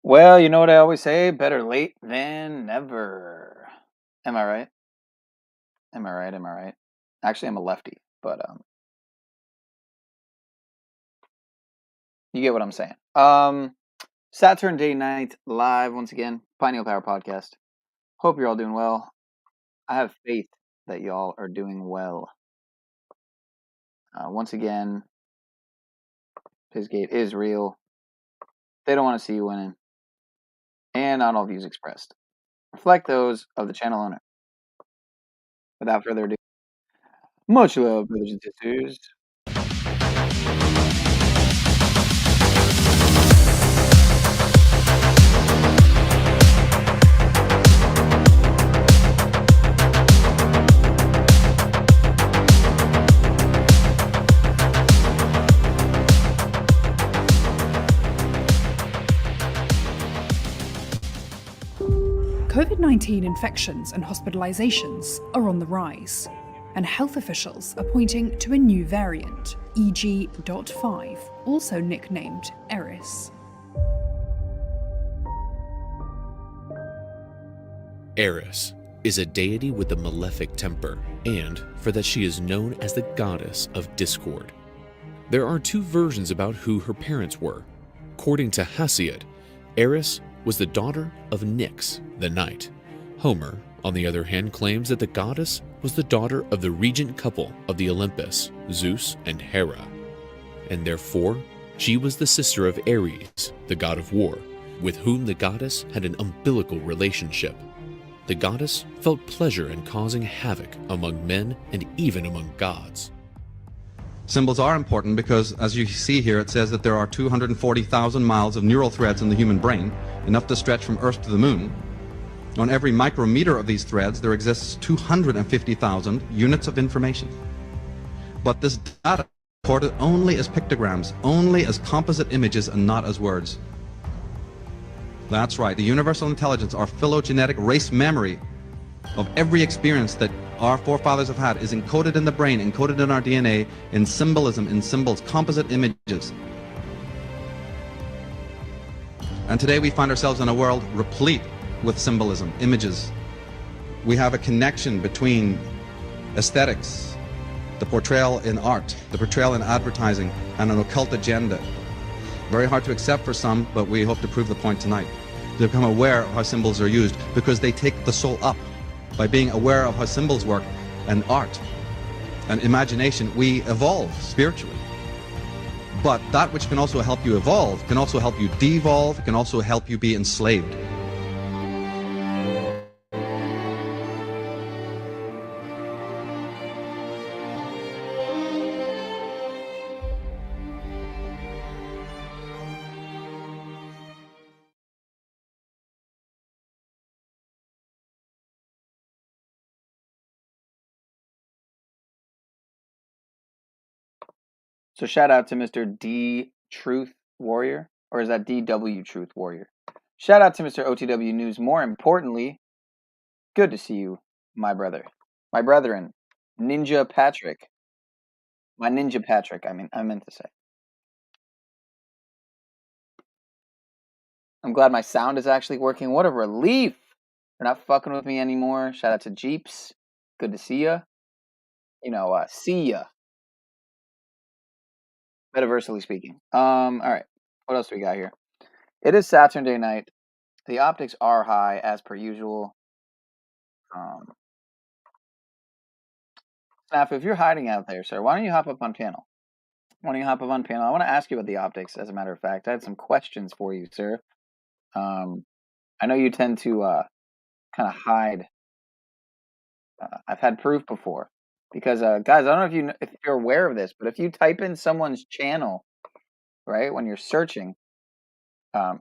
Well, you know what I always say? Better late than never. Am I right? Am I right? Am I right? Actually, I'm a lefty, but you get what I'm saying. Saturday night live once again, Pineal Power Podcast. Hope you're all doing well. I have faith that y'all are doing well. Once again, Pizgate is real. They don't want to see you winning. And not all views expressed reflect those of the channel owner. Without further ado, much love, brothers and sisters. COVID-19 infections and hospitalizations are on the rise, and health officials are pointing to a new variant, EG.5, also nicknamed Eris. Eris is a deity with a malefic temper, and for that she is known as the goddess of discord. There are two versions about who her parents were. According to Hesiod, Eris was the daughter of Nyx, the night. Homer, on the other hand, claims that the goddess was the daughter of the regent couple of the Olympus, Zeus and Hera, and therefore she was the sister of Ares, the god of war, with whom the goddess had an umbilical relationship. The goddess felt pleasure in causing havoc among men and even among gods. Symbols are important because, as you see here, it says that there are 240,000 miles of neural threads in the human brain, enough to stretch from Earth to the Moon. On every micrometer of these threads, there exists 250,000 units of information. But this data is recorded only as pictograms, only as composite images and not as words. That's right, the universal intelligence, our phylogenetic race memory of every experience that our forefathers have had is encoded in the brain, encoded in our DNA, in symbolism, in symbols, composite images. And today we find ourselves in a world replete with symbolism, images. We have a connection between aesthetics, the portrayal in art, the portrayal in advertising, and an occult agenda. Very hard to accept for some, but we hope to prove the point tonight. To become aware of how symbols are used, because they take the soul up. By being aware of how symbols work, and art, and imagination, we evolve spiritually. But that which can also help you evolve, can also help you devolve, can also help you be enslaved. So shout out to Mr. D Truth Warrior, or is that DW Truth Warrior? Shout out to Mr. OTW News. More importantly, good to see you, my brother, my brethren, Ninja Patrick, my Ninja Patrick. I meant to say. I'm glad my sound is actually working. What a relief! They're not fucking with me anymore. Shout out to Jeeps. Good to see ya. See ya. Metaversally speaking. All right. What else do we got here? It is Saturday night. The optics are high as per usual. Snap, if you're hiding out there, sir, why don't you hop up on panel? I want to ask you about the optics, as a matter of fact. I had some questions for you, sir. I know you tend to kind of hide. I've had proof before. Because, guys, I don't know if you're aware of this, but if you type in someone's channel, right, when you're searching,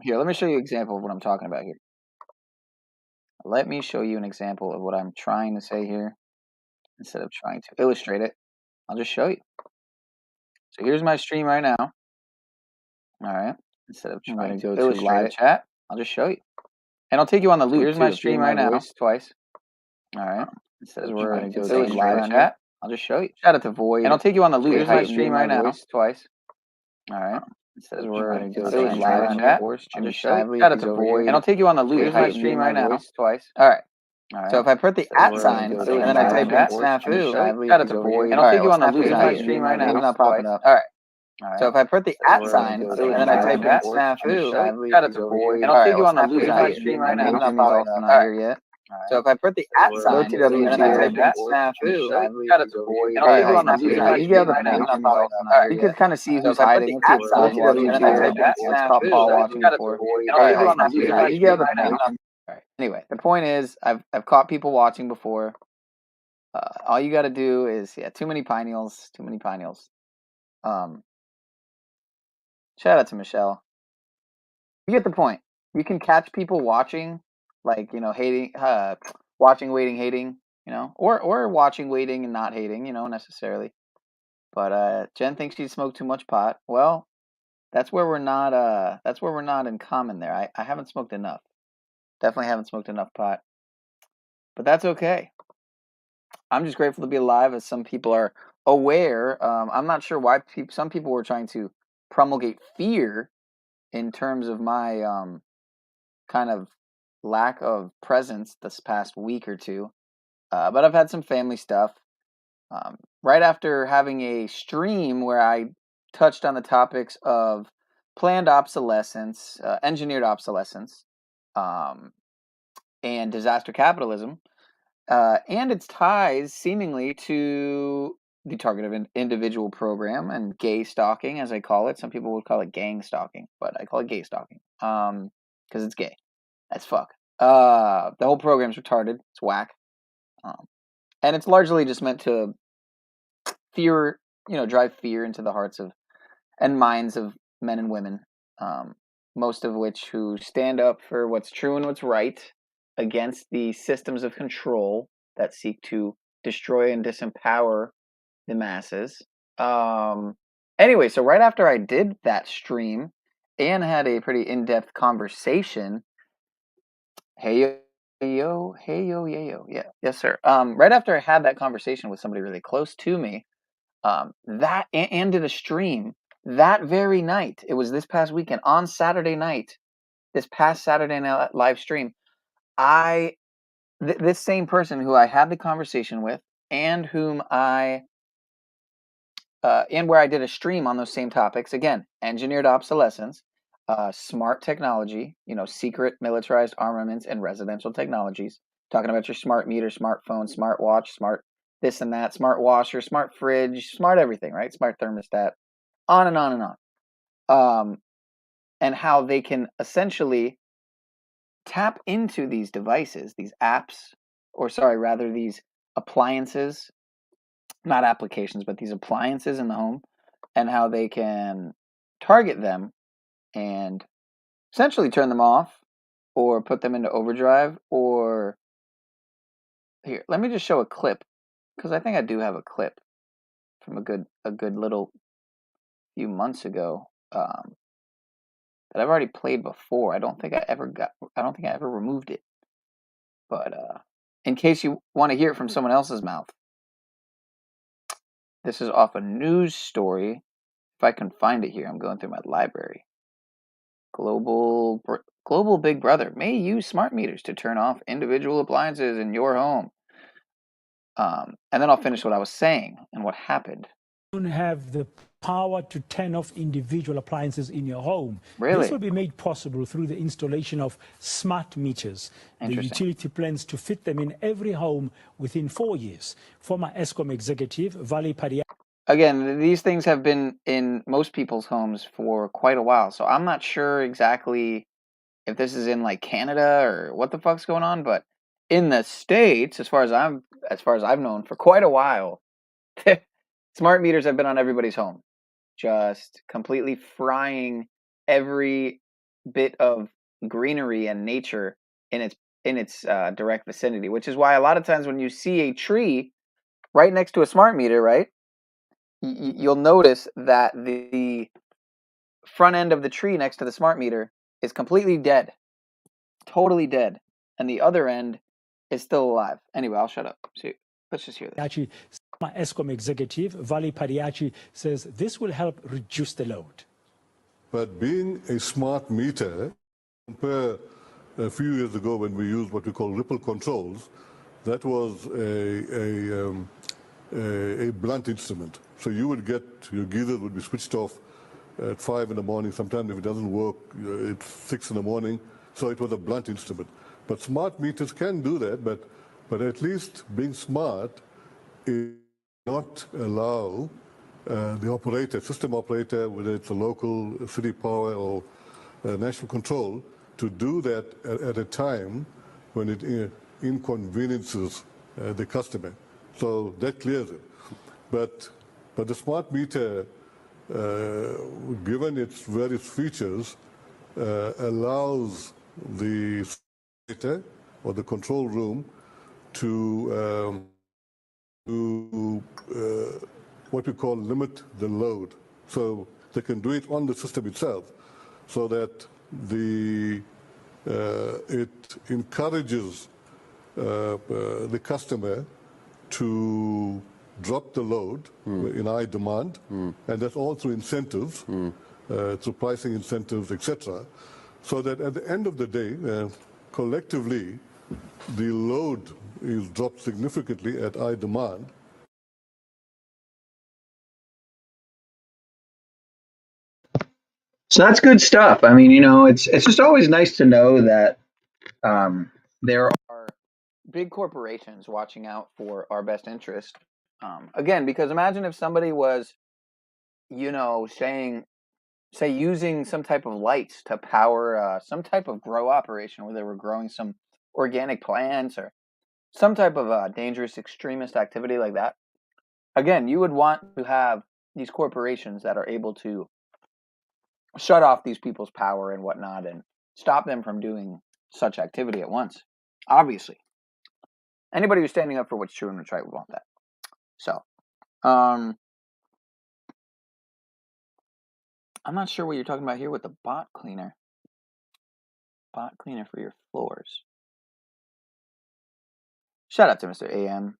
here, let me show you an example of what I'm talking about here. Let me show you an example of what I'm trying to say here. Instead of trying to illustrate it, I'll just show you. So here's my stream right now. All right. Instead of trying to illustrate live chat, I'll just show you. And I'll take you on the loop. Here's my stream right now. Twice. All right. Instead of trying to illustrate live chat, I'll just show you. Shout out to Void. And I'll take you on the loop. Here's my stream right now. Twice. All right. It says we're going to go to live in chat. Jimmy Shively, Shout out if he's to over Boy. here. And I'll take you on the loop. Here's my stream right now. Twice. All right. So if I put the @ sign and then I type in snafu, Shout out to Boy. and I'll take you on the loop. Here's my Now. stream right now. It's not popping up. All right. So if I put the @ sign and then I type in snafu, Shout out to Boy. and I'll take you on the loop. Here's my stream right now. Jimmy's also not here yet. So if I put the @ sign and then I type in snafu, Shout out to Boy. and I'll take you on the loop. Now. You get the point. You can kind of see who's hiding. It's top Paul watching before. You get the point. All right. Anyway, the point is, I've caught people watching before. All you got to do is, too many pineals. Shout out to Michelle. You get the point. You can catch people watching, like, hating, watching, waiting, hating, or watching, waiting, and not hating, necessarily. But Jen thinks she smoked too much pot. Well, that's where we're not. That's where we're not in common there. I haven't smoked enough. Definitely haven't smoked enough pot. But that's okay. I'm just grateful to be alive, as some people are aware. I'm not sure why some people were trying to promulgate fear in terms of my kind of lack of presence this past week or two. But I've had some family stuff. Right after having a stream where I touched on the topics of planned obsolescence, engineered obsolescence, and disaster capitalism, and its ties seemingly to the targeted individual program and gay stalking, as I call it. Some people would call it gang stalking, but I call it gay stalking because it's gay as fuck. The whole program's retarded. It's whack. And it's largely just meant to fear, drive fear into the hearts of and minds of men and women, most of which who stand up for what's true and what's right against the systems of control that seek to destroy and disempower the masses. Anyway, so right after I did that stream and had a pretty in-depth conversation, hey yo, yeah, yes sir. Right after I had that conversation with somebody really close to me, that and did a stream that very night. It was this past weekend on Saturday night. This past Saturday night live stream, this same person who I had the conversation with and whom and where I did a stream on those same topics, again, engineered obsolescence, smart technology, secret militarized armaments and residential technologies, talking about your smart meter, smartphone, smart watch, smart this and that, smart washer, smart fridge, smart everything, right? Smart thermostat, on and on and on. And how they can essentially tap into these devices, these apps, these appliances, not applications, but these appliances in the home, and how they can target them and essentially turn them off or put them into overdrive. Or here, let me just show a clip, because I think I do have a clip from a good little few months ago that I've already played before. I don't think I ever removed it. But in case you want to hear it from someone else's mouth, this is off a news story. If I can find it here, I'm going through my library. Global Big Brother may use smart meters to turn off individual appliances in your home. And then I'll finish what I was saying and what happened. You don't have the power to turn off individual appliances in your home. Really? This will be made possible through the installation of smart meters. The utility plans to fit them in every home within 4 years. Former ESCOM executive Vali Padia. Again, these things have been in most people's homes for quite a while, so I'm not sure exactly if this is in like Canada or what the fuck's going on, but in the States, as far as I've known for quite a while, smart meters have been on everybody's home, just completely frying every bit of greenery and nature in its direct vicinity. Which is why a lot of times when you see a tree right next to a smart meter, right, you'll notice that the front end of the tree next to the smart meter is completely dead, totally dead, and the other end is still alive. Anyway, I'll shut up. See, let's just hear this. Actually, ESCOM executive Vali Padiachi says this will help reduce the load. But being a smart meter, compare a few years ago when we used what we call ripple controls, that was a blunt instrument. So you would get, your geysers would be switched off at 5 in the morning. Sometimes if it doesn't work, it's 6 in the morning. So it was a blunt instrument. But smart meters can do that, but at least being smart is not allow the operator, system operator, whether it's a local city power or national control, to do that at a time when it inconveniences the customer. So that clears it. But the smart meter, given its various features, allows the operator or the control room to what we call limit the load. So they can do it on the system itself, so that it encourages the customer to drop the load in high demand, and that's all through incentives, through pricing incentives, etc. So that at the end of the day, collectively, the load is dropped significantly at high demand. So that's good stuff. I mean, it's just always nice to know that there are big corporations watching out for our best interest. Again, because imagine if somebody was, say using some type of lights to power some type of grow operation where they were growing some organic plants or some type of dangerous extremist activity like that. Again, you would want to have these corporations that are able to shut off these people's power and whatnot and stop them from doing such activity at once. Obviously. Anybody who's standing up for what's true and what's right would want that. So, I'm not sure what you're talking about here with the bot cleaner. Bot cleaner for your floors. Shout out to Mr. AM.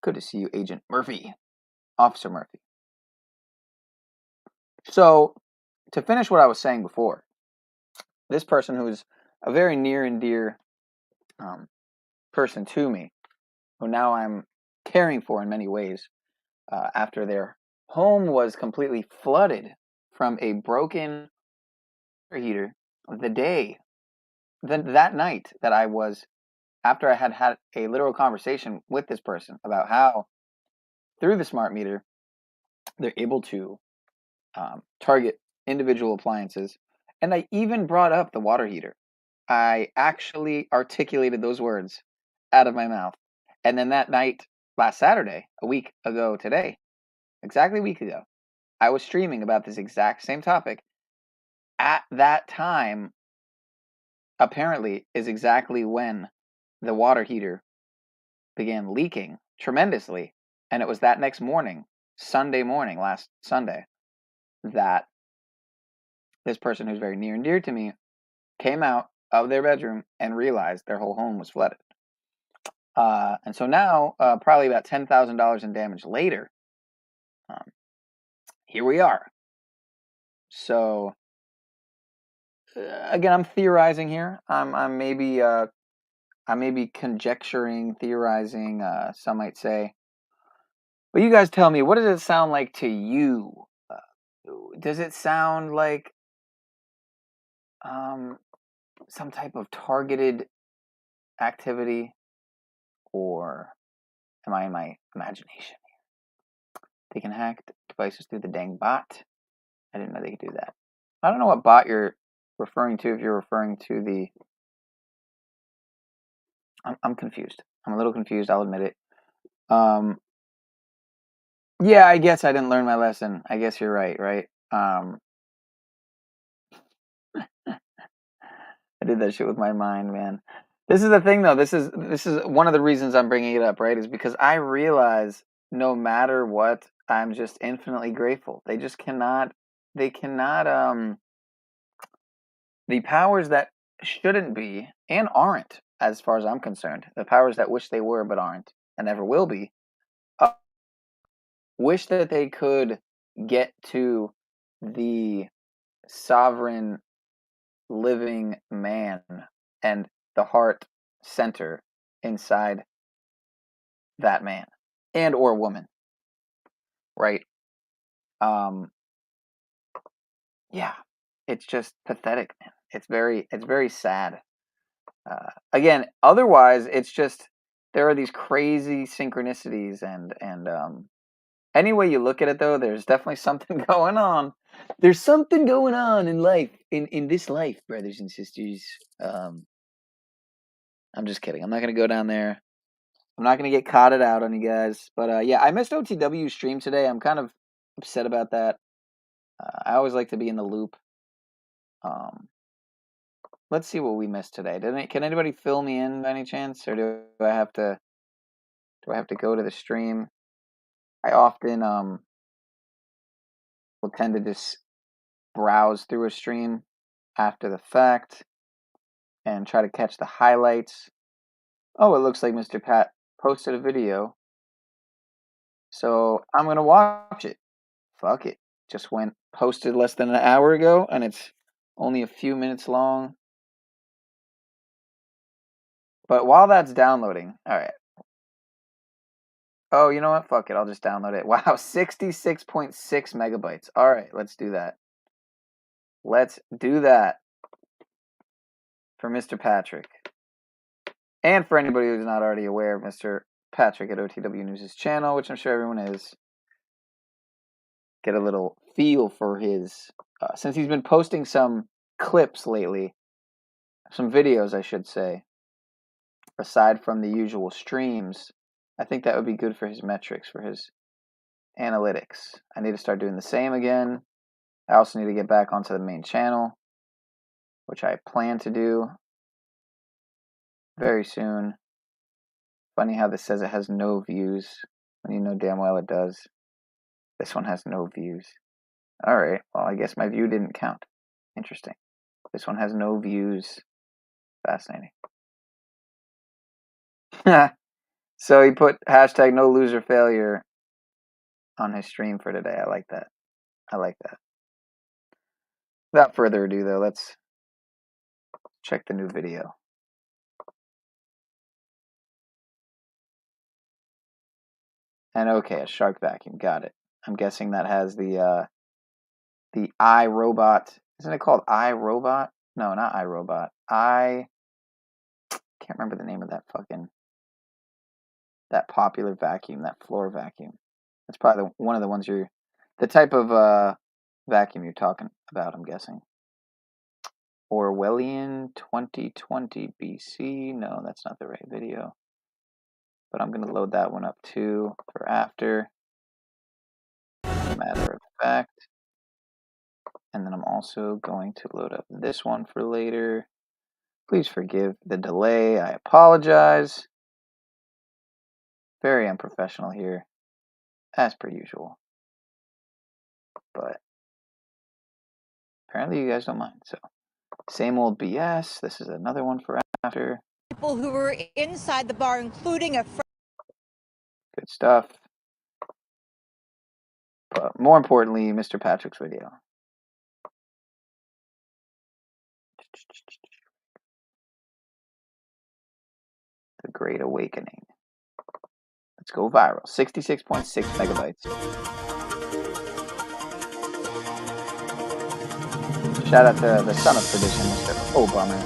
Good to see you, Agent Murphy. Officer Murphy. So, to finish what I was saying before, this person who is a very near and dear person to me, who now I'm caring for in many ways, after their home was completely flooded from a broken water heater that night that I was, after I had had a literal conversation with this person about how through the smart meter they're able to target individual appliances, and I even brought up the water heater. I actually articulated those words out of my mouth. And then that night, last Saturday, a week ago today, exactly a week ago, I was streaming about this exact same topic. At that time, apparently, is exactly when the water heater began leaking tremendously. And it was that next morning, Sunday morning, last Sunday, that this person who's very near and dear to me came out of their bedroom and realized their whole home was flooded. And so now, probably about $10,000 in damage later, here we are. So, again, I'm theorizing here. I'm maybe conjecturing, theorizing. Some might say. But you guys tell me, what does it sound like to you? Does it sound like some type of targeted activity, or am I in my imagination? They can hack devices through the dang bot. I didn't know they could do that. I don't know what bot you're referring to. If you're referring to the, I'm confused. I'm a little confused. I'll admit it. Yeah, I guess I didn't learn my lesson. I guess you're right. Right. I did that shit with my mind, man. This is the thing, though. This is one of the reasons I'm bringing it up, right? Is because I realize no matter what, I'm just infinitely grateful. They just cannot. They cannot. The powers that shouldn't be and aren't, as far as I'm concerned, the powers that wish they were but aren't and never will be, wish that they could get to the sovereign living man and the heart center inside that man and or woman, right? Yeah, it's just pathetic, man. It's very sad. Again, otherwise it's just there are these crazy synchronicities and any way you look at it though, there's definitely something going on. There's something going on in life, in this life, brothers and sisters. I'm just kidding. I'm not gonna go down there. I'm not gonna get caught out on you guys. But yeah, I missed OTW stream today. I'm kind of upset about that. I always like to be in the loop. Let's see what we missed today. Can anybody fill me in by any chance, or do I have to go to the stream? I often will tend to just browse through a stream after the fact and try to catch the highlights. Oh, it looks like Mr. Pat posted a video, so I'm gonna watch it. Fuck it. Just posted less than an hour ago, and it's only a few minutes long. But while that's downloading, all right. Oh, you know what? Fuck it. I'll just download it. Wow, 66.6 megabytes. All right, let's do that. Let's do that for Mr. Patrick. And for anybody who's not already aware of Mr. Patrick at OTW News' channel, which I'm sure everyone is. Get a little feel for his... since he's been posting some clips lately, some videos, I should say, aside from the usual streams, I think that would be good for his metrics, for his analytics. I need to start doing the same again. I also need to get back onto the main channel, which I plan to do very soon. Funny how this says it has no views, when you know damn well it does. This one has no views. Alright, well I guess my view didn't count. Interesting. This one has no views. Fascinating. So he put hashtag no loser failure on his stream for today. I like that. I like that. Without further ado though, let's check the new video. And okay, a shark vacuum. Got it. I'm guessing that has the iRobot. Isn't it called iRobot? No, not iRobot. I can't remember the name of that popular vacuum, that floor vacuum. That's probably one of the ones the type of vacuum you're talking about, I'm guessing. Orwellian 2020 BC. No, that's not the right video. But I'm going to load that one up too for after. As a matter of fact. And then I'm also going to load up this one for later. Please forgive the delay. I apologize. Very unprofessional here, as per usual. But apparently you guys don't mind. So same old BS. This is another one for after. People who were inside the bar, including a friend. Good stuff. But more importantly, Mr. Patrick's video. The Great Awakening. Let's go viral. 66.6 megabytes. Shout out to the son of tradition, Mr. Obama.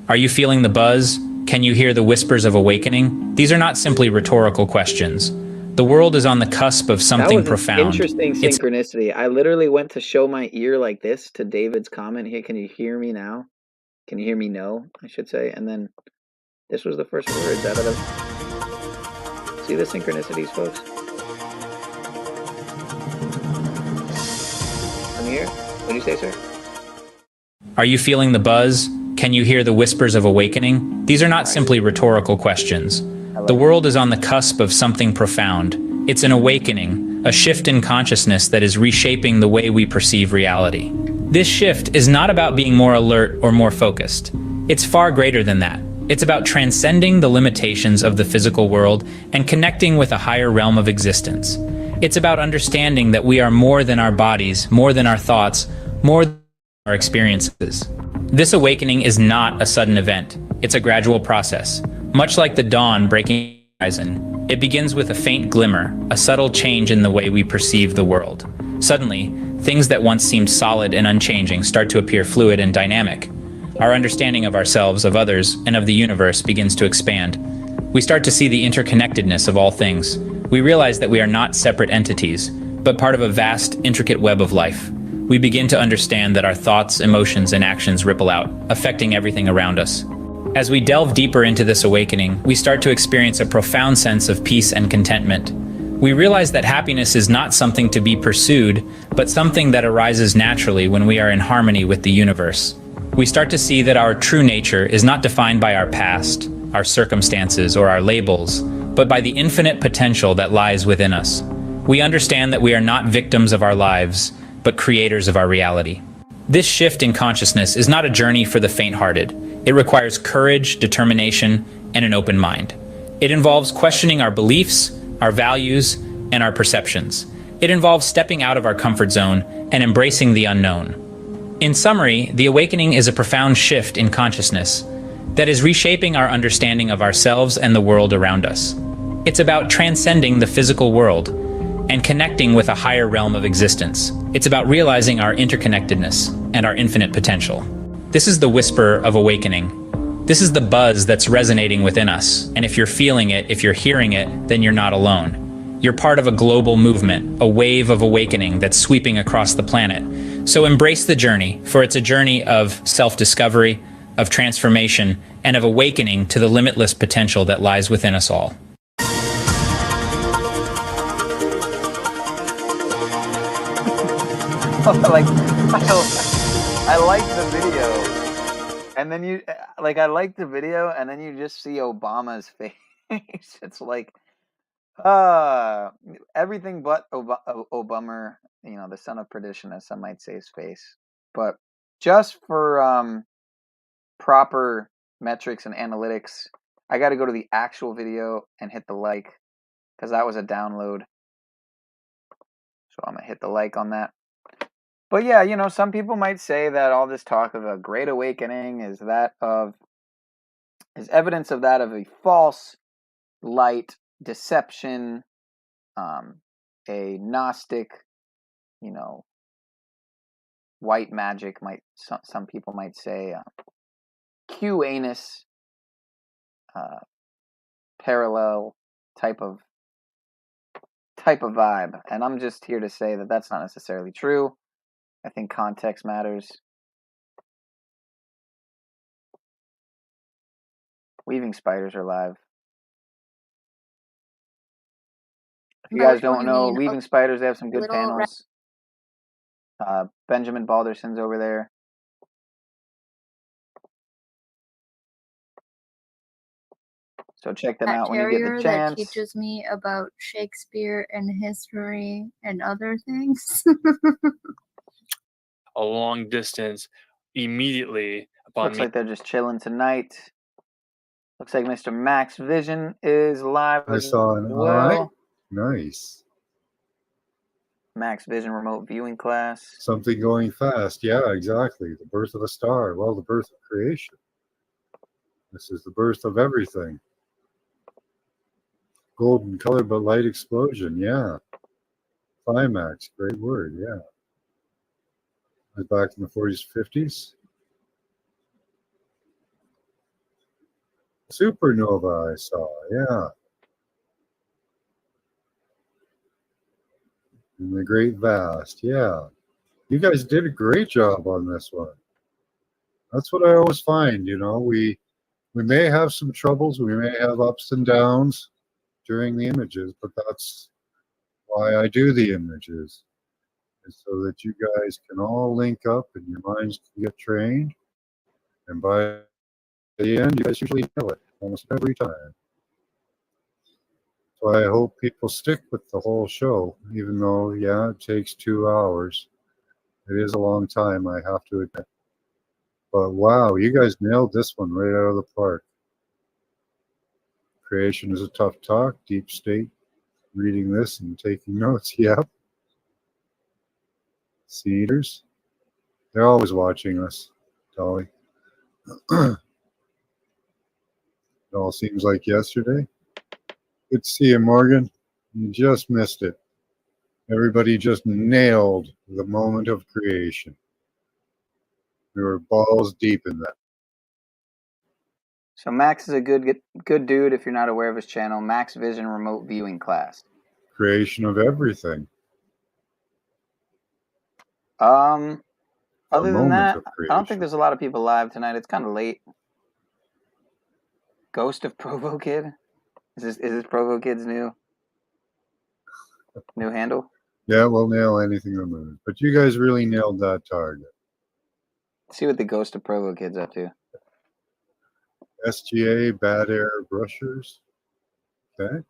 Are you feeling the buzz? Can you hear the whispers of awakening? These are not simply rhetorical questions. The world is on the cusp of something profound. Interesting synchronicity. I literally went to show my ear like this to David's comment here. Can you hear me now? Can you hear me? No, I should say. And then this was the first words out of the... See the synchronicities, folks? I'm here. What did you say, sir? Are you feeling the buzz? Can you hear the whispers of awakening? These are not simply rhetorical questions. The world is on the cusp of something profound. It's an awakening, a shift in consciousness that is reshaping the way we perceive reality. This shift is not about being more alert or more focused. It's far greater than that. It's about transcending the limitations of the physical world and connecting with a higher realm of existence. It's about understanding that we are more than our bodies, more than our thoughts, more than our experiences. This awakening is not a sudden event. It's a gradual process. Much like the dawn breaking the horizon, it begins with a faint glimmer, a subtle change in the way we perceive the world. Suddenly, things that once seemed solid and unchanging start to appear fluid and dynamic. Our understanding of ourselves, of others, and of the universe begins to expand. We start to see the interconnectedness of all things. We realize that we are not separate entities, but part of a vast, intricate web of life. We begin to understand that our thoughts, emotions, and actions ripple out, affecting everything around us. As we delve deeper into this awakening, we start to experience a profound sense of peace and contentment. We realize that happiness is not something to be pursued, but something that arises naturally when we are in harmony with the universe. We start to see that our true nature is not defined by our past, our circumstances, or our labels, but by the infinite potential that lies within us. We understand that we are not victims of our lives, but creators of our reality. This shift in consciousness is not a journey for the faint-hearted. It requires courage, determination, and an open mind. It involves questioning our beliefs, our values, and our perceptions. It involves stepping out of our comfort zone and embracing the unknown. In summary, the awakening is a profound shift in consciousness that is reshaping our understanding of ourselves and the world around us. It's about transcending the physical world and connecting with a higher realm of existence. It's about realizing our interconnectedness and our infinite potential. This is the whisper of awakening. This is the buzz that's resonating within us. And if you're feeling it, if you're hearing it, then you're not alone. You're part of a global movement, a wave of awakening that's sweeping across the planet. So embrace the journey, for it's a journey of self-discovery, of transformation, and of awakening to the limitless potential that lies within us all. I like the video, and then you I like the video, and then you just see Obama's face. It's like, everything but Obama, the son of perdition, as some might say, his face. But just for proper metrics and analytics, I got to go to the actual video and hit the like, because that was a download. So I'm gonna hit the like on that. But yeah, some people might say that all this talk of a great awakening is evidence of that of a false light deception, a Gnostic, white magic, some people might say, QAnus, parallel type of vibe. And I'm just here to say that that's not necessarily true. I think context matters. Weaving spiders are live. If you guys don't know, Weaving Spiders, they have some good panels. Benjamin Balderson's over there. So check them out when you get the chance. That teaches me about Shakespeare and history and other things. A long distance immediately upon Looks like they're just chilling tonight. Looks like Mr. Max Vision is live. I saw it. All right. Nice. Max Vision remote viewing class. Something going fast. Yeah, exactly. The birth of a star. Well, the birth of creation. This is the birth of everything. Golden color, but light explosion. Yeah. Climax. Great word. Yeah. I was back in the 40s, 50s. Supernova I saw. Yeah. In the great vast. Yeah. You guys did a great job on this one. That's what I always find, we may have some troubles, we may have ups and downs during the images, but that's why I do the images, is so that you guys can all link up and your minds can get trained, and by the end you guys usually nail it almost every time. So I hope people stick with the whole show, even though, yeah, it takes 2 hours. It is a long time, I have to admit. But wow, you guys nailed this one right out of the park. Creation is a tough talk. Deep state reading this and taking notes. Yep. Cedars. They're always watching us, Dolly. It all seems like yesterday. Good to see you, Morgan. You just missed it. Everybody just nailed the moment of creation. We were balls deep in that. So Max is a good dude. If you're not aware of his channel, Max Vision Remote Viewing Class. Creation of everything. Other than that, I creation. don't think there's a lot of people live tonight. It's kind of late. Ghost of Provo Kid. Is this Provo Kid's new handle? Yeah, we'll nail anything on the moon. But you guys really nailed that target. See what the Ghost of Provo Kid's up to. SGA, Bad Air Brushers. Okay.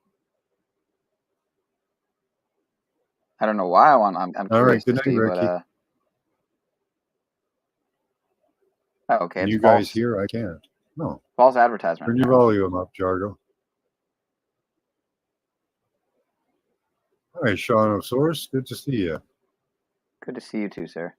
I don't know why I'm All curious right, good to night, see Ricky. what oh, okay. Can It's you false, guys hear? I can't. No. false advertisement. Turn your volume up, Jargo. All right, Sean of Source. Good to see you. Good to see you too, sir.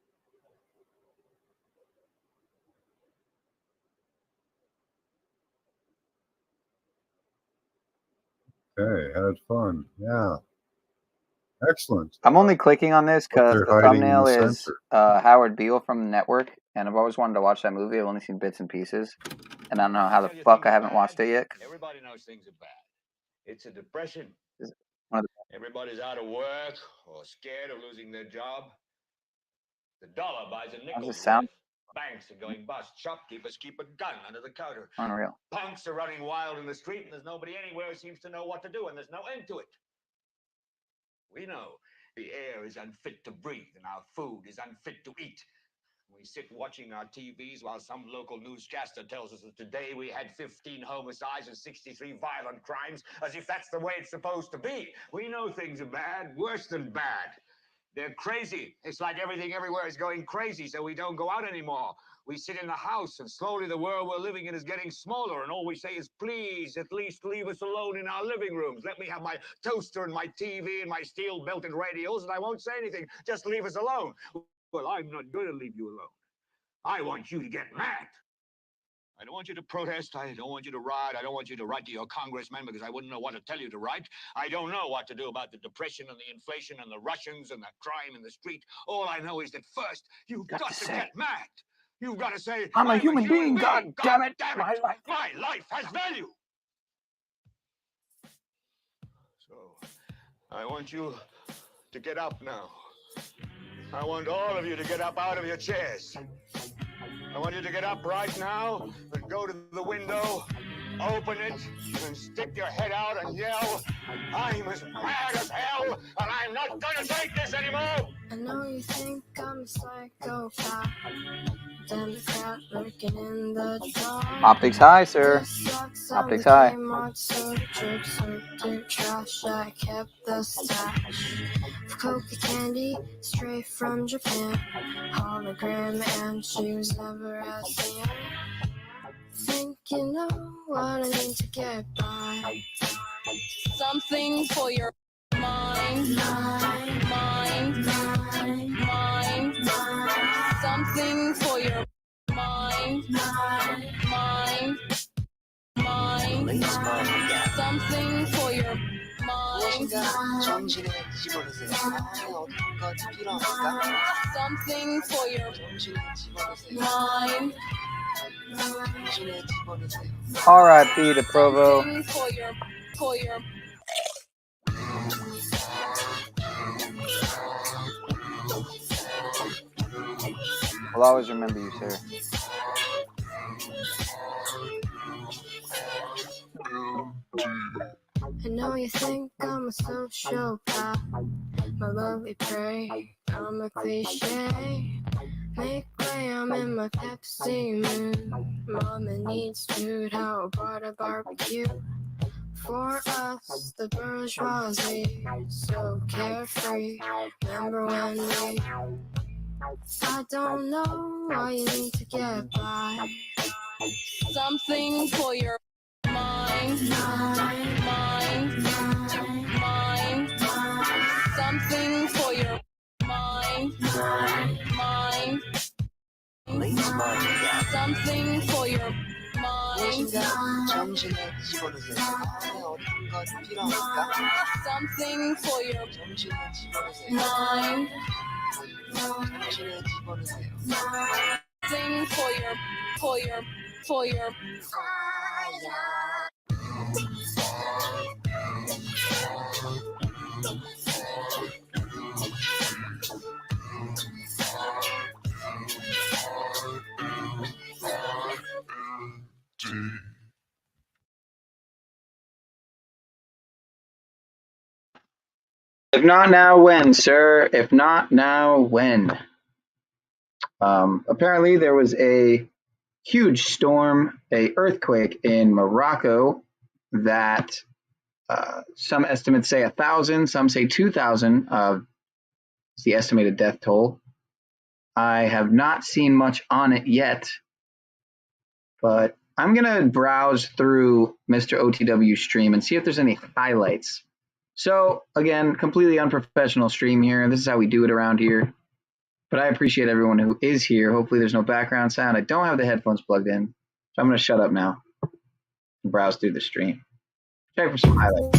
Okay, had fun. Yeah. Excellent. I'm only clicking on this because They're the hiding in thumbnail the is center. Howard Beale from the network, and I've always wanted to watch that movie. I've only seen bits and pieces, and I don't know how the fuck I haven't watched it yet. Everybody knows things are bad. It's a depression. One of Everybody's out of work or scared of losing their job. The dollar buys a nickel. How's this sound? Banks are going bust. Shopkeepers keep a gun under the counter. Unreal. Punks are running wild in the street, and there's nobody anywhere who seems to know what to do, and there's no end to it. We know the air is unfit to breathe, and our food is unfit to eat. We sit watching our TVs while some local newscaster tells us that today we had 15 homicides and 63 violent crimes, as if that's the way it's supposed to be. We know things are bad, worse than bad. They're crazy. It's like everything everywhere is going crazy, so we don't go out anymore. We sit in the house, and slowly the world we're living in is getting smaller, and all we say is, please, at least leave us alone in our living rooms. Let me have my toaster and my TV and my steel-belted radios, and I won't say anything. Just leave us alone. Well, I'm not going to leave you alone. I want you to get mad. I don't want you to protest. I don't want you to riot. I don't want you to write to your congressman because I wouldn't know what to tell you to write. I don't know what to do about the depression and the inflation and the Russians and the crime in the street. All I know is that first, you've got to get mad. You've got to say, I'm a human being, God damn it. My life has value. So, I want you to get up now. I want all of you to get up out of your chairs. I want you to get up right now and go to the window, open it, and stick your head out and yell, I'm as mad as hell, and I'm not going to take this anymore. I know you think I'm a psychopath. Democrat lurking in the dark. Optics high, sir. Optics high. Trash. I kept the stash of coca candy straight from Japan. Hologram, and she was never as young. Think you know what I need to get by. Something for your mind. Something for your mind. Something for your mind. 정신에 집어넣으세요. 어디가 필요합니까? Something for your 정신에 집어넣으세요. mind. 정신에 집어넣으세요. R.I.P. to Provo. Something for your I'll always remember you, sir. I know you think I'm a sociopath. My lovely prey, I'm a cliche. Make way, I'm in my Pepsi mood. Mama needs food, how about a barbecue? For us, the bourgeoisie, so carefree. Remember when we... I don't know why you need to get by. something for your mind. mind. Something for your mind. 정신을 집어넣으세요. 안에 어딘가 필요합니까? Something for your 정신을 집어넣으세요. mind. 정신을 집어넣으세요. Something for your If not now, when, sir? If not now, when? Apparently there was a huge storm, a earthquake in Morocco that some estimates say 1,000, some say 2,000 is the estimated death toll. I have not seen much on it yet, but I'm going to browse through Mr. OTW's stream and see if there's any highlights. So, again, completely unprofessional stream here. This is how we do it around here. But I appreciate everyone who is here. Hopefully there's no background sound. I don't have the headphones plugged in, so I'm going to shut up now and browse through the stream. Check for some highlights.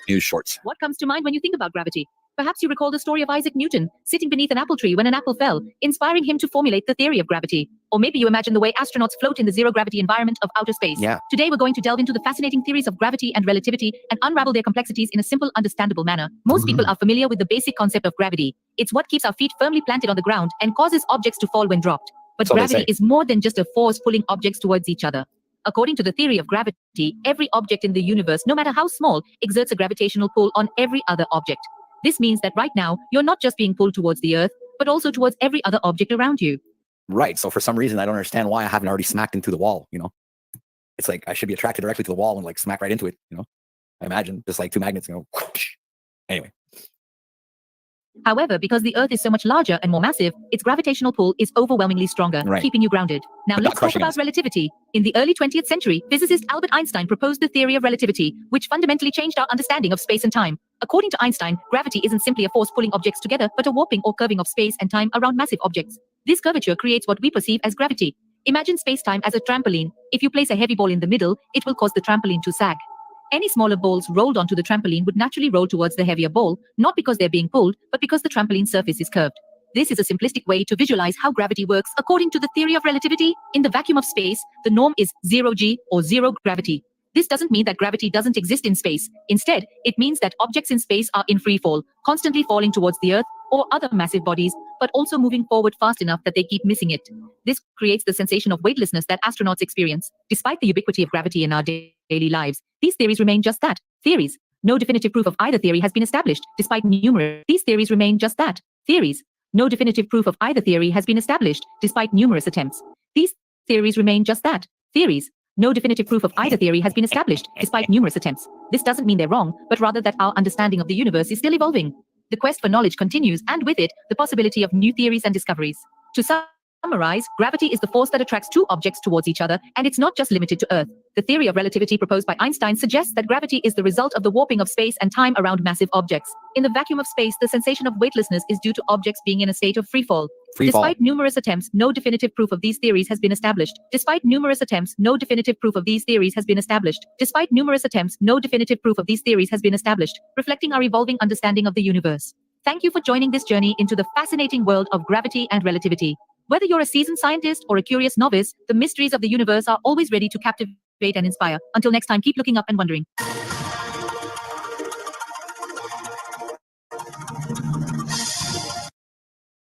News shorts. What comes to mind when you think about gravity? Perhaps you recall the story of Isaac Newton sitting beneath an apple tree when an apple fell, inspiring him to formulate the theory of gravity. Or maybe you imagine the way astronauts float in the zero-gravity environment of outer space. Yeah. Today we're going to delve into the fascinating theories of gravity and relativity and unravel their complexities in a simple, understandable manner. Most people are familiar with the basic concept of gravity. It's what keeps our feet firmly planted on the ground and causes objects to fall when dropped. But So they gravity say. is more than just a force pulling objects towards each other. According to the theory of gravity, every object in the universe, no matter how small, exerts a gravitational pull on every other object. This means that right now, you're not just being pulled towards the Earth, but also towards every other object around you. Right. So for some reason, I don't understand why I haven't already smacked into the wall, you know? It's like I should be attracted directly to the wall and like smack right into it, you know? I imagine just like two magnets, you know? Anyway. However, because the Earth is so much larger and more massive, its gravitational pull is overwhelmingly stronger, Right. keeping you grounded. Now But not let's talk crushing about us. relativity. In the early 20th century, physicist Albert Einstein proposed the theory of relativity, which fundamentally changed our understanding of space and time. According to Einstein, gravity isn't simply a force pulling objects together, but a warping or curving of space and time around massive objects. This curvature creates what we perceive as gravity. Imagine space-time as a trampoline. If you place a heavy ball in the middle, it will cause the trampoline to sag. Any smaller balls rolled onto the trampoline would naturally roll towards the heavier ball, not because they're being pulled, but because the trampoline surface is curved. This is a simplistic way to visualize how gravity works according to the theory of relativity. In the vacuum of space, the norm is 0g or zero gravity. This doesn't mean that gravity doesn't exist in space. Instead, it means that objects in space are in free fall, constantly falling towards the Earth or other massive bodies, but also moving forward fast enough that they keep missing it. This creates the sensation of weightlessness that astronauts experience. Despite the ubiquity of gravity in our daily lives, these theories remain just that, theories. No definitive proof of either theory has been established, despite numerous. These theories remain just that, theories. No definitive proof of either theory has been established, despite numerous attempts. These theories remain just that, theories. No definitive proof of either theory has been established, despite numerous attempts. This doesn't mean they're wrong, but rather that our understanding of the universe is still evolving. The quest for knowledge continues, and with it, the possibility of new theories and discoveries. To summarize, gravity is the force that attracts two objects towards each other, and it's not just limited to Earth. The theory of relativity proposed by Einstein suggests that gravity is the result of the warping of space and time around massive objects. In the vacuum of space, the sensation of weightlessness is due to objects being in a state of free fall. Despite numerous attempts, no definitive proof of these theories has been established. Despite numerous attempts, no definitive proof of these theories has been established. Despite numerous attempts, no definitive proof of these theories has been established, reflecting our evolving understanding of the universe. Thank you for joining this journey into the fascinating world of gravity and relativity. Whether you're a seasoned scientist or a curious novice, the mysteries of the universe are always ready to captivate and inspire. Until next time, keep looking up and wondering.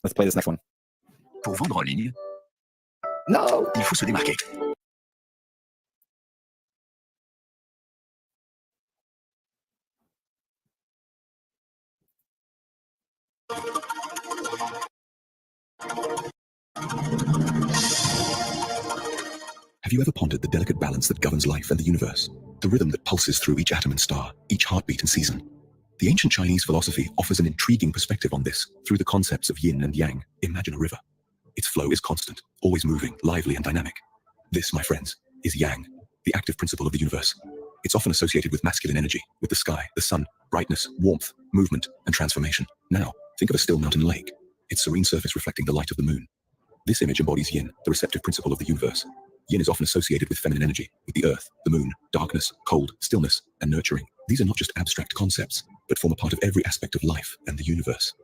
Let's play this next one. Pour vendre en ligne, No. il faut se démarquer. you ever pondered the delicate balance that governs life and the universe? The rhythm that pulses through each atom and star, each heartbeat and season? The ancient Chinese philosophy offers an intriguing perspective on this through the concepts of yin and yang. Imagine a river. Its flow is constant, always moving, lively and dynamic. This, my friends, is yang, the active principle of the universe. It's often associated with masculine energy, with the sky, the sun, brightness, warmth, movement, and transformation. Now, think of a still mountain lake, its serene surface reflecting the light of the moon. This image embodies yin, the receptive principle of the universe. Yin is often associated with feminine energy, with the earth, the moon, darkness, cold, stillness, and nurturing. These are not just abstract concepts, but form a part of every aspect of life and the universe.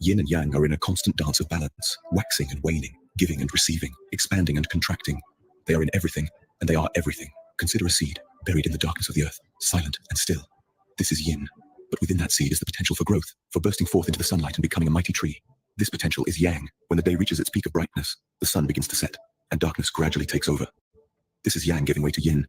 Yin and yang are in a constant dance of balance, waxing and waning, giving and receiving, expanding and contracting. They are in everything, and they are everything. Consider a seed, buried in the darkness of the earth, silent and still. This is yin, but within that seed is the potential for growth, for bursting forth into the sunlight and becoming a mighty tree. This potential is yang. When the day reaches its peak of brightness, the sun begins to set, and darkness gradually takes over. This is yang giving way to yin.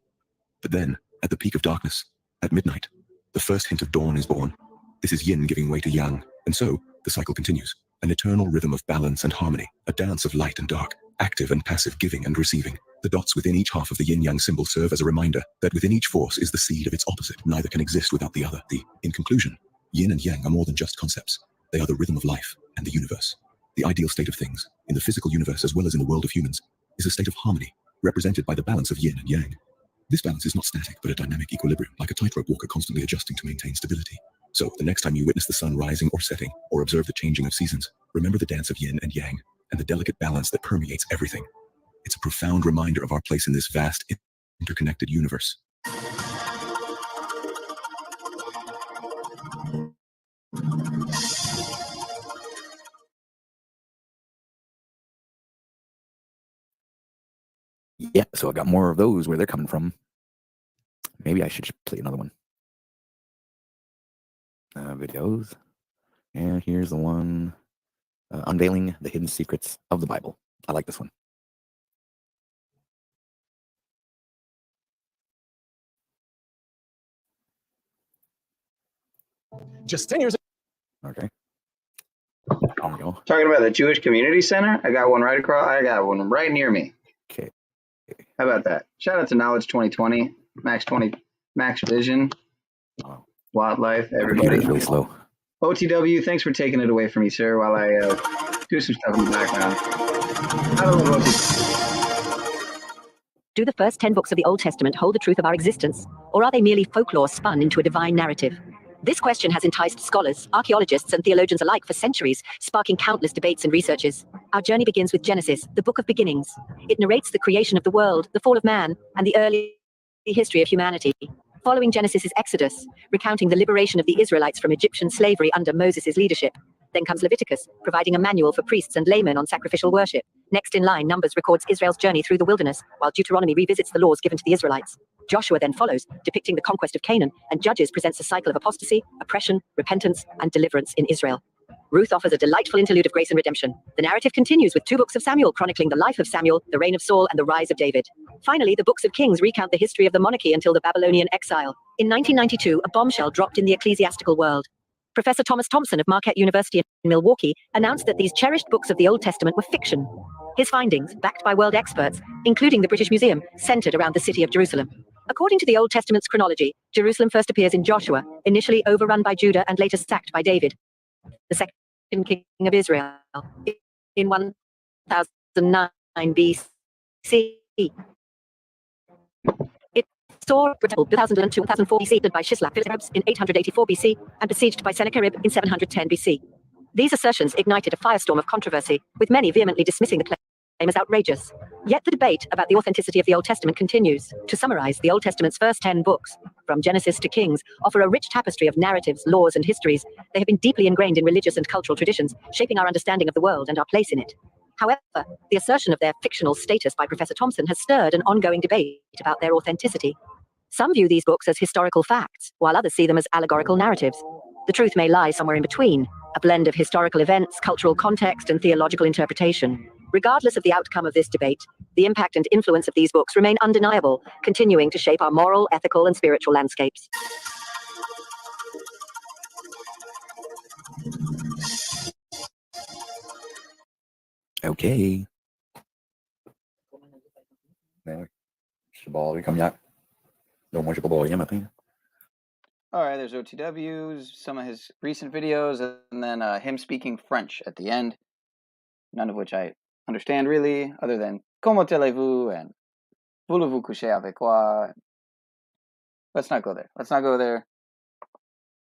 But then, at the peak of darkness, at midnight, the first hint of dawn is born. This is yin giving way to yang, and so, the cycle continues. An eternal rhythm of balance and harmony, a dance of light and dark, active and passive giving and receiving. The dots within each half of the yin-yang symbol serve as a reminder that within each force is the seed of its opposite. Neither can exist without the other. In conclusion, yin and yang are more than just concepts. They are the rhythm of life and the universe. The ideal state of things, in the physical universe as well as in the world of humans, is a state of harmony, represented by the balance of yin and yang. This balance is not static, but a dynamic equilibrium, like a tightrope walker constantly adjusting to maintain stability. So, the next time you witness the sun rising or setting, or observe the changing of seasons, remember the dance of yin and yang, and the delicate balance that permeates everything. It's a profound reminder of our place in this vast, interconnected universe. Yeah, so I got more of those where they're coming from. Maybe I should just play another one. Videos. And here's the one unveiling the hidden secrets of the Bible. I like this one. Just 10 years ago. Okay. There we go. Talking about the Jewish Community Center, I got one right across. I got one right near me. Okay. How about that? Shout out to Knowledge 2020, Max Vision, Wildlife, everybody. It's really slow. OTW, thanks for taking it away from me, sir, while I do some stuff in the background. Do the first 10 books of the Old Testament hold the truth of our existence, or are they merely folklore spun into a divine narrative? This question has enticed scholars, archaeologists, and theologians alike for centuries, sparking countless debates and researches. Our journey begins with Genesis, the book of beginnings. It narrates the creation of the world, the fall of man, and the early history of humanity. Following Genesis is Exodus, recounting the liberation of the Israelites from Egyptian slavery under Moses' leadership. Then comes Leviticus, providing a manual for priests and laymen on sacrificial worship. Next in line, Numbers records Israel's journey through the wilderness, while Deuteronomy revisits the laws given to the Israelites. Joshua then follows, depicting the conquest of Canaan, and Judges presents a cycle of apostasy, oppression, repentance, and deliverance in Israel. Ruth offers a delightful interlude of grace and redemption. The narrative continues with 2 books of Samuel chronicling the life of Samuel, the reign of Saul, and the rise of David. Finally, the books of Kings recount the history of the monarchy until the Babylonian exile. In 1992, a bombshell dropped in the ecclesiastical world. Professor Thomas Thompson of Marquette University in Milwaukee announced that these cherished books of the Old Testament were fiction. His findings, backed by world experts, including the British Museum, centered around the city of Jerusalem. According to the Old Testament's chronology, Jerusalem first appears in Joshua, initially overrun by Judah and later sacked by David, the second king of Israel, in 1009 BC. It saw 2002-2004 BC led by Shislak in 884 BC and besieged by Sennacherib in 710 BC. These assertions ignited a firestorm of controversy, with many vehemently dismissing the claim as outrageous. Yet the debate about the authenticity of the Old Testament continues. To summarize, the Old Testament's first 10 books, from Genesis to Kings, offer a rich tapestry of narratives, laws, and histories. They have been deeply ingrained in religious and cultural traditions, shaping our understanding of the world and our place in it. However, the assertion of their fictional status by Professor Thompson has stirred an ongoing debate about their authenticity. Some view these books as historical facts, while others see them as allegorical narratives. The truth may lie somewhere in between, a blend of historical events, cultural context, and theological interpretation. Regardless of the outcome of this debate, the impact and influence of these books remain undeniable, continuing to shape our moral, ethical, and spiritual landscapes. Okay. Shabal, come yak. No more Shabal, yeah, All right, there's OTWs, some of his recent videos, and then him speaking French at the end. None of which I understand really, other than "Comment allez-vous?" and "Voulez-vous coucher avec moi?" Let's not go there. Let's not go there.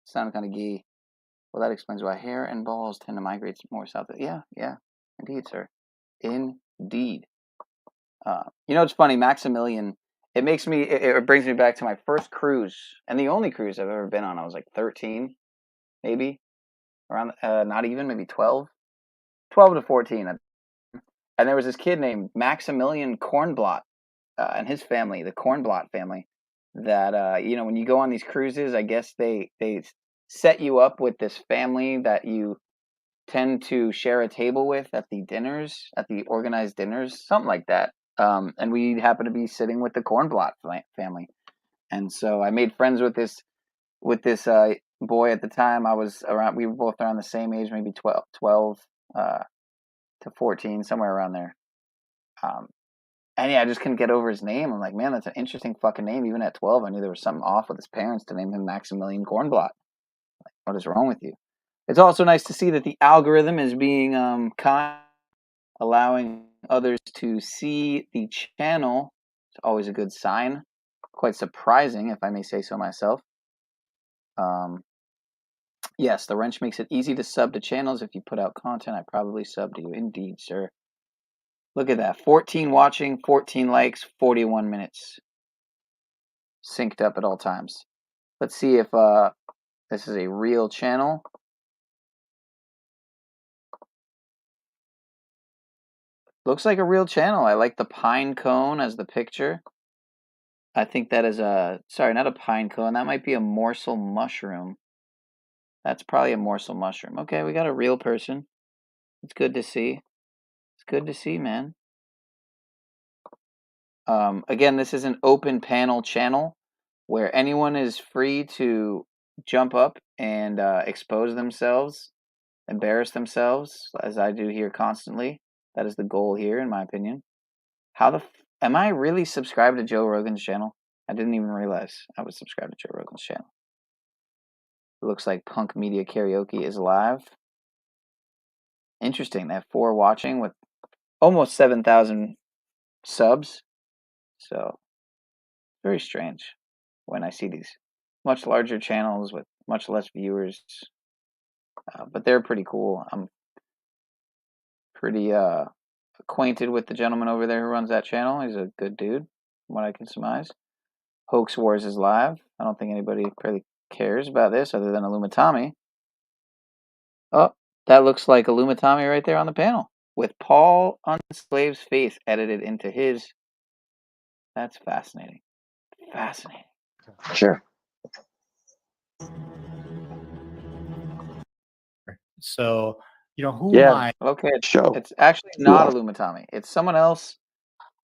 Sound kind of gay. Well, that explains why hair and balls tend to migrate more south. Yeah, indeed, sir. Indeed. You know, it's funny, Maximilian. It makes me. It brings me back to my first cruise, and the only cruise I've ever been on. I was like 13, maybe around. Not even, maybe 12 to 14. And there was this kid named Maximilian Kornblatt, and his family, the Kornblatt family. That you know, when you go on these cruises, I guess they set you up with this family that you tend to share a table with at the dinners, at the organized dinners, something like that. And we happened to be sitting with the Kornblatt family, and so I made friends with this boy at the time. I was around. We were both around the same age, maybe 12 to 14, somewhere around there. And yeah, I just couldn't get over his name. I'm like, man, that's an interesting fucking name. Even at 12, I knew there was something off with his parents to name him Maximilian Kornblatt. Like, what is wrong with you? It's also nice to see that the algorithm is being kind, allowing others to see the channel. It's always a good sign. Quite surprising, if I may say so myself. Yes, the wrench makes it easy to sub to channels. If you put out content, I probably sub to you. Indeed, sir. Look at that. 14 watching, 14 likes, 41 minutes. Synced up at all times. Let's see if this is a real channel. Looks like a real channel. I like the pine cone as the picture. I think that is sorry, not a pine cone. That might be a morsel mushroom. That's probably a morsel mushroom. Okay, we got a real person. It's good to see. It's good to see, man. Again, this is an open panel channel where anyone is free to jump up and expose themselves, embarrass themselves, as I do here constantly. That is the goal here, in my opinion. Am I really subscribed to Joe Rogan's channel? I didn't even realize I was subscribed to Joe Rogan's channel. It looks like Punk Media Karaoke is live. Interesting. They have 4 watching with almost 7,000 subs. So, very strange when I see these much larger channels with much less viewers. But they're pretty cool. I'm pretty acquainted with the gentleman over there who runs that channel. He's a good dude, from what I can surmise. Hoax Wars is live. I don't think anybody really cares about this other than Illumitami. Oh, that looks like Illumitami right there on the panel with Paul Unslave's face edited into his. That's fascinating. Fascinating. Sure. So, you know, who am I? Okay, Show. it's actually not Illumitami. It's someone else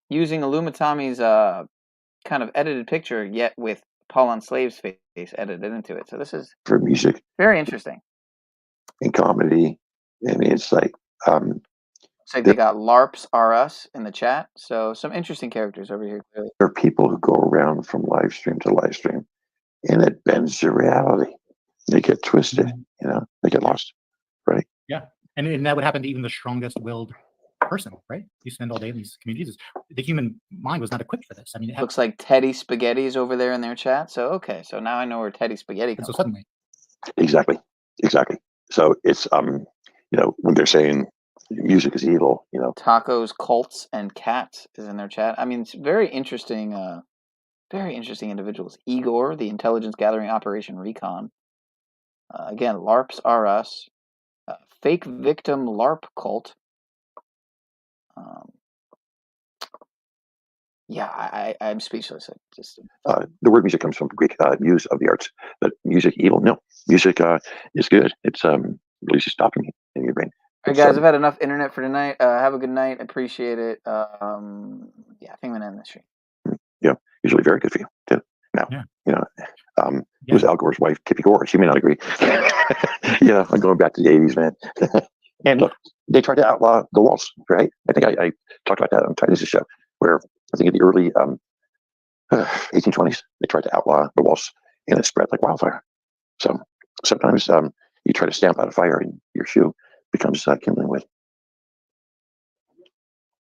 using Illumitami's kind of edited picture, yet with Paul Unslave's face edited into it. So this is For music very interesting. and comedy. I mean, it's like So they got LARPs R Us in the chat. So some interesting characters over here. Clearly. there are people who go around from live stream to live stream, and it bends your reality. They get twisted, you know, they get lost, right? Yeah, and that would happen to even the strongest-willed person, right? You spend all day in these communities. The human mind was not equipped for this. I mean, it Looks like Teddy Spaghetti's over there in their chat. So okay, so now I know where Teddy Spaghetti comes so suddenly. Exactly. So it's you know, when they're saying music is evil, you know, Tacos, Cults, and Cats is in their chat. I mean, it's very interesting individuals. Igor, the Intelligence Gathering Operation Recon. Again, LARPs R Us. Fake Victim LARP Cult. Yeah, I'm speechless. the word music comes from Greek use of the arts, but music evil. No, music is good. It's releases dopamine in your brain. All right, guys, I've had enough internet for tonight. Have a good night. Appreciate it. Yeah, I think I'm gonna end the stream. Yeah, usually very good for you too. Now, you know, it was Al Gore's wife, Kippy Gore. She may not agree. Yeah, I'm going back to the 80s, man. And look, they tried to outlaw the waltz, right? I think I talked about that on Titus's show, where I think in the early 1820s, they tried to outlaw the waltz, and it spread like wildfire. So sometimes you try to stamp out a fire, and your shoe becomes kindling wood.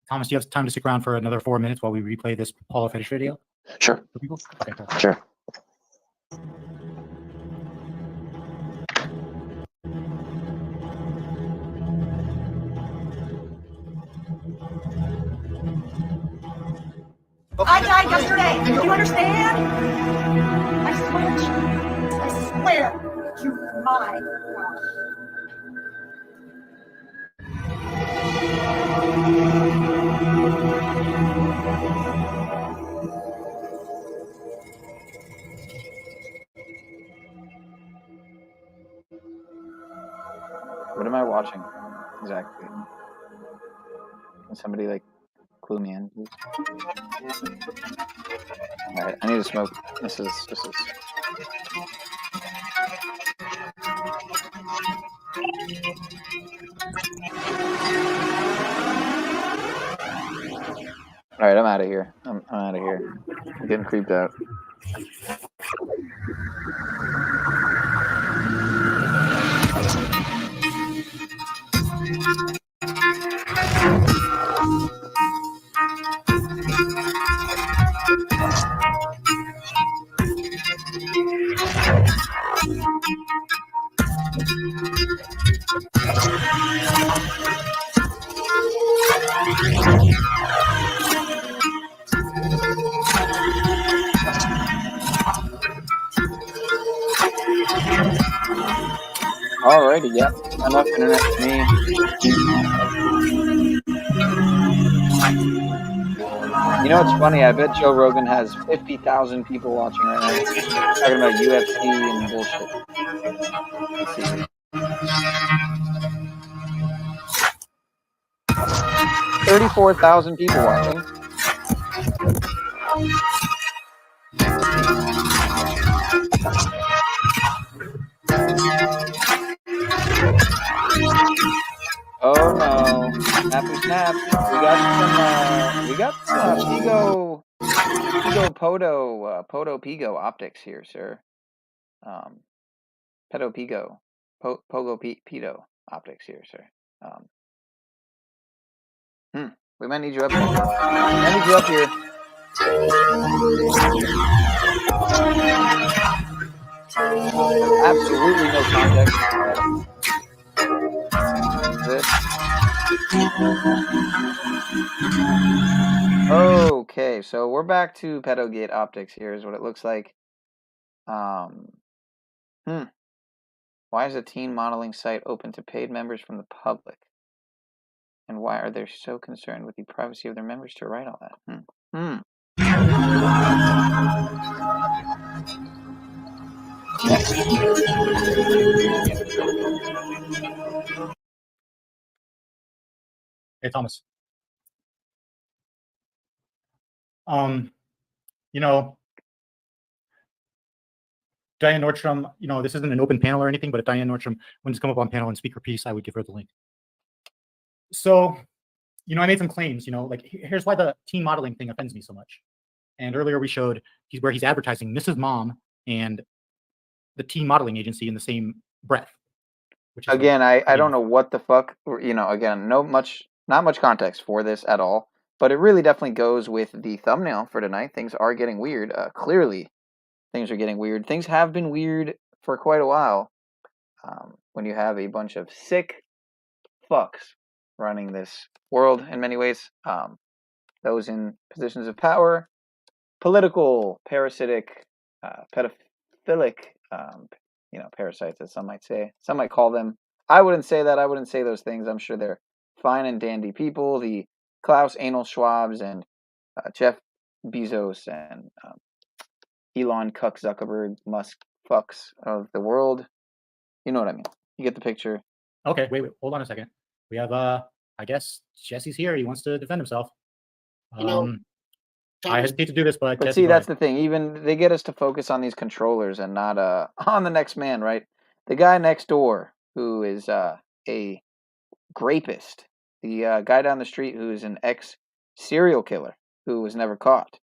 Thomas, do you have time to stick around for another 4 minutes while we replay this Hall of Fetish video? Sure. For people? Okay, cool. Sure. I died yesterday. Do you understand? I swear to you. I swear to my God. What am I watching exactly? Can somebody like clue me in, please? All right, I need to smoke. This is. All right, I'm out of here. I'm out of here. I'm getting creeped out. Alrighty, yep. Enough internet for me. You know what's funny? I bet Joe Rogan has 50,000 people watching right now. Talking about UFC and bullshit. Let's see. 34,000 people watching. Oh no! Snappy snaps. We got some Pigo Podo Pigo optics here, sir. Pedo Pigo, Pogo Pedo optics here, sir. We might need you up here. Absolutely no context. Okay, so we're back to Pedogate optics here is what it looks like. Why is a teen modeling site open to paid members from the public? And why are they so concerned with the privacy of their members to write all that? Hey, Thomas. You know, Diane Nordstrom, you know, this isn't an open panel or anything, but if Diane Nordstrom wanted to come up on panel and speak her piece, I would give her the link. So, you know, I made some claims, you know, like here's why the teen modeling thing offends me so much. And earlier we showed where he's advertising Mrs. Mom and the teen modeling agency in the same breath. Which is again, I don't know what the fuck, you know, again, not much context for this at all, but it really definitely goes with the thumbnail for tonight. Things are getting weird. Clearly, things are getting weird. Things have been weird for quite a while. When you have a bunch of sick fucks running this world in many ways, those in positions of power, political, parasitic, pedophilic, you know, parasites, as some might say. Some might call them. I wouldn't say that. I wouldn't say those things. I'm sure they're fine and dandy people. The Klaus Anal Schwabs and Jeff Bezos and Elon Cuck Zuckerberg Musk fucks of the world. You know what I mean. You get the picture. Okay, wait, hold on a second. We have I guess Jesse's here. He wants to defend himself. I hesitate to do this, but see, that's the thing. Even they get us to focus on these controllers and not on the next man, right? The guy next door who is a grapist, the guy down the street who is an ex-serial killer who was never caught.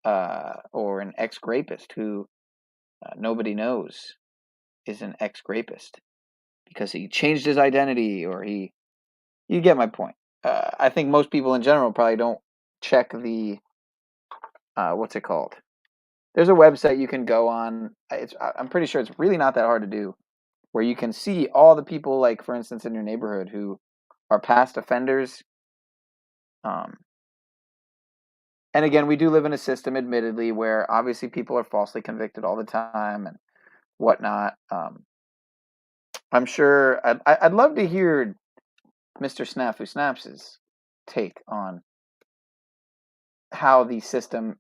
or an ex-rapist who nobody knows is an ex-rapist because he changed his identity or he. You get my point. I think most people in general probably don't check the what's it called? There's a website you can go on. I'm pretty sure it's really not that hard to do, where you can see all the people, like for instance, in your neighborhood who are past offenders. And again, we do live in a system, admittedly, where obviously people are falsely convicted all the time and whatnot. I'm sure I'd love to hear Mr. Snafu Snaps' take on how the system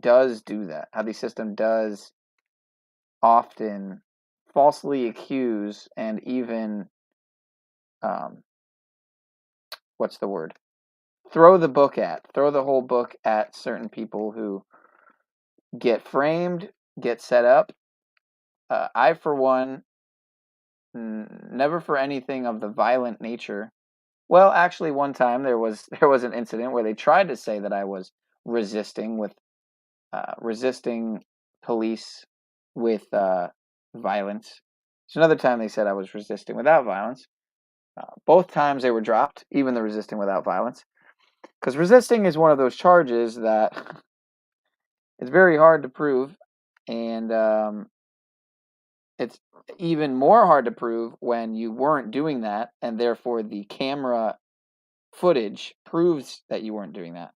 does do that, how the system does often falsely accuse and even, what's the word? Throw the whole book at certain people who get framed, get set up. I, for one, never for anything of the violent nature. Well, actually, one time there was an incident where they tried to say that I was resisting police with violence. So another time they said I was resisting without violence. Both times they were dropped, even the resisting without violence, because resisting is one of those charges that it's very hard to prove, and it's even more hard to prove when you weren't doing that, and therefore the camera footage proves that you weren't doing that.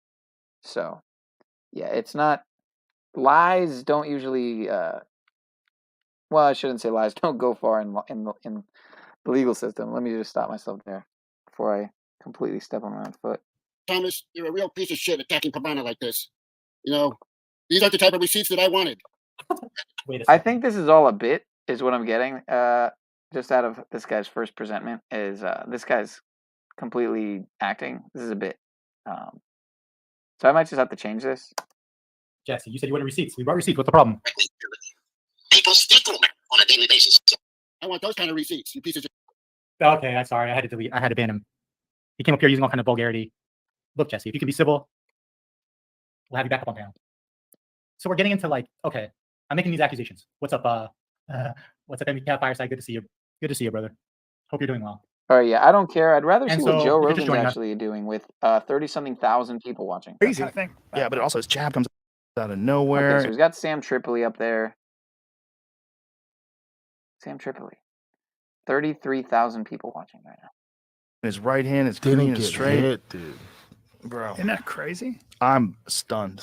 So, yeah, it's not. Lies don't usually. Well, I shouldn't say lies don't go far in the legal system. Let me just stop myself there before I completely step on my own foot. Thomas, you're a real piece of shit attacking Cabana like this. You know, these aren't the type of receipts that I wanted. I think this is all a bit, is what I'm getting. Just out of this guy's first presentment, is this guy's completely acting. This is a bit. So I might just have to change this. Jesse, you said you wanted receipts. We brought receipts. What's the problem? People steal on a daily basis. I want those kind of receipts, you piece of shit. Okay, I'm sorry. I had to delete. I had to ban him. He came up here using all kind of vulgarity. Look, Jesse, if you can be civil, we'll have you back up on panel. So we're getting into okay, I'm making these accusations. What's up, what's up, MCAT Fireside? Good to see you. Good to see you, brother. Hope you're doing well. All right, yeah, I don't care. I'd rather see what Joe if you're just Rogan's actually doing with 30-something thousand people watching. Crazy thing. Yeah, but also his jab comes out of nowhere. Okay, so he's got Sam Tripoli up there. Sam Tripoli. 33,000 people watching right now. His right hand is clean and straight. Dude. Bro. Isn't that crazy? I'm stunned.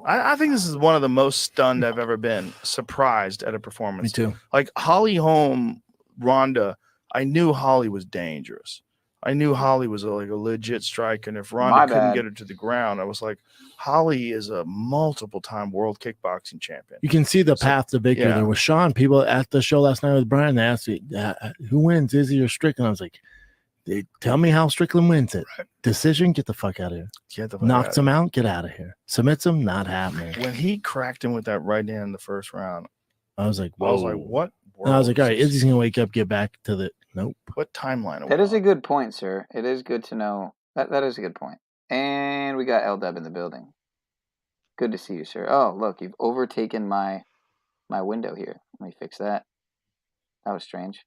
I think this is one of the most stunned I've ever been. Surprised at a performance. Me too. Like Holly Holm, Ronda, I knew Holly was dangerous. I knew Holly was a legit striker. And if Ronda couldn't get her to the ground, I was like, Holly is a multiple-time world kickboxing champion. You can see the path to victory there with Sean. People at the show last night with Brian, they asked me, who wins, Izzy or Strickland? I was like, tell me how Strickland wins it. Right. Decision, get the fuck out of here. Knocks him out, get out of here. Submits him, not happening. When he cracked him with that right hand in the first round, I was like, whoa. I was like, what? And I was like, all right, Izzy's going to wake up, get back to the, nope. What timeline? That is a good point, sir. It is good to know. That is a good point. And we got L-Dub in the building. Good to see you, sir. Oh, look, you've overtaken my window here. Let me fix that. That was strange.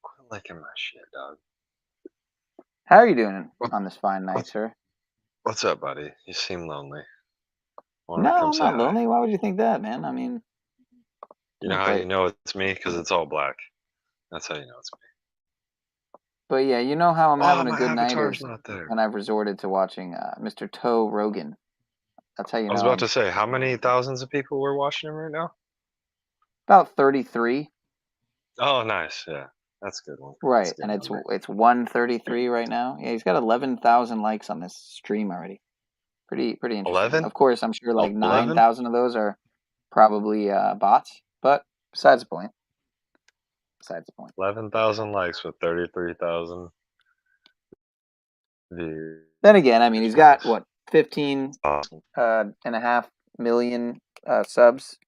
Quit liking my shit, dog. How are you doing on this fine night, sir? What's up, buddy? You seem lonely. No, I'm not lonely. Why would you think that, man? I mean... You know how you know it's me? Because it's all black. That's how you know it's me. But yeah, you know how I'm having a good night is when I've resorted to watching Mr. Toe Rogan. That's how you know. I was about to say, how many thousands of people were watching him right now? About 33. Oh, nice. Yeah, that's a good one. Right, and it's 133 right now. Yeah, he's got 11,000 likes on this stream already. Pretty interesting. 11? Of course, I'm sure like 9,000 of those are probably bots, but besides the point. 11,000 likes with 33,000 views. Then again, I mean, he's got what, 15.5 million subs.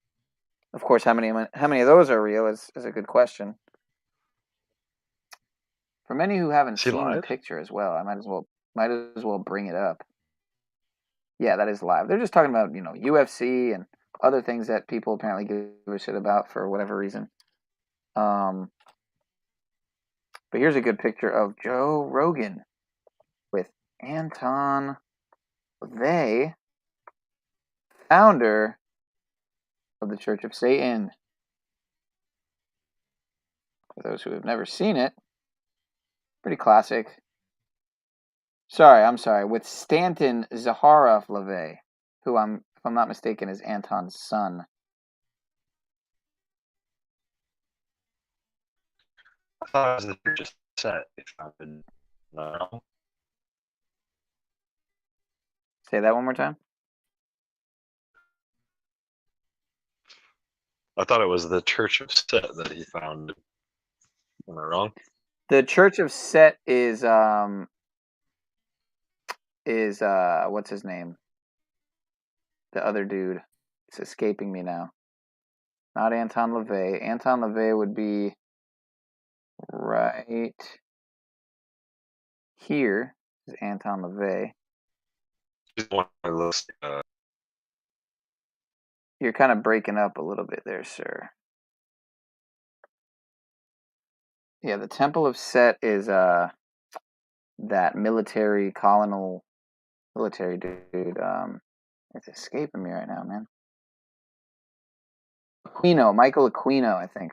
Of course, how many of those are real is a good question. For many who haven't seen the picture as well, I might as well bring it up. Yeah, that is live. They're just talking about, you know, UFC and other things that people apparently give a shit about for whatever reason. But here's a good picture of Joe Rogan with Anton LaVey, founder of the Church of Satan. For those who have never seen it, pretty classic. I'm sorry, with Stanton Zaharoff LaVey, who if I'm not mistaken, is Anton's son. I thought it was the Church set. No. Say that one more time. I thought it was the Church of Set that he founded. Am I wrong? The Church of Set is what's his name? The other dude. It's escaping me now. Not Anton LaVey. Anton LaVey would be right here. Is Anton LaVey. You're kind of breaking up a little bit there, sir. Yeah, the Temple of Set is that military colonial military dude. It's escaping me right now, man. Michael Aquino, I think.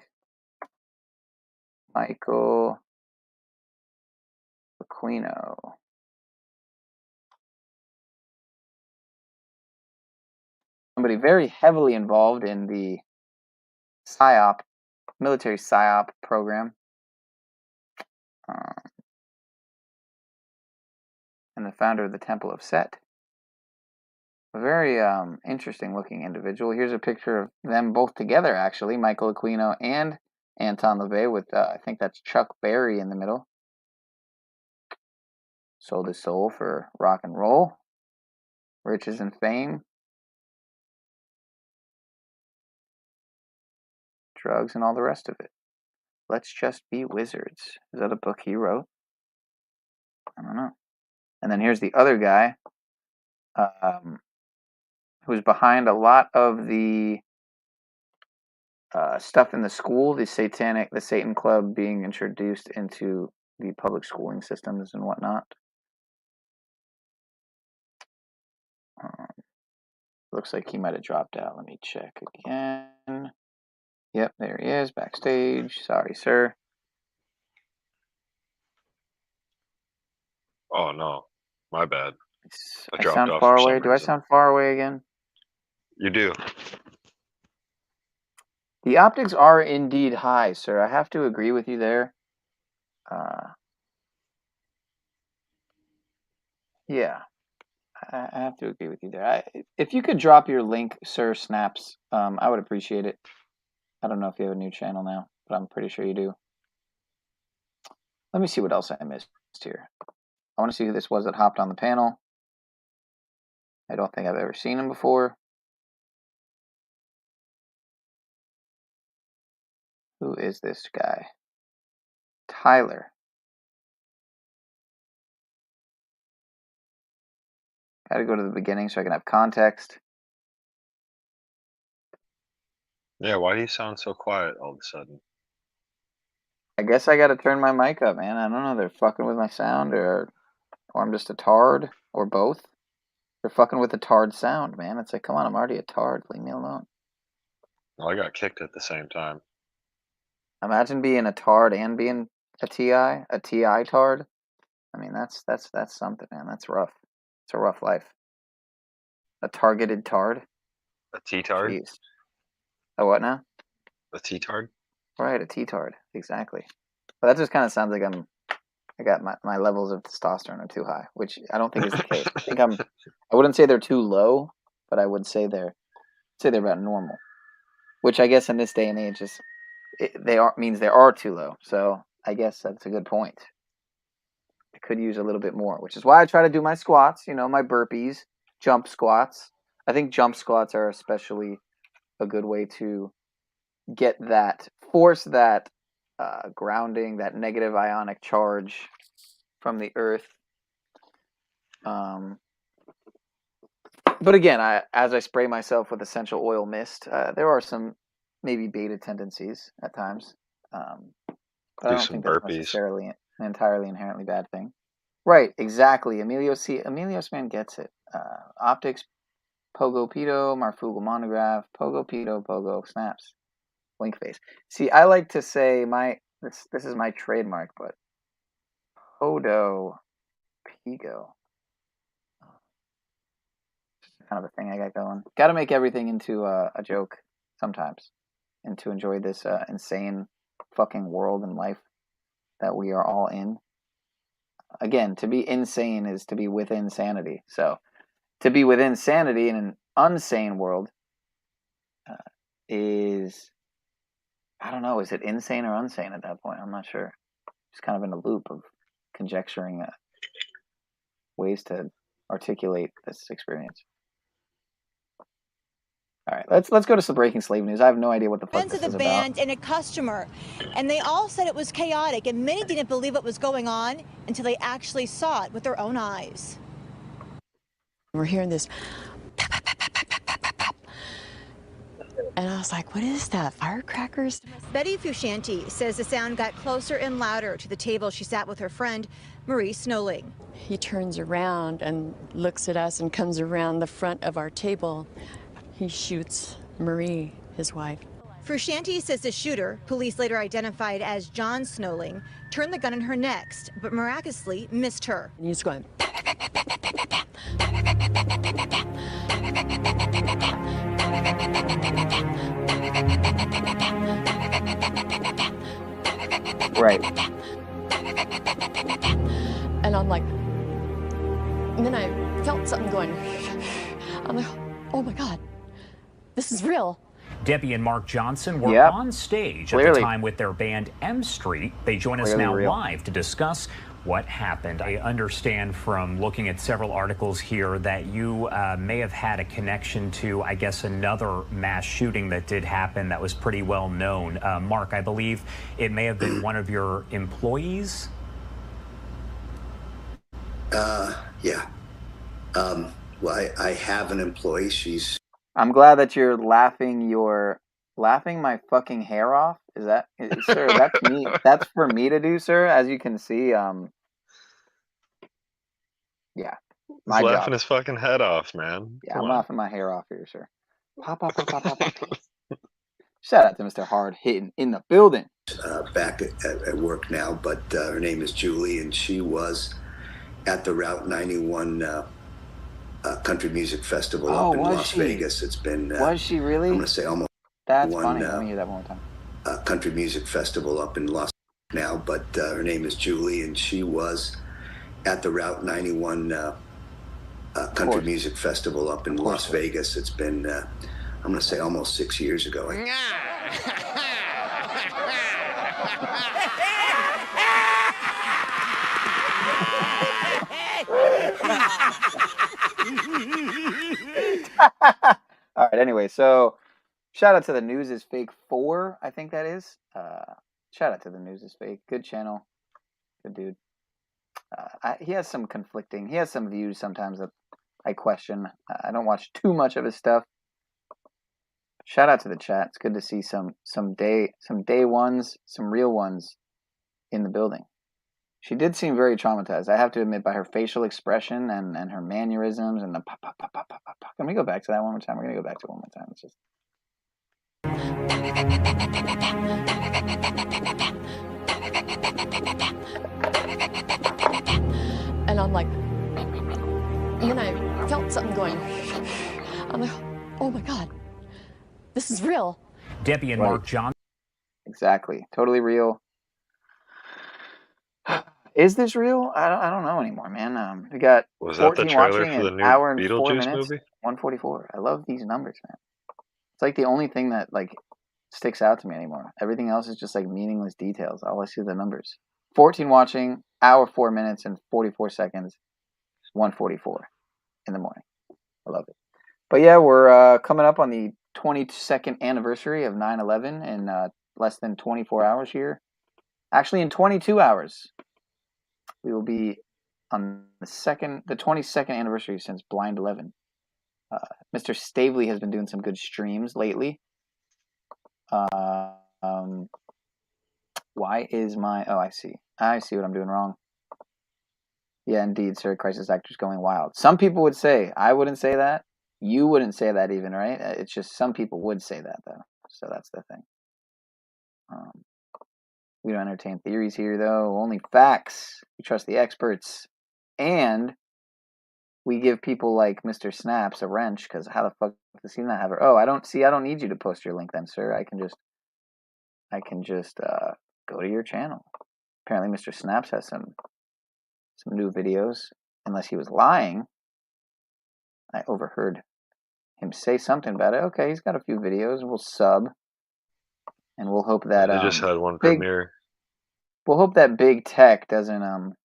Michael Aquino. Somebody very heavily involved in the PSYOP, military PSYOP program. And the founder of the Temple of Set. A very interesting looking individual. Here's a picture of them both together, actually. Michael Aquino and Anton LaVey with, I think that's Chuck Berry in the middle. Sold his soul for rock and roll, riches and fame, drugs, and all the rest of it. Let's Just Be Wizards. Is that a book he wrote? I don't know. And then here's the other guy who's behind a lot of the stuff in the school, the Satan Club being introduced into the public schooling systems and whatnot. Looks like he might have dropped out. Let me check again. Yep, there he is, backstage. Sorry, sir. Oh no, my bad. I sound far away. Do I sound far away again? You do. The optics are indeed high, sir. I have to agree with you there. Yeah, I have to agree with you there. If you could drop your link, sir, Snaps, I would appreciate it. I don't know if you have a new channel now, but I'm pretty sure you do. Let me see what else I missed here. I want to see who this was that hopped on the panel. I don't think I've ever seen him before. Who is this guy? Tyler. Gotta go to the beginning so I can have context. Yeah, why do you sound so quiet all of a sudden? I guess I gotta turn my mic up, man. I don't know. They're fucking with my sound, or I'm just a tard, or both. They're fucking with the tard sound, man. It's like, come on, I'm already a tard. Leave me alone. Well, I got kicked at the same time. Imagine being a tard and being a TI tard. I mean, that's something, man. That's rough. It's a rough life. A targeted tard. A T-tard? Jeez. A what now? A T-tard? Right, a T-tard. Exactly. But that just kind of sounds like I got my levels of testosterone are too high, which I don't think is the case. I wouldn't say they're too low, but I would say they're about normal. Which I guess in this day and age means they are too low. So I guess that's a good point. I could use a little bit more, which is why I try to do my squats, my burpees, jump squats. I think jump squats are especially a good way to force that grounding, that negative ionic charge from the earth But again, as I spray myself with essential oil mist, there are some maybe beta tendencies at times. But I don't think that's necessarily an entirely inherently bad thing. Right, exactly. Emilios man gets it. Optics, Pogo Pedo, Marfugal Monograph, Pogo Pedo, Pogo Snaps, Link Face. See, I like to say this is my trademark, but Podo Pigo. Kind of a thing I got going. Got to make everything into a joke sometimes, and to enjoy this insane fucking world and life that we are all in. Again, to be insane is to be within sanity. So, to be within sanity in an unsane world is, I don't know, is it insane or unsane at that point? I'm not sure. Just kind of in a loop of conjecturing ways to articulate this experience. All right, let's go to some breaking slave news. I have no idea what the fuck Friends this of is the about. band and a customer, and they all said it was chaotic, and many didn't believe what was going on until they actually saw it with their own eyes. We're hearing this, and I was like, what is that, firecrackers? Betty Fushanti says the sound got closer and louder to the table she sat with her friend, Marie Snowling. He turns around and looks at us and comes around the front of our table. He shoots Marie, his wife. Fushanti says the shooter, police later identified as John Snowling, turned the gun in her next, but miraculously missed her. And he's going, right. And I'm like, and then I felt something going. I'm like, oh my God, this is real. Debbie and Mark Johnson were on stage at the time with their band M Street. They join us now live to discuss what happened. I understand from looking at several articles here that you may have had a connection to, I guess, another mass shooting that did happen that was pretty well known. Mark, I believe it may have been one of your employees? Yeah. Well, I have an employee. She's... I'm glad that you're laughing my fucking hair off. Is that, sir, that's me. That's for me to do, sir. As you can see, yeah. He's laughing his fucking head off, man. Yeah, I'm laughing my hair off here, sir. Pop, pop, pop, pop, pop, pop. Shout out to Mr. Hard Hitting in the building. Back at work now, but her name is Julie, and she was at the Route 91 Country Music Festival up in Las Vegas. It's been... was she really? I'm going to say almost... That's funny. Let me hear that one more time. Country Music Festival up in Las now, but her name is Julie, and she was at the Route 91 Country Music Festival up in Las Vegas. It's been, I'm going to say almost 6 years ago. All right, anyway, so shout out to the News is Fake 4, I think that is. Shout out to the News is Fake. Good channel. Good dude. He has some views sometimes that I question. I don't watch too much of his stuff. Shout out to the chat. It's good to see some day ones, some real ones in the building. She did seem very traumatized, I have to admit, by her facial expression and her mannerisms and the pop, pop, pop, pop, pop, pop, pop. Can we go back to that one more time? We're going to go back to it one more time. It's just... And I'm like, and then I felt something going. I'm like, oh my God, this is real. Debbie and Mark Johnson. Exactly. Totally real. Is this real? I don't know anymore, man. We got 14 watching for the an new hour and 4 Beetlejuice minutes. movie? 144. I love these numbers, man. It's like the only thing that like sticks out to me anymore. Everything else is just like meaningless details. All I see are the numbers. 14 watching, hour 4 minutes and 44 seconds. 144 in the morning. I love it. But yeah, we're coming up on the 22nd anniversary of 9/11 in less than 24 hours here. Actually, in 22 hours. We will be on the 22nd anniversary since Blind 11. Mr. Stavely has been doing some good streams lately. Why is my... Oh, I see. I see what I'm doing wrong. Yeah, indeed, sir. Crisis actors going wild. Some people would say. I wouldn't say that. You wouldn't say that even, right? It's just some people would say that, though. So that's the thing. We don't entertain theories here, though. Only facts. We trust the experts. And we give people like Mr. Snaps a wrench, because how the fuck does he not have it? Oh, I don't need you to post your link then, sir. I can just go to your channel. Apparently Mr. Snaps has some new videos, unless he was lying. I overheard him say something about it. Okay, he's got a few videos. We'll sub, and we'll hope that I just had one premiere. We'll hope that big tech doesn't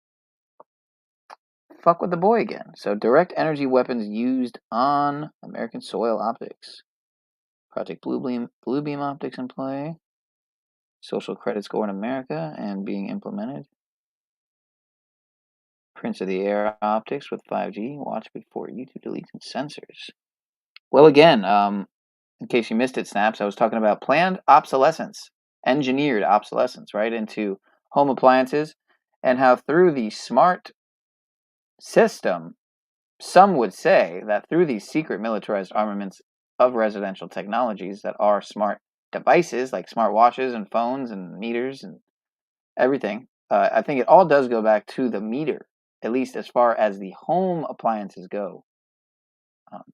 fuck with the boy again. So direct energy weapons used on American soil optics. Project Blue Beam optics in play. Social credit score in America and being implemented. Prince of the Air optics with 5G. Watch before YouTube deletes and censors. Well, again, in case you missed it, Snaps, I was talking about planned obsolescence, engineered obsolescence, right, into home appliances, and how through the smart system, some would say that through these secret militarized armaments of residential technologies that are smart devices like smart watches and phones and meters and everything, I think it all does go back to the meter, at least as far as the home appliances go.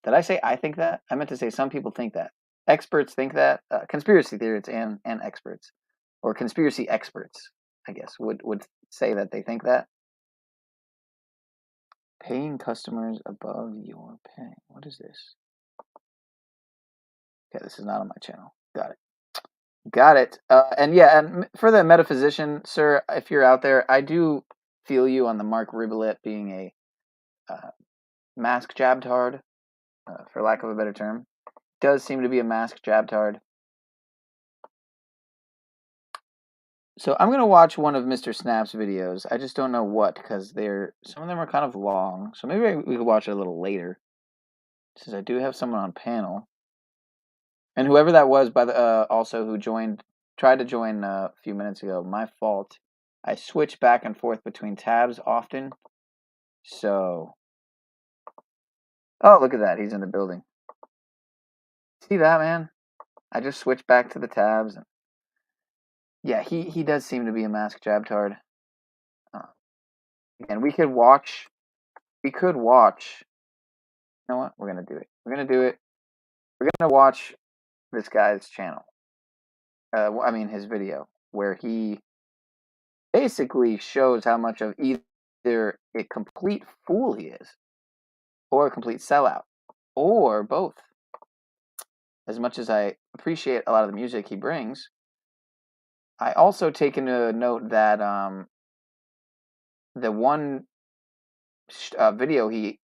Did I say I think that? I meant to say some people think that. Experts think that. Conspiracy theorists and experts, or conspiracy experts, I guess, would say that they think that. Paying customers above your pay. What is this? Okay, this is not on my channel. Got it. Got it. And yeah, and for the metaphysician, sir, if you're out there, I do feel you on the Mark Ribelet being a mask jabtard, for lack of a better term. Does seem to be a mask jabtard. So I'm going to watch one of Mr. Snap's videos. I just don't know what, because some of them are kind of long. So maybe we could watch it a little later, since I do have someone on panel. And whoever that was, also who tried to join a few minutes ago, my fault. I switch back and forth between tabs often. So, oh, look at that. He's in the building. See that, man? I just switched back to the tabs. Yeah, he does seem to be a mask jabtard. And we could watch. You know what? We're going to do it. We're going to watch this guy's channel. His video, where he basically shows how much of either a complete fool he is, or a complete sellout, or both. As much as I appreciate a lot of the music he brings, I also take into note that the one video he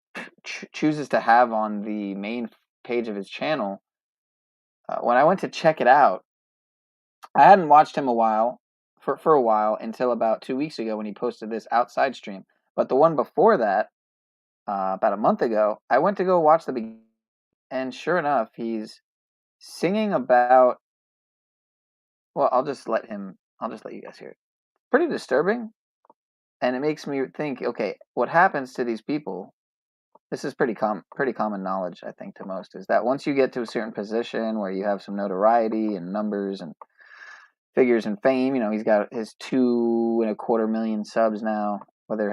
chooses to have on the main page of his channel, when I went to check it out, I hadn't watched him for a while until about 2 weeks ago when he posted this outside stream. But the one before that, about a month ago, I went to go watch the beginning, and sure enough, he's singing about. Well, I'll just let you guys hear it. Pretty disturbing, and it makes me think. Okay, what happens to these people? This is pretty common knowledge, I think, to most, is that once you get to a certain position where you have some notoriety and numbers and figures and fame, he's got his 2.25 million subs now. Whether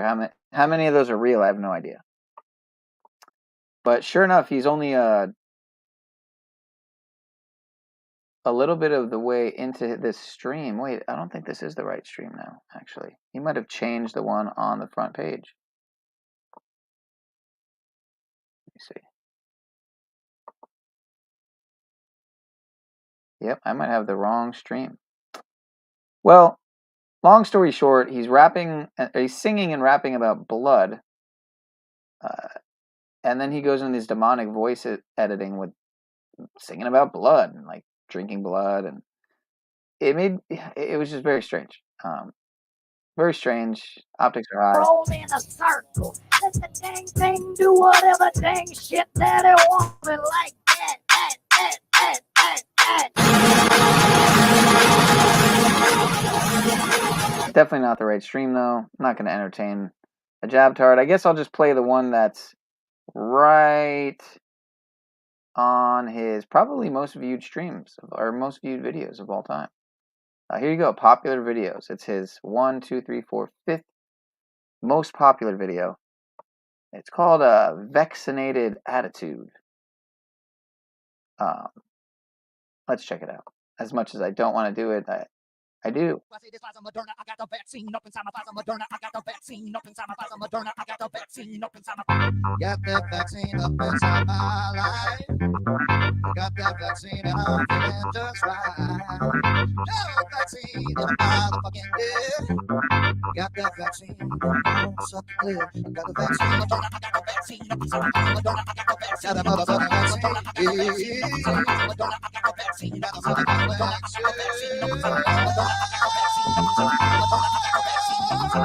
how many of those are real, I have no idea. But sure enough, he's only a little bit of the way into this stream. Wait, I don't think this is the right stream now, actually. He might have changed the one on the front page. Let me see. Yep, I might have the wrong stream. Well, long story short, he's singing and rapping about blood. And then he goes into this demonic voice editing with singing about blood and like drinking blood, and it was just very strange. Very strange. Optics are high. Roll in a circle. Let the dang thing do whatever dang shit that it wants. Like that. Definitely not the right stream, though. I'm not going to entertain a jab tard. I guess I'll just play the one that's right on his probably most viewed streams or most viewed videos of all time. Here you go. Popular videos. It's his 1, 2, 3, 4, 5th most popular video. It's called Vaccinated Attitude. Let's check it out. As much as I don't want to do it, I do. I say this Pfizer Moderna, I got the vaccine up inside my Pfizer Moderna, I got the vaccine up inside my Pfizer Moderna, I got the vaccine up inside my got that vaccine up inside my life. I got that vaccine and I'm feeling just right. Got vaccine in my motherfucking head. Got that vaccine, don't suck the clear. I got the vaccine Moderna, I got the vaccine up inside my Pfizer Moderna, I got the vaccine. Got a motherfucking vaccine. Moderna, I got the vaccine. Got the motherfucking vaccine up inside my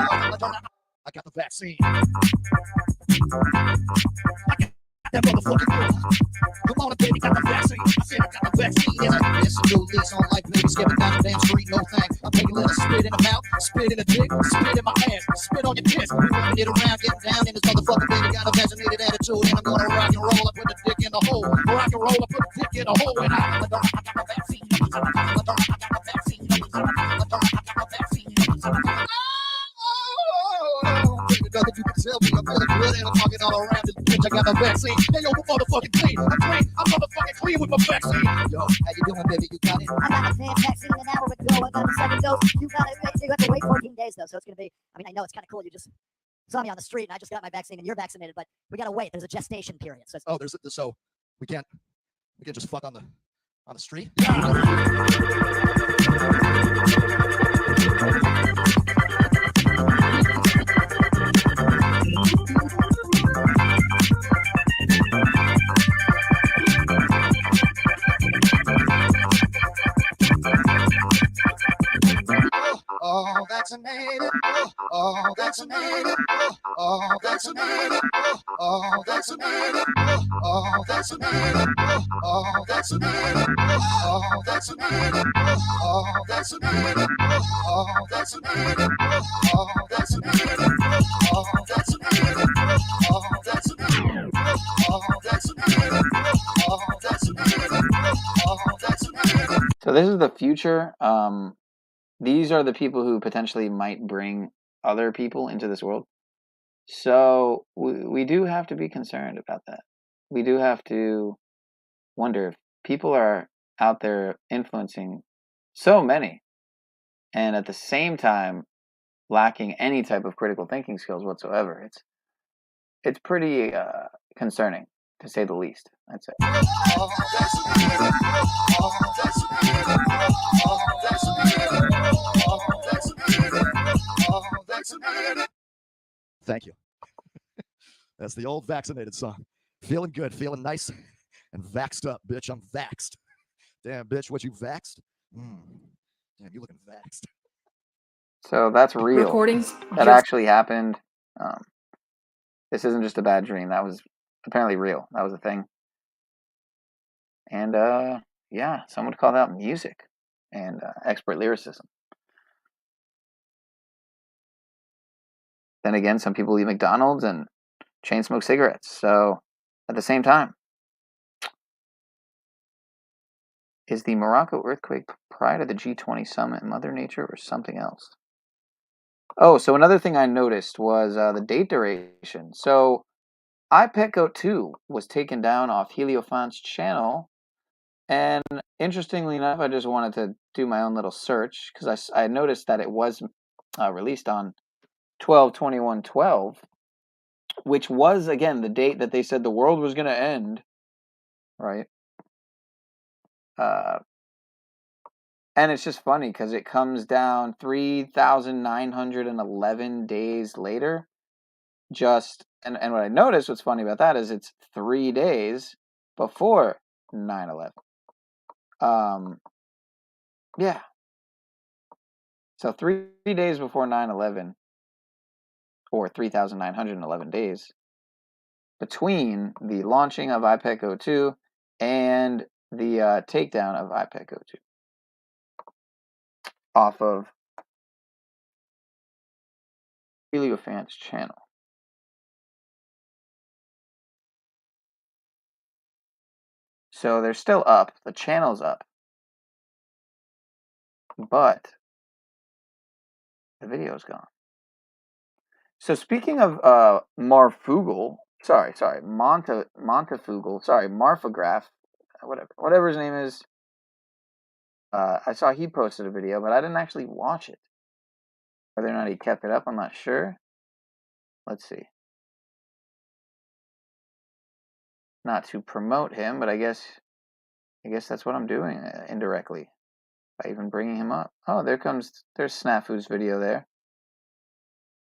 Pfizer Moderna. I got the vaccine. That motherfucking girl. Come on, baby, got the vaccine. I said I got the vaccine. It's a new lease on life, baby. Skipping down the damn street, no thing. I'm taking a little spit in the mouth, spit in the dick, spit in my ass, spit on your tits. We running it around, get down in this motherfucking baby. Got a vaccinated attitude, and I'm gonna rock and roll. I put the dick in the hole. Rock and roll, I put the dick in the hole, and I got the vaccine. I got the vaccine. Brother, you can tell me I'm feeling good and I'm talking all around this bitch. I got the vaccine. Hey, yo, we're motherfucking clean. I'm clean. I'm motherfucking clean with my vaccine. Yo, how you doing, baby? You got it? I got a damn vaccine an hour ago. I got the second dose. You got it. You have to wait 14 days, though, so it's going to be, I mean, I know it's kind of cool. You just saw me on the street and I just got my vaccine and you're vaccinated, but we got to wait. There's a gestation period. So so we can't just fuck on the street? All vaccinated, all vaccinated, all vaccinated, all vaccinated, all vaccinated, all vaccinated, all vaccinated, all vaccinated, all vaccinated, all vaccinated, all vaccinated, all vaccinated, all vaccinated, all vaccinated, all vaccinated. So this is the future. These are the people who potentially might bring other people into this world. So we do have to be concerned about that. We do have to wonder if people are out there influencing so many and at the same time lacking any type of critical thinking skills whatsoever. It's pretty concerning, to say the least, I'd say. Thank you. That's the old vaccinated song. Feeling good, feeling nice, and vaxxed up, bitch. I'm vaxxed. Damn, bitch, what you vaxxed? Damn, you looking vaxxed. So that's real. Recordings that actually happened. This isn't just a bad dream. That was apparently real. That was a thing. And yeah, some would call that music and expert lyricism. Then again, some people eat McDonald's and chain smoke cigarettes. So at the same time, is the Morocco earthquake prior to the G20 summit Mother Nature or something else? Oh, so another thing I noticed was the date duration. So iPetGoat 2 was taken down off Heliofant's channel. And interestingly enough, I just wanted to do my own little search because I noticed that it was released on 12/21/12, which was, again, the date that they said the world was going to end, right? And it's just funny because it comes down 3,911 days later. And what I noticed, what's funny about that is it's 3 days before 9/11. Yeah. So 3 days before 9/11, or 3,911 days, between the launching of IPEC-02 and the takedown of IPEC-02 off of Heliofant's channel. So they're still up. The channel's up. But the video's gone. So speaking of Marfugal, Marfagraph, whatever his name is, I saw he posted a video, but I didn't actually watch it. Whether or not he kept it up, I'm not sure. Let's see. Not to promote him, but I guess that's what I'm doing indirectly by even bringing him up. Oh, there's Snafu's video there.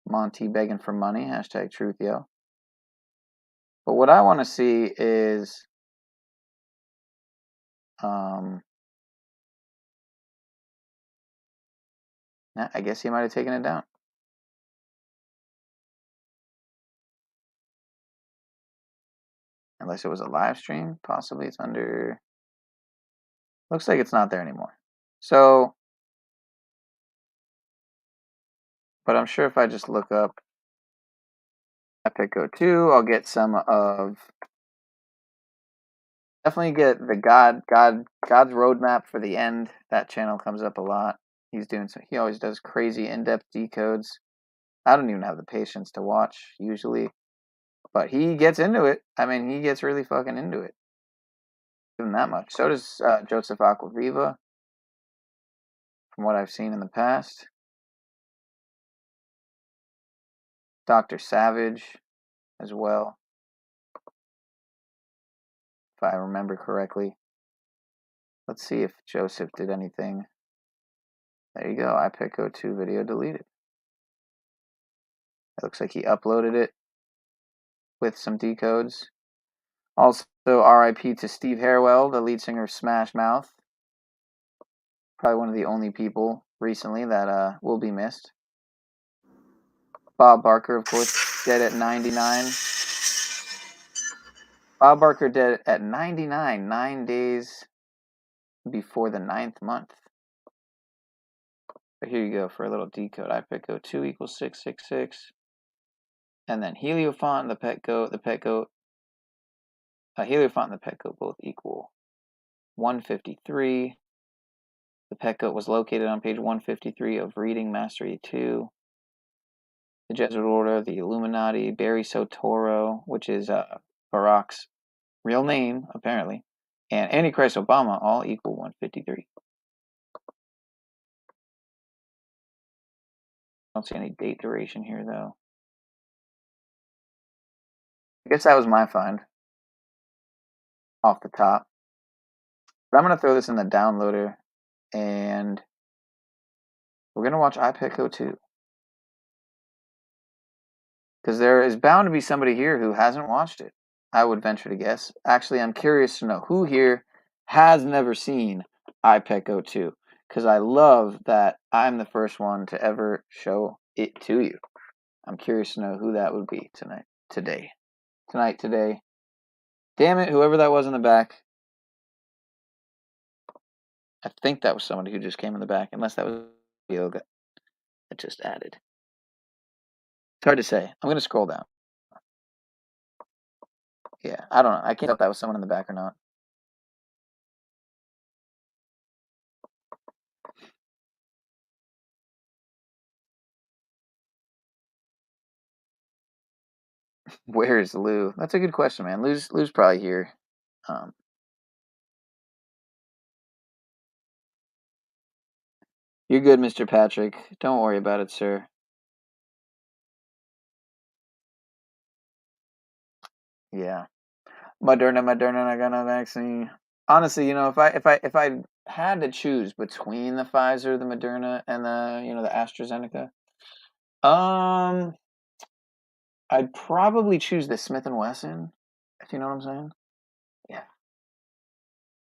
Monty begging for money, hashtag truth, yo. But what I want to see is I guess he might have taken it down. Unless it was a live stream, possibly it's under. Looks like it's not there anymore. So, but I'm sure if I just look up IPEC-02, I'll get some of. Definitely get the God's roadmap for the end. That channel comes up a lot. He always does crazy in-depth decodes. I don't even have the patience to watch usually, but he gets into it. I mean, he gets really fucking into it. Give him that much. So does Joseph Aquaviva, from what I've seen in the past. Dr. Savage as well, if I remember correctly. Let's see if Joseph did anything. There you go, IPEC-02 video deleted. It looks like he uploaded it with some decodes. Also, RIP to Steve Harwell, the lead singer of Smash Mouth. Probably one of the only people recently that will be missed. Bob Barker, of course, dead at 99. Bob Barker dead at 99, 9 days before the 9th month. But here you go for a little decode. IPEC-02 equals 666. And then Heliofant and the pet goat, Heliofant and the pet goat both equal 153. The pet goat was located on page 153 of Reading Mastery 2. The Jesuit Order, the Illuminati, Barry Soetoro, which is Barack's real name, apparently, and Antichrist Obama all equal 153. I don't see any date duration here, though. I guess that was my find off the top. But I'm going to throw this in the downloader, and we're going to watch IPEC-02. Because there is bound to be somebody here who hasn't watched it. I would venture to guess. Actually, I'm curious to know who here has never seen IPEC-02. Because I love that I'm the first one to ever show it to you. I'm curious to know who that would be today. Damn it, whoever that was in the back. I think that was somebody who just came in the back, unless that was yoga that just added. It's hard to say. I'm going to scroll down. Yeah, I don't know. I can't tell if that was someone in the back or not. Where is Lou? That's a good question, man. Lou's probably here. You're good, Mr. Patrick. Don't worry about it, sir. Yeah. Moderna, not gonna vaccine. Honestly, if I had to choose between the Pfizer, the Moderna, and the AstraZeneca, I'd probably choose the Smith & Wesson, if you know what I'm saying. Yeah.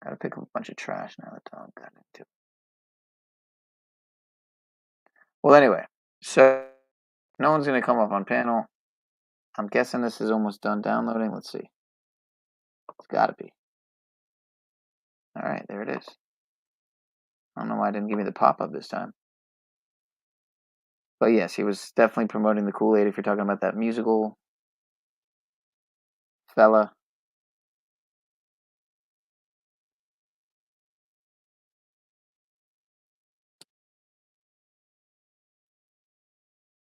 Gotta pick up a bunch of trash now. The dog got into it. Well, anyway, so no one's going to come up on panel. I'm guessing this is almost done downloading. Let's see. It's got to be. All right, there it is. I don't know why it didn't give me the pop-up this time. But yes, he was definitely promoting the Kool-Aid if you're talking about that musical fella.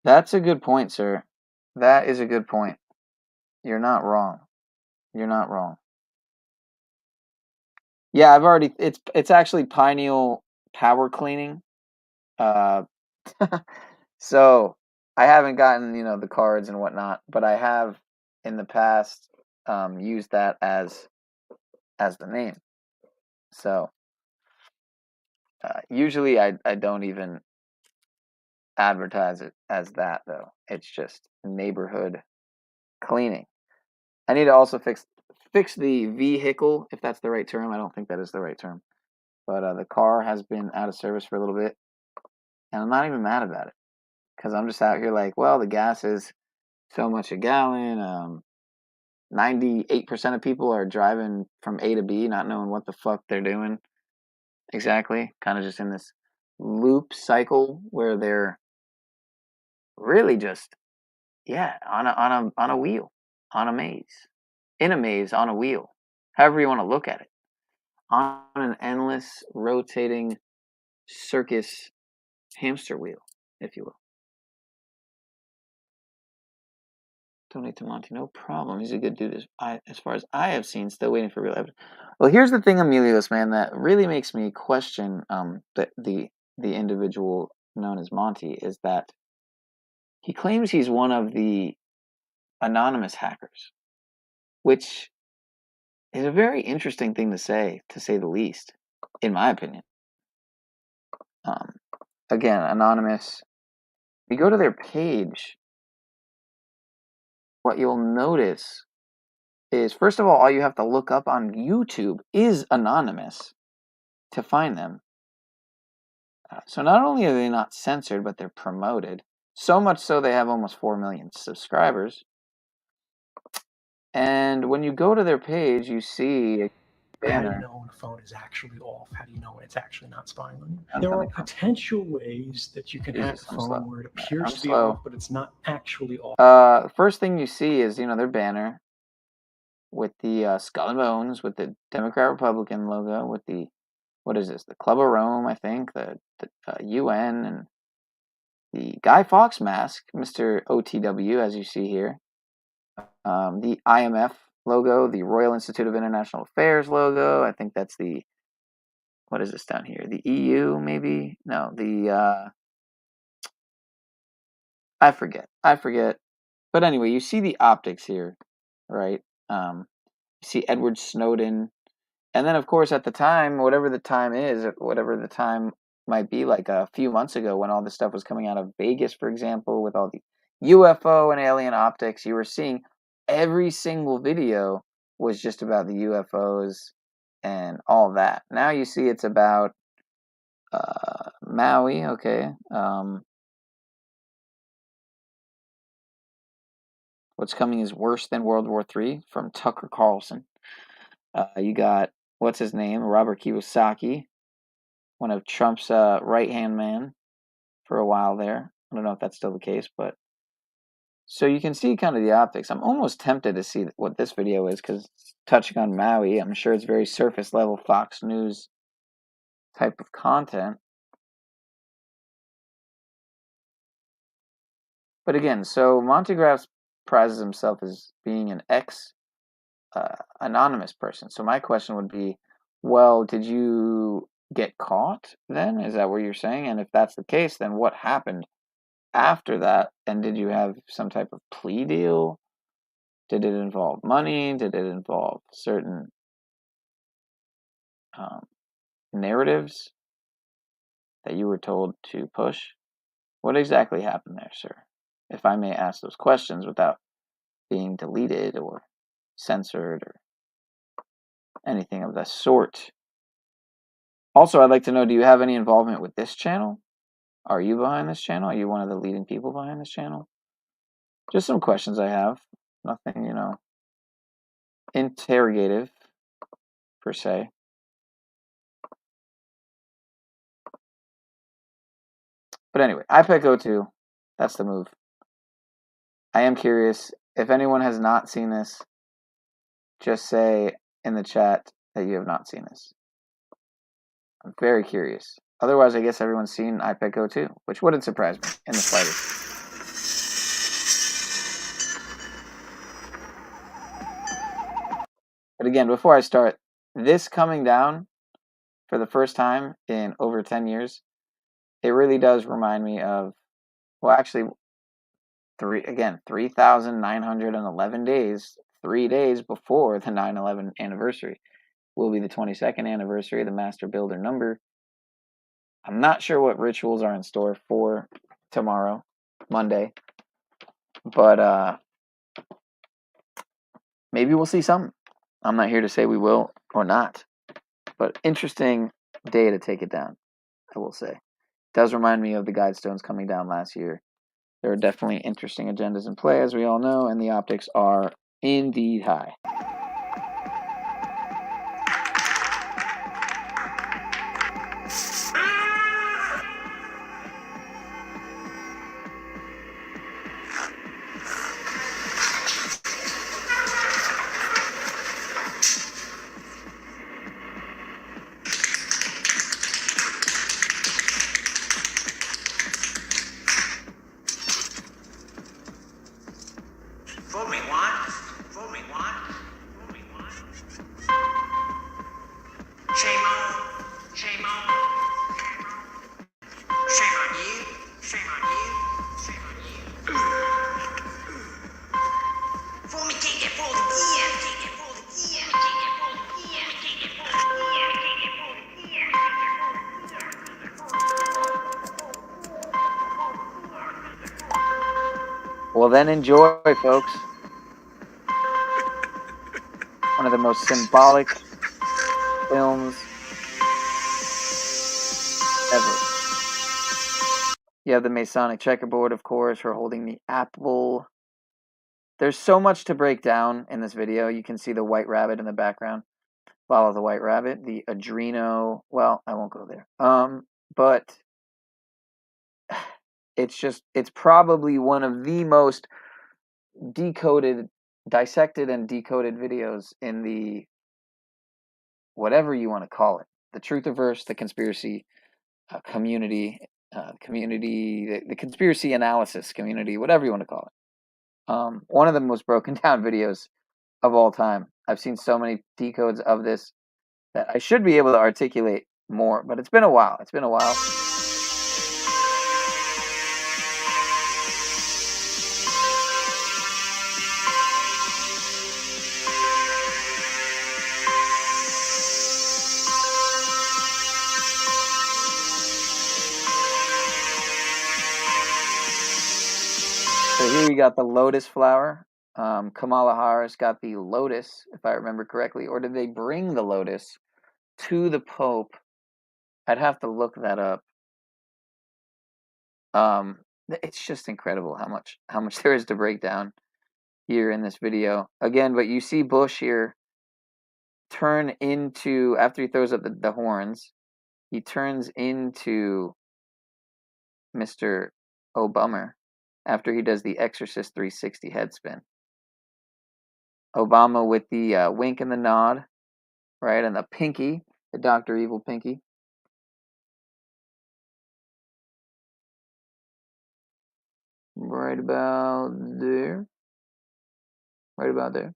That's a good point, sir. That is a good point. You're not wrong. You're not wrong. Yeah, I've already. It's actually pineal power cleaning. So I haven't gotten the cards and whatnot, but I have in the past used that as the name. So usually I don't even advertise it as that though. It's just neighborhood cleaning. I need to also fix the vehicle, if that's the right term. I don't think that is the right term. But the car has been out of service for a little bit, and I'm not even mad about it because I'm just out here like, well, the gas is so much a gallon. 98% of people are driving from A to B, not knowing what the fuck they're doing exactly. Kind of just in this loop cycle where they're really just, on a wheel, on a maze, in a maze, on a wheel, however you want to look at it, on an endless rotating circus hamster wheel, if you will. Donate to Monty, no problem. He's a good dude. As far as I have seen, still waiting for real evidence. Well, here's the thing, Emilios, man, that really makes me question the individual known as Monty is that he claims he's one of the anonymous hackers, which is a very interesting thing to say the least, in my opinion. Again, anonymous. If you go to their page, what you'll notice is, first of all you have to look up on YouTube is anonymous to find them. So not only are they not censored, but they're promoted. So much so they have almost 4 million subscribers. And when you go to their page, you see a banner. How do you know when a phone is actually off? How do you know when it's actually not spying on you? There are potential ways that you can hack a phone where it appears to be off, but it's not actually off. First thing you see is, their banner with the Skull and Bones, with the Democrat-Republican logo, with the, what is this, the Club of Rome, I think, the UN, and the Guy Fawkes mask, Mr. OTW, as you see here. The IMF logo, the Royal Institute of International Affairs logo. I think that's the, what is this down here? The EU, maybe? No, the, I forget. But anyway, you see the optics here, right? You see Edward Snowden. And then, of course, at the time, whatever the time is, whatever the time might be, like a few months ago when all this stuff was coming out of Vegas, for example, with all the UFO and alien optics, you were seeing every single video was just about the UFOs and all that. Now you see it's about Maui, okay. What's coming is worse than World War III from Tucker Carlson. You got, what's his name? Robert Kiyosaki, one of Trump's right-hand man for a while there. I don't know if that's still the case, but so you can see kind of the optics. I'm almost tempted to see what this video is because it's touching on Maui. I'm sure it's very surface level Fox News type of content. But again, so Montegraph prizes himself as being an anonymous person. So my question would be, well, did you get caught then? Is that what you're saying? And if that's the case, then what happened after that? And did you have some type of plea deal? Did it involve money? Did it involve certain narratives that you were told to push? What exactly happened there, sir? If I may ask those questions without being deleted or censored or anything of the sort. Also, I'd like to know, do you have any involvement with this channel? Are you behind this channel? Are you one of the leading people behind this channel? Just some questions I have. Nothing, you know, interrogative, per se. But anyway, iPad Go 2, that's the move. I am curious, if anyone has not seen this, just say in the chat that you have not seen this. I'm very curious. Otherwise, I guess everyone's seen iPad Go 2, which wouldn't surprise me in the slightest. But again, before I start, this coming down for the first time in over 10 years, it really does remind me of, well, actually, 3,911 days, 3 days before the 9/11 anniversary, will be the 22nd anniversary of the Master Builder number. I'm not sure what rituals are in store for tomorrow, Monday, but maybe we'll see something. I'm not here to say we will or not, but interesting day to take it down, I will say. It does remind me of the Guidestones coming down last year. There are definitely interesting agendas in play, as we all know, and the optics are indeed high. Well, then enjoy, folks. One of the most symbolic films ever. You have the Masonic checkerboard, of course, for holding the apple. There's so much to break down in this video. You can see the white rabbit in the background. Follow the white rabbit. The Adreno. Well, I won't go there. But it's probably one of the most dissected and decoded videos in the, whatever you want to call it, the Truthiverse, the conspiracy community, the conspiracy analysis community, whatever you want to call it. One of the most broken down videos of all time. I've seen so many decodes of this that I should be able to articulate more, but it's been a while. It's been a while. So here you got the lotus flower. Kamala Harris got the lotus, if I remember correctly. Or did they bring the lotus to the Pope? I'd have to look that up. It's just incredible how much there is to break down here in this video. Again, but you see Bush here turn into, after he throws up the horns, he turns into Mr. Obama after he does the Exorcist 360 head spin. Obama with the wink and the nod, right? And the pinky, the Dr. Evil pinky. Right about there. Right about there.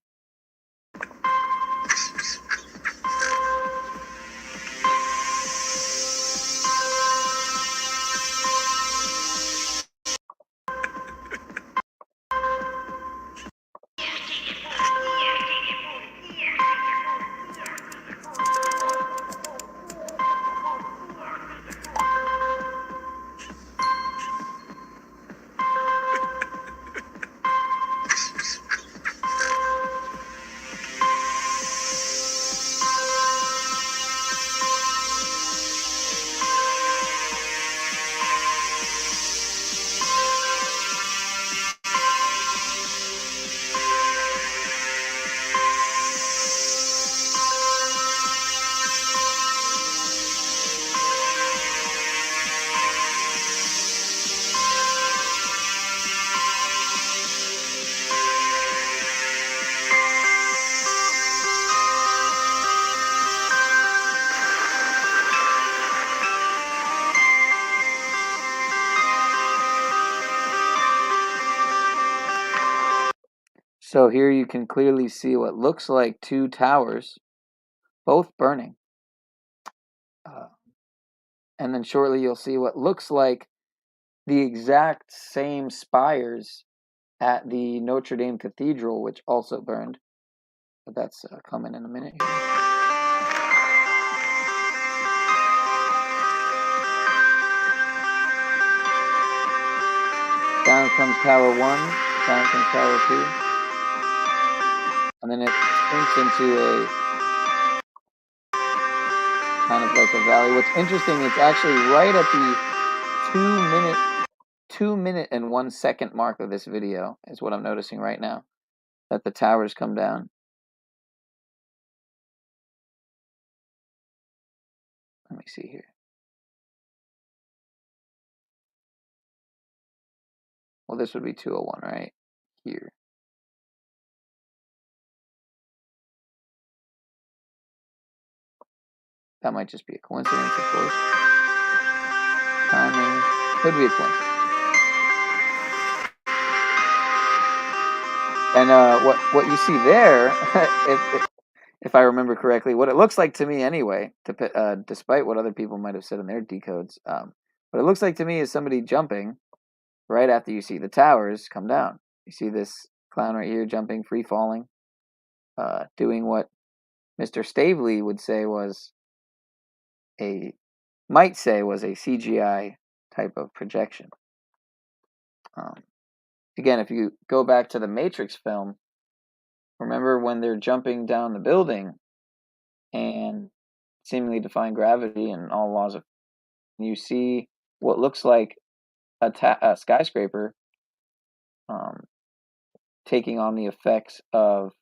So here you can clearly see what looks like two towers, both burning. And then shortly you'll see what looks like the exact same spires at the Notre Dame Cathedral, which also burned. But that's coming in a minute here. Down comes Tower 1, down comes Tower 2. And then it sinks into a kind of like a valley. What's interesting, it's actually right at the 2 minute and 1 second mark of this video is what I'm noticing right now, that the towers come down. Let me see here. Well, this would be 201 right here. That might just be a coincidence, of course. Timing could be a coincidence. And what you see there, if I remember correctly, what it looks like to me anyway, despite what other people might have said in their decodes, what it looks like to me is somebody jumping right after you see the towers come down. You see this clown right here jumping, free falling, doing what Mr. Stavely would say was a CGI type of projection. Again, if you go back to the Matrix film, remember when they're jumping down the building and seemingly defying gravity and all laws of, you see what looks like a skyscraper taking on the effects of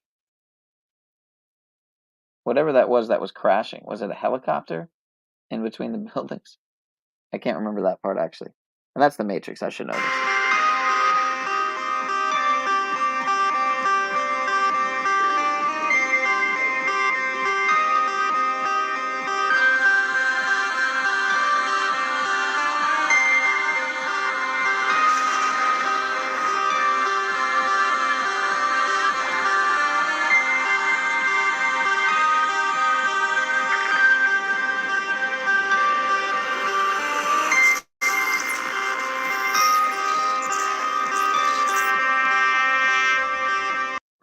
whatever that was crashing. Was it a helicopter in between the buildings? I can't remember that part actually. And that's the Matrix, I should know this.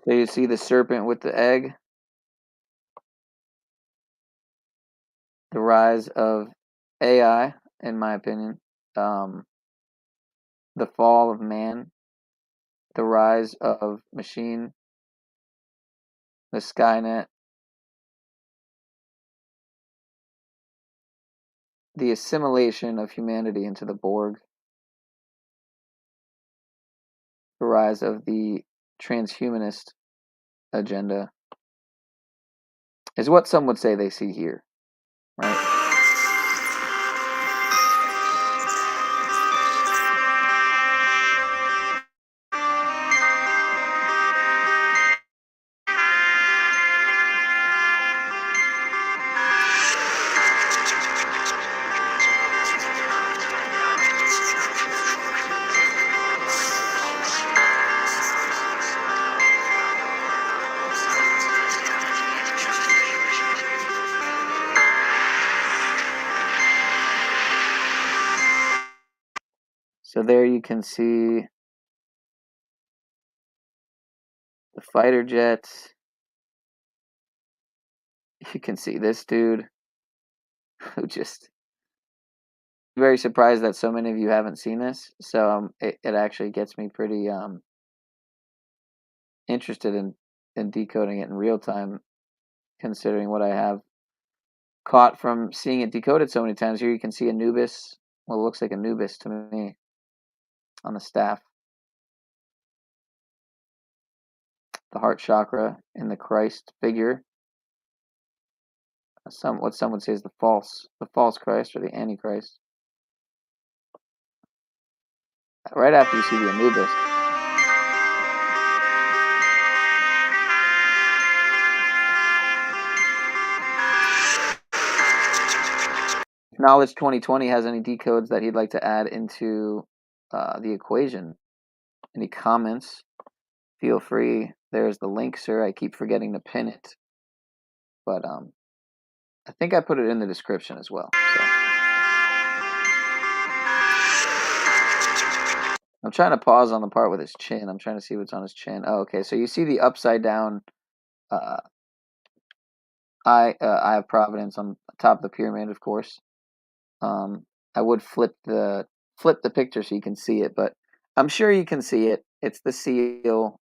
So you see the serpent with the egg. The rise of AI, in my opinion. The fall of man. The rise of machine. The Skynet. The assimilation of humanity into the Borg. The rise of the transhumanist agenda is what some would say they see here, right? So there you can see the fighter jets. You can see this dude who just very surprised that so many of you haven't seen this. So it actually gets me pretty interested in decoding it in real time, considering what I have caught from seeing it decoded so many times. Here you can see Anubis. Well, it looks like Anubis to me on the staff. The heart chakra in the Christ figure. What some would say is the false Christ or the Antichrist. Right after you see the Anubis. Knowledge 2020 has any decodes that he'd like to add into the equation. Any comments? Feel free There's the link, sir. I keep forgetting to pin it. But I think I put it in the description as well. So I'm trying to pause on the part with his chin. I'm trying to see what's on his chin. Oh, okay. So you see the upside down Eye of Providence on top of the pyramid, of course. I would flip the picture so you can see it, but I'm sure you can see it. It's the seal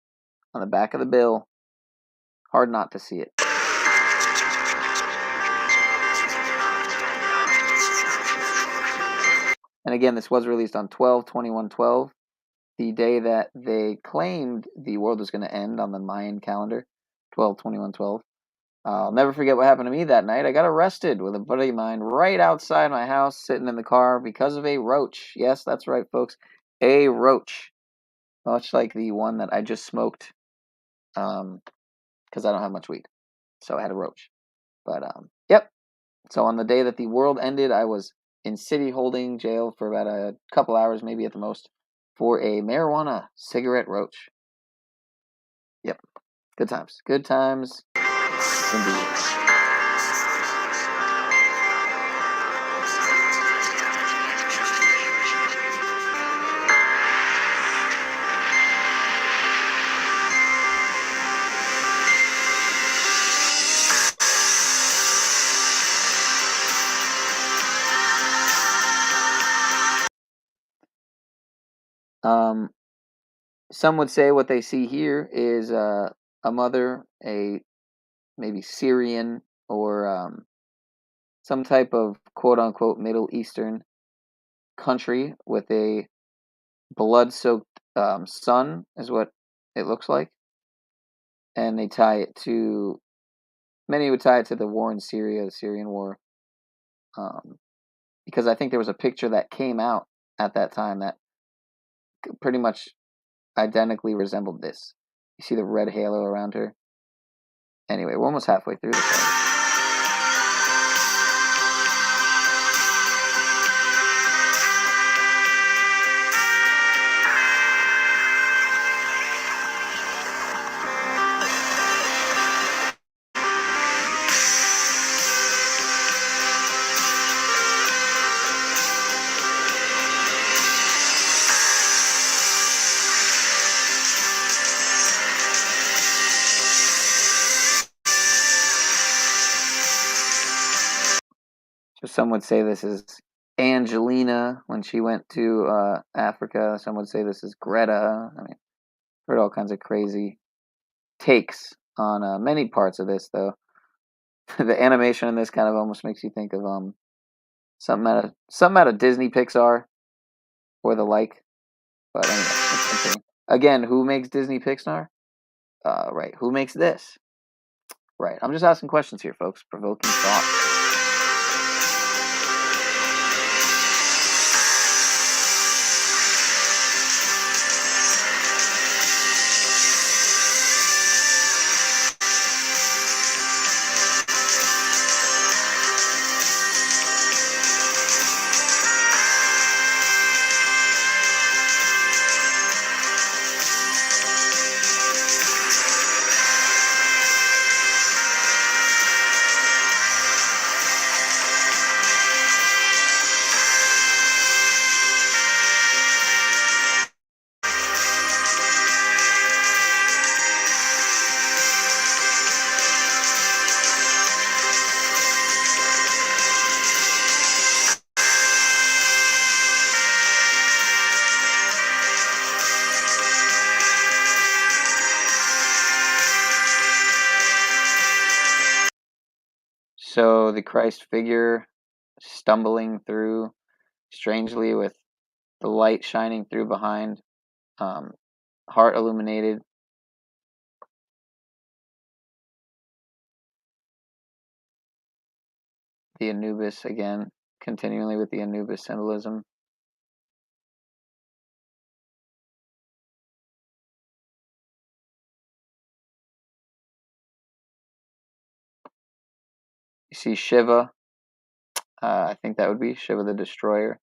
on the back of the bill. Hard not to see it. And again, this was released on 12/21/12, the day that they claimed the world was going to end on the Mayan calendar, 12/21/12. I'll never forget what happened to me that night. I got arrested with a buddy of mine right outside my house, sitting in the car because of a roach. Yes, that's right, folks. A roach. Much like the one that I just smoked, because I don't have much weed. So I had a roach. But, yep. So on the day that the world ended, I was in city holding jail for about a couple hours, maybe at the most, for a marijuana cigarette roach. Yep. Good times. Good times. Indeed. Some would say what they see here is a mother, a maybe Syrian or some type of quote-unquote Middle Eastern country with a blood-soaked son is what it looks like. And they tie it to, many would tie it to the war in Syria, the Syrian war. Because I think there was a picture that came out at that time that pretty much identically resembled this. You see the red halo around her? Anyway, we're almost halfway through this. So some would say this is Angelina when she went to Africa. Some would say this is Greta. I mean, heard all kinds of crazy takes on many parts of this, though. The animation in this kind of almost makes you think of something out of Disney Pixar or the like. But anyway, again, who makes Disney Pixar? Right. Who makes this? Right. I'm just asking questions here, folks. Provoking thought. So the Christ figure stumbling through strangely with the light shining through behind, heart illuminated. The Anubis again, continually with the Anubis symbolism. You see Shiva. I think that would be Shiva the Destroyer.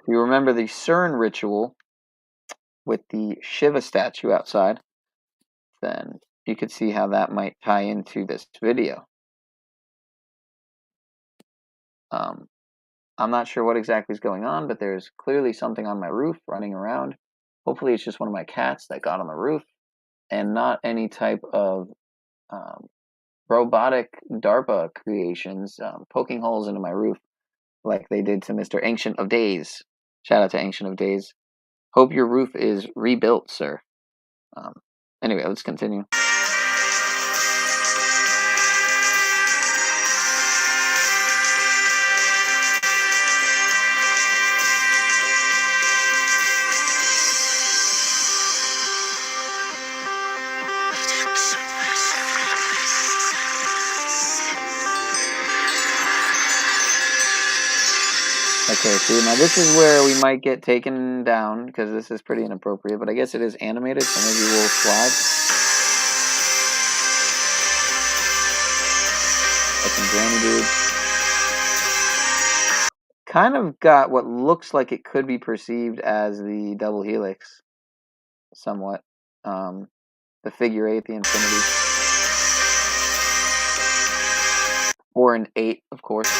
you remember the CERN ritual with the Shiva statue outside, then you could see how that might tie into this video. I'm not sure what exactly is going on, but there's clearly something on my roof running around. Hopefully it's just one of my cats that got on the roof and not any type of robotic DARPA creations poking holes into my roof like they did to Mr. Ancient of Days. Shout out to Ancient of Days. Hope your roof is rebuilt, sir. Anyway, let's continue. Okay, see, now this is where we might get taken down, because this is pretty inappropriate, but I guess it is animated, so maybe we'll slide. Fucking granny dude. Kind of got what looks like it could be perceived as the double helix, somewhat. The figure 8, the infinity. 4 and 8, of course.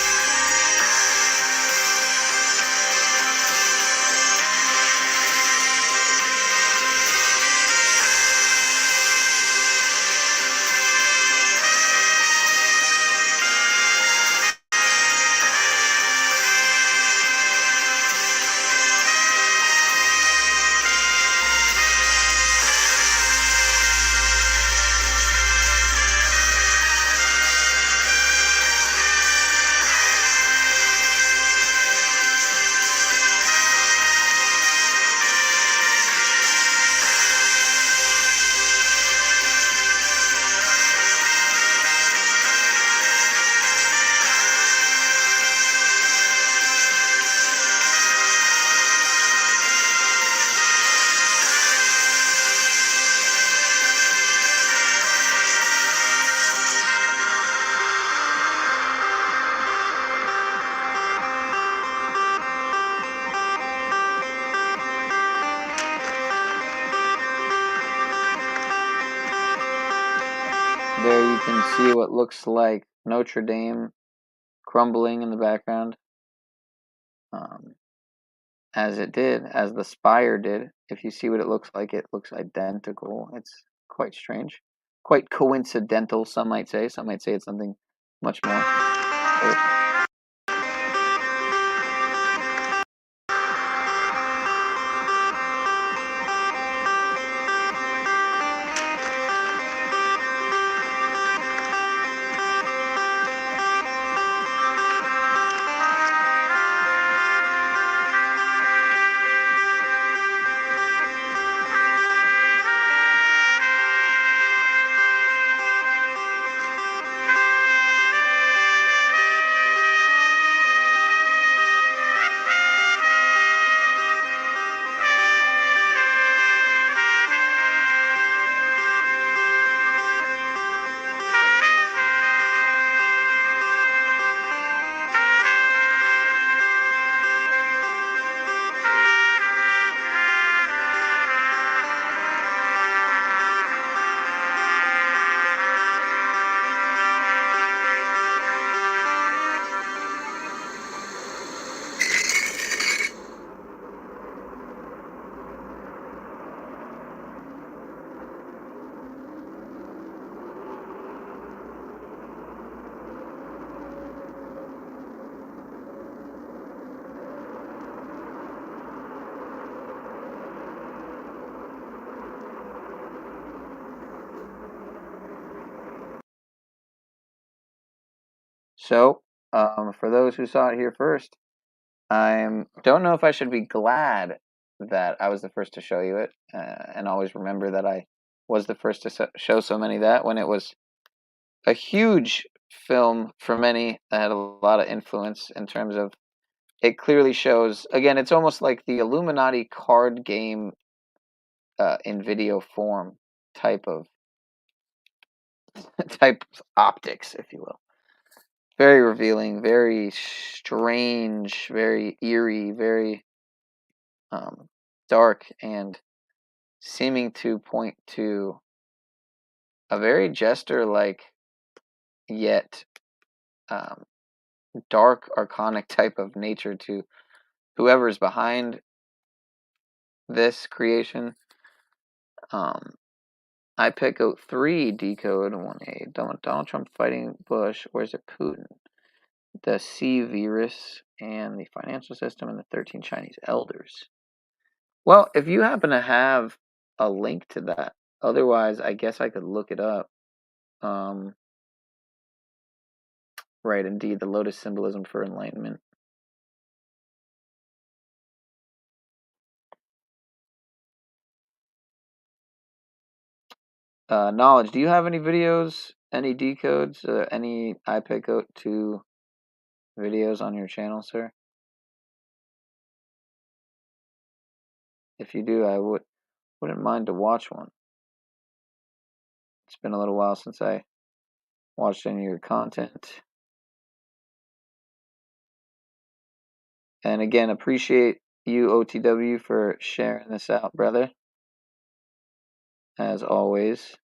There you can see what looks like Notre Dame crumbling in the background. As the spire did. If you see what it looks looks identical. It's quite strange. Quite coincidental, some might say. Some might say it's something much more. So, for those who saw it here first, I don't know if I should be glad that I was the first to show you it, and always remember that I was the first to show so many that when it was a huge film for many that had a lot of influence in terms of it clearly shows, again, it's almost like the Illuminati card game in video form type of optics, if you will. Very revealing, very strange, very eerie, very dark and seeming to point to a very jester-like yet dark archonic type of nature to whoever's behind this creation. I pick out 3 decode 1A. Donald Trump fighting Bush, or is it Putin? The C virus and the financial system and the 13 Chinese elders. Well, if you happen to have a link to that, otherwise I guess I could look it up. Right, indeed, the lotus symbolism for enlightenment. Knowledge, do you have any videos, any decodes, any I pick out 2 videos on your channel, sir? If you do, I wouldn't mind to watch one. It's been a little while since I watched any of your content. And again, appreciate you, OTW, for sharing this out, brother. As always.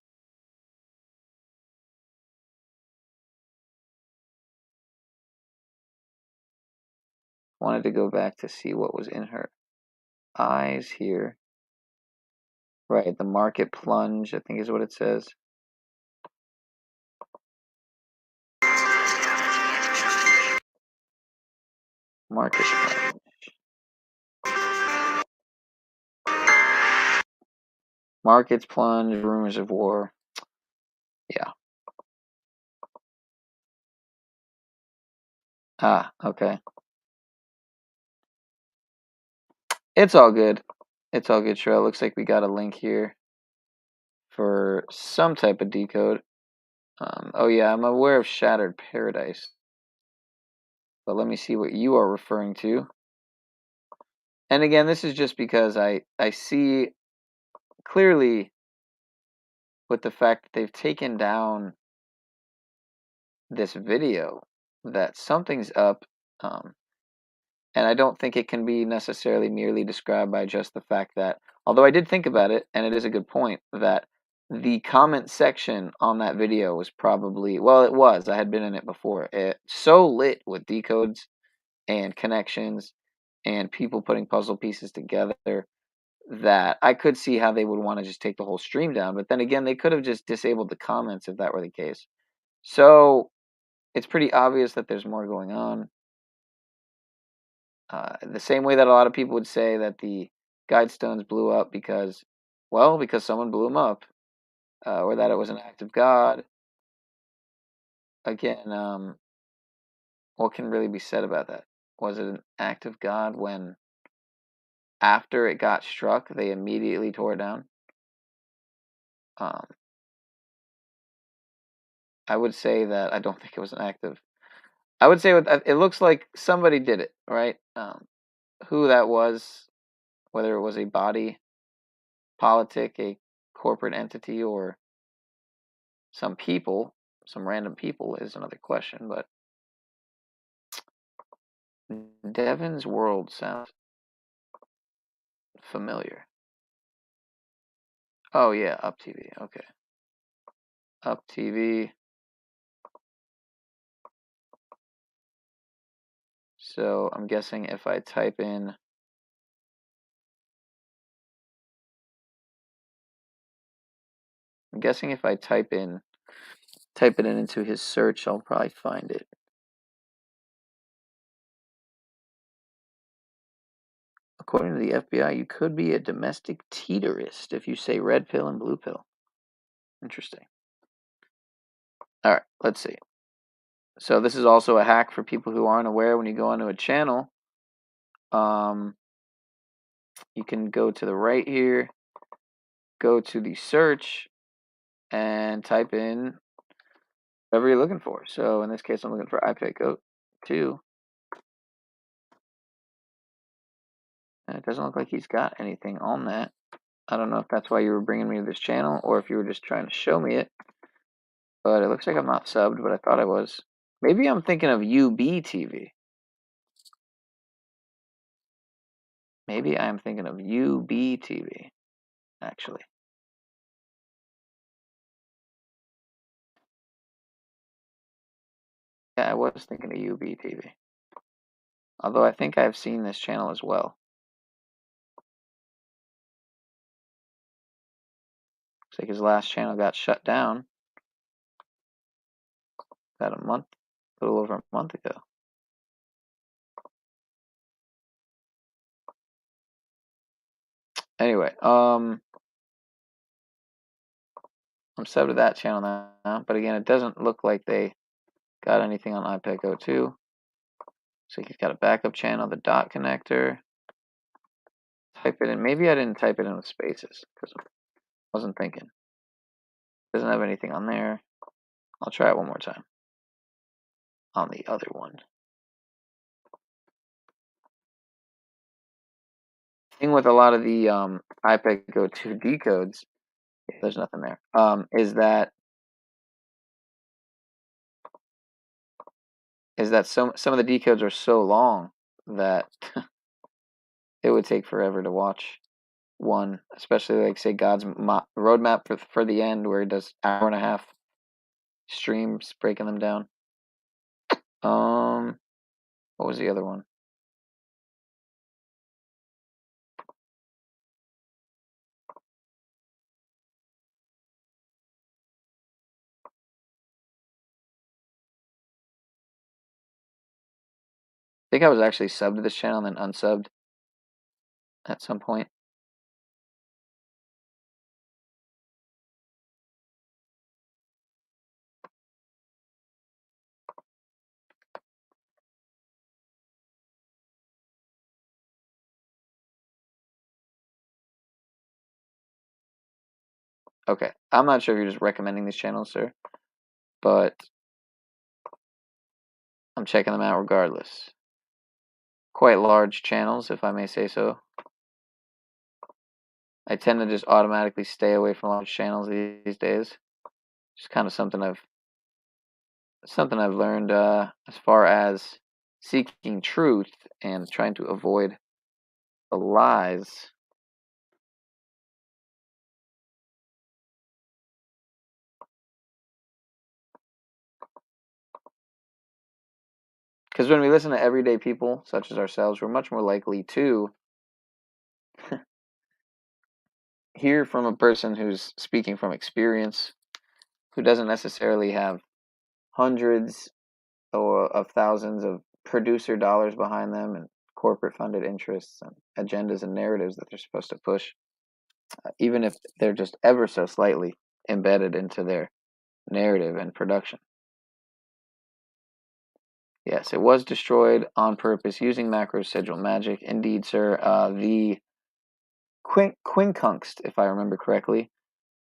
Wanted to go back to see what was in her eyes here. Right, the market plunge, I think is what it says. Market plunge. Markets plunge, rumors of war. Yeah. Ah, okay. It's all good. It's all good, Shrell. Looks like we got a link here for some type of decode. Oh yeah, I'm aware of Shattered Paradise. But let me see what you are referring to. And again, this is just because I see clearly with the fact that they've taken down this video that something's up. And I don't think it can be necessarily merely described by just the fact that, although I did think about it, and it is a good point, that the comment section on that video was probably, well, it was, I had been in it before, so lit with decodes and connections and people putting puzzle pieces together that I could see how they would want to just take the whole stream down. But then again, they could have just disabled the comments if that were the case. So it's pretty obvious that there's more going on. The same way that a lot of people would say that the Guidestones blew up because, well, because someone blew them up, or that it was an act of God. Again, what can really be said about that? Was it an act of God when, after it got struck, they immediately tore it down? I would say that I don't think it was an act of. I would say it looks like somebody did it, right? Who that was, whether it was a body politic, a corporate entity, or some people, some random people, is another question. But Devin's World sounds familiar. Oh yeah, Up TV. Okay, Up TV. So I'm guessing if I type in type it into his search, I'll probably find it. According to the FBI, you could be a domestic teeterist if you say red pill and blue pill. Interesting. All right, let's see. So this is also a hack for people who aren't aware. When you go onto a channel, you can go to the right here, go to the search, and type in whatever you're looking for. So in this case, I'm looking for iPick2. And it doesn't look like he's got anything on that. I don't know if that's why you were bringing me to this channel or if you were just trying to show me it. But it looks like I'm not subbed, but I thought I was. Maybe I'm thinking of UB TV. Maybe I'm thinking of UBTV, actually. Yeah, I was thinking of UBTV. Although I think I've seen this channel as well. Looks like his last channel got shut down about a little over a month ago. Anyway, I'm subbed to that channel now, but again, it doesn't look like they got anything on iPeg02. So he's got a backup channel, the dot connector. Type it in. Maybe I didn't type it in with spaces because I wasn't thinking. Doesn't have anything on there. I'll try it one more time on the other one. Thing with a lot of the iPeg02 decodes, there's nothing there. Is that some of the decodes are so long that it would take forever to watch one, especially like say God's roadmap for the end, where he does hour-and-a-half streams breaking them down. What was the other one? I think I was actually subbed to this channel and then unsubbed at some point. Okay, I'm not sure if you're just recommending these channels, sir, but I'm checking them out regardless. Quite large channels, if I may say so. I tend to just automatically stay away from large channels these days. Just kind of something I've learned as far as seeking truth and trying to avoid the lies. Because when we listen to everyday people, such as ourselves, we're much more likely to hear from a person who's speaking from experience, who doesn't necessarily have hundreds of thousands of producer dollars behind them and corporate funded interests and agendas and narratives that they're supposed to push, even if they're just ever so slightly embedded into their narrative and production. Yes, it was destroyed on purpose using macro sigil magic. Indeed, sir. The quincunxed, if I remember correctly,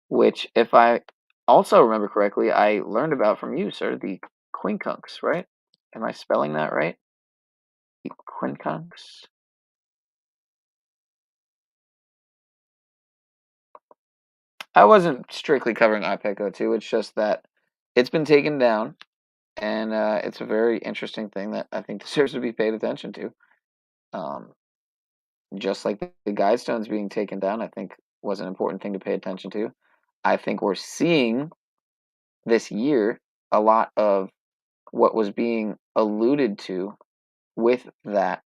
which, if I also remember correctly, I learned about from you, sir. The quincunx, right? Am I spelling that right? The quincunx. I wasn't strictly covering iPeg02. It's just that it's been taken down, and it's a very interesting thing that I think deserves to be paid attention to. Just like the Guidestones being taken down, I think was an important thing to pay attention to. I think we're seeing this year a lot of what was being alluded to with that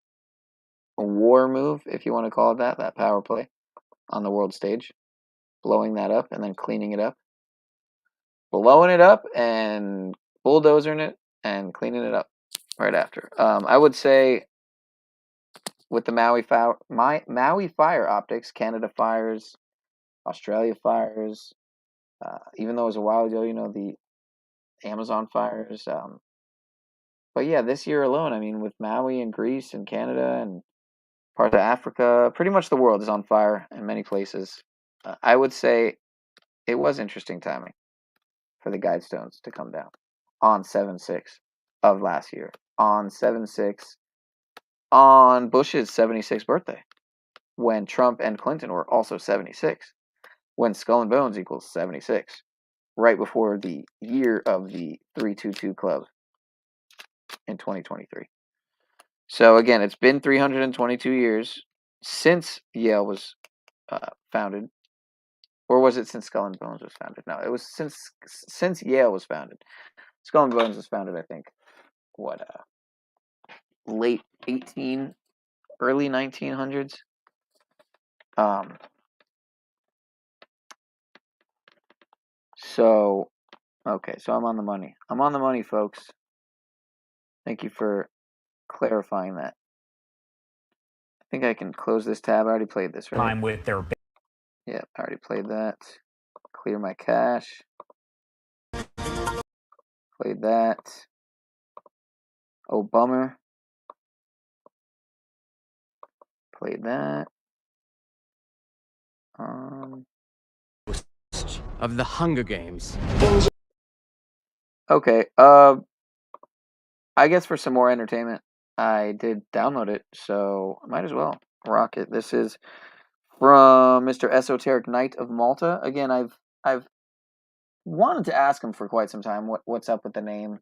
war move, if you want to call it that, that power play on the world stage, blowing that up and then cleaning it up. Blowing it up and bulldozing it and cleaning it up right after. I would say with the Maui fire optics, Canada fires, Australia fires, even though it was a while ago, the Amazon fires. But yeah, this year alone, I mean, with Maui and Greece and Canada and parts of Africa, pretty much the world is on fire in many places. I would say it was interesting timing for the Guidestones to come down on 7/6 of last year, on 7/6 on Bush's 76th birthday, when Trump and Clinton were also 76, when Skull and Bones equals 76, right before the year of the 322 Club in 2023. So again, it's been 322 years since Yale was founded, or was it since Skull and Bones was founded? No, it was since Yale was founded. Skull and Bones was founded, I think, what, late early 1900s. So, okay, so I'm on the money. I'm on the money, folks. Thank you for clarifying that. I think I can close this tab. I already played this, right? Time with their. Yeah, I already played that. Clear my cache. Played that. Oh, bummer. Played that. Of the Hunger Games. Okay. I guess for some more entertainment, I did download it, so I might as well rock it. This is from Mr. Esoteric Knight of Malta. Again, I've wanted to ask him for quite some time what's up with the name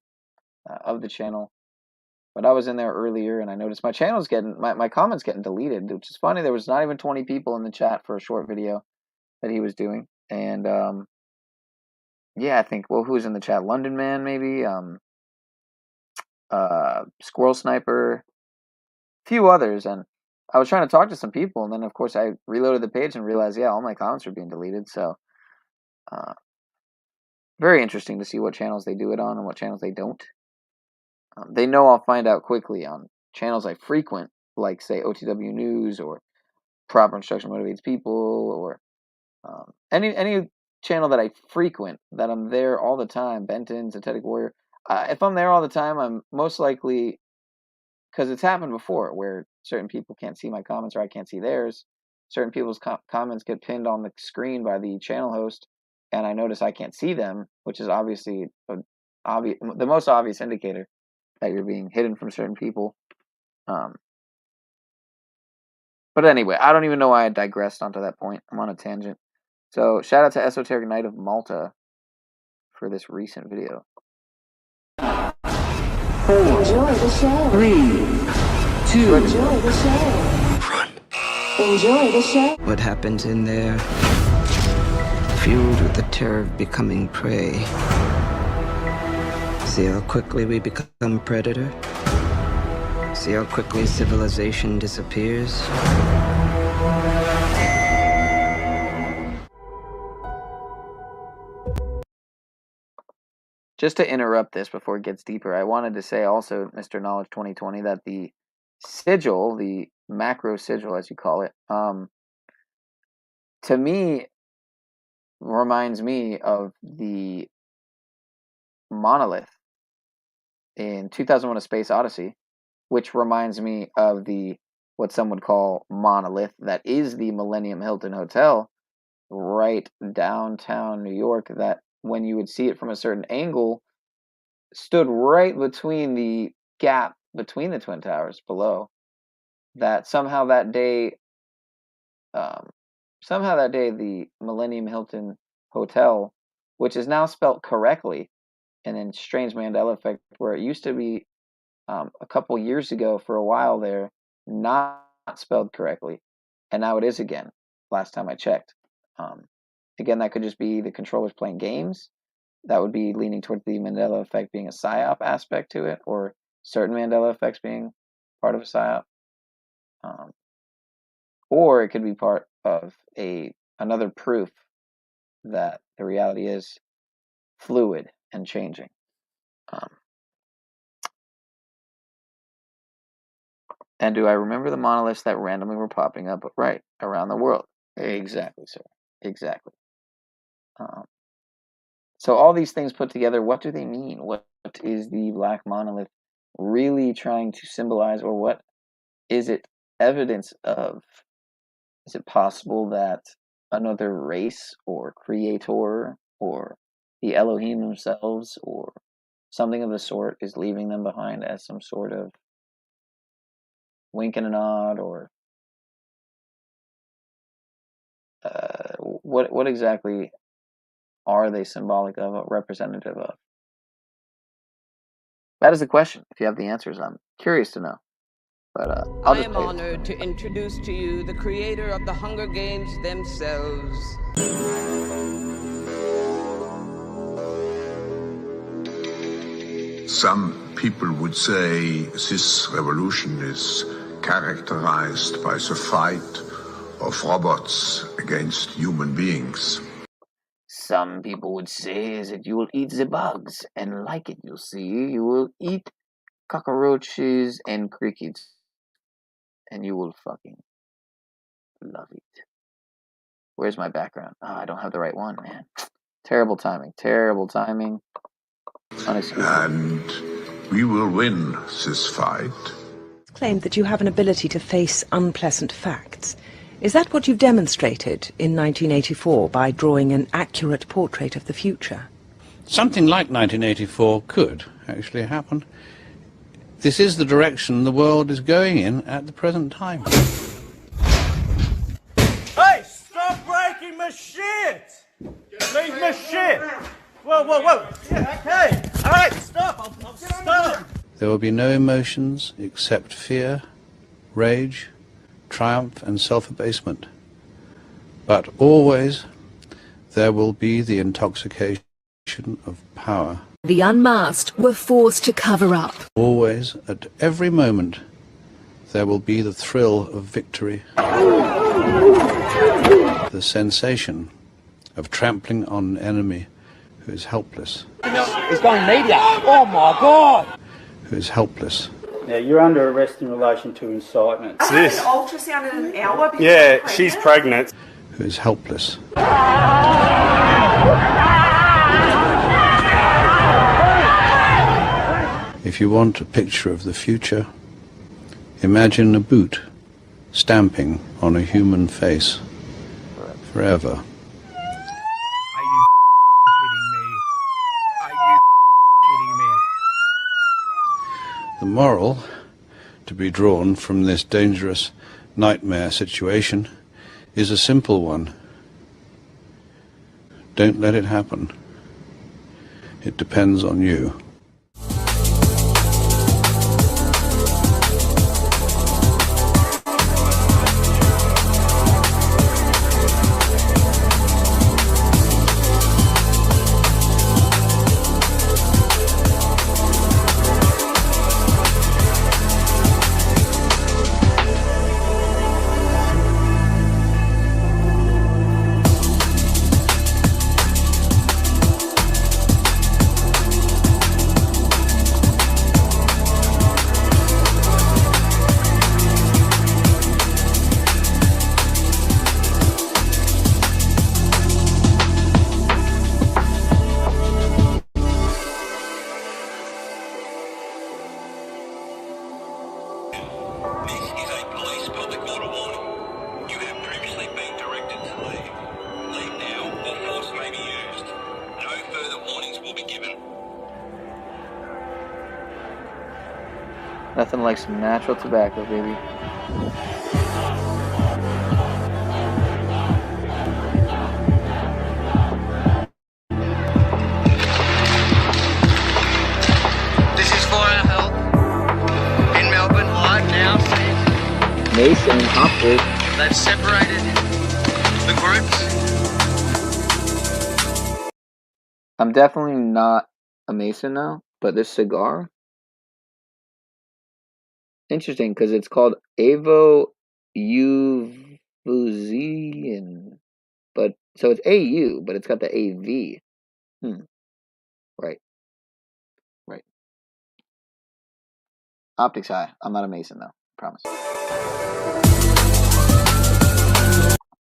of the channel, but I was in there earlier and I noticed my channel's getting my comments getting deleted, which is funny. There was not even 20 people in the chat for a short video that he was doing, and yeah, I think, well, who's in the chat? London Man, maybe. Squirrel Sniper, a few others, and I was trying to talk to some people, and then of course I reloaded the page and realized, yeah, all my comments were being deleted. So very interesting to see what channels they do it on and what channels they don't. They know I'll find out quickly on channels I frequent, like say OTW News or Proper Instruction Motivates People, or any channel that I frequent, that I'm there all the time. Benton, Synthetic Warrior. If I'm there all the time, I'm most likely, because it's happened before where certain people can't see my comments or I can't see theirs. Certain people's comments get pinned on the screen by the channel host, and I notice I can't see them, which is obviously the most obvious indicator that you're being hidden from certain people. But anyway, I don't even know why I digressed onto that point. I'm on a tangent. So shout out to Esoteric Knight of Malta for this recent video. Enjoy the show. 3, 2. Enjoy the show. Run. Enjoy the show. What happens in there? Fueled with the terror of becoming prey. See how quickly we become predator? See how quickly civilization disappears? Just to interrupt this before it gets deeper, I wanted to say also, Mr. Knowledge 2020, that the sigil, the macro sigil as you call it, to me reminds me of the monolith in 2001: A Space Odyssey, which reminds me of the what some would call monolith that is the Millennium Hilton Hotel right downtown New York, that when you would see it from a certain angle stood right between the gap between the Twin Towers below. That somehow that day the Millennium Hilton Hotel, which is now spelt correctly, and then strange Mandela effect, where it used to be a couple years ago for a while there not spelled correctly, and now it is again last time I checked. Again, that could just be the controllers playing games. That would be leaning towards the Mandela effect being a psyop aspect to it, or certain Mandela effects being part of a psyop. Or it could be part of another proof that the reality is fluid and changing. And do I remember the monoliths that randomly were popping up right around the world? Exactly, sir. Exactly. So all these things put together, what do they mean? What is the black monolith really trying to symbolize, or what is it evidence of? Is it possible that another race or creator or the Elohim themselves or something of the sort is leaving them behind as some sort of wink and a nod, or what exactly are they symbolic of, or representative of? That is the question. If you have the answers, I'm curious to know. But I'll I just am pay it. honored to introduce to you the creator of the Hunger Games themselves. Some people would say this revolution is characterized by the fight of robots against human beings. Some people would say that you will eat the bugs and like it, you see. You will eat cockroaches and crickets. And you will fucking love it. Where's my background? Oh, I don't have the right one, man. Terrible timing. Terrible timing. Unexcusable. And we will win this fight. Claimed that you have an ability to face unpleasant facts. Is that what you've demonstrated in 1984 by drawing an accurate portrait of the future? Something like 1984 could actually happen. This is the direction the world is going in at the present time. Hey, stop breaking my shit! Leave my shit! Whoa, whoa, whoa! Yeah, okay. All right, stop. I'll stop. There will be no emotions except fear, rage, triumph and self-abasement. But always there will be the intoxication of power. The unmasked were forced to cover up. Always, at every moment, there will be the thrill of victory. The sensation of trampling on an enemy who is helpless. It's going media. Oh my God! Who is helpless. Now, you're under arrest in relation to incitement. This. Ultrasound in an hour? Yeah, she's pregnant. Who is helpless. If you want a picture of the future, imagine a boot stamping on a human face forever. Are you kidding me? Are you kidding me? The moral to be drawn from this dangerous nightmare situation is a simple one. Don't let it happen. It depends on you. Nothing like some natural tobacco, baby. This is Fire Help in Melbourne, live now. Mason and Hopwood. They've separated the groups. I'm definitely not a Mason now, but this cigar, interesting because it's called Avo Uvuzian, but so it's AU, but it's got the AV. Right. Optics high. I'm not a Mason though. I promise.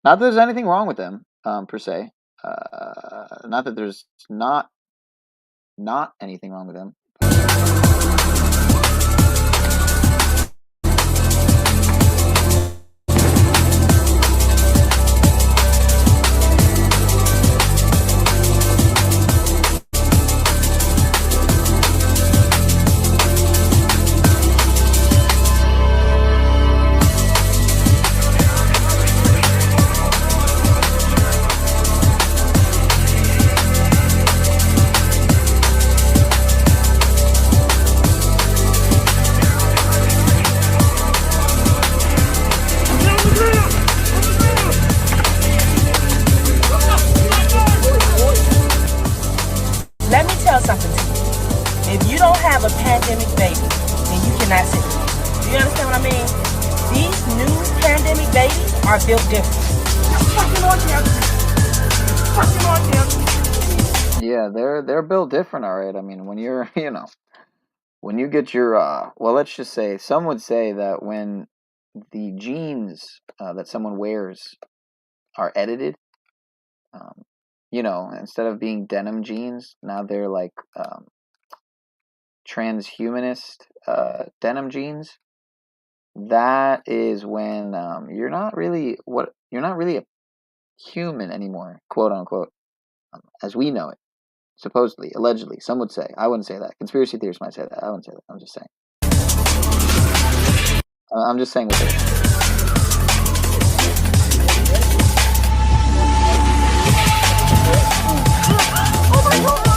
Not that there's anything wrong with them, per se. Not that there's not anything wrong with them. are built different. Yeah, they're built different, all right. I mean, when you're, you know, when you get your, well, let's just say, some would say that when the jeans that someone wears are edited, you know, instead of being denim jeans, now they're like transhumanist denim jeans. That is when you're not really a human anymore, quote unquote, as we know it. Supposedly, allegedly, some would say. I wouldn't say that. Conspiracy theorists might say that. I wouldn't say that. I'm just saying. I'm just saying what it is. Oh my god!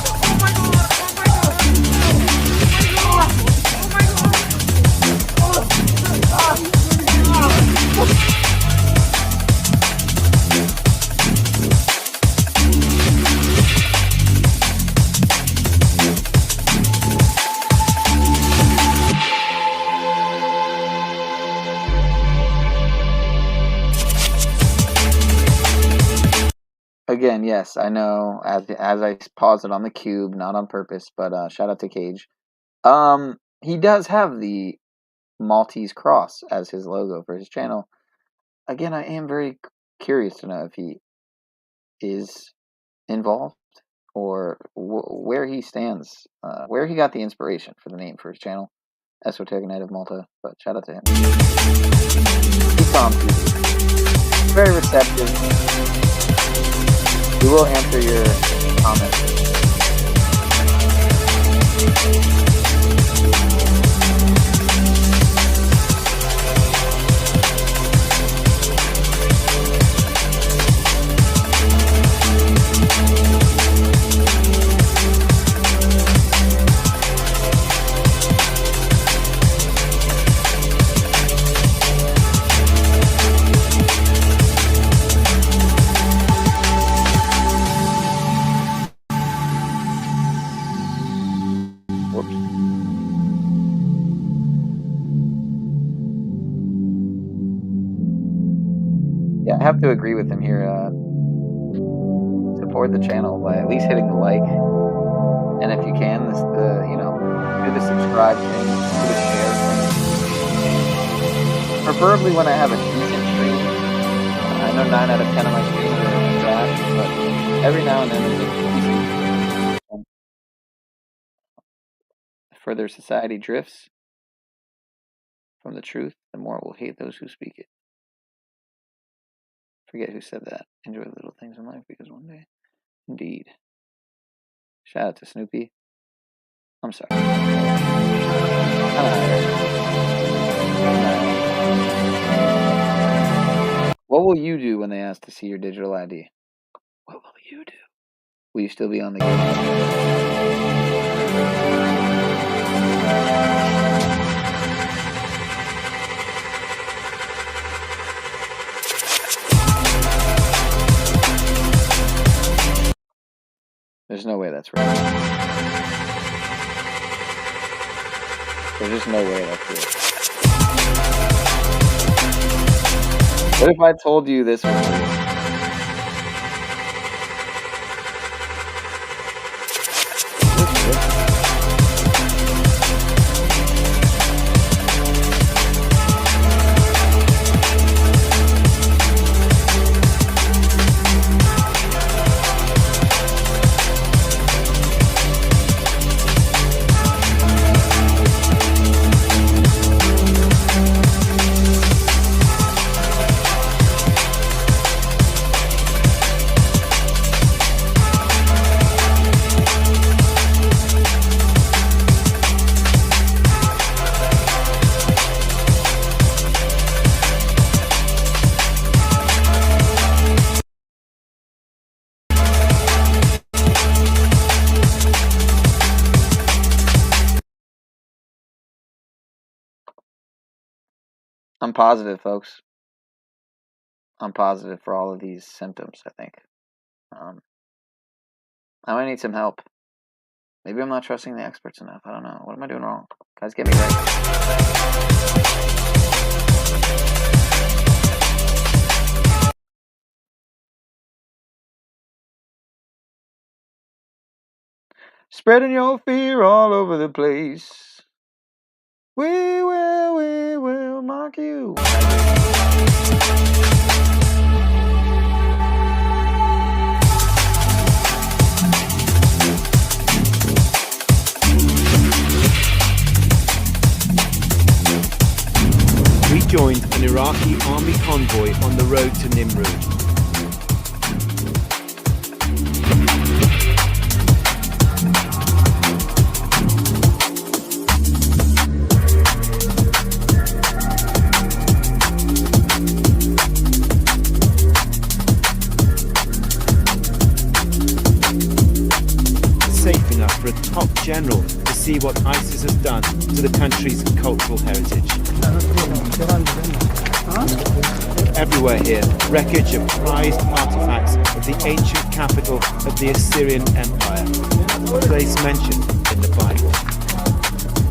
Again, yes, I know. As I paused it on the cube, not on purpose, but shout out to Cage. He does have the Maltese cross as his logo for his channel. Again, I am very curious to know if he is involved or where he stands, where he got the inspiration for the name for his channel, Esoteric Knight of Malta. But shout out to him. He's on TV. Very receptive. We will answer your comments. Yeah, I have to agree with him here. Support the channel by at least hitting the like, and if you can, you know, do the subscribe thing, do the share thing. Preferably when I have a decent stream. I know 9 out of 10 of my streams are trash, but every now and then there's a decent. The further society drifts from the truth, the more it will hate those who speak it. Forget who said that. Enjoy the little things in life because one day, indeed. Shout out to Snoopy. I'm sorry. What will you do when they ask to see your digital ID? What will you do? Will you still be on the game? There's no way that's right. There's just no way that's real. What if I told you this was real? I'm positive, folks. I'm positive for all of these symptoms, I think. I might need some help. Maybe I'm not trusting the experts enough. I don't know. What am I doing wrong? Guys, get me right. Spreading your fear all over the place. We will mock you. We joined an Iraqi army convoy on the road to Nimrud. Safe enough for a top general to see what ISIS has done to the country's cultural heritage. Everywhere here, wreckage of prized artifacts of the ancient capital of the Assyrian Empire, a place mentioned in the Bible.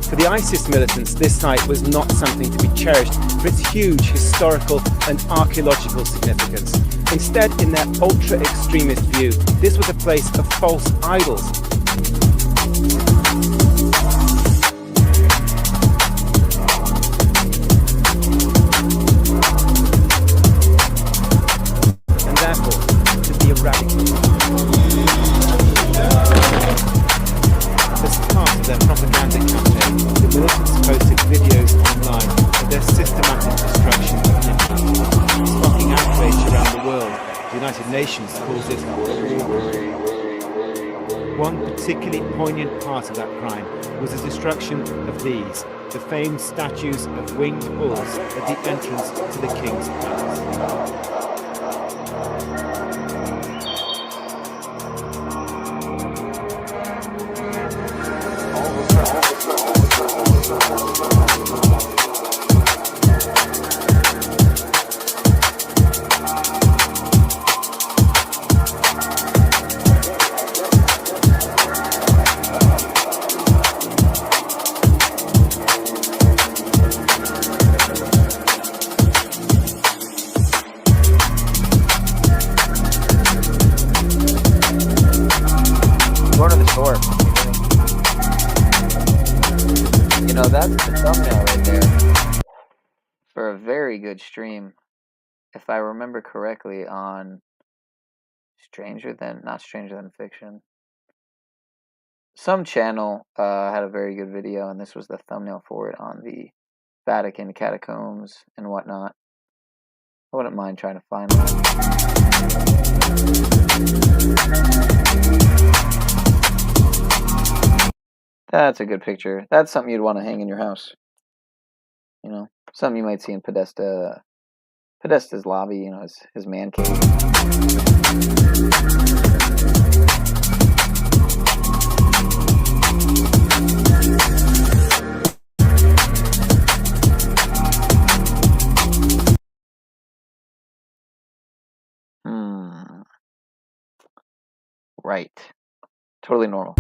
For the ISIS militants, this site was not something to be cherished for its huge historical and archaeological significance. Instead, in their ultra-extremist view, this was a place of false idols. And therefore, to be eradicated. As part of their propaganda campaign, the militants posted videos online of their systematic destruction of Heliofant, sparking outrage around the world. The United Nations calls it one particularly poignant part of that crime was the destruction of these, the famed statues of winged bulls at the entrance to the king's palace. Going to the store. You know, that's the thumbnail right there for a very good stream, if I remember correctly, on not Stranger Than Fiction. Some channel had a very good video, and this was the thumbnail for it on the Vatican catacombs and whatnot. I wouldn't mind trying to find one. That's a good picture. That's something you'd want to hang in your house. You know, something you might see in Podesta's lobby, you know, his man cave. Right. Totally normal.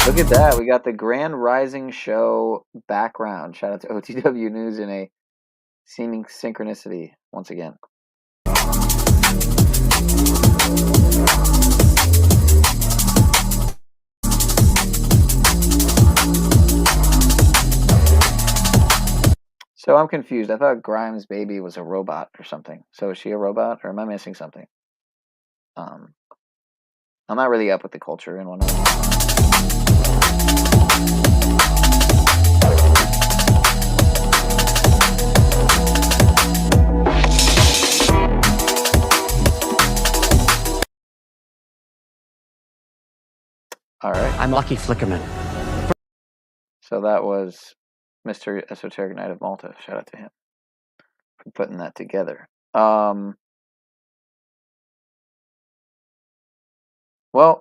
Look at that. We got the Grand Rising Show background. Shout out to OTW News in a seeming synchronicity once again. So I'm confused. I thought Grimes' baby was a robot or something. So is she a robot, or am I missing something? I'm not really up with the culture and whatnot. All right. I'm Lucky Flickerman. So that was Mr. Esoteric Knight of Malta. Shout out to him for putting that together. Well,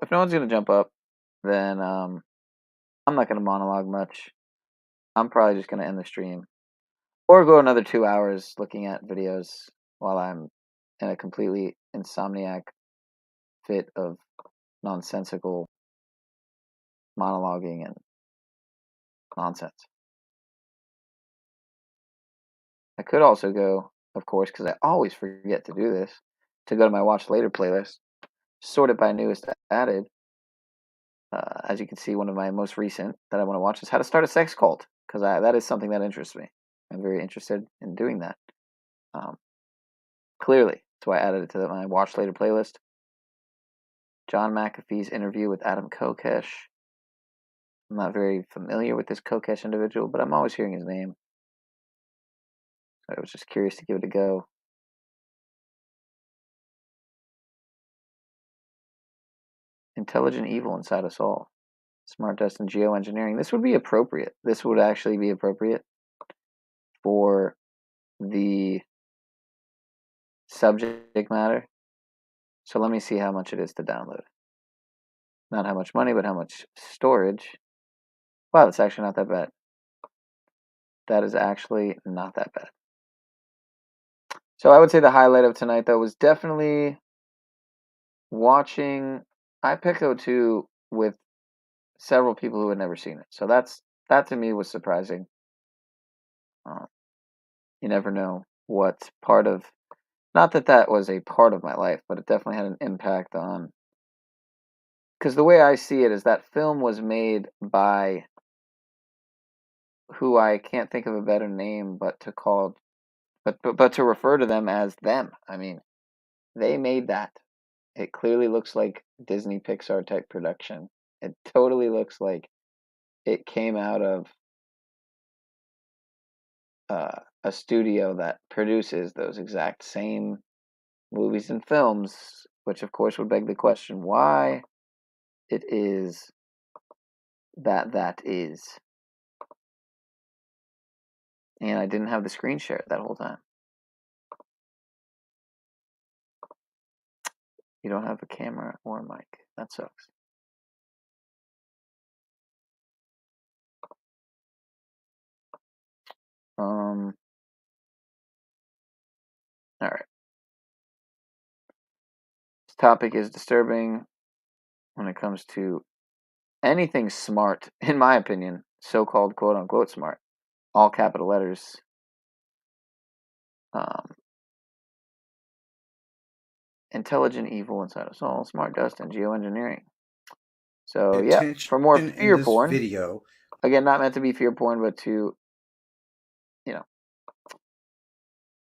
if no one's going to jump up, then I'm not going to monologue much. I'm probably just going to end the stream. Or go another 2 hours looking at videos while I'm in a completely insomniac fit of nonsensical monologuing and nonsense. I could also go, of course, because I always forget to do this, to go to my Watch Later playlist, sort it by newest added. As you can see, one of my most recent that I want to watch is How to Start a Sex Cult, because that is something that interests me. I'm very interested in doing that. Clearly, so I added it to my Watch Later playlist. John McAfee's interview with Adam Kokesh. I'm not very familiar with this Kokesh individual, but I'm always hearing his name. So I was just curious to give it a go. Intelligent evil inside us all. Smart dust and geoengineering. This would be appropriate. This would actually be appropriate for the subject matter. So let me see how much it is to download. Not how much money, but how much storage. Wow, that's actually not that bad. That is actually not that bad. So I would say the highlight of tonight, though, was definitely watching iPico 2 with several people who had never seen it. So that to me was surprising. You never know what part of, not that that was a part of my life, but it definitely had an impact on, because the way I see it is that film was made by who I can't think of a better name but to refer to them as them. I mean, they made that. It clearly looks like Disney Pixar type production. It totally looks like it came out of a studio that produces those exact same movies and films, which of course would beg the question why it is that is. And I didn't have the screen share that whole time. You don't have a camera or a mic. That sucks. All right. This topic is disturbing when it comes to anything smart, in my opinion, so-called quote-unquote smart, all capital letters. Intelligent evil inside us all, smart dust, and geoengineering. So yeah, for more fear porn. Video. Again, not meant to be fear porn, but to,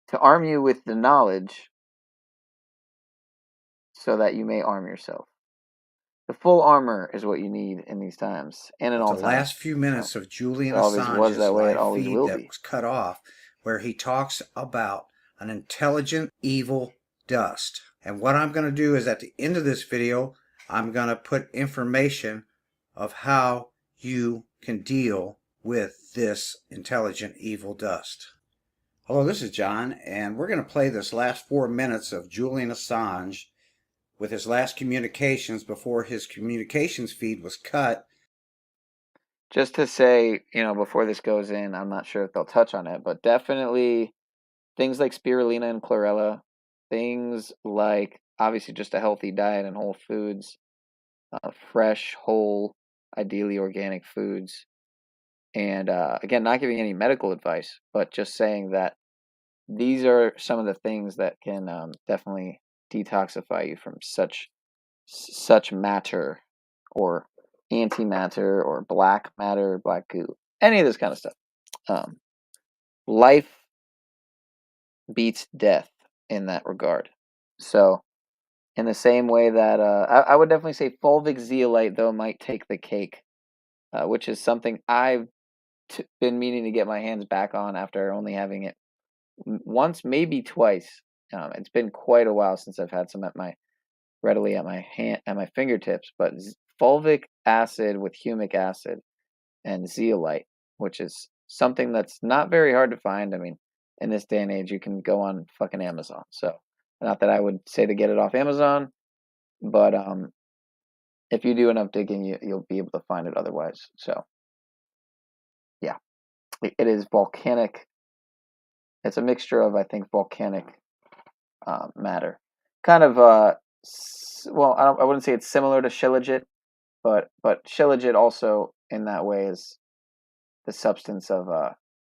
to arm you with the knowledge so that you may arm yourself. The full armor is what you need in these times, and in all times. The last few minutes of Julian Assange's live feed that was cut off, where he talks about an intelligent evil dust. And what I'm going to do is at the end of this video, I'm going to put information of how you can deal with this intelligent evil dust. Hello, this is John, and we're going to play this last 4 minutes of Julian Assange with his last communications before his communications feed was cut. Just to say, before this goes in, I'm not sure if they'll touch on it, but definitely things like spirulina and chlorella, things like obviously just a healthy diet and whole foods, fresh, whole, ideally organic foods. And again, not giving any medical advice, but just saying that these are some of the things that can definitely detoxify you from such matter or antimatter or black matter, black goo, any of this kind of stuff. Life beats death in that regard. So in the same way that I would definitely say fulvic zeolite, though, might take the cake, which is something I've been meaning to get my hands back on after only having it once, maybe twice. It's been quite a while since I've had some readily at my fingertips, but fulvic acid with humic acid and zeolite, which is something that's not very hard to find. I mean, in this day and age, you can go on fucking Amazon. So, not that I would say to get it off Amazon, but if you do enough digging, you'll be able to find it otherwise. So, yeah, it is volcanic. It's a mixture of, I think, volcanic matter. Kind of well, I wouldn't say it's similar to Shilajit, but Shilajit also in that way is the substance of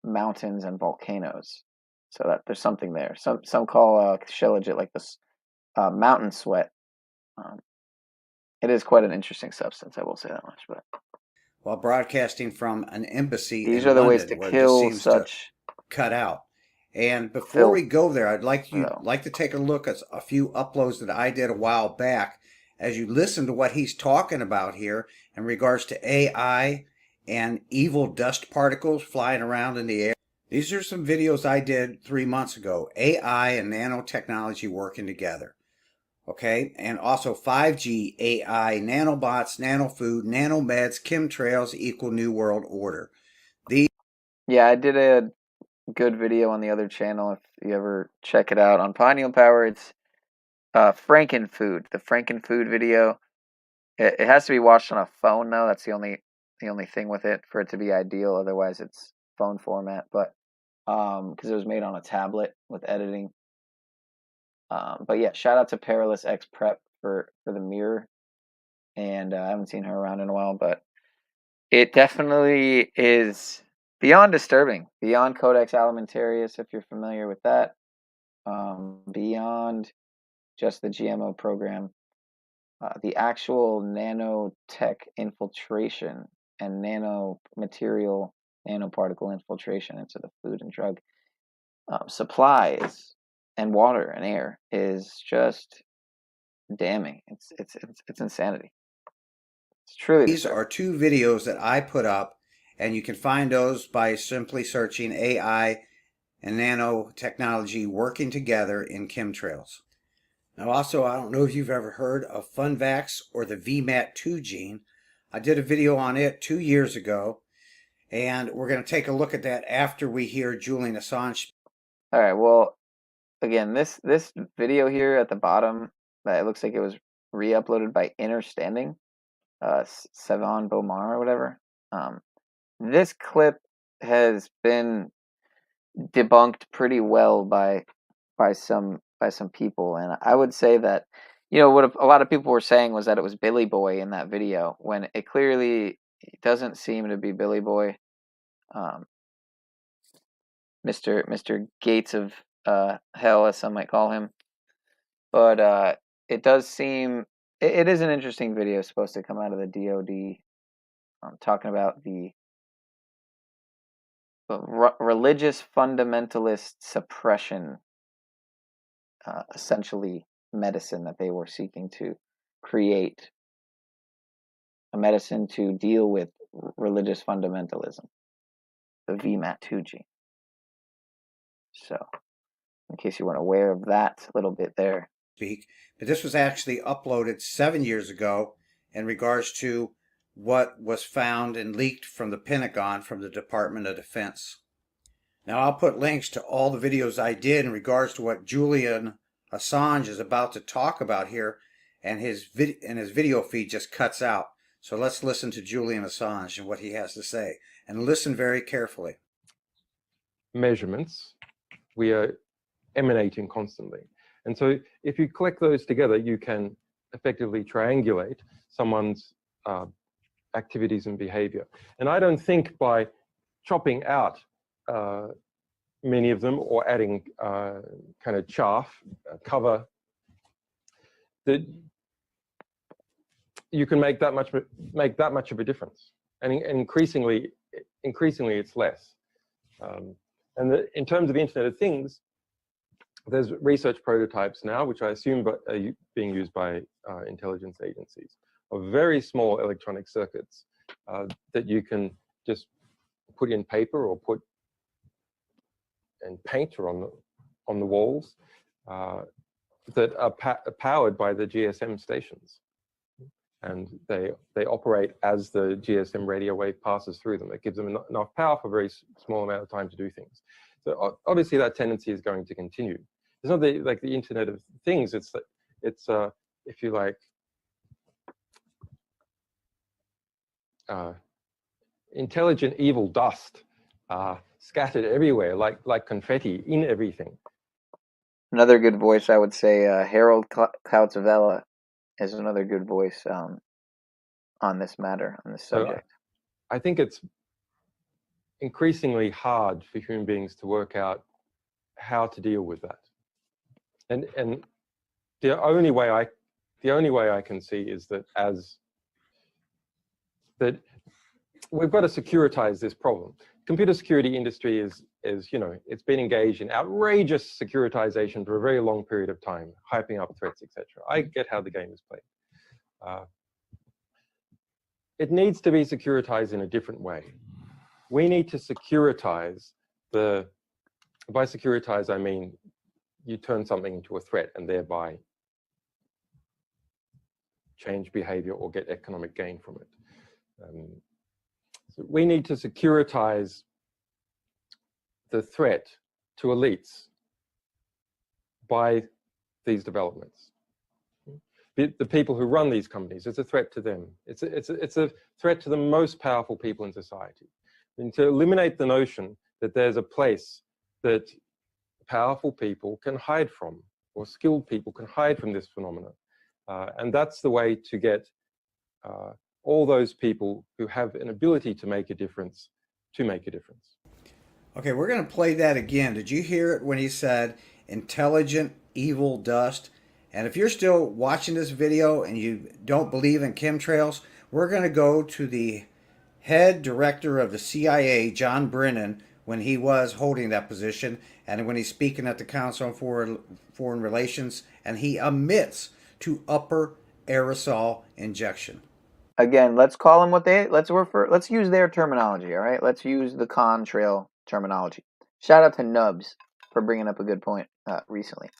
mountains and volcanoes. So that there's something there. Some call Shilajit like this mountain sweat. It is quite an interesting substance, I will say that much. But while broadcasting from an embassy these in are the London, ways to where kill this seems such to cut out. And before we go there, I'd like to take a look at a few uploads that I did a while back as you listen to what he's talking about here in regards to AI and evil dust particles flying around in the air. These are some videos I did 3 months ago. AI and nanotechnology working together. Okay, and also 5G, AI, nanobots, nanofood, nanomeds, chemtrails equal New World Order. Yeah, I did a good video on the other channel. If you ever check it out on Pineal Power, it's Frankenfood, the Frankenfood video. It has to be watched on a phone though. That's the only thing with it for it to be ideal. Otherwise, it's phone format. But because it was made on a tablet with editing. But yeah, shout out to Perilous X Prep for the mirror, and I haven't seen her around in a while, but it definitely is beyond disturbing, beyond Codex Alimentarius, if you're familiar with that, beyond just the GMO program, the actual nanotech infiltration and nanomaterial, nanoparticle infiltration into the food and drug supplies and water and air is just damning. It's insanity. It's truly These are 2 videos that I put up, and you can find those by simply searching AI and nanotechnology working together in chemtrails. Now also, I don't know if you've ever heard of FunVax or the VMAT2 gene. I did a video on it 2 years ago, and we're going to take a look at that after we hear Julian Assange. All right, well, again, this video here at the bottom, it looks like it was re-uploaded by Understanding, Sevan Bomar or whatever. This clip has been debunked pretty well by some people, and I would say that, you know, what a lot of people were saying was that it was Billy Boy in that video, when it clearly doesn't seem to be Billy Boy. Mr. Gates of Hell, as some might call him. But it does seem it is an interesting video supposed to come out of the DoD, talking about the religious fundamentalist suppression, essentially medicine that they were seeking to create, a medicine to deal with religious fundamentalism, the VMAT2 gene. So, in case you weren't aware of that little bit there. But this was actually uploaded 7 years ago in regards to what was found and leaked from the Pentagon, from the Department of Defense. Now I'll put links to all the videos I did in regards to what Julian Assange is about to talk about here, and his video feed just cuts out. So let's listen to Julian Assange and what he has to say, and listen very carefully. Measurements we are emanating constantly. And so if you collect those together, you can effectively triangulate someone's activities and behavior. And I don't think by chopping out many of them or adding kind of chaff, cover, that you can make that much of a difference. And increasingly it's less. And in terms of the Internet of Things, there's research prototypes now, which I assume are being used by intelligence agencies, of very small electronic circuits that you can just put in paper or put and paint or on the walls that are powered by the GSM stations. And they operate as the GSM radio wave passes through them. It gives them enough power for a very small amount of time to do things. So obviously that tendency is going to continue. It's not like the Internet of Things. It's if you like, intelligent evil dust scattered everywhere, like confetti in everything. Another good voice, I would say, Harold Kautzavella is another good voice on this matter, on this subject. So I think it's increasingly hard for human beings to work out how to deal with that. And the only way I can see is that we've got to securitize this problem. Computer security industry is it's been engaged in outrageous securitization for a very long period of time, hyping up threats, etc. I get how the game is played. It needs to be securitized in a different way. We need to securitize by securitize, I mean, you turn something into a threat and thereby change behavior or get economic gain from it. So we need to securitize the threat to elites by these developments. The people who run these companies, it's a threat to them. It's a threat to the most powerful people in society. And to eliminate the notion that there's a place that powerful people can hide from, or skilled people can hide from this phenomenon. And that's the way to get all those people who have an ability to make a difference to make a difference. Okay, we're going to play that again. Did you hear it when he said intelligent evil dust? And if you're still watching this video and you don't believe in chemtrails, we're going to go to the head director of the CIA, John Brennan, when he was holding that position, and when he's speaking at the Council on Foreign Relations, and he admits to upper aerosol injection. Again, let's call them let's use their terminology, all right? Let's use the contrail terminology. Shout out to Nubs for bringing up a good point recently,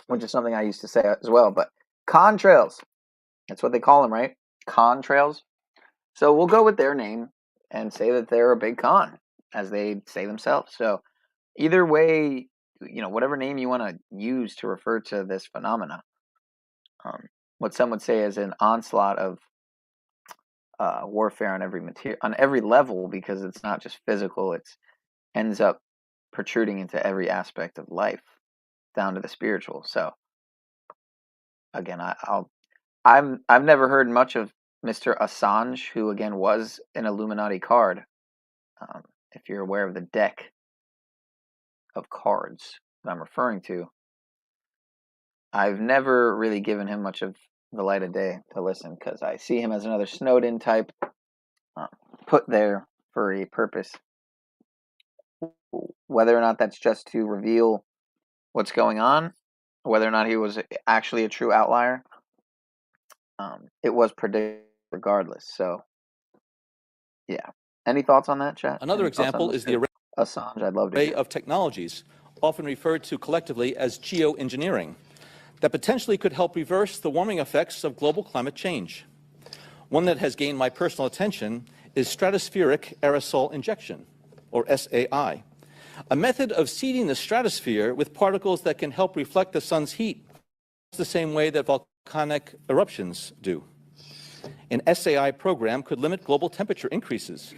which is something I used to say as well, but contrails, that's what they call them, right? Contrails. So we'll go with their name and say that they're a big con, as they say themselves. So either way, whatever name you want to use to refer to this phenomena, what some would say is an onslaught of warfare on every level, because it's not just physical; it ends up protruding into every aspect of life, down to the spiritual. So again, I've never heard much of Mr. Assange, who again was an Illuminati card. If you're aware of the deck of cards that I'm referring to, I've never really given him much of the light of day to listen, because I see him as another Snowden type, put there for a purpose. Whether or not that's just to reveal what's going on, whether or not he was actually a true outlier, it was predicted regardless. So, yeah. Any thoughts on that, chat? Another example is the Assange. I'd love to array hear. of technologies, often referred to collectively as geoengineering, that potentially could help reverse the warming effects of global climate change. One that has gained my personal attention is stratospheric aerosol injection, or SAI, a method of seeding the stratosphere with particles that can help reflect the sun's heat, the same way that volcanic eruptions do. An SAI program could limit global temperature increases,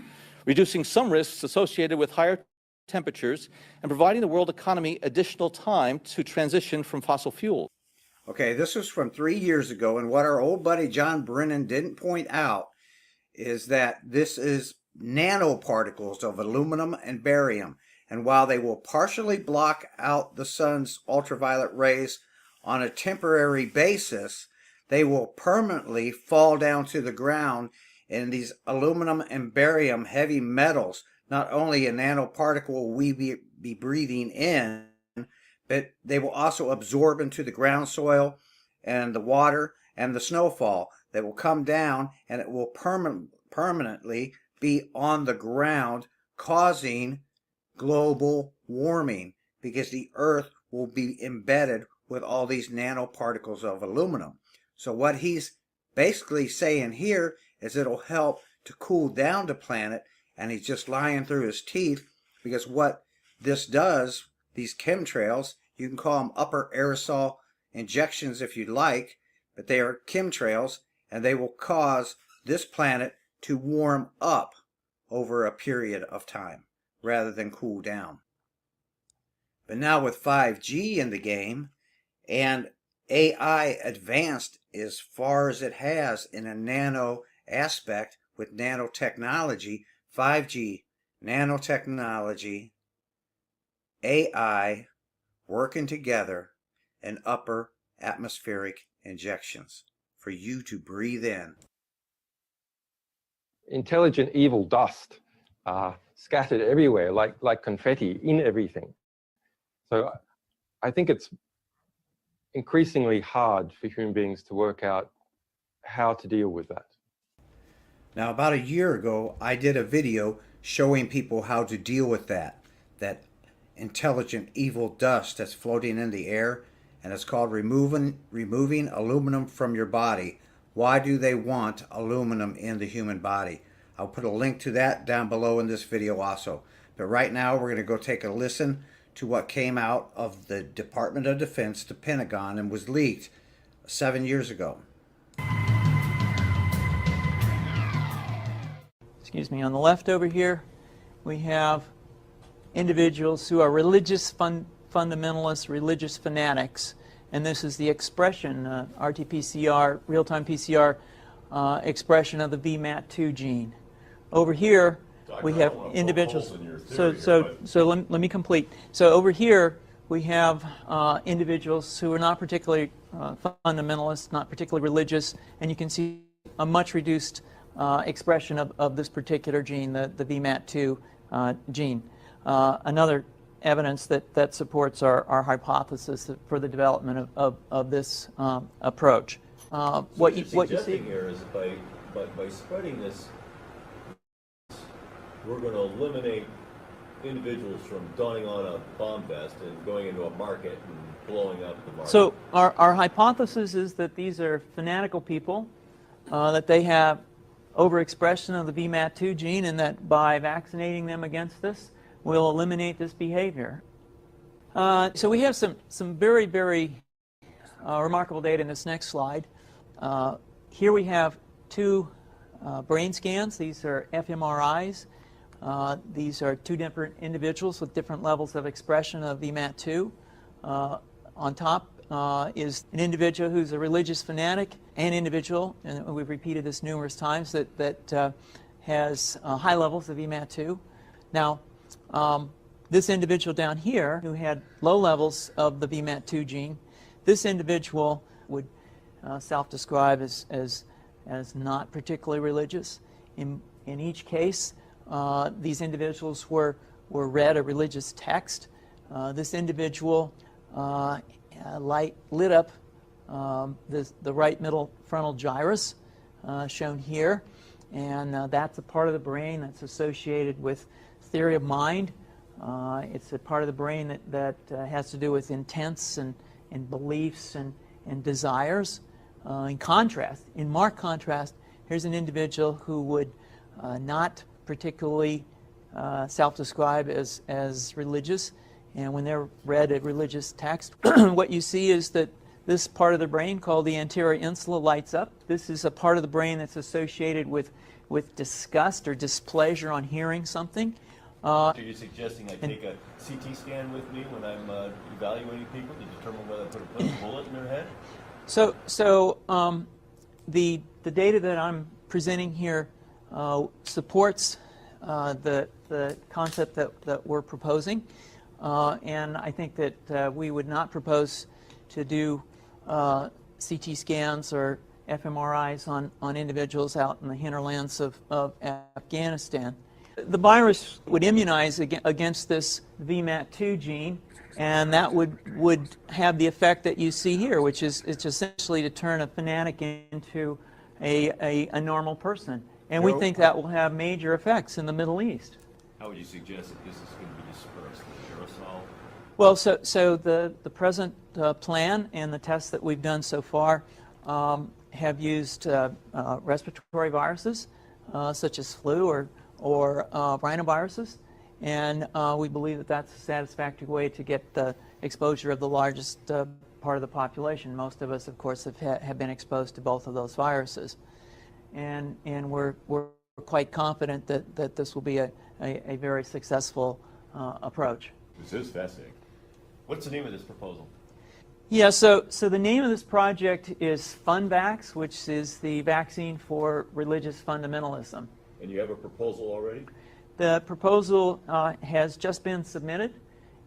reducing some risks associated with higher temperatures and providing the world economy additional time to transition from fossil fuels. Okay, this was from 3 years ago, and what our old buddy John Brennan didn't point out is that this is nanoparticles of aluminum and barium, and while they will partially block out the sun's ultraviolet rays on a temporary basis, they will permanently fall down to the ground in these aluminum and barium heavy metals. Not only a nanoparticle will we be breathing in, but they will also absorb into the ground soil and the water and the snowfall that will come down, and it will permanently be on the ground, causing global warming, because the earth will be embedded with all these nanoparticles of aluminum. So what he's basically saying here is it'll help to cool down the planet, and he's just lying through his teeth, because what this does, these chemtrails, you can call them upper aerosol injections if you like, but they are chemtrails, and they will cause this planet to warm up over a period of time rather than cool down. But now with 5G in the game and AI advanced as far as it has in a nano aspect with nanotechnology, 5G, nanotechnology, AI working together in upper atmospheric injections for you to breathe in. Intelligent evil dust scattered everywhere like confetti in everything. So I think it's increasingly hard for human beings to work out how to deal with that. Now, about a year ago, I did a video showing people how to deal with that intelligent evil dust that's floating in the air, and it's called removing aluminum from your body. Why do they want aluminum in the human body? I'll put a link to that down below in this video also. But right now, we're going to go take a listen to what came out of the Department of Defense, the Pentagon, and was leaked 7 years ago. Excuse me, on the left over here, we have individuals who are religious fundamentalists, religious fanatics, and this is the expression, RT-PCR, real-time PCR expression of the VMAT2 gene. Over here, we have individuals. Let me complete. So over here, we have individuals who are not particularly fundamentalist, not particularly religious, and you can see a much reduced expression of this particular gene, the VMAT2 gene. Another evidence that supports our hypothesis for the development of this approach. What you see here is by spreading this, we're going to eliminate individuals from donning on a bomb vest and going into a market and blowing up the market. So our hypothesis is that these are fanatical people, that they have overexpression of the VMAT2 gene, and that by vaccinating them against this, we'll eliminate this behavior. So we have some very, very remarkable data in this next slide. Here we have two brain scans. These are fMRIs. These are two different individuals with different levels of expression of VMAT2. On top is an individual who's a religious fanatic, an individual, and we've repeated this numerous times, that has high levels of VMAT2. Now, this individual down here who had low levels of the VMAT2 gene, this individual would self-describe as not particularly religious. In each case, these individuals were read a religious text. This individual lit up the right middle frontal gyrus, shown here, and that's a part of the brain that's associated with theory of mind. It's a part of the brain that has to do with intents and beliefs and desires. In contrast, in marked contrast, here's an individual who would not particularly self-describe as religious, and when they're read a religious text, what you see is that this part of the brain called the anterior insula lights up. This is a part of the brain that's associated with disgust or displeasure on hearing something. So you're suggesting I take a CT scan with me when I'm evaluating people to determine whether I put a bullet in their head? So the data that I'm presenting here supports the concept that we're proposing, and I think that we would not propose to do CT scans or fMRIs on individuals out in the hinterlands of Afghanistan. The virus would immunize against this VMAT2 gene, and that would have the effect that you see here, which is it's essentially to turn a fanatic into a normal person. And we think that will have major effects in the Middle East. How would you suggest that this is going to be dispersed? Aerosol? Well, so the present plan and the tests that we've done so far have used respiratory viruses such as flu or rhinoviruses, and we believe that that's a satisfactory way to get the exposure of the largest part of the population. Most of us, of course, have been exposed to both of those viruses, and we're quite confident that this will be a very successful approach. This is fascinating. What's the name of this proposal? Yeah, so the name of this project is FunVax, which is the vaccine for religious fundamentalism. And you have a proposal already? The proposal has just been submitted,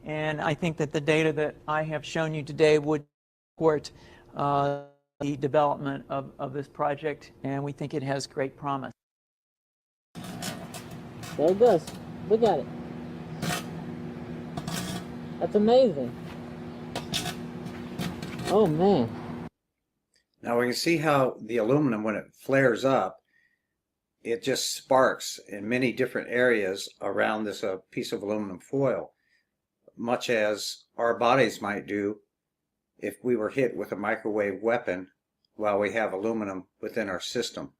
and I think that the data that I have shown you today would support the development of this project, and we think it has great promise. There it goes. Look at it. That's amazing. Oh, man. Now we can see how the aluminum, when it flares up, it just sparks in many different areas around this piece of aluminum foil, much as our bodies might do if we were hit with a microwave weapon while we have aluminum within our system.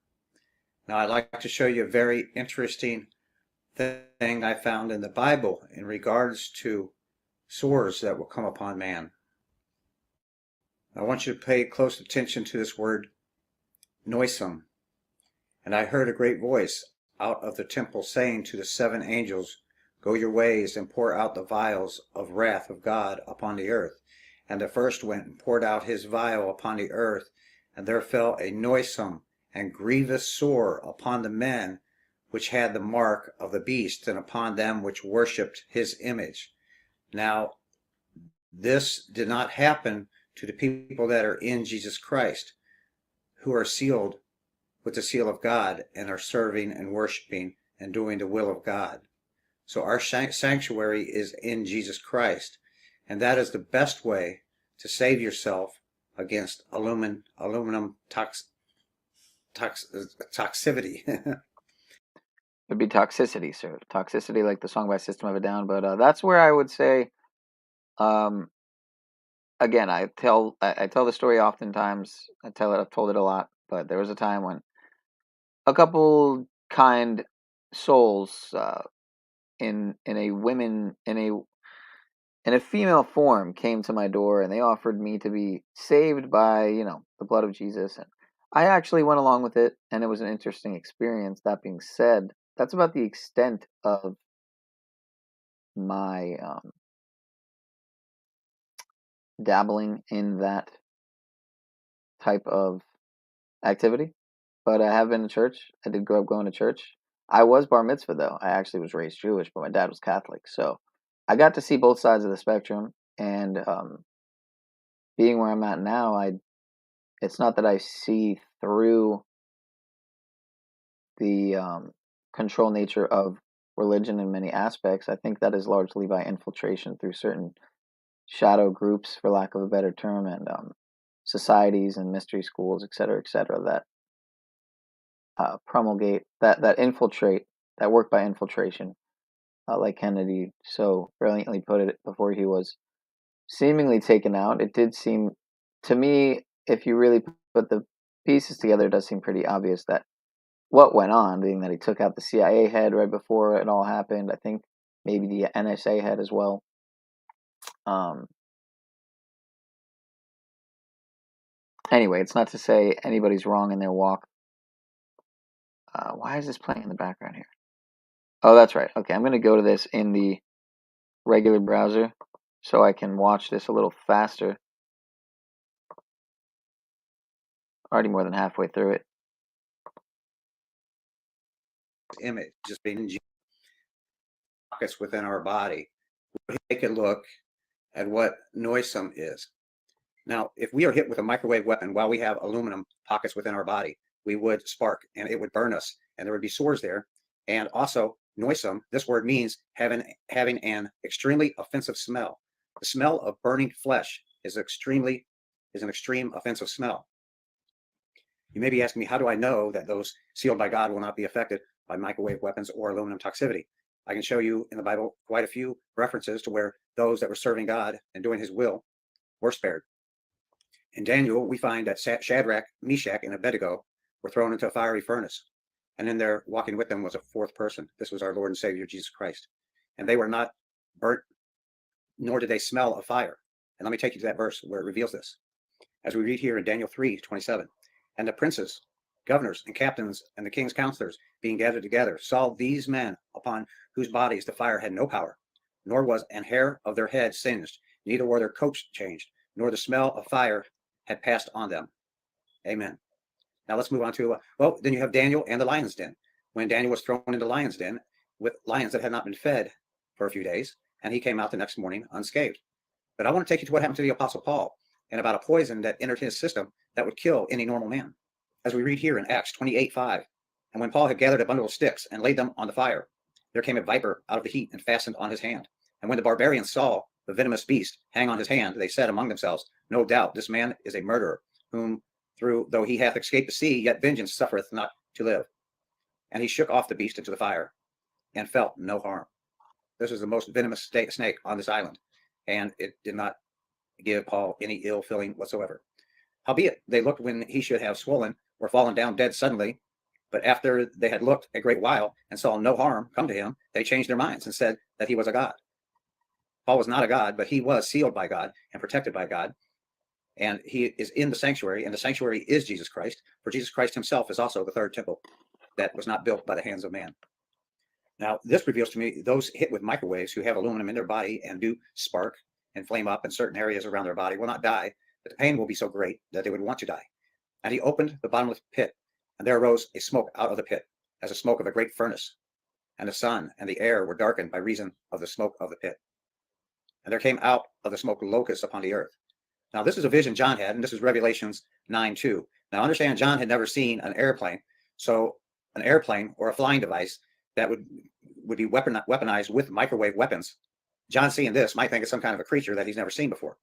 Now I'd like to show you a very interesting thing I found in the Bible in regards to sores that will come upon man. I want you to pay close attention to this word, noisome. And I heard a great voice out of the temple saying to the 7 angels, Go your ways and pour out the vials of wrath of God upon the earth. And the first went and poured out his vial upon the earth, and there fell a noisome and grievous sore upon the men which had the mark of the beast, and upon them which worshipped his image. Now, this did not happen to the people that are in Jesus Christ, who are sealed with the seal of God and are serving and worshiping and doing the will of God. So our sanctuary is in Jesus Christ, and that is the best way to save yourself against aluminum toxicity. Would be toxicity, sir. Toxicity, like the song by System of a Down. But that's where I would say, again, I tell the story oftentimes. I've told it a lot. But there was a time when a couple kind souls in a female form came to my door, and they offered me to be saved by the blood of Jesus, and I actually went along with it, and it was an interesting experience. That being said, that's about the extent of my dabbling in that type of activity. But I have been to church. I did grow up going to church. I was bar mitzvah, though. I actually was raised Jewish, but my dad was Catholic. So I got to see both sides of the spectrum. And being where I'm at now, it's not that I see through the control nature of religion in many aspects. I think that is largely by infiltration through certain shadow groups, for lack of a better term, and societies and mystery schools, et cetera, that promulgate, that infiltrate, that work by infiltration, like Kennedy so brilliantly put it before he was seemingly taken out. It did seem, to me, if you really put the pieces together, it does seem pretty obvious that what went on, being that he took out the CIA head right before it all happened, I think maybe the NSA head as well. Anyway, it's not to say anybody's wrong in their walk. Why is this playing in the background here? Oh, that's right. Okay, I'm going to go to this in the regular browser so I can watch this a little faster. Already more than halfway through it. Image just being pockets within our body. We take a look at what noisome is. Now, if we are hit with a microwave weapon while we have aluminum pockets within our body, we would spark and it would burn us, and there would be sores there. And also, noisome, this word means having an extremely offensive smell. The smell of burning flesh is an extreme offensive smell. You may be asking me, how do I know that those sealed by God will not be affected by microwave weapons or aluminum toxicity? I can show you in the Bible quite a few references to where those that were serving God and doing his will were spared. In Daniel, we find that Shadrach, Meshach, and Abednego were thrown into a fiery furnace. And in there, walking with them was a fourth person. This was our Lord and Savior, Jesus Christ. And they were not burnt, nor did they smell of fire. And let me take you to that verse where it reveals this. As we read here in Daniel 3:27, and the princes, governors, and captains, and the king's counselors, being gathered together, saw these men upon whose bodies the fire had no power, nor was an hair of their head singed, neither were their coats changed, nor the smell of fire had passed on them. Amen. Now let's move on to, well, then you have Daniel and the lion's den. When Daniel was thrown into the lion's den with lions that had not been fed for a few days, and he came out the next morning unscathed. But I want to take you to what happened to the Apostle Paul and about a poison that entered his system that would kill any normal man. As we read here in Acts 28:5, and when Paul had gathered a bundle of sticks and laid them on the fire, there came a viper out of the heat and fastened on his hand. And when the barbarians saw the venomous beast hang on his hand, they said among themselves, no doubt this man is a murderer, whom though he hath escaped the sea, yet vengeance suffereth not to live. And he shook off the beast into the fire and felt no harm. This was the most venomous snake on this island, and it did not give Paul any ill feeling whatsoever. Howbeit, they looked when he should have swollen or fallen down dead suddenly, but after they had looked a great while and saw no harm come to him, they changed their minds and said that he was a god. Paul was not a god, but he was sealed by God and protected by God, and he is in the sanctuary, and the sanctuary is Jesus Christ, for Jesus Christ himself is also the third temple that was not built by the hands of man. Now, this reveals to me those hit with microwaves who have aluminum in their body and do spark and flame up in certain areas around their body will not die, but the pain will be so great that they would want to die. And he opened the bottomless pit, and there arose a smoke out of the pit, as the smoke of a great furnace. And the sun and the air were darkened by reason of the smoke of the pit. And there came out of the smoke locusts upon the earth. Now, this is a vision John had, and this is Revelations 9:2. Now, understand, John had never seen an airplane, so an airplane or a flying device that would be weaponized with microwave weapons. John, seeing this, might think it's some kind of a creature that he's never seen before.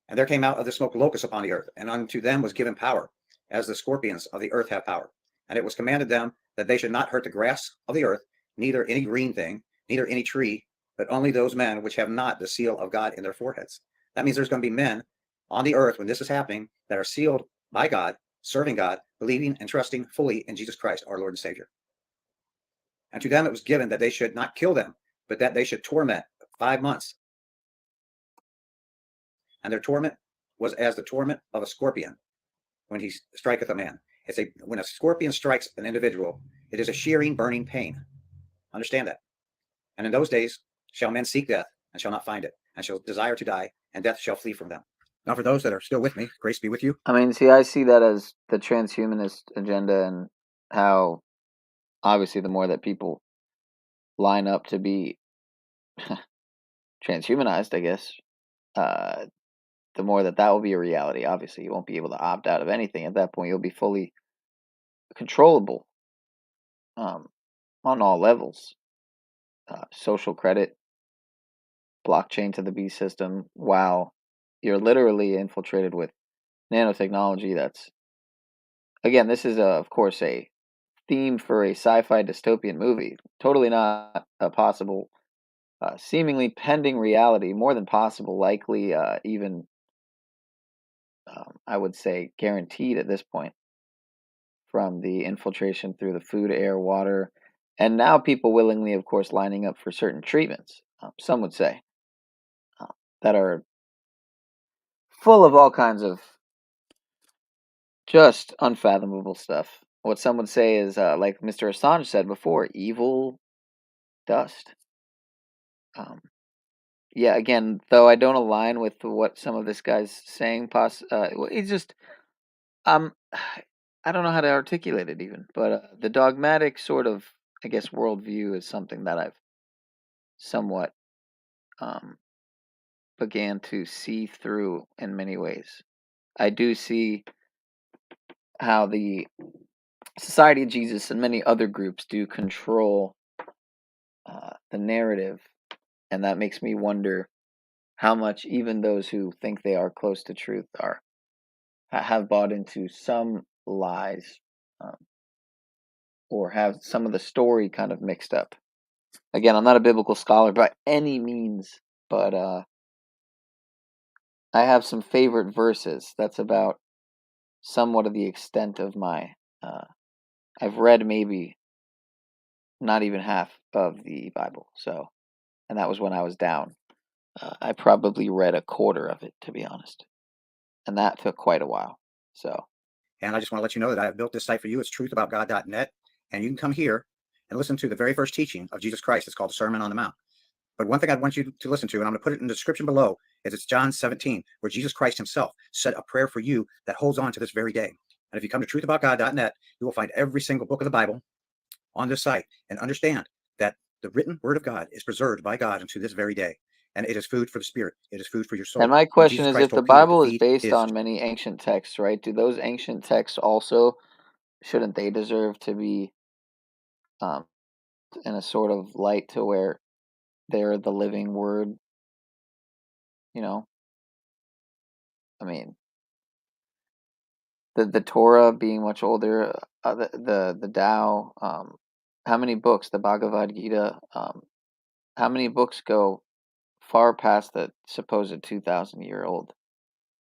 And there came out of the smoke locusts upon the earth, and unto them was given power, as the scorpions of the earth have power. And it was commanded them that they should not hurt the grass of the earth, neither any green thing, neither any tree, but only those men which have not the seal of God in their foreheads. That means there's going to be men on the earth when this is happening that are sealed by God, serving God, believing and trusting fully in Jesus Christ, our Lord and Savior. And to them it was given that they should not kill them, but that they should torment 5 months. And their torment was as the torment of a scorpion when he striketh a man. When a scorpion strikes an individual, it is a shearing, burning pain. Understand that. And in those days shall men seek death, and shall not find it, and shall desire to die, and death shall flee from them. Now, for those that are still with me, grace be with you. I mean, see, I see that as the transhumanist agenda, and how obviously the more that people line up to be transhumanized, I guess, the more that will be a reality. Obviously, you won't be able to opt out of anything. At that point, you'll be fully controllable on all levels. Social credit, blockchain to the B system, while you're literally infiltrated with nanotechnology. That's, again, this is of course a theme for a sci-fi dystopian movie. Totally not a possible, seemingly pending reality, more than possible, likely even I would say guaranteed at this point, from the infiltration through the food, air, water, and now people willingly, of course, lining up for certain treatments, some would say, that are full of all kinds of just unfathomable stuff. What some would say is, like Mr. Assange said before, evil dust. Yeah, again, though I don't align with what some of this guy's saying, he's just, I don't know how to articulate it even, but the dogmatic sort of, I guess, worldview is something that I've somewhat began to see through in many ways. I do see how the Society of Jesus and many other groups do control the narrative, and that makes me wonder how much even those who think they are close to truth have bought into some lies, or have some of the story kind of mixed up. Again, I'm not a biblical scholar by any means, but I have some favorite verses. That's about somewhat of the extent of my... I've read maybe not even half of the Bible, and that was when I was down. I probably read a quarter of it, to be honest, and that took quite a while. And I just want to let you know that I have built this site for you. It's truthaboutgod.net, and you can come here and listen to the very first teaching of Jesus Christ. It's called the Sermon on the Mount. But one thing I want you to listen to, and I'm going to put it in the description below, is it's John 17, where Jesus Christ himself said a prayer for you that holds on to this very day. And if you come to truthaboutgod.net, you will find every single book of the Bible on this site, and understand that the written word of God is preserved by God unto this very day. And it is food for the spirit. It is food for your soul. And my question is, if the told Peter to Bible is feed based his on many ancient texts, right, do those ancient texts also, shouldn't they deserve to be in a sort of light to where they're the living word? You know, I mean, the Torah being much older, the Tao, how many books, the Bhagavad Gita, how many books go far past the supposed 2,000-year-old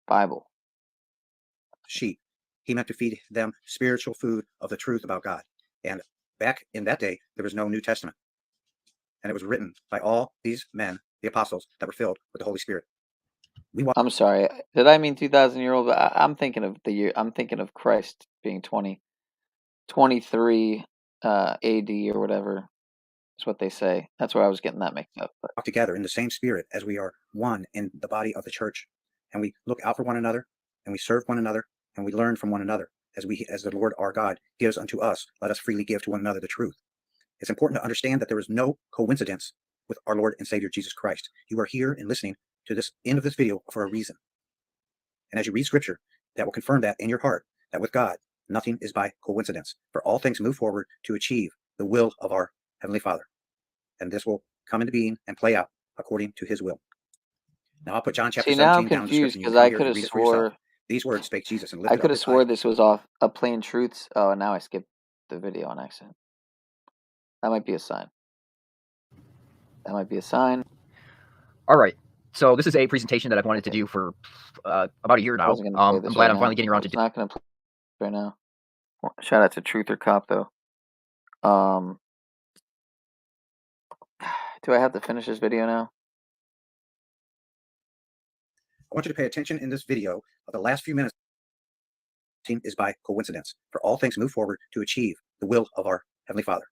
Bible? sheep. He meant to feed them spiritual food of the truth about God. And back in that day, there was no New Testament. And it was written by all these men, the apostles, that were filled with the Holy Spirit. I'm sorry, did I mean 2,000-year-old? I'm thinking of the year. I'm thinking of Christ being 23 AD or whatever is what they say. That's where I was getting that mixed up. But walk together in the same spirit as we are one in the body of the church, and we look out for one another, and we serve one another, and we learn from one another as the Lord our God gives unto us. Let us freely give to one another the truth. It's important to understand that there is no coincidence with our Lord and Savior Jesus Christ. You are here and listening to this end of this video for a reason. And as you read scripture, that will confirm that in your heart, that with God, nothing is by coincidence. For all things move forward to achieve the will of our Heavenly Father. And this will come into being and play out according to his will. Now I'll put John chapter 17 now I'm down in the confused description. because I could have swore these words spake Jesus and I lifted could up have his swore eyes. this was off a Plain Truths. Oh, and now I skipped the video on accident. That might be a sign. That might be a sign. All right. So this is a presentation that I've wanted to do for about a year now. I'm glad I'm finally getting around to doing it. Not going to play right now. Shout out to Truth or Cop, though. Do I have to finish this video now? I want you to pay attention in this video of the last few minutes. Is by coincidence. For all things move forward to achieve the will of our Heavenly Father.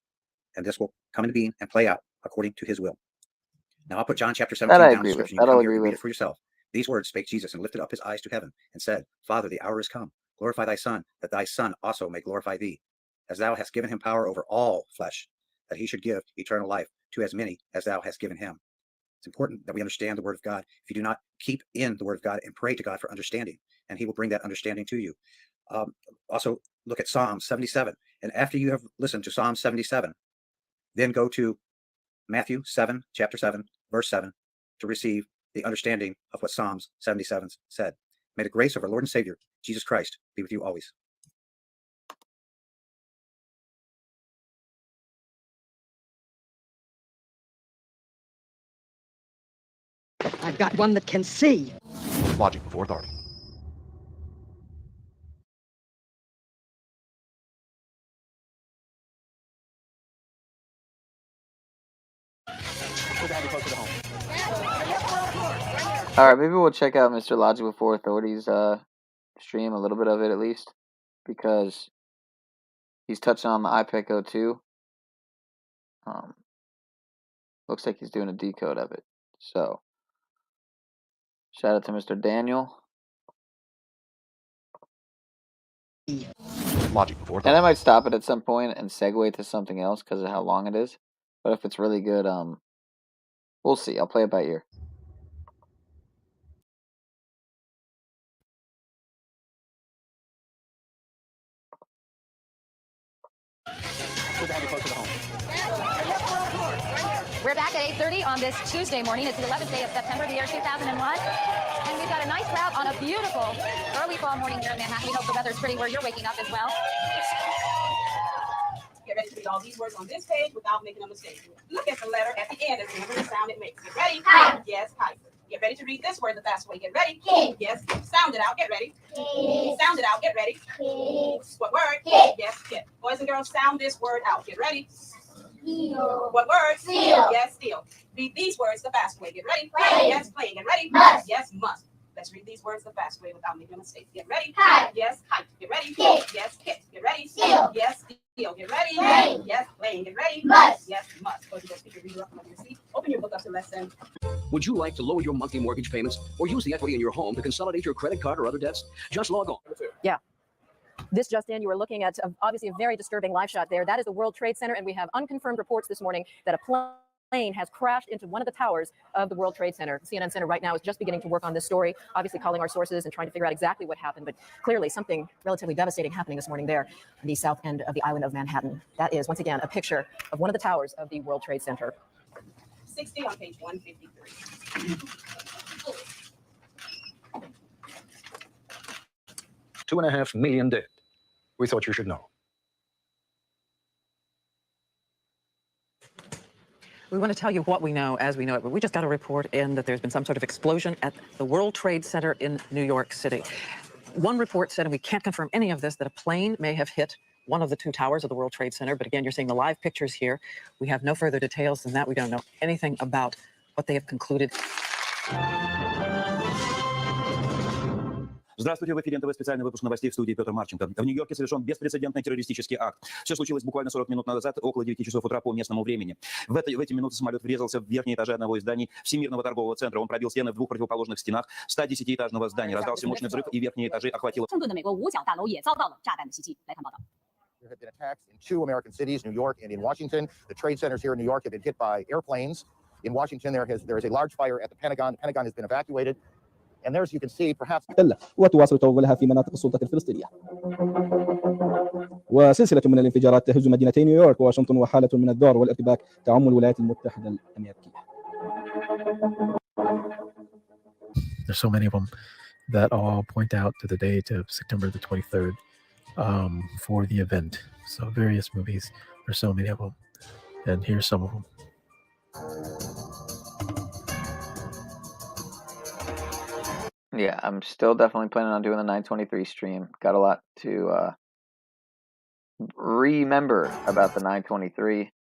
And this will come into being and play out according to his will. Now I'll put John chapter 17 down in the description. You can come here and read it for yourself. These words spake Jesus and lifted up his eyes to heaven and said, Father, the hour is come. Glorify thy Son, that thy Son also may glorify thee, as thou hast given him power over all flesh, that he should give eternal life to as many as thou hast given him. It's important that we understand the word of God. If you do not keep in the word of God and pray to God for understanding, and he will bring that understanding to you. Also look at Psalm 77. And after you have listened to Psalm 77, then go to Matthew 7, chapter 7, verse 7, to receive the understanding of what Psalms 77 said. May the grace of our Lord and Savior, Jesus Christ, be with you always. I've got one that can see. Logic before authority. All right, maybe we'll check out Mr. Logic Before Authority's stream, a little bit of it at least, because he's touching on the iPeco 2. Looks like he's doing a decode of it. So, shout out to Mr. Daniel. Logic before And I might stop it at some point and segue to something else because of how long it is. But if it's really good, we'll see. I'll play it by ear. We're back at 8:30 on this Tuesday morning. It's the 11th day of September, the year 2001. And we've got a nice cloud on a beautiful early fall morning here in Manhattan. We hope the weather's pretty where you're waking up as well. Get ready to read all these words on this page without making a mistake. Look at the letter at the end and remember the sound it makes. Get ready? Kite. Yes, kite. Get ready to read this word the fast way. Get ready? Kid. Yes. Sound it out. Get ready. Kid. Sound it out. Get ready. Kid. What word? Kid. Yes, kid. Boys and girls, sound this word out. Get ready. Steel. What word? Steel. Yes, steel. Read these words the fast way. Get ready? Play. Yes, play. Get ready? Must. Yes, must. Let's read these words the fast way without making a mistake. Get ready? Kite. Yes, kite. Get ready? Kit. Yes, kit. Get ready? Steel. Yes, steel. Get ready? Play. Yes, playing. Get ready? Must. Yes, must. Go to the speaker, read it up on your seat. Open your book up to lesson. Would you like to lower your monthly mortgage payments or use the equity in your home to consolidate your credit card or other debts? Just log on. Yeah. This just in, you are looking at obviously a very disturbing live shot there. That is the World Trade Center, and we have unconfirmed reports this morning that a plane has crashed into one of the towers of the World Trade Center. CNN Center right now is just beginning to work on this story, obviously calling our sources and trying to figure out exactly what happened, but clearly something relatively devastating happening this morning there on the south end of the island of Manhattan. That is, once again, a picture of one of the towers of the World Trade Center. 60 on page 153. 2.5 million dead. We thought you should know. We want to tell you what we know as we know it, but we just got a report in that there's been some sort of explosion at the World Trade Center in New York City. One report said, and we can't confirm any of this, that a plane may have hit one of the two towers of the World Trade Center. But again, you're seeing the live pictures here. We have no further details than that. We don't know anything about what they have concluded. Здравствуйте, в эфире НТВ специальный выпуск новостей в студии Петр Марченко. В Нью-Йорке совершен беспрецедентный террористический акт. Все случилось буквально 40 минут назад, около 9 часов утра по местному времени. В эти минуты самолет врезался в верхние этажи одного из зданий Всемирного торгового центра. Он пробил стены в двух противоположных стенах 110-этажного здания. Раздался мощный взрыв, и верхние этажи охватило... There have been attacks in 2 American cities, New York and in Washington. The trade centers here in New York have been hit by airplanes. In Washington, there is a large fire at the Pentagon. The Pentagon has been evacuated. And there, as you can see, perhaps... وتواصل توغلها في مناطق السلطة الفلسطينية. وسلسلة من الانفجارات تهز مدينتي نيويورك وواشنطن، وحالة من الذعر والارتباك تعم الولايات المتحدة الأمريكية. There's so many of them that all point out to the date of September the 23rd for the event. So various movies. There's so many of them. And here's some of them. Yeah, I'm still definitely planning on doing the 923 stream. Got a lot to remember about the 923.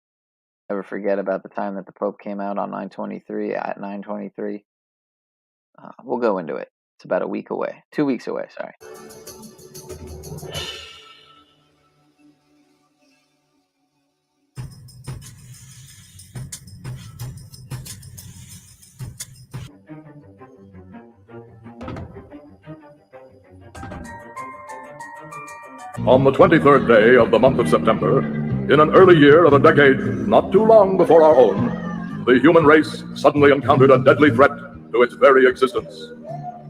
Never forget about the time that the Pope came out on 923 at 923. We'll go into it. It's about a week away. 2 weeks away, sorry. On the 23rd day of the month of September, in an early year of a decade not too long before our own, the human race suddenly encountered a deadly threat to its very existence.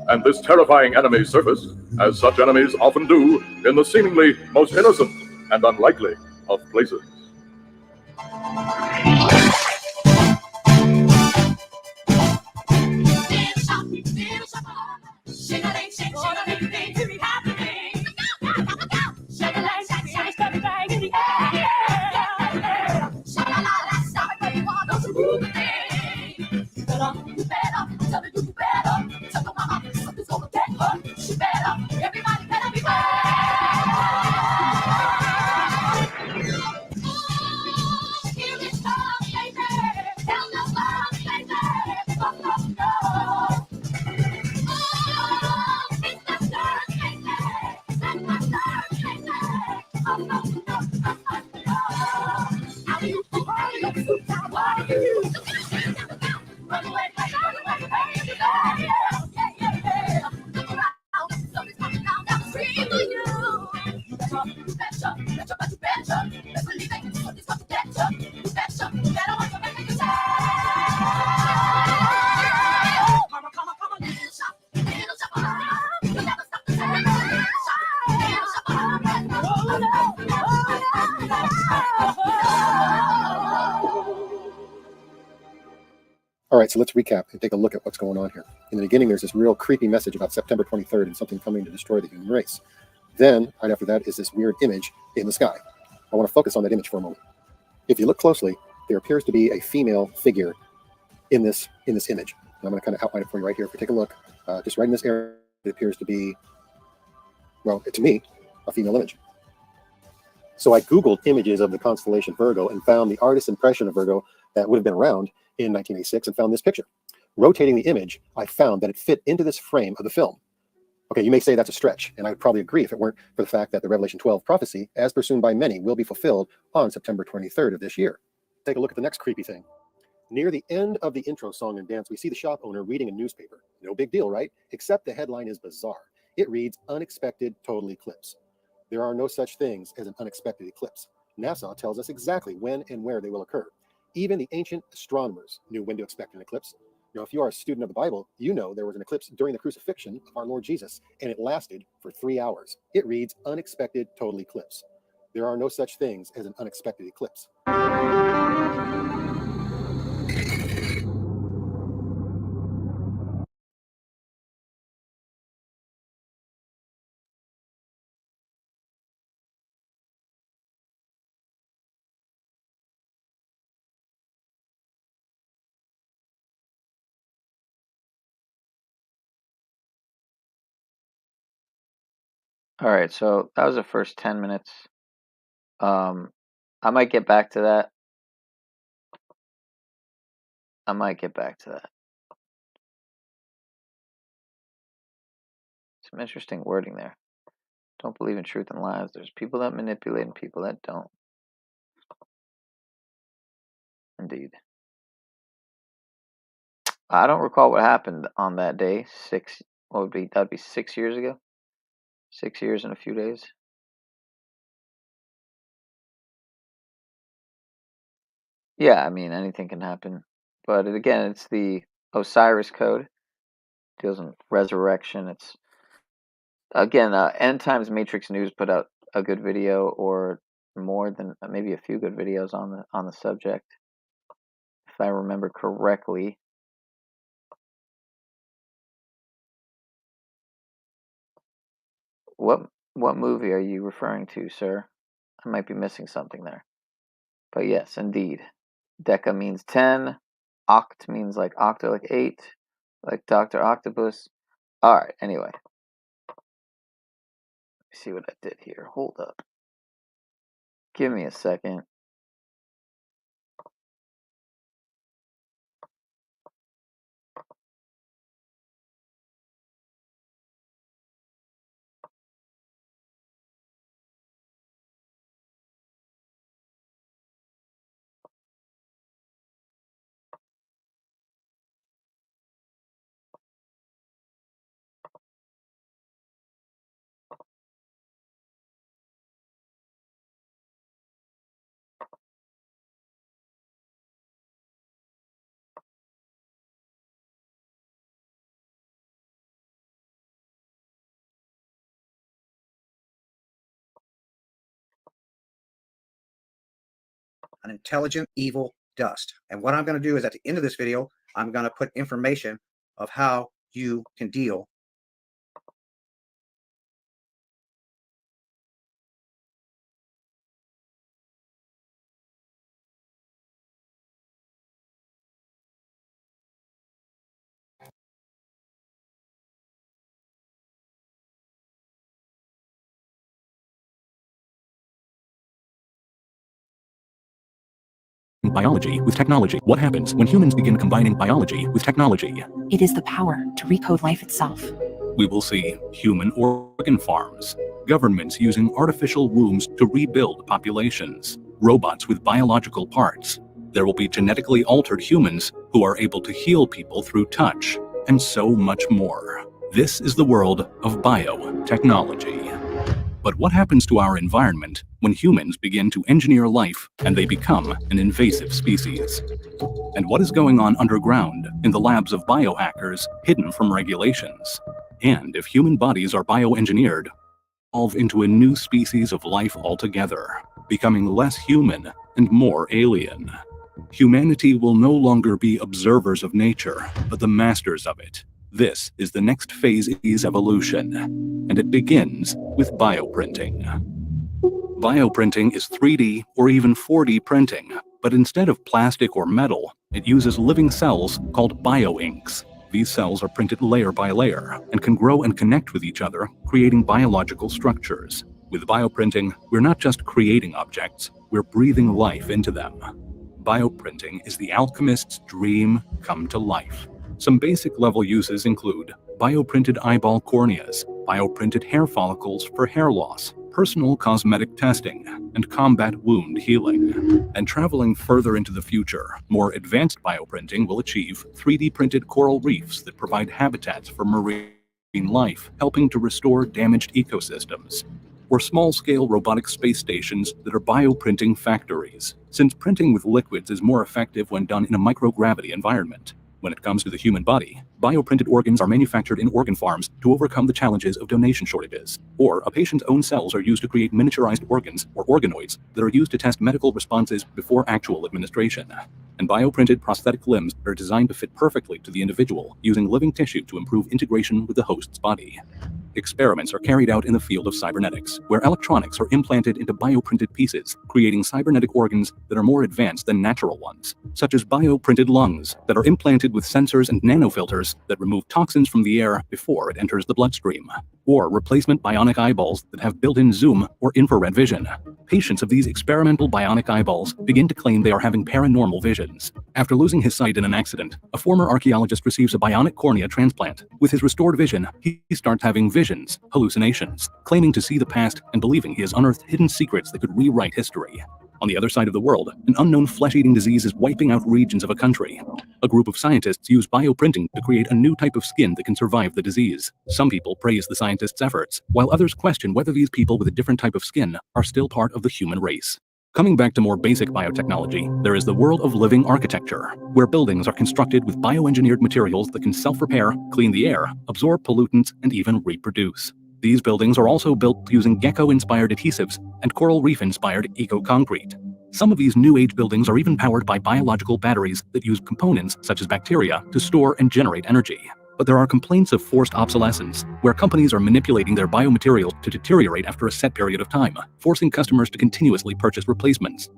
And this terrifying enemy surfaced, as such enemies often do, in the seemingly most innocent and unlikely of places. All right, so let's recap and take a look at what's going on here. In the beginning, there's this real creepy message about September 23rd and something coming to destroy the human race. Then, right after that, is this weird image in the sky. I want to focus on that image for a moment. If you look closely, there appears to be a female figure in this image. And I'm going to kind of outline it for you right here. If you take a look, just right in this area, it appears to be, well, to me, a female image. So I Googled images of the constellation Virgo and found the artist's impression of Virgo that would have been around in 1986 and found this picture. Rotating the image, I found that it fit into this frame of the film. Okay, you may say that's a stretch, and I would probably agree if it weren't for the fact that the Revelation 12 prophecy, as pursued by many, will be fulfilled on September 23rd of this year. Take a look at the next creepy thing. Near the end of the intro song and dance, we see the shop owner reading a newspaper. No big deal, right? Except the headline is bizarre. It reads, "Unexpected Total Eclipse." There are no such things as an unexpected eclipse. NASA tells us exactly when and where they will occur. Even the ancient astronomers knew when to expect an eclipse. Now, if you are a student of the Bible, you know there was an eclipse during the crucifixion of our Lord Jesus, and it lasted for 3 hours. It reads, "Unexpected Total Eclipse." There are no such things as an unexpected eclipse. All right, so that was the first 10 minutes. I might get back to that. Some interesting wording there. Don't believe in truth and lies. There's people that manipulate and people that don't. Indeed. I don't recall what happened on that day. That'd be 6 years ago? 6 years and a few days. Yeah, I mean, anything can happen. But again, it's the Osiris code. Deals in resurrection. It's, again, End Times Matrix News put out a good video, or more than maybe a few good videos on the subject, if I remember correctly. What movie are you referring to, sir? I might be missing something there. But yes, indeed. Deca means 10. Oct means like octa, like 8. Like Dr. Octopus. Alright, anyway. Let me see what I did here. Hold up. Give me a second. An intelligent, evil dust. And what I'm going to do is at the end of this video, I'm going to put information of how you can deal biology with technology. What happens when humans begin combining biology with technology? It is the power to recode life itself. We will see human organ farms, governments using artificial wombs to rebuild populations, robots with biological parts. There will be genetically altered humans who are able to heal people through touch, and so much more. This is the world of biotechnology. But what happens to our environment when humans begin to engineer life and they become an invasive species? And what is going on underground in the labs of biohackers hidden from regulations? And if human bodies are bioengineered, evolve into a new species of life altogether, becoming less human and more alien. Humanity will no longer be observers of nature, but the masters of it. This is the next phase of evolution, and it begins with bioprinting. Bioprinting is 3D or even 4D printing, but instead of plastic or metal, it uses living cells called bioinks. These cells are printed layer by layer and can grow and connect with each other, creating biological structures. With bioprinting, we're not just creating objects, we're breathing life into them. Bioprinting is the alchemist's dream come to life. Some basic level uses include bioprinted eyeball corneas, bioprinted hair follicles for hair loss, personal cosmetic testing, and combat wound healing. And traveling further into the future, more advanced bioprinting will achieve 3D printed coral reefs that provide habitats for marine life, helping to restore damaged ecosystems. Or small-scale robotic space stations that are bioprinting factories, since printing with liquids is more effective when done in a microgravity environment. When it comes to the human body, bioprinted organs are manufactured in organ farms to overcome the challenges of donation shortages. Or a patient's own cells are used to create miniaturized organs, or organoids, that are used to test medical responses before actual administration. And bioprinted prosthetic limbs are designed to fit perfectly to the individual, using living tissue to improve integration with the host's body. Experiments are carried out in the field of cybernetics, where electronics are implanted into bioprinted pieces, creating cybernetic organs that are more advanced than natural ones, such as bioprinted lungs that are implanted with sensors and nanofilters that remove toxins from the air before it enters the bloodstream, or replacement bionic eyeballs that have built-in zoom or infrared vision. Patients of these experimental bionic eyeballs begin to claim they are having paranormal visions. After losing his sight in an accident, a former archaeologist receives a bionic cornea transplant. With his restored vision, he starts having visions, hallucinations, claiming to see the past and believing he has unearthed hidden secrets that could rewrite history. On the other side of the world, an unknown flesh-eating disease is wiping out regions of a country. A group of scientists use bioprinting to create a new type of skin that can survive the disease. Some people praise the scientists' efforts, while others question whether these people with a different type of skin are still part of the human race. Coming back to more basic biotechnology, there is the world of living architecture, where buildings are constructed with bioengineered materials that can self-repair, clean the air, absorb pollutants, and even reproduce. These buildings are also built using gecko-inspired adhesives and coral reef-inspired eco-concrete. Some of these new age buildings are even powered by biological batteries that use components such as bacteria to store and generate energy. But there are complaints of forced obsolescence, where companies are manipulating their biomaterials to deteriorate after a set period of time, forcing customers to continuously purchase replacements.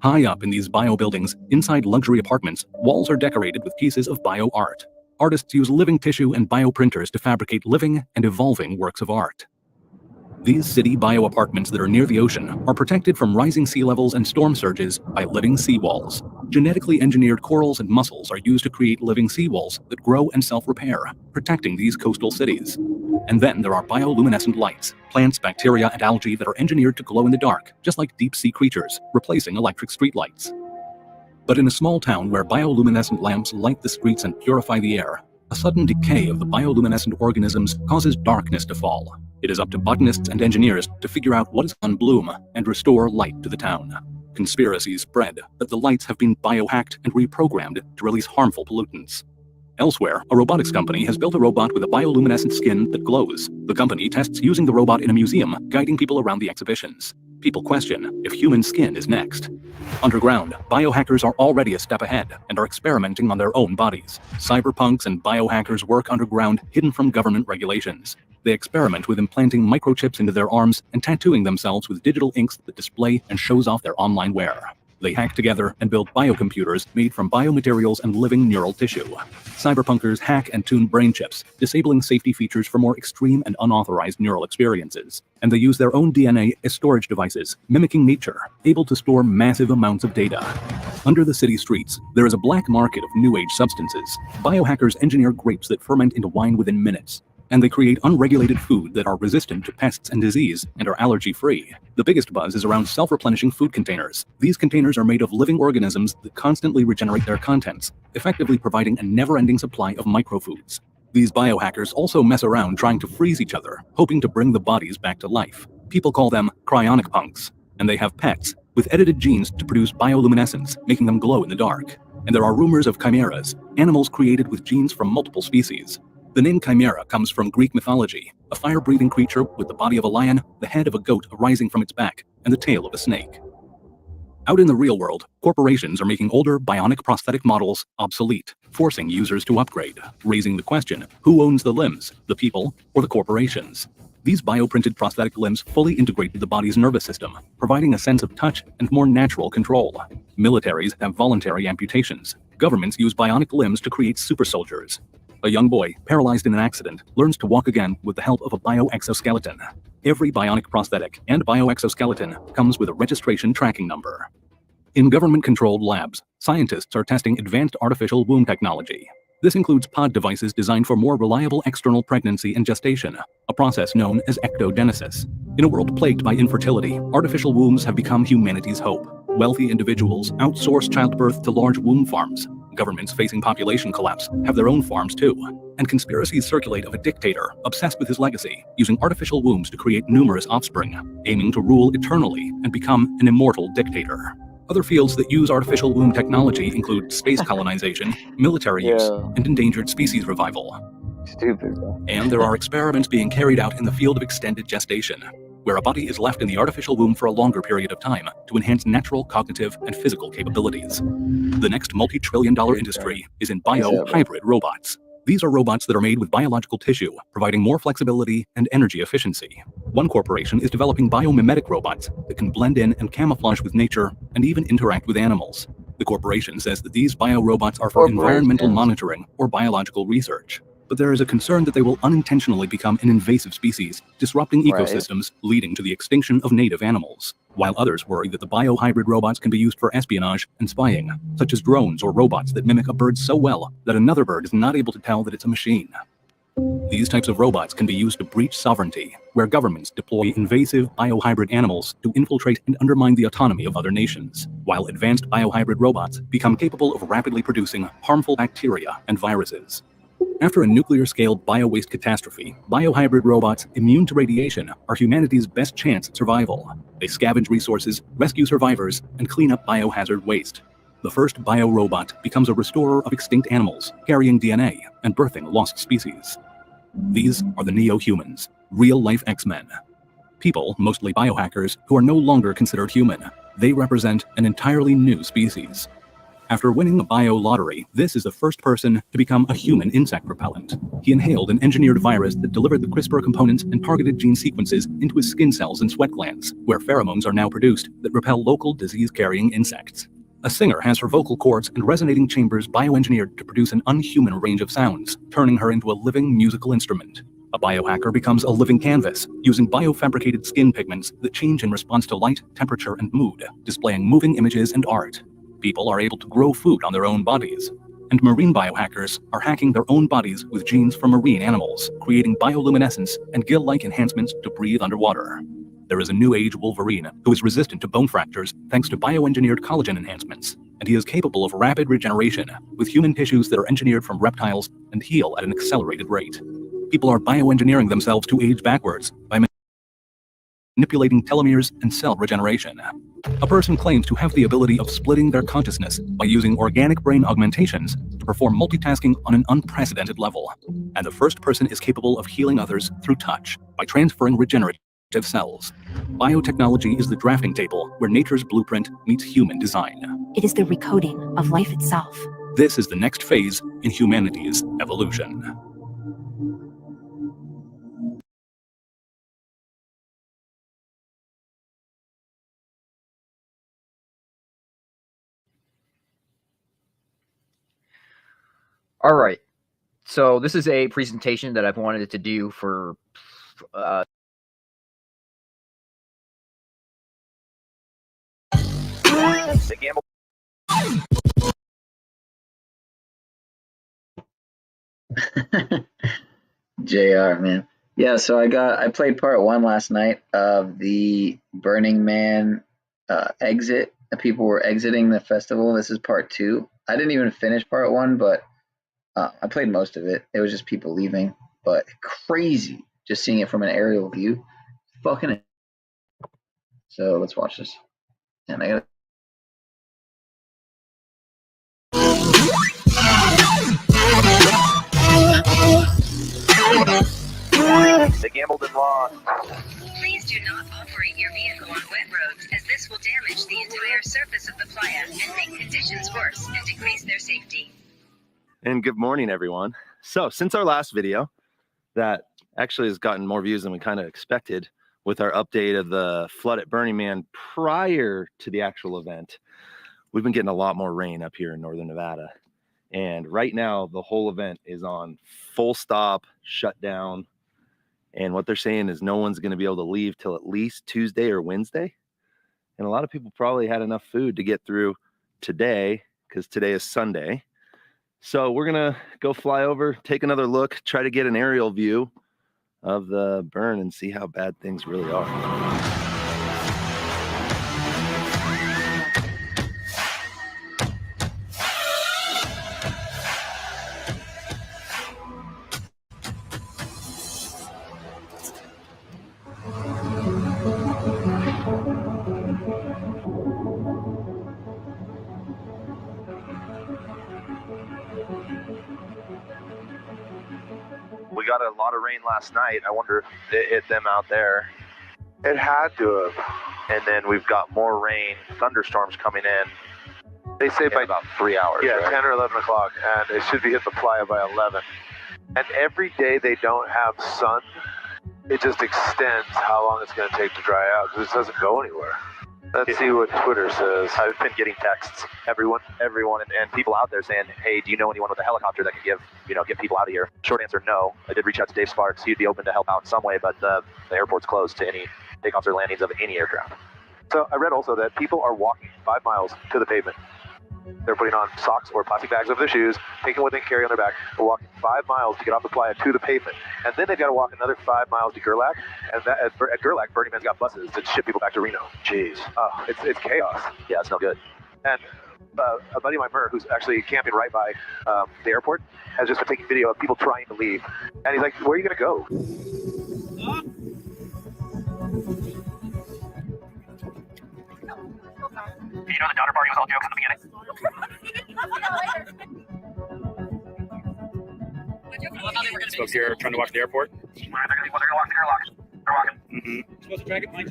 High up in these bio buildings, inside luxury apartments, walls are decorated with pieces of bio art. Artists use living tissue and bioprinters to fabricate living and evolving works of art. These city bio-apartments that are near the ocean are protected from rising sea levels and storm surges by living seawalls. Genetically engineered corals and mussels are used to create living seawalls that grow and self-repair, protecting these coastal cities. And then there are bioluminescent lights, plants, bacteria, and algae that are engineered to glow in the dark, just like deep-sea creatures, replacing electric streetlights. But in a small town where bioluminescent lamps light the streets and purify the air, a sudden decay of the bioluminescent organisms causes darkness to fall. It is up to botanists and engineers to figure out what is on bloom and restore light to the town. Conspiracies spread that the lights have been biohacked and reprogrammed to release harmful pollutants. Elsewhere, a robotics company has built a robot with a bioluminescent skin that glows. The company tests using the robot in a museum, guiding people around the exhibitions. People question if human skin is next. Underground, biohackers are already a step ahead and are experimenting on their own bodies. Cyberpunks and biohackers work underground, hidden from government regulations. They experiment with implanting microchips into their arms and tattooing themselves with digital inks that display and shows off their online wear. They hack together and build biocomputers made from biomaterials and living neural tissue. Cyberpunkers hack and tune brain chips, disabling safety features for more extreme and unauthorized neural experiences. And they use their own DNA as storage devices, mimicking nature, able to store massive amounts of data. Under the city streets, there is a black market of new age substances. Biohackers engineer grapes that ferment into wine within minutes. And they create unregulated food that are resistant to pests and disease and are allergy-free. The biggest buzz is around self-replenishing food containers. These containers are made of living organisms that constantly regenerate their contents, effectively providing a never-ending supply of microfoods. These biohackers also mess around trying to freeze each other, hoping to bring the bodies back to life. People call them cryonic punks, and they have pets with edited genes to produce bioluminescence, making them glow in the dark. And there are rumors of chimeras, animals created with genes from multiple species. The name chimera comes from Greek mythology, a fire-breathing creature with the body of a lion, the head of a goat arising from its back, and the tail of a snake. Out in the real world, corporations are making older bionic prosthetic models obsolete, forcing users to upgrade, raising the question, who owns the limbs, the people, or the corporations? These bioprinted prosthetic limbs fully integrate with the body's nervous system, providing a sense of touch and more natural control. Militaries have voluntary amputations. Governments use bionic limbs to create super soldiers. A young boy, paralyzed in an accident, learns to walk again with the help of a bioexoskeleton. Every bionic prosthetic and bioexoskeleton comes with a registration tracking number. In government-controlled labs, scientists are testing advanced artificial womb technology. This includes pod devices designed for more reliable external pregnancy and gestation, a process known as ectogenesis. In a world plagued by infertility, artificial wombs have become humanity's hope. Wealthy individuals outsource childbirth to large womb farms. Governments facing population collapse have their own farms too. And conspiracies circulate of a dictator obsessed with his legacy, using artificial wombs to create numerous offspring, aiming to rule eternally and become an immortal dictator. Other fields that use artificial womb technology include space colonization, military use, and endangered species revival. Stupid, bro. And there are experiments being carried out in the field of extended gestation, where a body is left in the artificial womb for a longer period of time to enhance natural cognitive and physical capabilities. The next multi-trillion-dollar industry is in bio-hybrid robots. These are robots that are made with biological tissue, providing more flexibility and energy efficiency. One corporation is developing biomimetic robots that can blend in and camouflage with nature and even interact with animals. The corporation says that these bio-robots are for environmental monitoring or biological research. But there is a concern that they will unintentionally become an invasive species, disrupting ecosystems, leading to the extinction of native animals. While others worry that the bio-hybrid robots can be used for espionage and spying, such as drones or robots that mimic a bird so well that another bird is not able to tell that it's a machine. These types of robots can be used to breach sovereignty, where governments deploy invasive bio-hybrid animals to infiltrate and undermine the autonomy of other nations, while advanced bio-hybrid robots become capable of rapidly producing harmful bacteria and viruses. After a nuclear-scaled bio-waste catastrophe, bio-hybrid robots immune to radiation are humanity's best chance at survival. They scavenge resources, rescue survivors, and clean up biohazard waste. The first bio-robot becomes a restorer of extinct animals, carrying DNA and birthing lost species. These are the neo-humans, real-life X-Men. People, mostly biohackers, who are no longer considered human. They represent an entirely new species. After winning a bio-lottery, this is the first person to become a human insect repellent. He inhaled an engineered virus that delivered the CRISPR components and targeted gene sequences into his skin cells and sweat glands, where pheromones are now produced that repel local disease-carrying insects. A singer has her vocal cords and resonating chambers bioengineered to produce an unhuman range of sounds, turning her into a living musical instrument. A biohacker becomes a living canvas, using biofabricated skin pigments that change in response to light, temperature, and mood, displaying moving images and art. People are able to grow food on their own bodies. And marine biohackers are hacking their own bodies with genes from marine animals, creating bioluminescence and gill-like enhancements to breathe underwater. There is a new age Wolverine who is resistant to bone fractures thanks to bioengineered collagen enhancements, and he is capable of rapid regeneration with human tissues that are engineered from reptiles and heal at an accelerated rate. People are bioengineering themselves to age backwards by manipulating telomeres and cell regeneration. A person claims to have the ability of splitting their consciousness by using organic brain augmentations to perform multitasking on an unprecedented level. And the first person is capable of healing others through touch by transferring regenerative cells. Biotechnology is the drafting table where nature's blueprint meets human design. It is the recoding of life itself. This is the next phase in humanity's evolution. All right. So this is a presentation that I've wanted to do for the gamble. JR, man. Yeah, so I played part 1 last night of the Burning Man exit. People were exiting the festival. This is part 2. I didn't even finish part 1, but I played most of it. It was just people leaving, but crazy just seeing it from an aerial view. Fucking. So let's watch this. And I got. The gambled and lost. Please do not operate your vehicle on wet roads, as this will damage the entire surface of the playa and make conditions worse and decrease their safety. And good morning, everyone. So since our last video, that actually has gotten more views than we kind of expected with our update of the flood at Burning Man prior to the actual event, we've been getting a lot more rain up here in northern Nevada. And right now, the whole event is on full stop, shut down. And what they're saying is no one's going to be able to leave till at least Tuesday or Wednesday. And a lot of people probably had enough food to get through today, because today is Sunday. So we're going to go fly over, take another look, try to get an aerial view of the burn and see how bad things really are. We got a lot of rain last night. I wonder if it hit them out there. It had to have. And then we've got more rain, thunderstorms coming in. They say by about 3 hours. Yeah, right? 10 or 11 o'clock, and it should be hitting the playa by 11. And every day they don't have sun, it just extends how long it's going to take to dry out because it doesn't go anywhere. Let's see what Twitter says. I've been getting texts, everyone, and people out there saying, "Hey, do you know anyone with a helicopter that can get people out of here?" Short answer, no. I did reach out to Dave Sparks. He'd be open to help out in some way, but the airport's closed to any takeoffs or landings of any aircraft. So I read also that people are walking 5 miles to the pavement. They're putting on socks or plastic bags over their shoes, taking what they can carry on their back. They're walking 5 miles to get off the playa to the pavement. And then they've got to walk another 5 miles to Gerlach. And at Gerlach, Burning Man's got buses that ship people back to Reno. Jeez. It's chaos. Yeah, it's no good. And a buddy of mine, Murr, who's actually camping right by the airport, has just been taking video of people trying to leave. And he's like, where are you going to go? You know the daughter party was all jokes in the beginning? Folks here trying to walk to the airport. They're going to walk to Gerlach. They're walking. Supposed to drag it, Mike.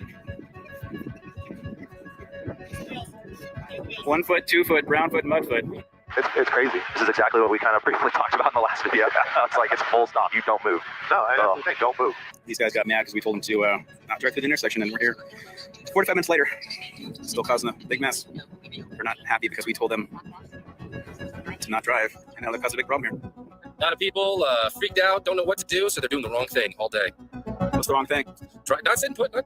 1 foot, 2 foot, brown foot, mud foot. It's crazy. This is exactly what we kind of briefly talked about in the last video. It's like it's full stop. You don't move. No, I think don't move. These guys got mad because we told them to not drive through the intersection, and we're here 45 minutes later, still causing a big mess. They're not happy because we told them to not drive, and now they're causing a big problem here. A lot of people freaked out, don't know what to do, so they're doing the wrong thing all day. What's the wrong thing? Not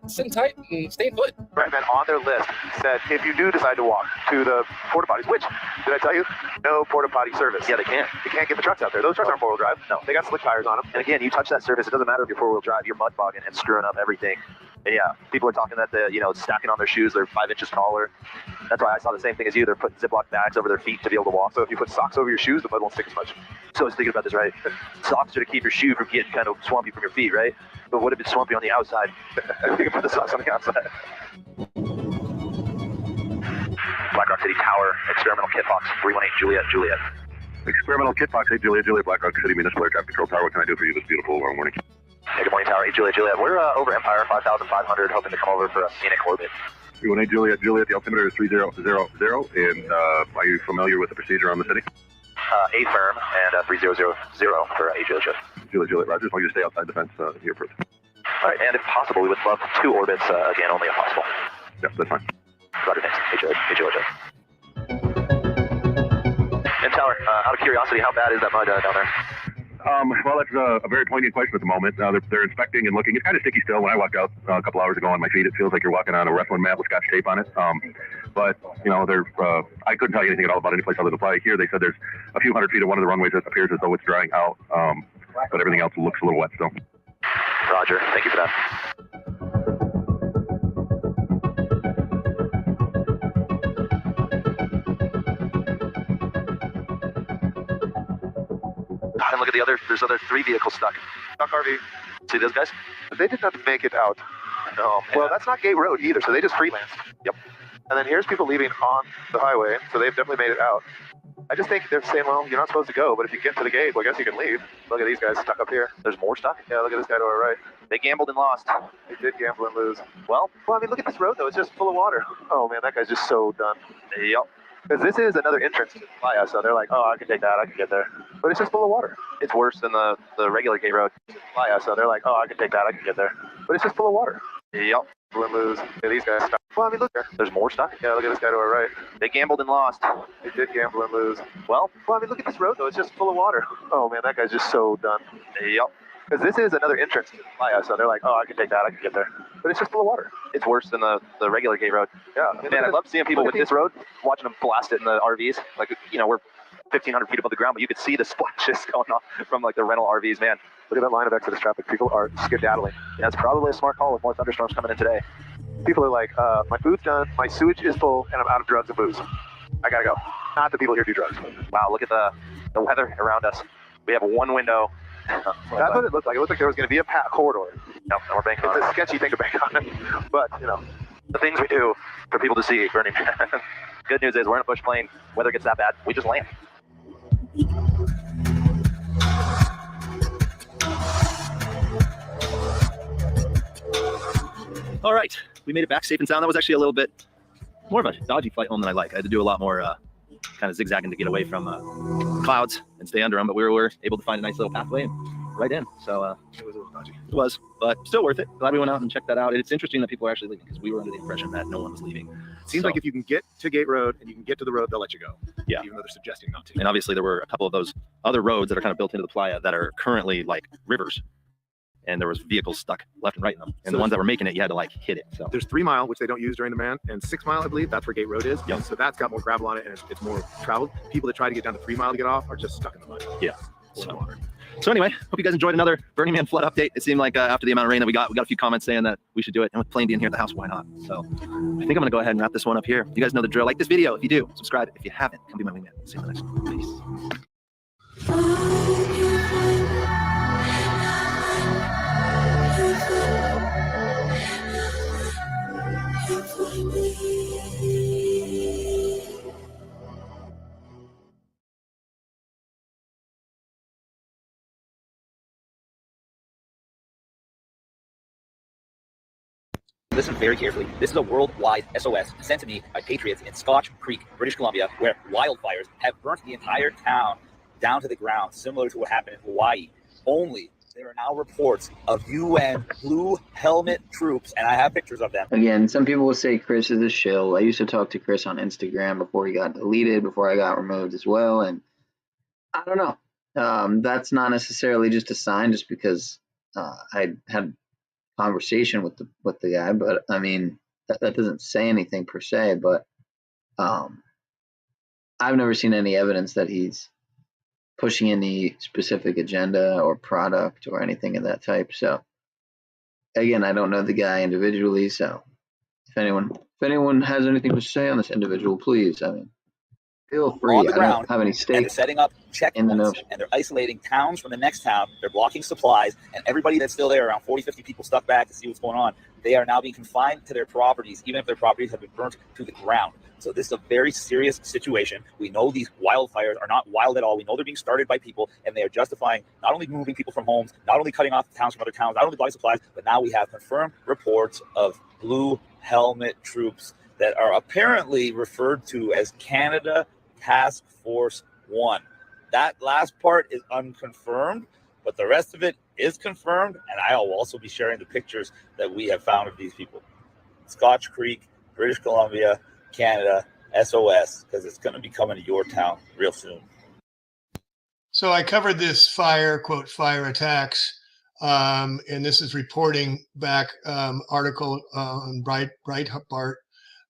sitting tight and staying put. Right, man, on their list said if you do decide to walk to the porta potties, which, did I tell you? No porta potty service. Yeah, they can't. They can't get the trucks out there. Those trucks aren't four-wheel drive. No, they got slick tires on them. And again, you touch that surface, it doesn't matter if you're four-wheel drive, you're mud bogging and screwing up everything. And yeah, people are talking that stacking on their shoes, they're 5 inches taller. That's why I saw the same thing as you. They're putting Ziploc bags over their feet to be able to walk. So if you put socks over your shoes, the mud won't stick as much. So I was thinking about this, right? Socks are to keep your shoe from getting kind of swampy from your feet, right? But what if it's swampy on the outside? You can put the socks on the outside. Black Rock City Tower, Experimental Kit Box, 318 Juliet. Experimental Kit Box, 8 Juliet, Black Rock City Municipal Air Traffic Control Tower. What can I do for you this beautiful morning? Hey, good morning, Tower, 8 Juliet. We're over Empire, 5,500, hoping to come over for a scenic orbit. 318 Juliet, the altimeter is 3000, and are you familiar with the procedure on the city? 8 firm and 3000 for 8 Juliet. Juliet, Roger. As long as you stay outside the fence, you're approved. All right, and if possible, we would love 2 orbits, again, only if possible. Yep, that's fine. Roger, thanks. 8 Juliet. And Tower, out of curiosity, how bad is that mud down there? Well, that's a very poignant question at the moment. They're inspecting and looking. It's kind of sticky still. When I walked out a couple hours ago on my feet, it feels like you're walking on a wrestling mat with Scotch tape on it. But, I couldn't tell you anything at all about any place other than the playa here. They said there's a few hundred feet of one of the runways that appears as though it's drying out, but everything else looks a little wet still. Roger. Thank you for that. And look at there's other 3 vehicles stuck. Stuck RV. See those guys? They did not make it out. No, man. Well, that's not Gate Road either, so they just freelanced. Yep. And then here's people leaving on the highway, so they've definitely made it out. I just think they're saying, well, you're not supposed to go, but if you get to the gate, well, I guess you can leave. Look at these guys stuck up here. There's more stuck? Yeah, look at this guy to our right. They gambled and lost. They did gamble and lose. Well, I mean, look at this road, though. It's just full of water. Oh, man, that guy's just so done. Yep. Because this is another entrance to the playa, so they're like, oh, I can take that, I can get there. But it's just full of water. It's worse than the regular gate road playa, so they're like, oh, I can take that, I can get there. But it's just full of water. Yep. And lose. Yeah, these guys stuck. Well, I mean, look there. There's more stuck. Yeah, look at this guy to our right. They gambled and lost. They did gamble and lose. Well, I mean, look at this road, though. It's just full of water. Oh, man, that guy's just so done. Yep. Because this is another entrance to the playa, so they're like, oh, I can take that, I can get there. But it's just full of water. It's worse than the regular gate road. Yeah. Man, I love seeing people with this road, watching them blast it in the RVs. Like, we're 1,500 feet above the ground, but you could see the splashes going off from, like, the rental RVs. Man, Look at that line of exodus traffic. People are skedaddling. Yeah, it's probably a smart call with more thunderstorms coming in today. People are like, my food's done, my sewage is full, and I'm out of drugs and booze. I gotta go. Not the people here do drugs. Wow, look at the weather around us. We have one window. That's what it looked like. It looked like there was going to be a corridor. Yep, and we're banking on it. It's a sketchy thing to bank on, but you know, the things we do for people to see Burning Man. Good news is we're in a bush plane. Weather gets that bad, we just land. All right, we made it back safe and sound. That was actually a little bit more of a dodgy flight home than I like. I had to do a lot more kind of zigzagging to get away from clouds and stay under them, but we were able to find a nice little pathway and right in. So it was a little dodgy. It was, but still worth it. Glad we went out and checked that out. It's interesting that people are actually leaving because we were under the impression that no one was leaving. Seems like if you can get to Gate Road and you can get to the road, they'll let you go. Yeah. Even though they're suggesting not to. And obviously there were a couple of those other roads that are kind of built into the playa that are currently like rivers. And there was vehicles stuck left and right in them. And So the ones that were making it, you had to like hit it. So there's 3 Mile, which they don't use during the man, and 6 Mile, I believe, that's where Gate Road is. Yep. And so that's got more gravel on it, and it's more traveled. People that try to get down to 3 Mile to get off are just stuck in the mud. Yeah. So anyway, hope you guys enjoyed another Burning Man flood update. It seemed like after the amount of rain that we got a few comments saying that we should do it. And with Plane being here at the house, why not? So I think I'm going to go ahead and wrap this one up here. You guys know the drill. Like this video if you do. Subscribe if you haven't. Come be my wingman. See you in the next one. Peace. Listen very carefully. This is a worldwide SOS sent to me by patriots in Scotch Creek, British Columbia, where wildfires have burnt the entire town down to the ground, similar to what happened in Hawaii. Only there are now reports of UN blue helmet troops, and I have pictures of them. Again, some people will say Chris is a shill. I used to talk to Chris on Instagram before he got deleted, before I got removed as well, and I don't know. That's not necessarily just a sign just because I had conversation with the guy, but I mean that doesn't say anything per se, but I've never seen any evidence that he's pushing any specific agenda or product or anything of that type. So again, I don't know the guy individually, so if anyone has anything to say on this individual, please, I mean, feel free. On the ground, I don't have any stake. And they're setting up checkpoints, and they're isolating towns from the next town. They're blocking supplies, and everybody that's still there, around 40, 50 people stuck back to see what's going on, they are now being confined to their properties, even if their properties have been burnt to the ground. So this is a very serious situation. We know these wildfires are not wild at all. We know they're being started by people, and they are justifying not only moving people from homes, not only cutting off towns from other towns, not only blocking supplies, but now we have confirmed reports of blue helmet troops that are apparently referred to as Canada Task Force 1. That last part is unconfirmed, but the rest of it is confirmed, and I will also be sharing the pictures that we have found of these people. Scotch Creek, British Columbia, Canada, SOS, because it's going to be coming to your town real soon. So I covered this fire, quote, fire attacks, and this is reporting back article on Breitbart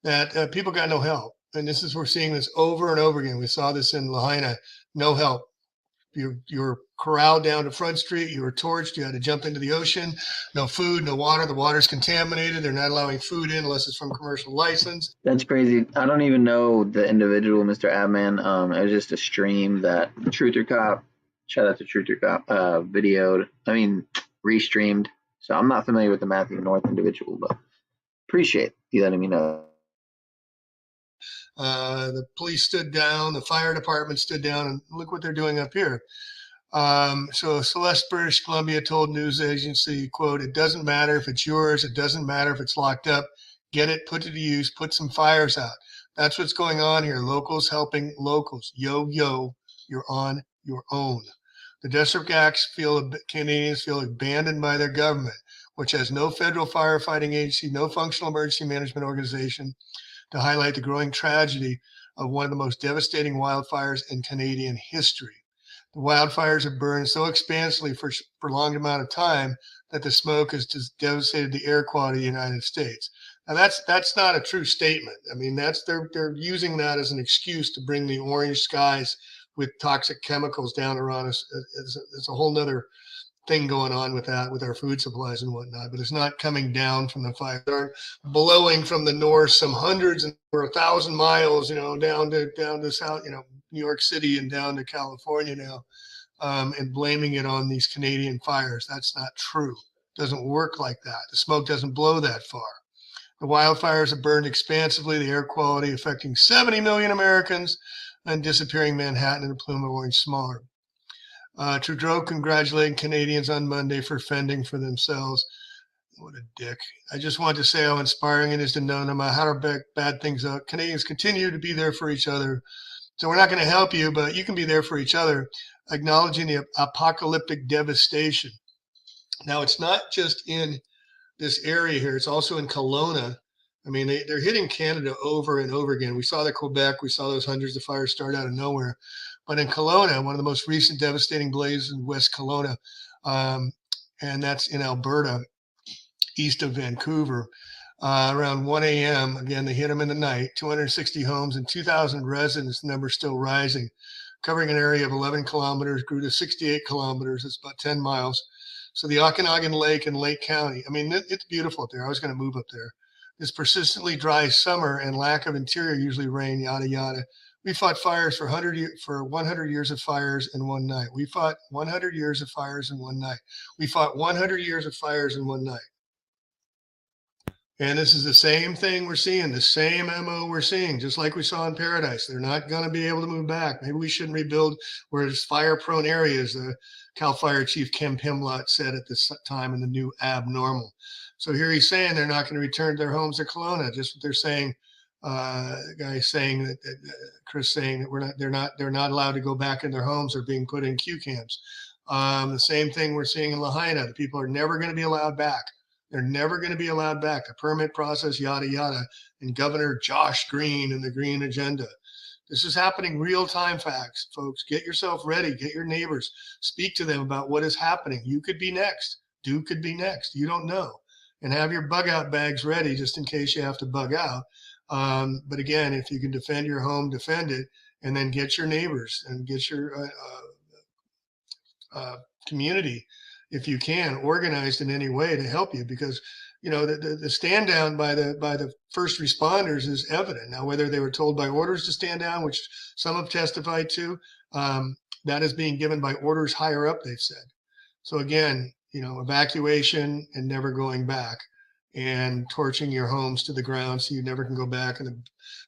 that people got no help. And this is, we're seeing this over and over again. We saw this in Lahaina, no help. You were corralled down to Front Street. You were torched. You had to jump into the ocean. No food, no water. The water's contaminated. They're not allowing food in unless it's from commercial license. That's crazy. I don't even know the individual, Mr. Abman. It was just a stream that Truther Cop, shout out to Truther Cop, restreamed. So I'm not familiar with the Matthew North individual, but appreciate you letting me know. The police stood down, the fire department stood down, and look what they're doing up here. So Celeste, British Columbia told news agency, quote, "It doesn't matter if it's yours. It doesn't matter if it's locked up. Get it, put it to use, put some fires out." That's what's going on here. Locals helping locals. Yo, you're on your own. The District Acts Canadians feel abandoned by their government, which has no federal firefighting agency, no functional emergency management organization, to highlight the growing tragedy of one of the most devastating wildfires in Canadian history. The wildfires have burned so expansively for a prolonged amount of time that the smoke has just devastated the air quality of the United States. Now that's not a true statement. I mean, they're using that as an excuse to bring the orange skies with toxic chemicals down around us. It's a whole nother thing going on with that, with our food supplies and whatnot, but it's not coming down from the fire. They're blowing from the north some hundreds or 1,000 miles, down to South, New York City and down to California now, and blaming it on these Canadian fires. That's not true. It doesn't work like that. The smoke doesn't blow that far. The wildfires have burned expansively, the air quality affecting 70 million Americans and disappearing Manhattan in a plume of orange smog. Trudeau congratulating Canadians on Monday for fending for themselves. What a dick. I just want to say how inspiring it is to know no matter how bad things are, Canadians continue to be there for each other. So we're not going to help you, but you can be there for each other, acknowledging the apocalyptic devastation. Now, it's not just in this area here. It's also in Kelowna. I mean, they're hitting Canada over and over again. We saw that Quebec. We saw those hundreds of fires start out of nowhere. But in Kelowna, one of the most recent devastating blazes in West Kelowna, and that's in Alberta, east of Vancouver, around 1 a.m. Again, they hit them in the night. 260 homes and 2,000 residents. The number still rising, covering an area of 11 kilometers, grew to 68 kilometers. It's about 10 miles. So the Okanagan Lake and Lake County. I mean, it's beautiful up there. I was going to move up there. This persistently dry summer and lack of interior, usually rain, yada yada. We fought fires for 100 years of fires in one night. We fought 100 years of fires in one night. We fought 100 years of fires in one night. And this is the same thing we're seeing, the same MO we're seeing, just like we saw in Paradise. They're not going to be able to move back. Maybe we shouldn't rebuild where there's fire-prone areas, the Cal Fire Chief Kim Pimlott said at this time in the new abnormal. So here he's saying they're not going to return to their homes to Kelowna. Just what they're saying. The guy saying that Chris saying that they're not allowed to go back in their homes or being put in Q camps. The same thing we're seeing in Lahaina. The people are never going to be allowed back. They're never going to be allowed back. The permit process, yada, yada, and Governor Josh Green and the Green Agenda. This is happening real-time facts, folks. Get yourself ready. Get your neighbors. Speak to them about what is happening. You could be next. Duke could be next. You don't know. And have your bug-out bags ready just in case you have to bug out. But again, if you can defend your home, defend it, and then get your neighbors and get your community, if you can, organized in any way to help you, because the stand down by the first responders is evident. Now, whether they were told by orders to stand down, which some have testified to, that is being given by orders higher up, they've said. So again, evacuation and never going back, and torching your homes to the ground so you never can go back, and the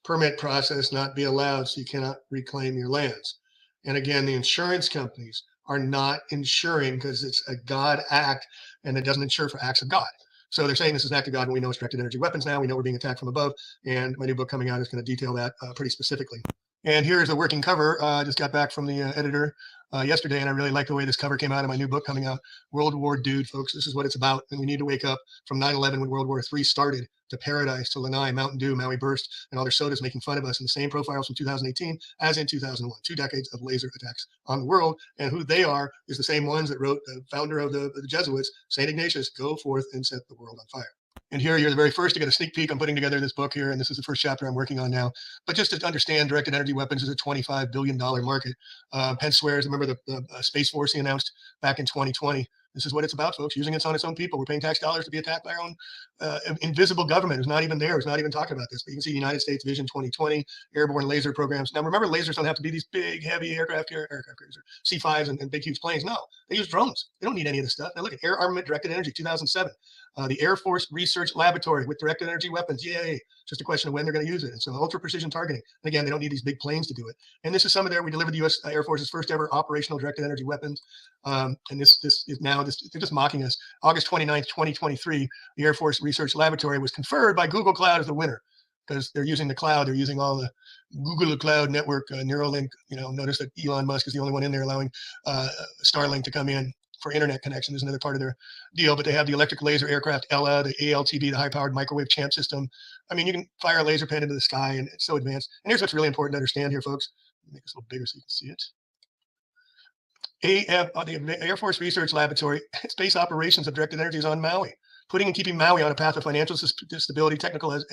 permit process not be allowed so you cannot reclaim your lands. And again, the insurance companies are not insuring because it's a God act, and it doesn't insure for acts of God. So they're saying this is an act of God, and we know it's directed energy weapons now. We know we're being attacked from above, and my new book coming out is going to detail that pretty specifically. And here's the working cover. I just got back from the editor yesterday, and I really like the way this cover came out in my new book coming out, World War Dude, folks. This is what it's about, and we need to wake up from 9/11 when World War III started, to Paradise, to Lanai, Mountain Dew, Maui Burst, and all their sodas making fun of us in the same profiles from 2018 as in 2001. 2 decades of laser attacks on the world, and who they are is the same ones that wrote the founder of the Jesuits, St. Ignatius, go forth and set the world on fire. And here you're the very first to get a sneak peek. I'm putting together this book here, and this is the first chapter I'm working on now. But just to understand, directed energy weapons is a $25 billion market. Pence swears, remember the Space Force he announced back in 2020. This is what it's about, folks, using it on its own people. We're paying tax dollars to be attacked by our own invisible government who's not even there, who's not even talking about this. But you can see United States Vision 2020, airborne laser programs. Now, remember, lasers don't have to be these big, heavy aircraft carriers, C-5s and big, huge planes. No, they use drones. They don't need any of this stuff. Now, look at Air Armament Directed Energy, 2007. The Air Force Research Laboratory with directed energy weapons. Yay. Just a question of when they're going to use it. And so ultra precision targeting. And again, they don't need these big planes to do it. And this is some of we delivered the U.S. Air Force's first ever operational directed energy weapons. And this is now, they're just mocking us. August 29th, 2023, the Air Force Research Laboratory was conferred by Google Cloud as the winner, because they're using the cloud. They're using all the Google Cloud network, Neuralink. Notice that Elon Musk is the only one in there allowing Starlink to come in for internet connection. There's another part of their deal, but they have the electric laser aircraft, Ella, the ALTV, the high-powered microwave champ system. I mean, you can fire a laser pen into the sky, and it's so advanced. And here's what's really important to understand here, folks. Make this a little bigger so you can see it. The Air Force Research Laboratory, space operations of directed energy is on Maui, putting and keeping Maui on a path of financial stability, technical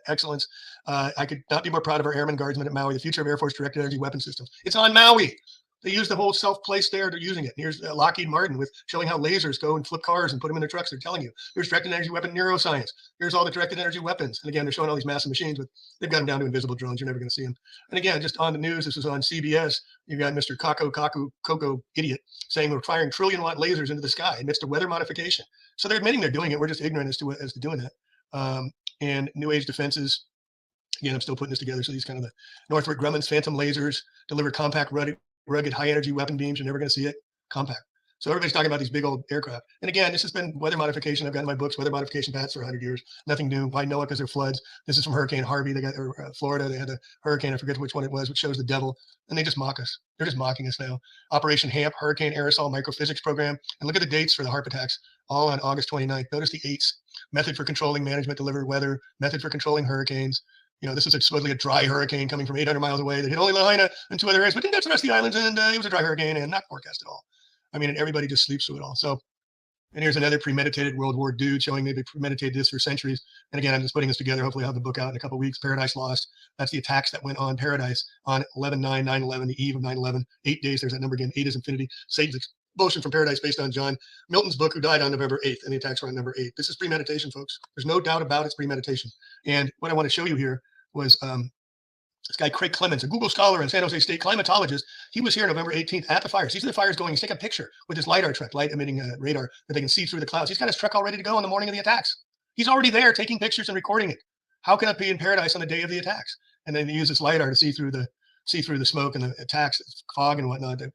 excellence. I could not be more proud of our airmen guardsmen at Maui, the future of Air Force directed energy weapon systems. It's on Maui. They use the whole self-place there. They're using it. Here's Lockheed Martin with showing how lasers go and flip cars and put them in their trucks. They're telling you. Here's directed energy weapon neuroscience. Here's all the directed energy weapons. And again, they're showing all these massive machines, but they've got them down to invisible drones. You're never going to see them. And again, just on the news, this was on CBS. You've got Mr. Coco idiot saying we're firing trillion-watt lasers into the sky amidst a weather modification. So they're admitting they're doing it. We're just ignorant as to doing that. And New Age defenses. Again, I'm still putting this together. So these kind of the Northrop Grumman's phantom lasers deliver compact, rugged, high energy weapon beams. You're never going to see it. Compact. So everybody's talking about these big old aircraft. And again, this has been weather modification. I've got in my books weather modification patents for 100 years. Nothing new. Why NOAA? Because they're floods. This is from Hurricane Harvey. They got Florida. They had a hurricane. I forget which one it was, which shows the devil. And they just mock us. They're just mocking us now. Operation HAMP, Hurricane Aerosol Microphysics Program. And look at the dates for the HARP attacks, all on August 29th. Notice the 8s. Method for controlling management delivered weather. Method for controlling hurricanes. You know, this is supposedly a dry hurricane coming from 800 miles away that hit only Lahaina and 2 other areas, but didn't touch the rest of the islands, and it was a dry hurricane and not forecast at all. I mean, everybody just sleeps through it all. So, and here's another premeditated World War dude showing maybe premeditated this for centuries. And again, I'm just putting this together. Hopefully I'll have the book out in a couple of weeks. Paradise Lost. That's the attacks that went on Paradise on 11/9/9/11, the eve of 9/11. 8 days, there's that number again. 8 is infinity. Satan's expulsion from paradise based on John Milton's book, who died on November 8th, and the attacks were on November 8th. This is premeditation, folks. There's no doubt about it's premeditation. And what I want to show you here was this guy, Craig Clemens, a Google scholar and San Jose State climatologist. He was here November 18th at the fires. These are the fires going. He's taking a picture with his LiDAR truck, light emitting radar that they can see through the clouds. He's got his truck all ready to go on the morning of the attacks. He's already there taking pictures and recording it. How can it be in paradise on the day of the attacks? And then they use this LiDAR to see through the smoke and the attacks, fog and whatnot, the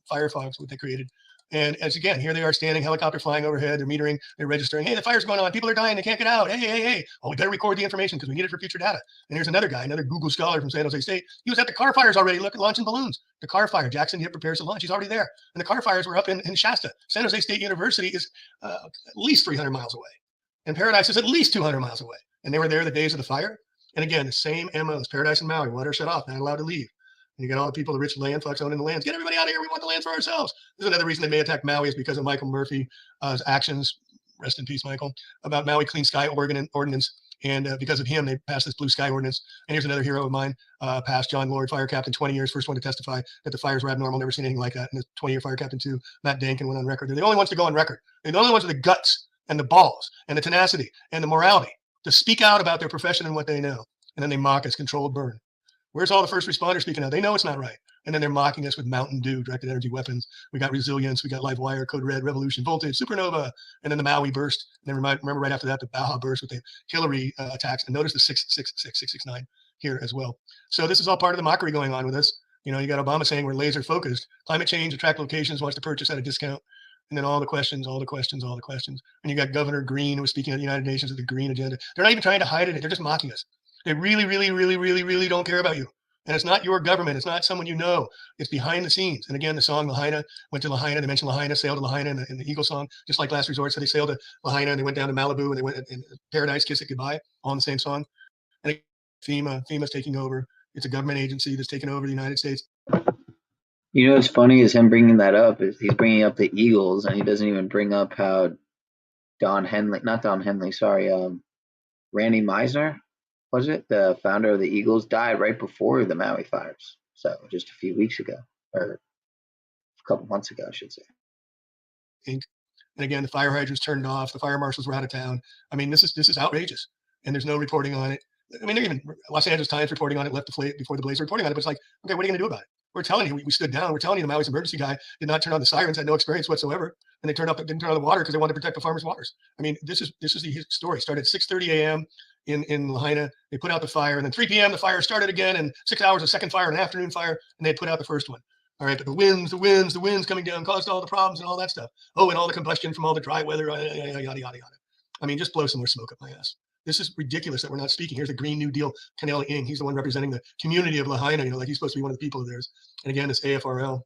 fire fogs, what they created. And as again, here they are standing, helicopter flying overhead. They're metering, they're registering. Hey, the fire's going on. People are dying. They can't get out. Hey. Oh, we better record the information because we need it for future data. And here's another guy, another Google scholar from San Jose State. He was at the car fires already. Look at launching balloons. The car fire. Jackson Hip prepares to launch. He's already there. And the car fires were up in Shasta. San Jose State University is at least 300 miles away. And Paradise is at least 200 miles away. And they were there the days of the fire. And again, the same MO as Paradise and Maui. Water shut off. Not allowed to leave. And you got all the people, the rich land fucks owning the lands. Get everybody out of here. We want the land for ourselves. This is another reason they may attack Maui is because of Michael Murphy's actions. Rest in peace, Michael. About Maui Clean Sky Ordinance. And because of him, they passed this Blue Sky Ordinance. And here's another hero of mine, passed John Lord, fire captain, 20 years, first one to testify that the fires were abnormal. Never seen anything like that. And the 20-year fire captain too, Matt Dankin, went on record. They're the only ones to go on record. They're the only ones with the guts and the balls and the tenacity and the morality to speak out about their profession and what they know. And then they mock us, controlled burn. Where's all the first responders speaking out? They know it's not right. And then they're mocking us with Mountain Dew, directed energy weapons. We got resilience. We got live wire, code red, revolution, voltage, supernova, and then the Maui burst. And then remember right after that, the Baja burst with the Hillary attacks. And notice the 669 here as well. So this is all part of the mockery going on with us. You know, you got Obama saying we're laser focused. Climate change, attract locations, wants to purchase at a discount. And then all the questions. And you got Governor Green, who was speaking at the United Nations with the green agenda. They're not even trying to hide it. They're just mocking us. They really don't care about you. And it's not your government. It's not someone you know. It's behind the scenes. And again, the song Lahaina, went to Lahaina. They mentioned Lahaina, sailed to Lahaina in the Eagle song, just like Last Resort. So they sailed to Lahaina and they went down to Malibu and they went in Paradise, Kiss It Goodbye, all in the same song. And FEMA's taking over. It's a government agency that's taking over the United States. You know what's funny is him bringing that up. Is he's bringing up the Eagles and he doesn't even bring up how Randy Meisner, was it, the founder of the Eagles, died right before the Maui fires. So just a few weeks ago, or a couple months ago, I should say. And again, the fire hydrants turned off. The fire marshals were out of town. I mean, this is outrageous, and there's no reporting on it. I mean, they're even Los Angeles Times reporting on it, left before the blaze reporting on it. But it's like, okay, what are you going to do about it? We're telling you, we stood down. We're telling you the Maui's emergency guy did not turn on the sirens, had no experience whatsoever, and they didn't turn on the water because they wanted to protect the farmers' waters. I mean, this is the story. It started at 6:30 a.m. in Lahaina. They put out the fire, and then 3 p.m. the fire started again, and 6 hours of second fire, an afternoon fire, and they put out the first one. All right, but the winds coming down caused all the problems and all that stuff. Oh, and all the combustion from all the dry weather, yada, yada, yada. I mean, just blow some more smoke up my ass. This is ridiculous that we're not speaking. Here's the Green New Deal, Canelo Ng. He's the one representing the community of Lahaina, you know, like he's supposed to be one of the people of theirs. And again, this AFRL.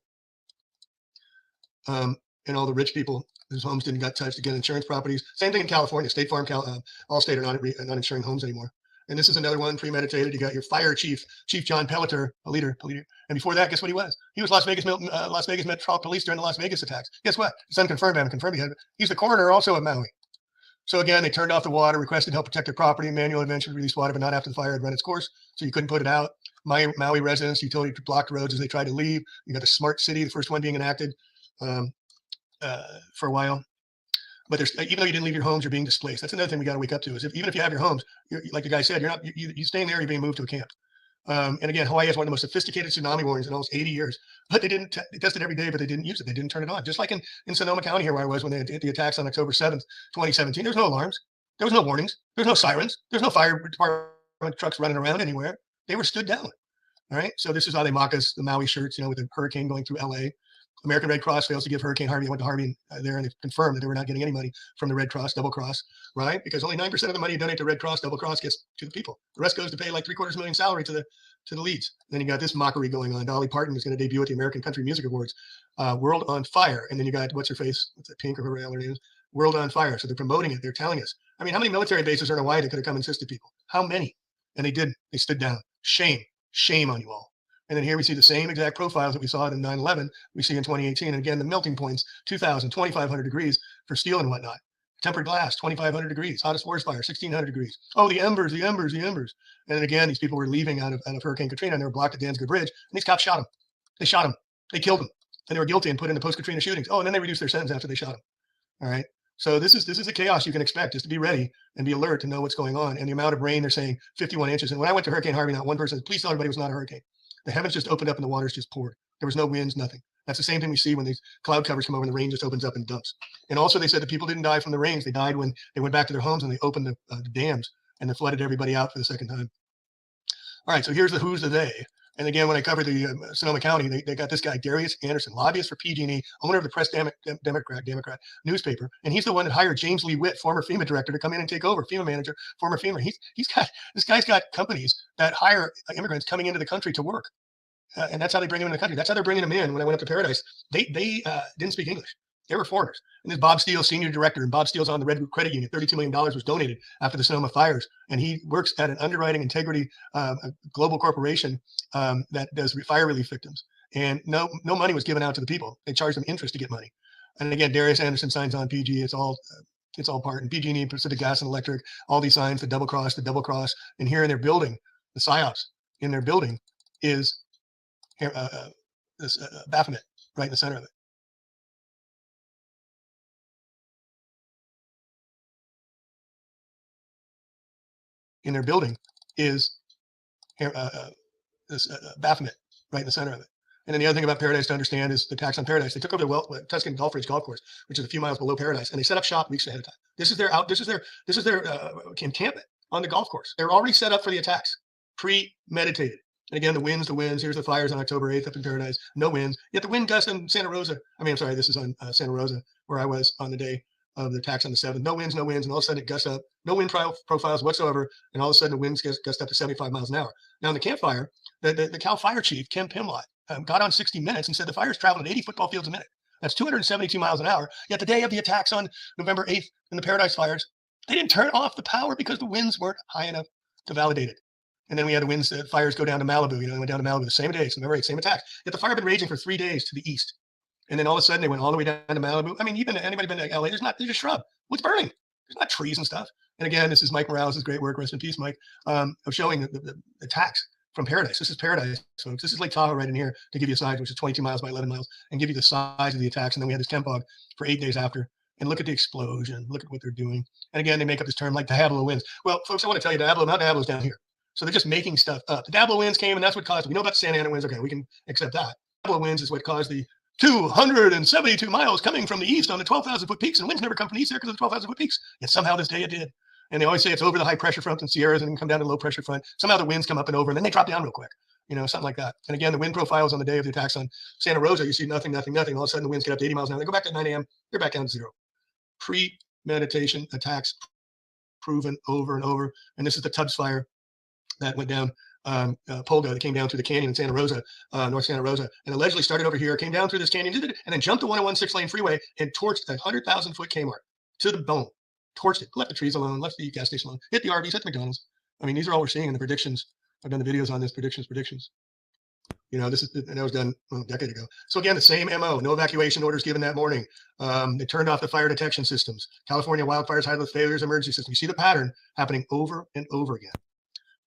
And all the rich people whose homes didn't get touched, again, insurance properties. Same thing in California. State Farm, Allstate are not insuring homes anymore. And this is another one, premeditated. You got your fire chief, Chief John Pelletier, a leader. And before that, guess what he was? He was Las Vegas Metropolitan Police during the Las Vegas attacks. Guess what? It's unconfirmed. I haven't confirmed yet. He's the coroner also at Maui. So again, they turned off the water, requested help protect their property. Manual intervention released water, but not after the fire had run its course. So you couldn't put it out. Maui residents, utility blocked roads as they tried to leave. You got the smart city, the first one being enacted for a while. But there's, even though you didn't leave your homes, you're being displaced. That's another thing we got to wake up to, is even if you have your homes, like the guy said, you're staying there, you're being moved to a camp. And again, Hawaii has one of the most sophisticated tsunami warnings in almost 80 years, but they didn't test it every day, but they didn't use it. They didn't turn it on. Just like in Sonoma County here where I was when they did the attacks on October 7th, 2017, there's no alarms. There was no warnings. There's no sirens. There's no fire department trucks running around anywhere. They were stood down. All right. So this is how they mock us, the Maui shirts, with the hurricane going through LA. American Red Cross fails to give Hurricane Harvey. I went to Harvey there and they confirmed that they were not getting any money from the Red Cross, Double Cross, right? Because only 9% of the money you donate to Red Cross, Double Cross gets to the people. The rest goes to pay like $750,000 salary to the leads. And then you got this mockery going on. Dolly Parton is going to debut at the American Country Music Awards, World on Fire. And then you got, what's her face? What's that, Pink or whoever her name is? World on Fire. So they're promoting it. They're telling us. I mean, how many military bases are in Hawaii that could have come and assisted people? How many? And they didn't. They stood down. Shame. Shame on you all. And then here we see the same exact profiles that we saw in 9/11, we see in 2018. And again, the melting points, 2,000, 2,500 degrees for steel and whatnot. Tempered glass, 2,500 degrees. Hottest forest fire, 1,600 degrees. Oh, the embers, the embers, the embers. And then again, these people were leaving out of Hurricane Katrina, and they were blocked at Danziger Bridge. And these cops shot them. They shot them. They killed them. And they were guilty and put in the post-Katrina shootings. Oh, and then they reduced their sentence after they shot them. All right. So this is the chaos you can expect, just to be ready and be alert to know what's going on. And the amount of rain, they're saying 51 inches. And when I went to Hurricane Harvey, not one person said, please tell everybody it was not a hurricane. The heavens just opened up and the waters just poured. There was no winds, nothing. That's the same thing we see when these cloud covers come over and the rain just opens up and dumps. And also they said the people didn't die from the rains. They died when they went back to their homes and they opened the dams and they flooded everybody out for the second time. All right, so here's the who's the they. And again, when I covered the Sonoma County, they got this guy, Darius Anderson, lobbyist for PG&E, owner of the Press Democrat newspaper. And he's the one that hired James Lee Witt, former FEMA director, to come in and take over, FEMA manager, former FEMA. This guy's got companies that hire immigrants coming into the country to work. And that's how they bring them in the country. That's how they're bringing them in. When I went up to Paradise, they didn't speak English. They were foreigners. And this Bob Steele, senior director, and Bob Steele's on the Red Group Credit Union. $32 million was donated after the Sonoma fires. And he works at an underwriting integrity global corporation that does fire relief victims. And no money was given out to the people. They charged them interest to get money. And again, Darius Anderson signs on PG. It's all part. And PG&E, Pacific Gas and Electric, all these signs, the double cross. And here in their building, the PSYOPs in their building is this Baphomet right in the center of it. In their building is this Baphomet right in the center of it. And then the other thing about Paradise to understand is the tax on Paradise. They took over the Tuscan Golf Ridge Golf Course, which is a few miles below Paradise, and they set up shop weeks ahead of time. This is their encampment on the golf course. They're already set up for the attacks, premeditated. And again, the winds. Here's the fires on October 8th up in Paradise. No winds. Yet the wind gusts in Santa Rosa. This is on Santa Rosa, where I was on the day of the attacks on the 7th. No winds. And all of a sudden it gusts up. No wind profiles whatsoever. And all of a sudden the winds gust up to 75 miles an hour. Now in the campfire, the Cal Fire Chief, Ken Pimlott, got on 60 Minutes and said the fire's traveling at 80 football fields a minute. That's 272 miles an hour. Yet the day of the attacks on November 8th in the Paradise fires, they didn't turn off the power because the winds weren't high enough to validate it. And then we had the winds, fires go down to Malibu. They went down to Malibu the same day, so November 8th, same attack. Yet the fire had been raging for 3 days to the east. And then all of a sudden they went all the way down to Malibu. Even anybody been to LA, there's just shrub. What's burning? There's not trees and stuff. And again, this is Mike Morales' great work, rest in peace, Mike, of showing the attacks from Paradise. This is Paradise, folks. This is Lake Tahoe right in here to give you a size, which is 22 miles by 11 miles, and give you the size of the attacks. And then we had this chem fog for 8 days after. And look at the explosion. Look at what they're doing. And again, they make up this term like Diablo winds. Well, folks, I want to tell you, Mount Diablo's down here. So they're just making stuff up. The Diablo winds came, and that's what caused it. We know about the Santa Ana winds. Okay, we can accept that. Diablo winds is what caused the 272 miles coming from the east on the 12,000-foot peaks. And winds never come from the east there because of the 12,000-foot peaks. Yet somehow this day it did. And they always say it's over the high pressure front in Sierras and then come down to the low pressure front. Somehow the winds come up and over, and then they drop down real quick. Something like that. And again, the wind profiles on the day of the attacks on Santa Rosa, you see nothing. All of a sudden the winds get up to 80 miles an hour. They go back to 9 a.m. They're back down to zero. Premeditation attacks proven over and over. And this is the Tubbs fire that went down Polga, that came down through the canyon in Santa Rosa, North Santa Rosa, and allegedly started over here, came down through this canyon, and then jumped the 101 6-lane freeway and torched a 100,000-foot Kmart to the bone. Torched it, left the trees alone, left the gas station alone, hit the RVs, hit the McDonald's. These are all we're seeing in the predictions. I've done the videos on this, predictions. That was done a decade ago. So again, the same MO, no evacuation orders given that morning. They turned off the fire detection systems. California wildfires, high-low failures, emergency system. You see the pattern happening over and over again.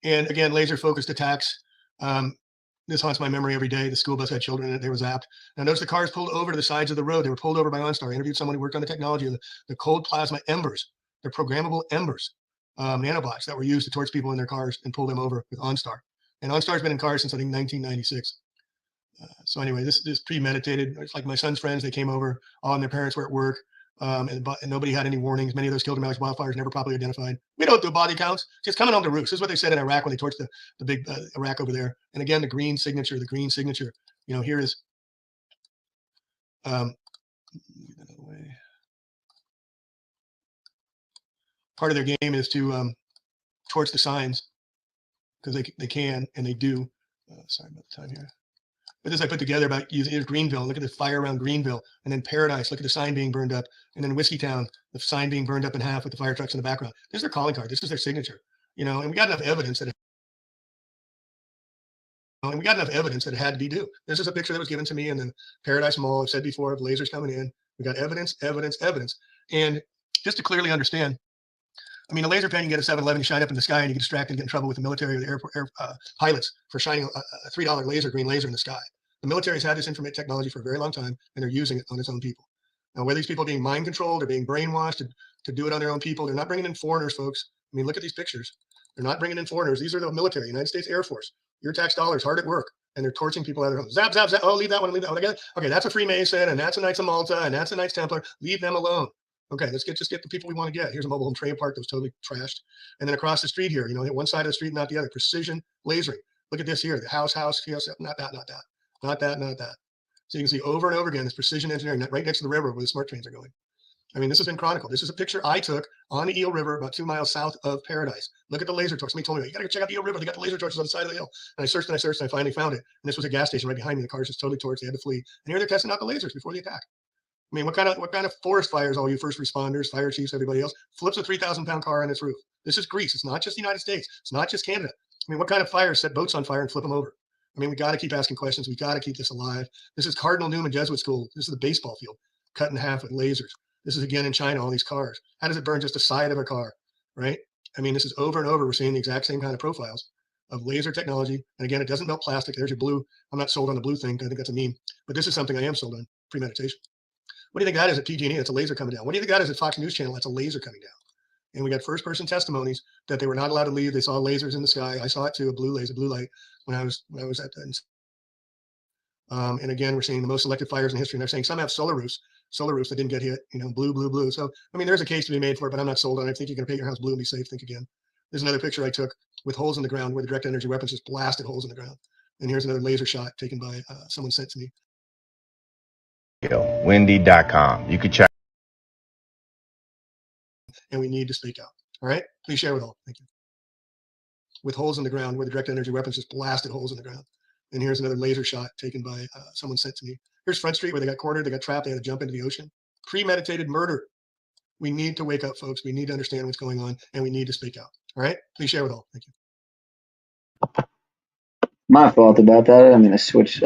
And again, laser-focused attacks This haunts my memory every day. The school bus had children in it. They were zapped. Now notice the cars pulled over to the sides of the road. They were pulled over by OnStar. I interviewed someone who worked on the technology of the cold plasma embers. They're programmable embers, nanobots that were used to torch people in their cars and pull them over with OnStar. And OnStar's been in cars since I think 1996. So anyway, this is premeditated. It's like my son's friends. They came over, all and their parents were at work, and nobody had any warnings. Many of those killed in Maui wildfires never properly identified. We don't do body counts. Just coming home to roost. This is what they said in Iraq when they torched the big Iraq over there. And again, the green signature. You know, here is. Part of their game is to torch the signs because they can and they do. Sorry about the time here. But this I put together about using Greenville. Look at the fire around Greenville, and then Paradise. Look at the sign being burned up, and then Whiskeytown, the sign being burned up in half with the fire trucks in the background. This is their calling card. This is their signature. You know, and we got enough evidence that. And we got enough evidence that it had to be due. This is a picture that was given to me in the Paradise Mall. I've said before of lasers coming in. We got evidence. And just to clearly understand, I mean, a laser pen, you get a 7-Eleven, you shine up in the sky, and you get distracted and get in trouble with the military or the airport pilots for shining a $3 laser, green laser in the sky. The military's had this information technology for a very long time, and they're using it on its own people. Now, whether these people are being mind controlled or being brainwashed to do it on their own people, they're not bringing in foreigners, folks. I mean, look at these pictures. They're not bringing in foreigners. These are the military, United States Air Force. Your tax dollars hard at work, and they're torching people out of their homes. Zap, zap, zap. Oh, leave that one, leave that one. Okay, that's a Freemason, and that's a Knights of Malta, and that's a Knights Templar. Leave them alone. Okay, let's just get the people we want to get. Here's a mobile home trade park that was totally trashed. And then across the street here, you know, hit one side of the street, not the other. Precision lasering. Look at this here. The house, not that. So you can see over and over again, this precision engineering right next to the river where the smart trains are going. I mean, this has been chronicled. This is a picture I took on the Eel River about 2 miles south of Paradise. Look at the laser torch. Somebody told me, you got to go check out the Eel River. They got the laser torches on the side of the hill. And I searched, and I finally found it. And this was a gas station right behind me. The cars just totally torched. They had to flee. And here they're testing out the lasers before the attack. I mean, what kind of forest fires, all you first responders, fire chiefs, everybody else, flips a 3,000-pound car on its roof? This is Greece. It's not just the United States. It's not just Canada. I mean, what kind of fires set boats on fire and flip them over? I mean, we got to keep asking questions. We got to keep this alive. This is Cardinal Newman Jesuit School. This is the baseball field cut in half with lasers. This is again in China, all these cars. How does it burn just the side of a car, right? I mean, this is over and over. We're seeing the exact same kind of profiles of laser technology. And again, it doesn't melt plastic. There's your blue. I'm not sold on the blue thing. I think that's a meme. But this is something I am sold on, premeditation. What do you think that is at PG&E? That's a laser coming down. What do you think that is at Fox News Channel? That's a laser coming down. And we got first-person testimonies that they were not allowed to leave. They saw lasers in the sky. I saw it too, a blue light, when I was at the. And again, we're seeing the most selective fires in history. And they're saying some have solar roofs that didn't get hit. You know, blue. So I mean, there's a case to be made for it, but I'm not sold on it. I think you can paint your house blue and be safe. Think again. There's another picture I took with holes in the ground where the direct energy weapons just blasted holes in the ground. And here's another laser shot taken by someone sent to me. Wendy.com. You can check. And we need to speak out. All right. Please share with all. Thank you. With holes in the ground where the direct energy weapons just blasted holes in the ground. And here's another laser shot taken by someone sent to me. Here's Front Street where they got cornered, they got trapped, they had to jump into the ocean. Premeditated murder. We need to wake up, folks. We need to understand what's going on, and we need to speak out. All right? Please share with all. Thank you. My fault about that. I mean, I switched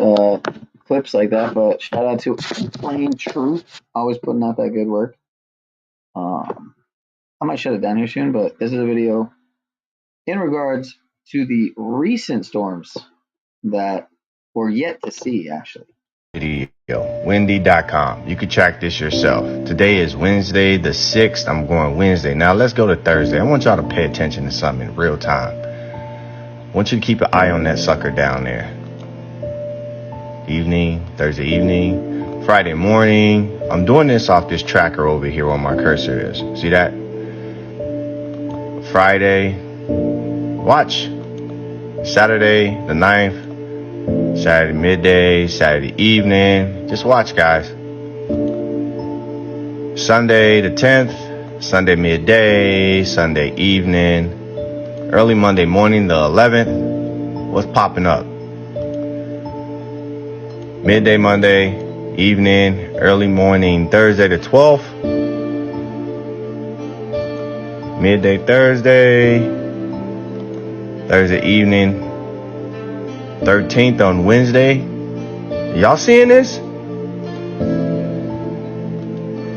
clips like that, but shout out to Plain Truth. Always putting out that good work. I might shut it down here soon, but this is a video in regards to the recent storms that we're yet to see, actually. Wendy.com. You can track this yourself. Today is Wednesday the 6th. I'm going Wednesday. Now let's go to Thursday. I want y'all to pay attention to something in real time. I want you to keep an eye on that sucker down there. Evening, Thursday evening, Friday morning. I'm doing this off this tracker over here where my cursor is. See that? Friday. Watch. Saturday the 9th. Saturday midday, Saturday evening. Just watch, guys. Sunday the 10th, Sunday midday, Sunday evening, early Monday morning the 11th. What's popping up? Midday Monday, evening, early morning Thursday the 12th. Midday Thursday, Thursday evening, 13th on Wednesday. Y'all seeing this?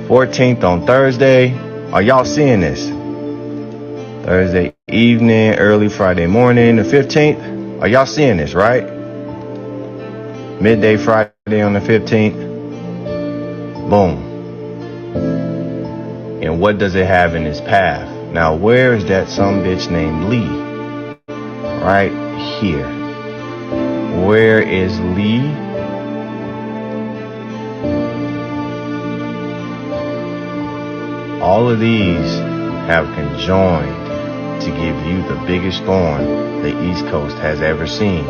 14th on Thursday. Are y'all seeing this? Thursday evening, early Friday morning, the 15th. Are y'all seeing this, right? Midday Friday on the 15th. Boom. And what does it have in its path? Now, where is that some bitch named Lee? Right here. Where is Lee? All of these have conjoined to give you the biggest storm the East Coast has ever seen.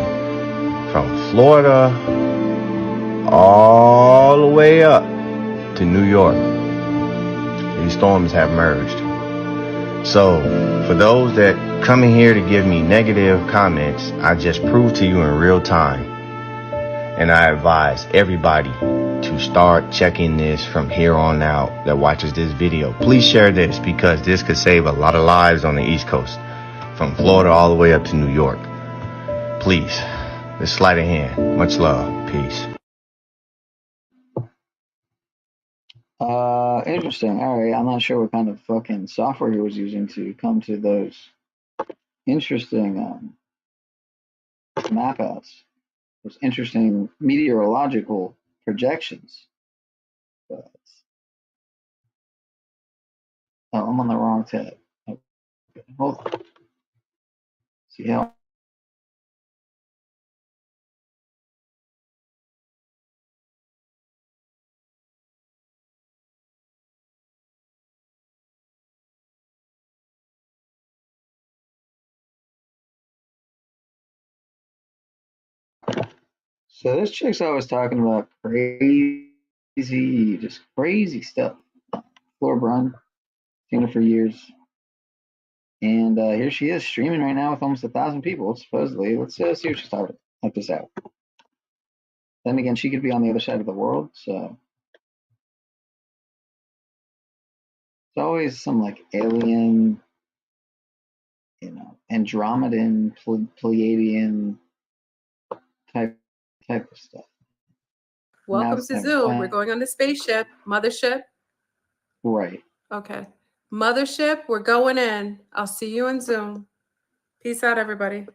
From Florida all the way up to New York. These storms have merged. So, for those that come in here to give me negative comments, I just proved to you in real time. And I advise everybody to start checking this from here on out that watches this video. Please share this because this could save a lot of lives on the East Coast. From Florida all the way up to New York. Please, this sleight of hand. Much love. Peace. Interesting. All right. I'm not sure what kind of fucking software he was using to come to those interesting map outs, those interesting meteorological projections. But, oh, I'm on the wrong tab. Okay, hold on. See how. So this chick's always talking about just crazy stuff. Flora Brun, seen her for years. And here she is streaming right now with almost 1,000 people, supposedly. Let's see what she's talking about. Check this out. Then again, she could be on the other side of the world, so. It's always some like alien, Andromedan, Pleiadian type of stuff. Welcome to Zoom. We're going on the spaceship, mothership. Right. Okay. Mothership, we're going in. I'll see you in Zoom. Peace out, everybody.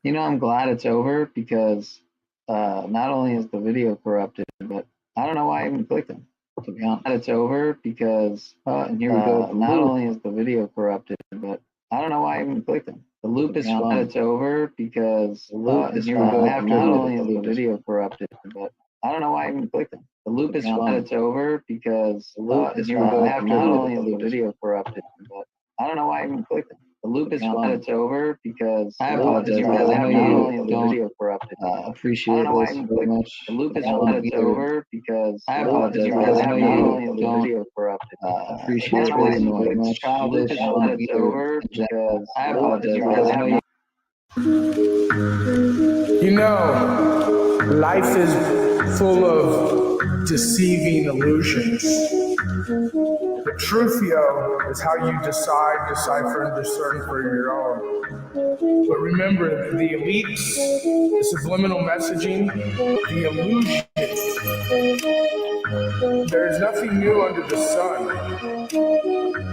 I'm glad it's over because not only is the video corrupted, but I don't know why I even clicked them. To be honest, it's over because, and here we go. Not only is the video corrupted, but I don't know why I even clicked them. The loop is fine. It's over because the loop is here we go. Not only is the video corrupted, but I don't know why I even clicked them. The loop is fine. It's over because the loop is here we go. Not only is the video corrupted, but I don't know why I even clicked them. The loop is fine. It's over because I apologize. I know you don't appreciate this very much. The loop is fine. It's over because I apologize. I know you don't appreciate this very much. Childish. It's over because I apologize. I know you. Life is full of deceiving illusions. The truth, is how you decide, decipher, and discern for your own. But remember, the elites, the subliminal messaging, the illusion. There is nothing new under the sun.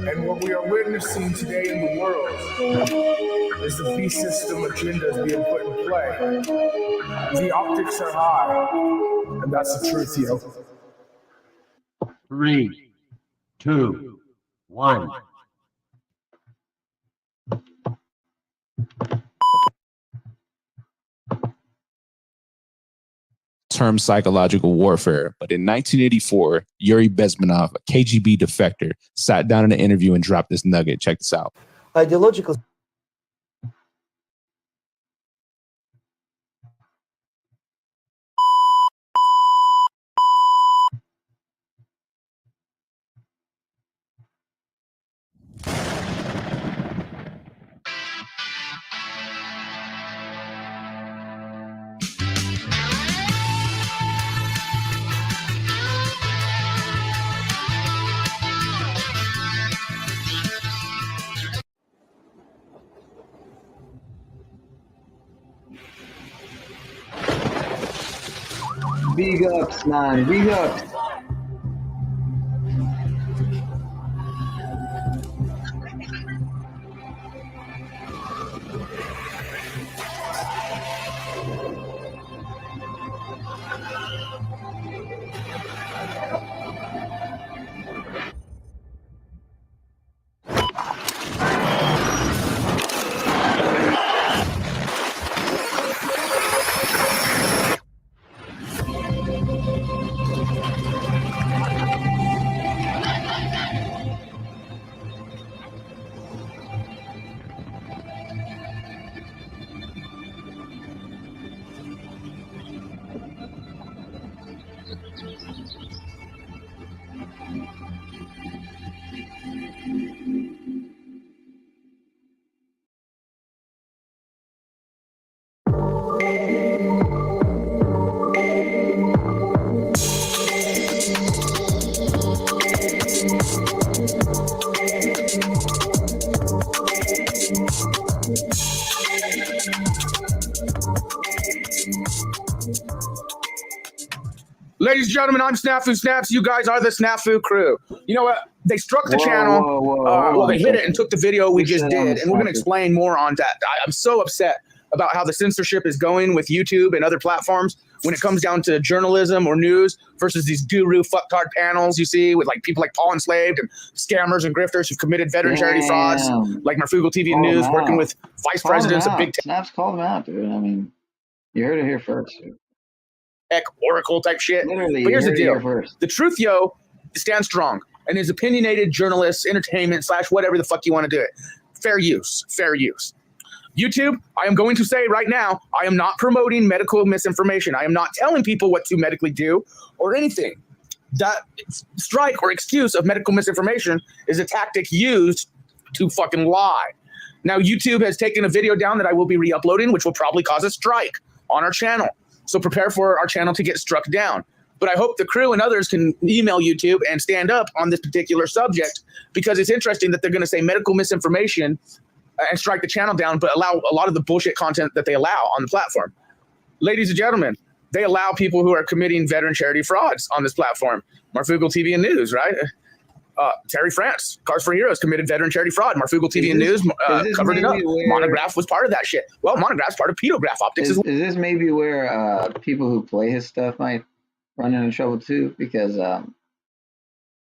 And what we are witnessing today in the world is the beast system agendas being put in play. The optics are high, and that's the truth, 3, 2, 1. Term psychological warfare, but in 1984, Yuri Bezmenov, a KGB defector, sat down in an interview and dropped this nugget. Check this out. Ideological. Big ups, man. Big ups. Ladies and gentlemen, I'm Snafu Snaps. You guys are the Snafu crew. You know what? They struck the channel. Well, they hit it and took the video we just did, and we're going to explain more on that. I'm so upset about how the censorship is going with YouTube and other platforms when it comes down to journalism or news versus these guru fucktard panels you see with like people like Paul Enslaved and scammers and grifters who've committed veteran charity frauds, like Marfugal TV and News, working with vice presidents of big tech. Snaps called him out, dude. I mean, you heard it here first. Dude. Oracle type shit. Literally, but here's the deal. The Truth Yo stands strong and is opinionated journalists, entertainment / whatever the fuck you want to do it. Fair use. Fair use. YouTube, I am going to say right now, I am not promoting medical misinformation. I am not telling people what to medically do or anything. That strike or excuse of medical misinformation is a tactic used to fucking lie. Now, YouTube has taken a video down that I will be re-uploading, which will probably cause a strike on our channel. So prepare for our channel to get struck down. But I hope the crew and others can email YouTube and stand up on this particular subject, because it's interesting that they're going to say medical misinformation and strike the channel down, but allow a lot of the bullshit content that they allow on the platform. Ladies and gentlemen, they allow people who are committing veteran charity frauds on this platform. Marfugal TV and News, right? Terry France, Cars for Heroes, committed veteran charity fraud. Marfugal TV and News covered it up. Monograph was part of that shit. Well, Monograph's part of Pedograph Optics. Is this maybe where people who play his stuff might run into trouble too? Because,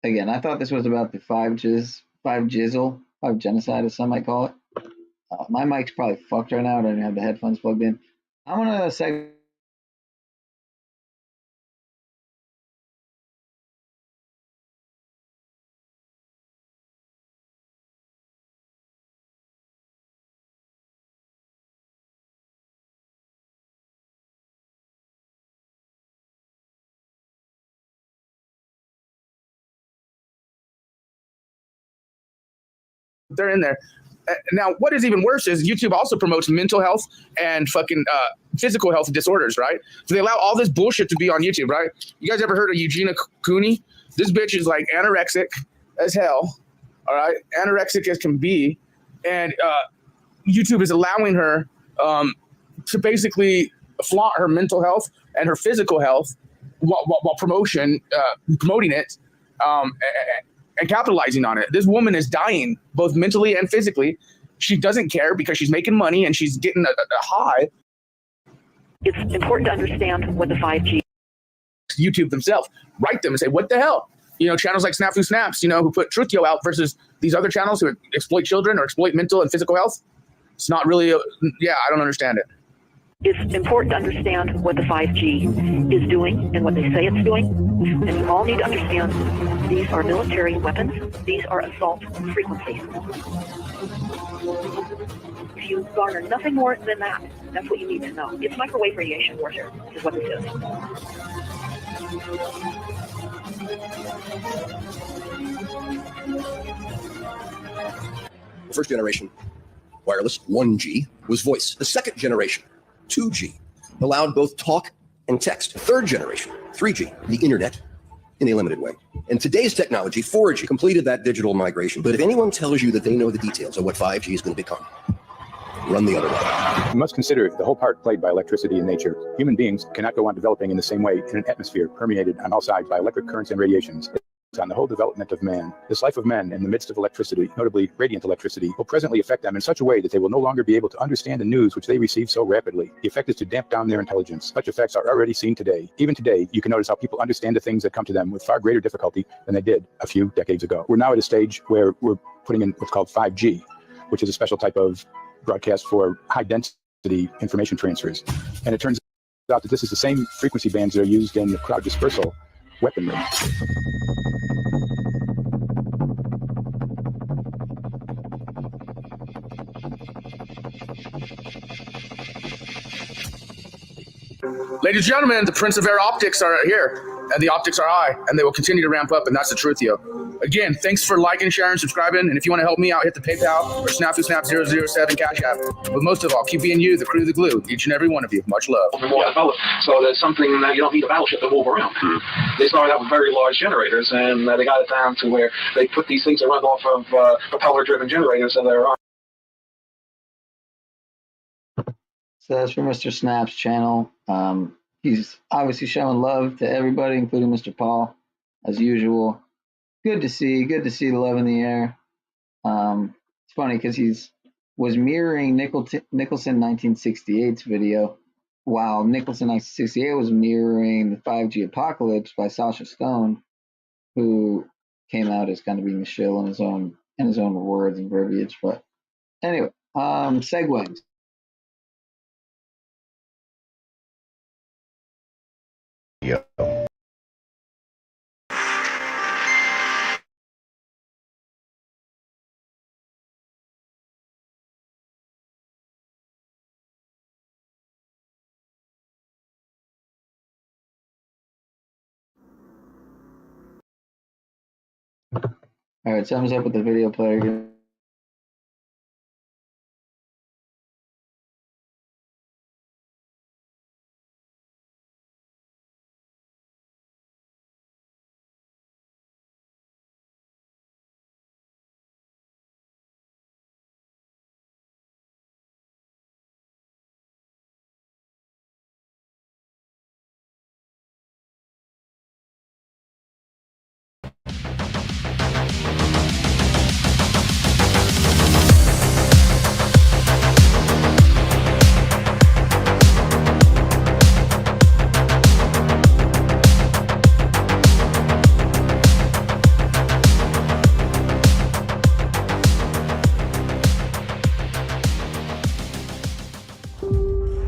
again, I thought this was about the 5 genocide, as some might call it. My mic's probably fucked right now. I don't even have the headphones plugged in. I want to say. They're in there. Now, what is even worse is YouTube also promotes mental health and fucking physical health disorders, right? So they allow all this bullshit to be on YouTube, right? You guys ever heard of Eugenia Cooney? This bitch is like anorexic as hell, all right? Anorexic as can be. And YouTube is allowing her to basically flaunt her mental health and her physical health while promoting it. And capitalizing on it. This woman is dying, both mentally and physically. She doesn't care because she's making money and she's getting a high. It's important to understand what the 5G. YouTube themselves write them and say, what the hell? You know, channels like Snafu Snaps, you know, who put Truth Yo out versus these other channels who exploit children or exploit mental and physical health. It's not really, I don't understand it. It's important to understand what the 5G is doing and what they say it's doing. And you all need to understand these are military weapons. These are assault frequencies. If you garner nothing more than that, that's what you need to know. It's microwave radiation warfare is what this is. The first generation wireless, 1G, was voice. The second generation, 2G, allowed both talk and text. Third generation, 3G, the internet, in a limited way. And today's technology, 4G, completed that digital migration. But if anyone tells you that they know the details of what 5G is going to become, run the other way. You must consider the whole part played by electricity in nature. Human beings cannot go on developing in the same way in an atmosphere permeated on all sides by electric currents and radiations. On the whole development of man. This life of men in the midst of electricity, notably radiant electricity, will presently affect them in such a way that they will no longer be able to understand the news which they receive so rapidly. The effect is to damp down their intelligence. Such effects are already seen today. Even today, you can notice how people understand the things that come to them with far greater difficulty than they did a few decades ago. We're now at a stage where we're putting in what's called 5G, which is a special type of broadcast for high density information transfers. And it turns out that this is the same frequency bands that are used in the crowd dispersal weaponry. Ladies and gentlemen, the Prince of Air Optics are here, and the optics are high, and they will continue to ramp up, and that's the Truth Yo. Again, thanks for liking, sharing, subscribing, and if you want to help me out, hit the PayPal or SnafuSnap007 Cash App. But most of all, keep being you, the crew, the glue, each and every one of you. Much love. More developed, so there's something that you don't need a battleship to move around. They started out with very large generators, and they got it down to where they put these things that run off of propeller-driven generators, and they're on. So that's for Mr. Snap's channel. He's obviously showing love to everybody, including Mr. Paul, as usual. Good to see the love in the air. It's funny because was mirroring Nicholson 1968's video, while Nicholson 1968 was mirroring the 5G Apocalypse by Sasha Stone, who came out as kind of being a shill in his own words and verbiage. But anyway, segueing. Yeah. All right, thumbs up with the video player again.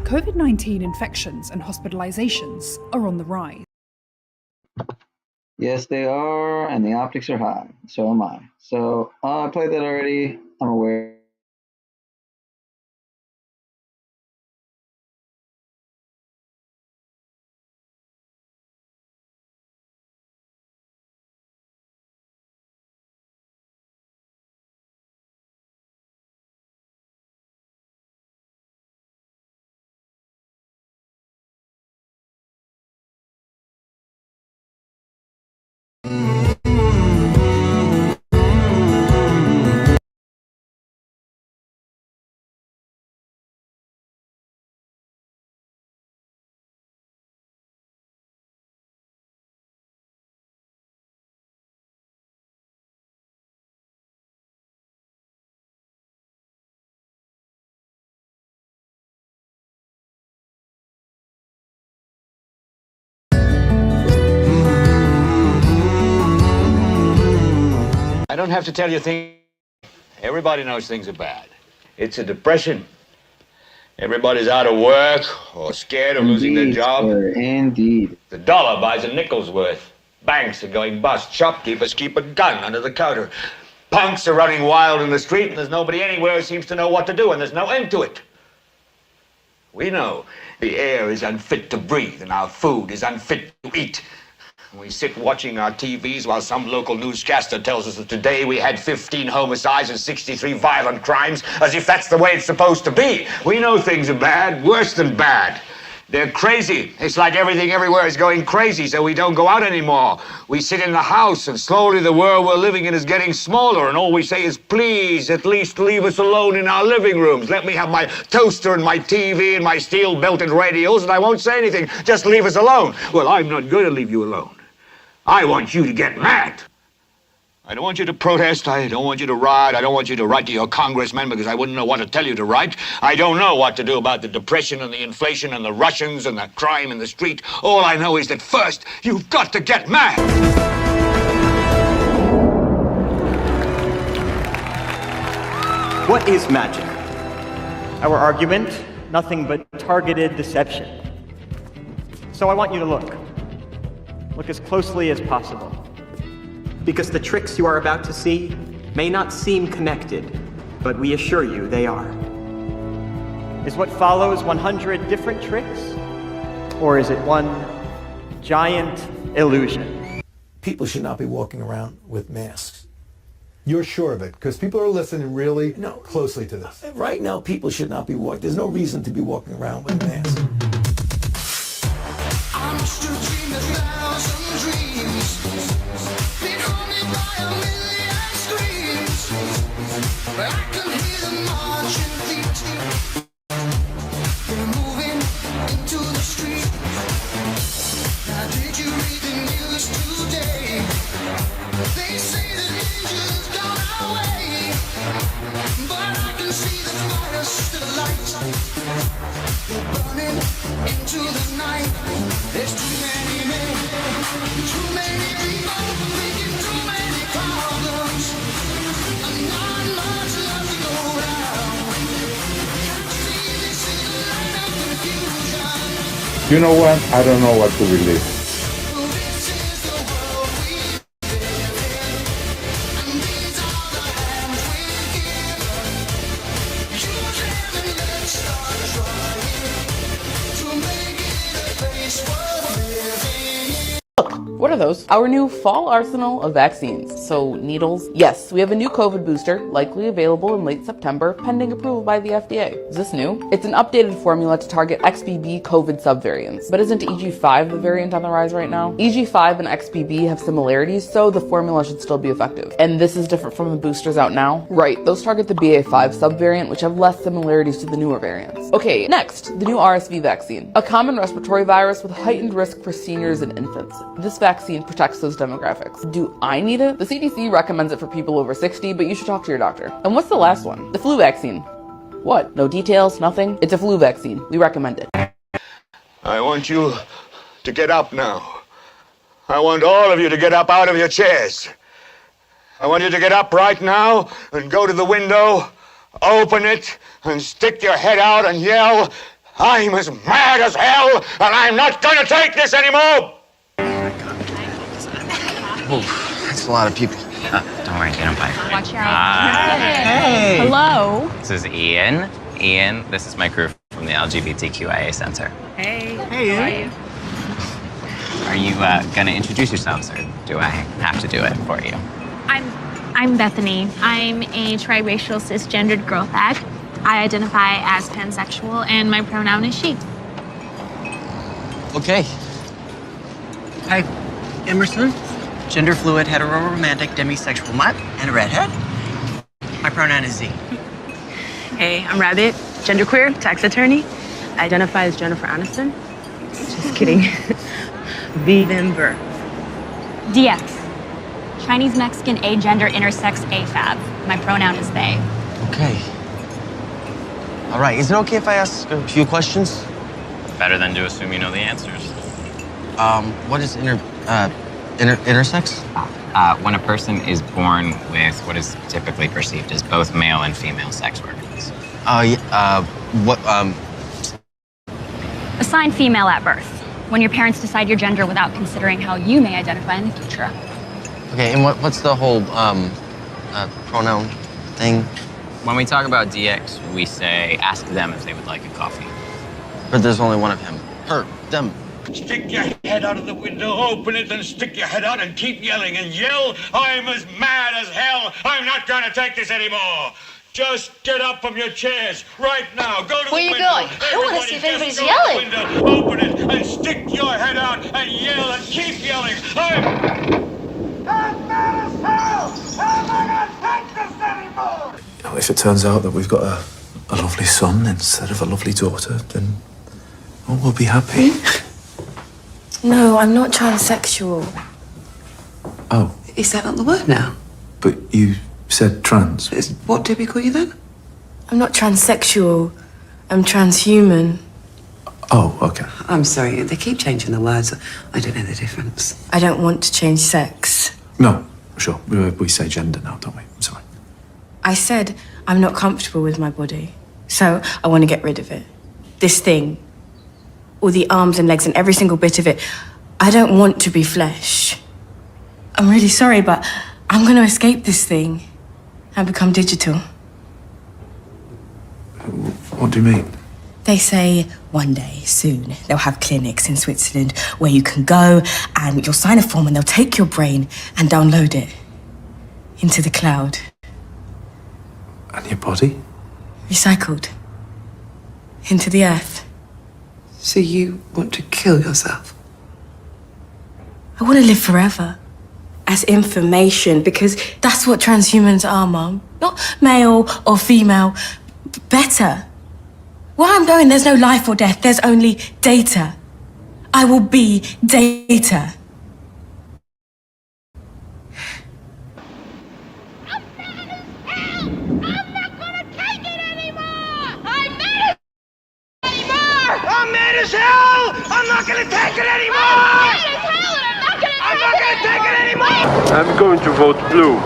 COVID-19 infections and hospitalizations are on the rise. Yes, they are, and the optics are high. So am I. So I played that already. I'm aware. I don't have to tell you things. Everybody knows things are bad. It's a depression. Everybody's out of work or scared of losing their job. Sir, indeed. The dollar buys a nickel's worth. Banks are going bust. Shopkeepers keep a gun under the counter. Punks are running wild in the street, and there's nobody anywhere who seems to know what to do, and there's no end to it. We know the air is unfit to breathe, and our food is unfit to eat. We sit watching our TVs while some local newscaster tells us that today we had 15 homicides and 63 violent crimes, as if that's the way it's supposed to be. We know things are bad, worse than bad. They're crazy. It's like everything everywhere is going crazy, so we don't go out anymore. We sit in the house, and slowly the world we're living in is getting smaller, and all we say is, please, at least leave us alone in our living rooms. Let me have my toaster and my TV and my steel-belted radios, and I won't say anything. Just leave us alone. Well, I'm not going to leave you alone. I want you to get mad. I don't want you to protest. I don't want you to riot. I don't want you to write to your congressman because I wouldn't know what to tell you to write. I don't know what to do about the depression and the inflation and the Russians and the crime in the street. All I know is that first, you've got to get mad. What is magic? Our argument, nothing but targeted deception. So I want you to look. Look as closely as possible. Because the tricks you are about to see may not seem connected, but we assure you they are. Is what follows 100 different tricks? Or is it one giant illusion? People should not be walking around with masks. You're sure of it? Because people are listening really closely to this. Right now, people should not be walking. There's no reason to be walking around with a mask. I'm still dreaming 1,000 dreams. Been haunted by a million screams. But I can hear them marching feet. They're moving into the street. You know what? I don't know what to believe. What are those? Our new fall arsenal of vaccines. So needles. Yes, we have a new COVID booster, likely available in late September, pending approval by the FDA. Is this new? It's an updated formula to target XBB COVID subvariants. But isn't EG5 the variant on the rise right now? EG5 and XBB have similarities, so the formula should still be effective. And this is different from the boosters out now? Right, those target the BA5 subvariant, which have less similarities to the newer variants. Okay, next, the new RSV vaccine. A common respiratory virus with heightened risk for seniors and infants. This vaccine protects those demographics. Do I need it? The CDC recommends it for people over 60, but you should talk to your doctor. And what's the last one? The flu vaccine. What? No details? Nothing? It's a flu vaccine. We recommend it. I want you to get up now. I want all of you to get up out of your chairs. I want you to get up right now and go to the window, open it, and stick your head out and yell, "I'm as mad as hell, and I'm not gonna take this anymore!" Oof, that's a lot of people. Don't worry, they don't bite. Watch out. Hey. Hello. This is Ian. Ian, this is my crew from the LGBTQIA Center. Hey. Hey, How are Ian. you? Are you gonna introduce yourselves, or do I have to do it for you? I'm Bethany. I'm a triracial cisgendered girl fag. I identify as pansexual, and my pronoun is she. Okay. Hi, Emerson. Gender fluid, hetero-romantic, demisexual mutt, and a redhead. My pronoun is Z. Hey, I'm Rabbit, genderqueer, tax attorney. I identify as Jennifer Aniston. Just kidding. Vegan birth. DX. Chinese Mexican agender intersex AFAB. My pronoun is they. Okay. All right, is it okay if I ask a few questions? Better than to assume you know the answers. What is intersex? When a person is born with what is typically perceived as both male and female sex organs. Assigned female at birth. When your parents decide your gender without considering how you may identify in the future. Okay, and what's the whole pronoun thing? When we talk about DX, we say, ask them if they would like a coffee. But there's only one of him. Her, them. Stick your head out of the window, open it, and stick your head out and keep yelling and yell, "I'm as mad as hell, I'm not gonna take this anymore." Just get up from your chairs right now. Go to Where the you window. going? I want to see if anybody's Everybody just go yelling. to the window, open it, and stick your head out and yell and keep yelling. I'm mad as hell! I'm not gonna take this anymore! You know, if it turns out that we've got a lovely son instead of a lovely daughter, then we'll be happy. No, I'm not transsexual. Oh, Is that not the word now? but you said trans. What did we call you then? I'm not transsexual. I'm transhuman. Oh, okay. I'm sorry, they keep changing the words. I don't know the difference. I don't want to change sex. No, sure. We say gender now, don't we? I'm sorry. I said I'm not comfortable with my body, so I want to get rid of it. This thing, all the arms and legs and every single bit of it. I don't want to be flesh. I'm really sorry, but I'm going to escape this thing and become digital. What do you mean? They say one day, soon, they'll have clinics in Switzerland where you can go and you'll sign a form and they'll take your brain and download it into the cloud. And your body? Recycled. Into the earth. So you want to kill yourself? I want to live forever. As information, because that's what transhumans are, Mum. Not male or female, better. Where I'm going, there's no life or death, there's only data. I will be data. I'm mad as hell! I'm not gonna take it anymore! I'm not gonna take it anymore! I'm going to vote blue.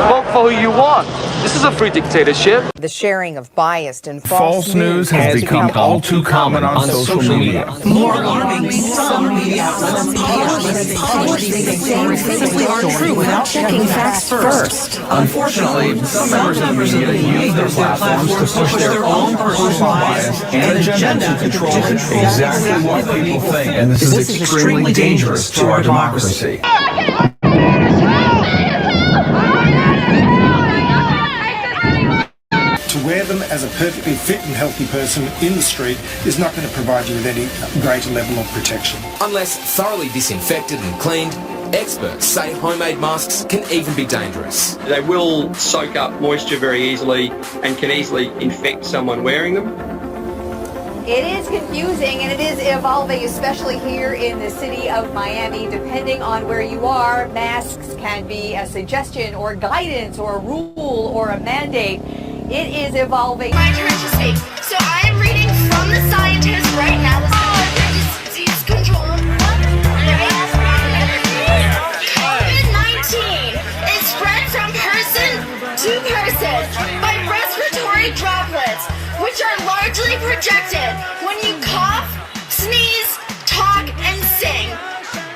Vote for who you want. This is a free dictatorship. The sharing of biased and False news has become all too common on social media. More alarming, some media outlets simply aren't true without checking facts first. Unfortunately, some members of the media use their platforms to push their own personal bias and agenda to control exactly what people think. And this is extremely dangerous to our democracy. To wear them as a perfectly fit and healthy person in the street is not going to provide you with any greater level of protection. Unless thoroughly disinfected and cleaned, experts say homemade masks can even be dangerous. They will soak up moisture very easily and can easily infect someone wearing them. It is confusing and it is evolving, especially here in the city of Miami. Depending on where you are, masks can be a suggestion or guidance or a rule or a mandate. It is evolving. My turn to speak. So I am reading from the scientists right now. Disease control. COVID-19 is spread from person to person by respiratory droplets, which are largely projected when you cough, sneeze, talk, and sing.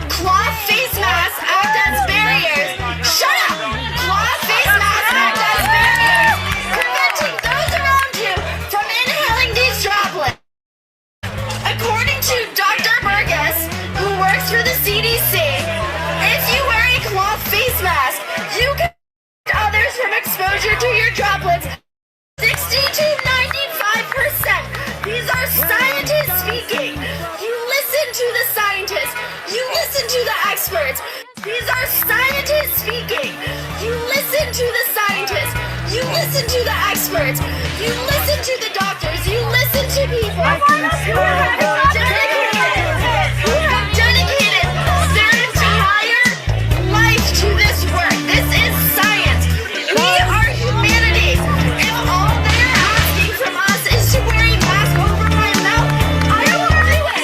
Cloth face masks act as barriers. Shut up! Cloth face masks act as barriers, preventing those around you from inhaling these droplets. According to Dr. Burgess, who works for the CDC, if you wear a cloth face mask, you can protect others from exposure to your droplets 60 to 95%. These are scientists speaking. You listen to the scientists. You listen to the experts. These are scientists speaking. You listen to the scientists. You listen to the experts. You listen to the doctors. You listen to people who have dedicated their entire life to this work. This is science. We are humanity. If all they're asking from us is to wear a mask over my mouth, I don't want to do it.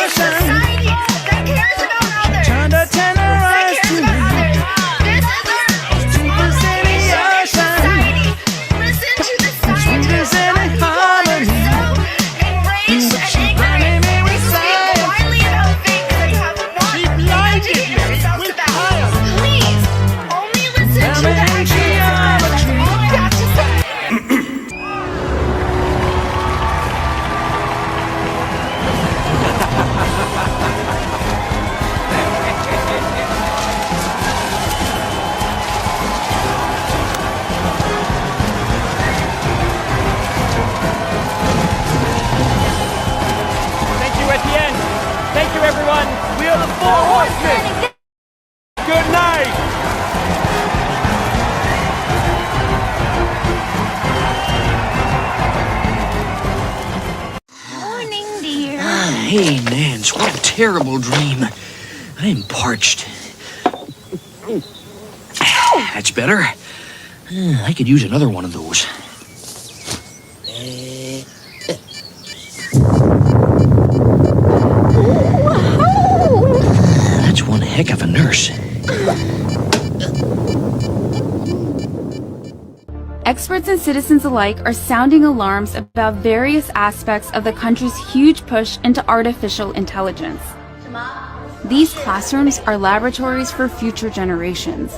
Society that cares about others. That cares about others. This is our society. Listen to the scientists. People are so enraged and ignorant. They speak blindly about things they have not educated themselves about. Please, only listen to the experts. That's all I have to say. Thank you, Etienne. Thank you, everyone. We are the Four Horsemen. Good night. Morning, dear. Hey, Nance, what a terrible dream. I'm parched. That's better. I could use another one of those. That's one heck of a nurse. Experts and citizens alike are sounding alarms about various aspects of the country's huge push into artificial intelligence. These classrooms are laboratories for future generations.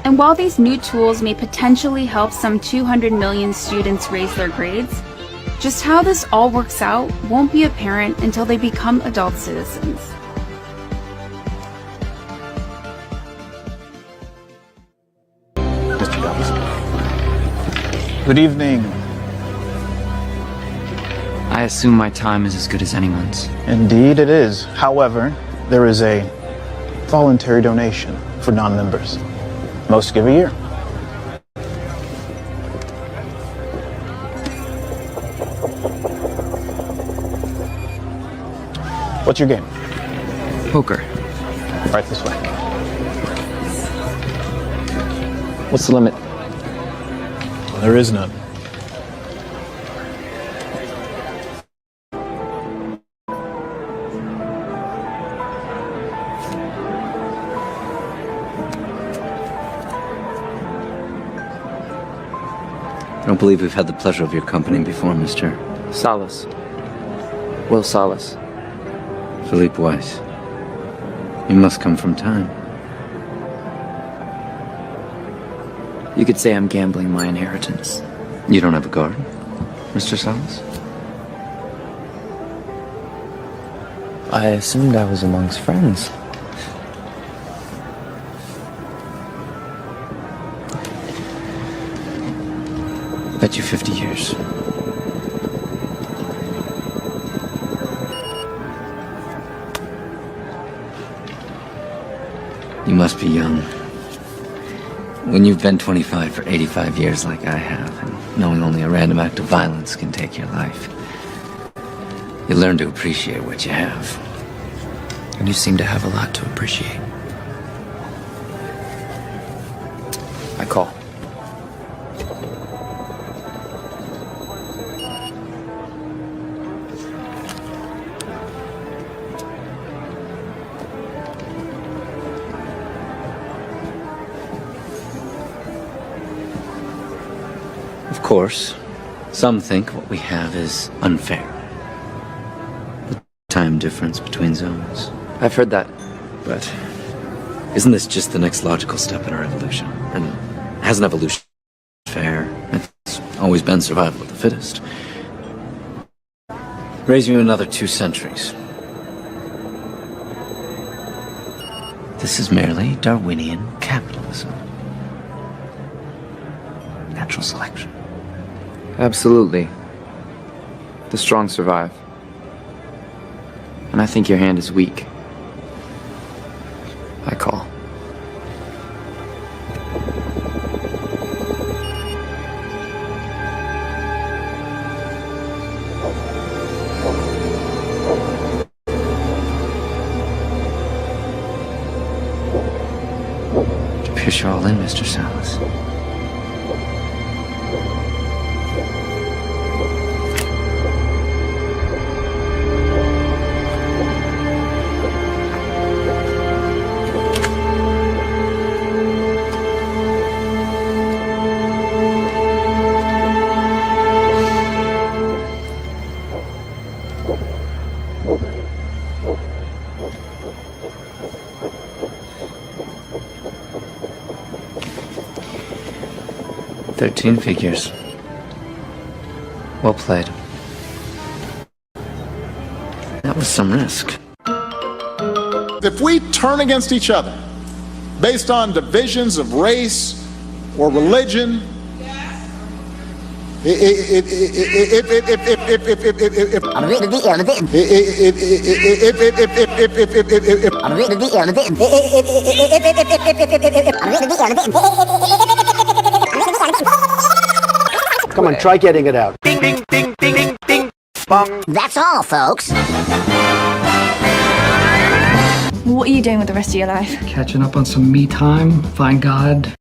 And while these new tools may potentially help some 200 million students raise their grades, just how this all works out won't be apparent until they become adult citizens. Mr. Dobbs. Good evening. I assume my time is as good as anyone's. Indeed it is. However, there is a voluntary donation for non-members. Most give a year. What's your game? Poker. Right this way. What's the limit? Well, there is none. I don't believe we've had the pleasure of your company before, Mr. Salas. Will Salas. Philippe Weiss. You must come from time. You could say I'm gambling my inheritance. You don't have a garden, Mr. Salas? I assumed I was amongst friends. Bet you 50 years. You must be young. When you've been 25 for 85 years like I have, and knowing only a random act of violence can take your life, you learn to appreciate what you have. And you seem to have a lot to appreciate. I call. Of course, some think what we have is unfair. The time difference between zones. I've heard that. But isn't this just the next logical step in our evolution? And hasn't evolution been fair? It's always been survival of the fittest. Raise you another 2 centuries. This is merely Darwinian capitalism. Natural selection. Absolutely. The strong survive. And I think your hand is weak. I call. It appears you're all in, Mr. Salas. "13 figures. Well played. That was some risk. If we turn against each other based on divisions of race or religion, Come on, try getting it out. Ding, ding, ding, ding, ding, ding, bong. That's all, folks. What are you doing with the rest of your life? Catching up on some me time, find God.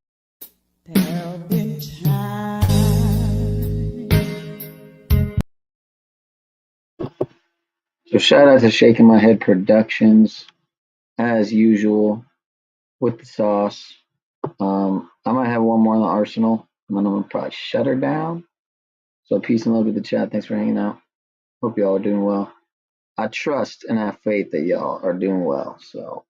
So shout out to Shaking My Head Productions, as usual, with the sauce. I might have one more in the arsenal, and then I'm gonna probably shut her down. So peace and love to the chat. Thanks for hanging out. Hope y'all are doing well. I trust and have faith that y'all are doing well. So.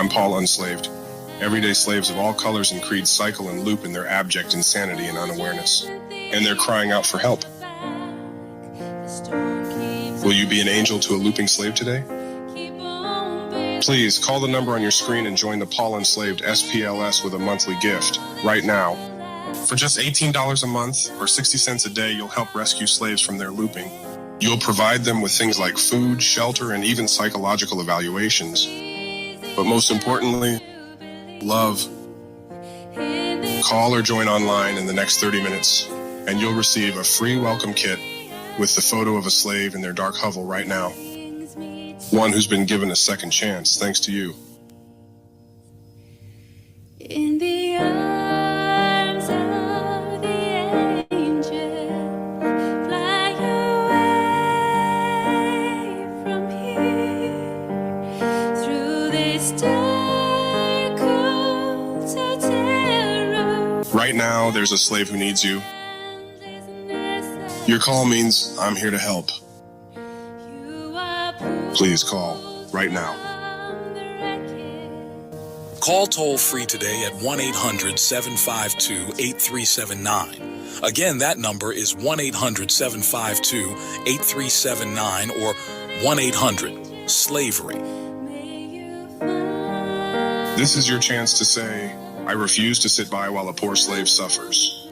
I'm Paul Unslaved. Everyday slaves of all colors and creeds cycle and loop in their abject insanity and unawareness. And they're crying out for help. Will you be an angel to a looping slave today? Please call the number on your screen and join the Paul Unslaved SPLS with a monthly gift right now. For just $18 a month or 60 cents a day, you'll help rescue slaves from their looping. You'll provide them with things like food, shelter, and even psychological evaluations. But most importantly, love. Call or join online in the next 30 minutes, and you'll receive a free welcome kit with the photo of a slave in their dark hovel right now. One who's been given a second chance, thanks to you. In the arms of the angel, fly away from here, through this dark hotel. Right now, there's a slave who needs you. Your call means I'm here to help. Please call right now. Call toll-free today at 1-800-752-8379. Again, that number is 1-800-752-8379 or 1-800-SLAVERY. This is your chance to say, I refuse to sit by while a poor slave suffers.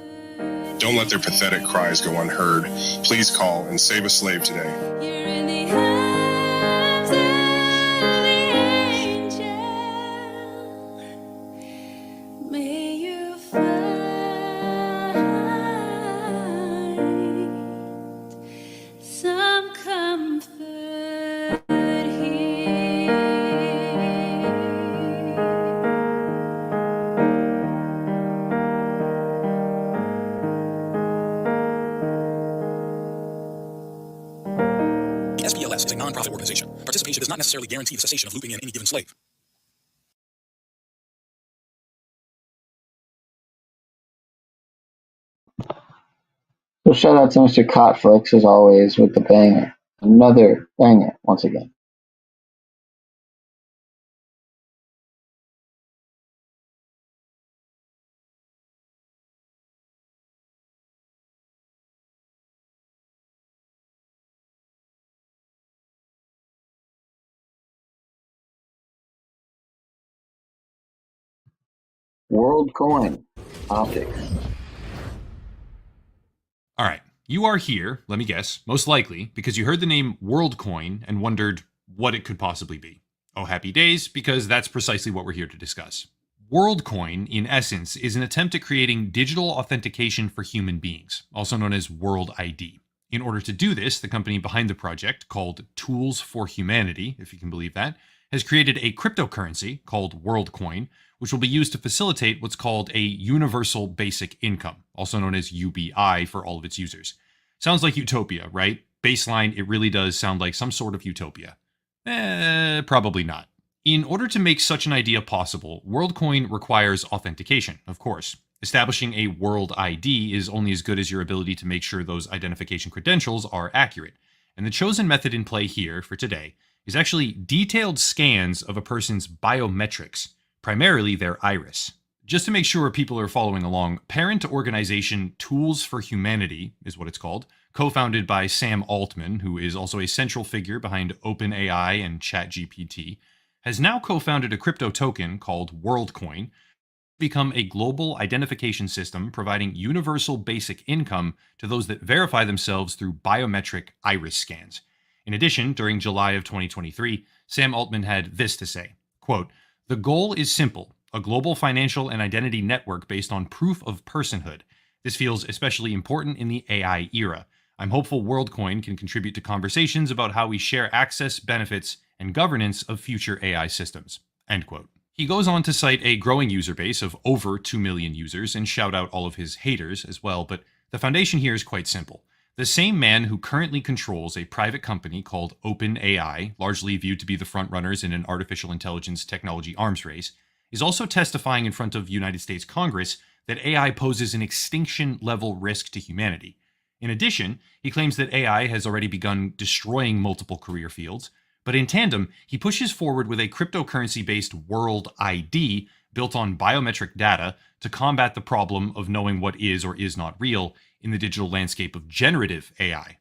Don't let their pathetic cries go unheard. Please call and save a slave today. SPLS is a non-profit organization. Participation does not necessarily guarantee the cessation of looping in any given slave. So shout out to Mr. Cotflix as always with the banger. Another banger once again. WorldCoin optics. All right, you are here, let me guess, most likely because you heard the name WorldCoin and wondered what it could possibly be. Oh, happy days, because that's precisely what we're here to discuss. WorldCoin, in essence, is an attempt at creating digital authentication for human beings, also known as World ID. In order to do this, the company behind the project, called Tools for Humanity, if you can believe that, has created a cryptocurrency called WorldCoin, which will be used to facilitate what's called a Universal Basic Income, also known as UBI for all of its users. Sounds like utopia, right? Baseline, it really does sound like some sort of utopia. Probably not. In order to make such an idea possible, WorldCoin requires authentication, of course. Establishing a World ID is only as good as your ability to make sure those identification credentials are accurate. And the chosen method in play here for today is actually detailed scans of a person's biometrics, primarily their iris. Just to make sure people are following along, parent organization Tools for Humanity is what it's called, co-founded by Sam Altman, who is also a central figure behind OpenAI and ChatGPT, has now co-founded a crypto token called WorldCoin to become a global identification system providing universal basic income to those that verify themselves through biometric iris scans. In addition, during July of 2023, Sam Altman had this to say, quote, "The goal is simple, a global financial and identity network based on proof of personhood. This feels especially important in the AI era. I'm hopeful WorldCoin can contribute to conversations about how we share access, benefits, and governance of future AI systems." End quote. He goes on to cite a growing user base of over 2 million users and shout out all of his haters as well, but the foundation here is quite simple. The same man who currently controls a private company called OpenAI, largely viewed to be the frontrunners in an artificial intelligence technology arms race, is also testifying in front of United States Congress that AI poses an extinction-level risk to humanity. In addition, he claims that AI has already begun destroying multiple career fields, But in tandem, he pushes forward with a cryptocurrency-based world ID built on biometric data to combat the problem of knowing what is or is not real in the digital landscape of generative AI.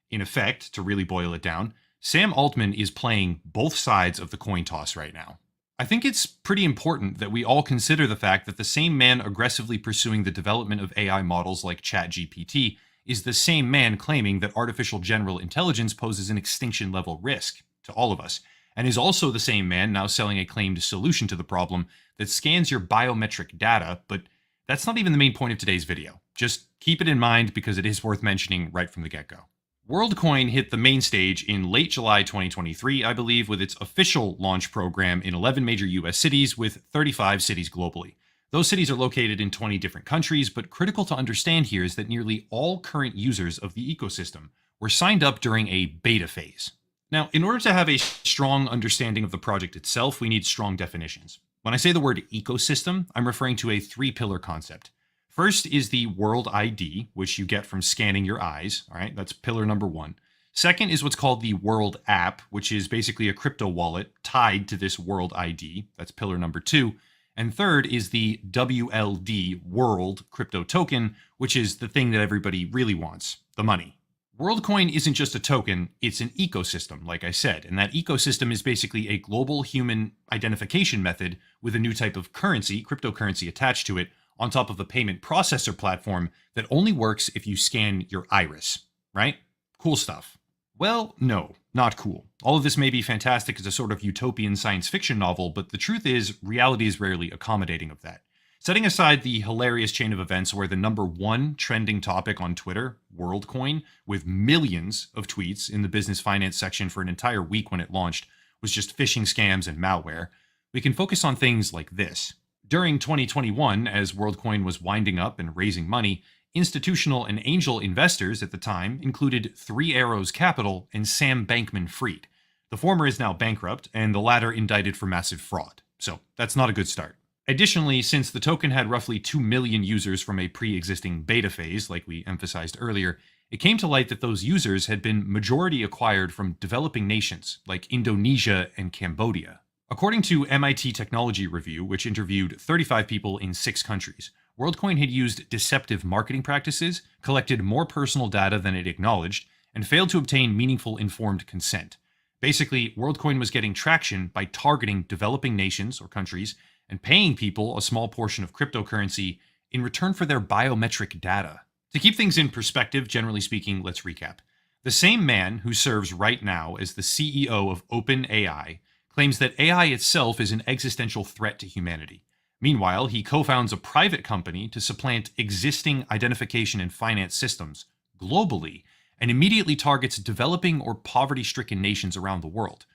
In effect, to really boil it down, Sam Altman is playing both sides of the coin toss right now. I think it's pretty important that we all consider the fact that the same man aggressively pursuing the development of AI models like ChatGPT is the same man claiming that artificial general intelligence poses an extinction-level risk to all of us, and is also the same man now selling a claimed solution to the problem that scans your biometric data, but that's not even the main point of today's video. Just keep it in mind because it is worth mentioning right from the get-go. WorldCoin hit the main stage in late July 2023, I believe, with its official launch program in 11 major US cities with 35 cities globally. Those cities are located in 20 different countries, but critical to understand here is that nearly all current users of the ecosystem were signed up during a beta phase. Now, in order to have a strong understanding of the project itself, we need strong definitions. When I say the word ecosystem, I'm referring to a three-pillar concept. First is the World ID, which you get from scanning your eyes. All right, that's pillar number one. Second is what's called the World App, which is basically a crypto wallet tied to this World ID. That's pillar number two. And third is the WLD, World Crypto Token, which is the thing that everybody really wants, the money. WorldCoin isn't just a token, it's an ecosystem, like I said, and that ecosystem is basically a global human identification method with a new type of currency, cryptocurrency attached to it, on top of a payment processor platform that only works if you scan your iris, right? Cool stuff. Well, no, not cool. All of this may be fantastic as a sort of utopian science fiction novel, but the truth is, reality is rarely accommodating of that. Setting aside the hilarious chain of events where the number one trending topic on Twitter, WorldCoin, with millions of tweets in the business finance section for an entire week when it launched, was just phishing scams and malware, we can focus on things like this. During 2021, as WorldCoin was winding up and raising money, institutional and angel investors at the time included Three Arrows Capital and Sam Bankman-Fried. The former is now bankrupt, and the latter indicted for massive fraud. So that's not a good start. Additionally, since the token had roughly 2 million users from a pre-existing beta phase, like we emphasized earlier, it came to light that those users had been majority acquired from developing nations like Indonesia and Cambodia. According to MIT Technology Review, which interviewed 35 people in 6 countries, WorldCoin had used deceptive marketing practices, collected more personal data than it acknowledged, and failed to obtain meaningful informed consent. Basically, WorldCoin was getting traction by targeting developing nations or countries and paying people a small portion of cryptocurrency in return for their biometric data. To keep things in perspective, generally speaking, let's recap. The same man who serves right now as the CEO of OpenAI claims that AI itself is an existential threat to humanity. Meanwhile, he co-founds a private company to supplant existing identification and finance systems globally and immediately targets developing or poverty-stricken nations around the world.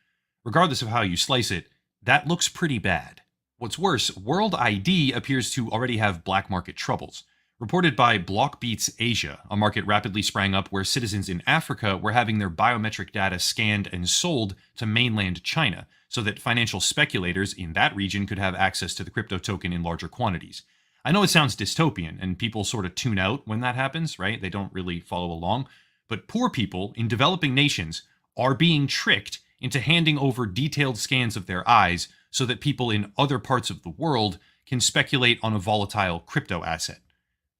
Regardless of how you slice it, that looks pretty bad. What's worse, World ID appears to already have black market troubles. Reported by Blockbeats Asia, a market rapidly sprang up where citizens in Africa were having their biometric data scanned and sold to mainland China, so that financial speculators in that region could have access to the crypto token in larger quantities. I know it sounds dystopian, and people sort of tune out when that happens, right? They don't really follow along. But poor people in developing nations are being tricked into handing over detailed scans of their eyes so that people in other parts of the world can speculate on a volatile crypto asset.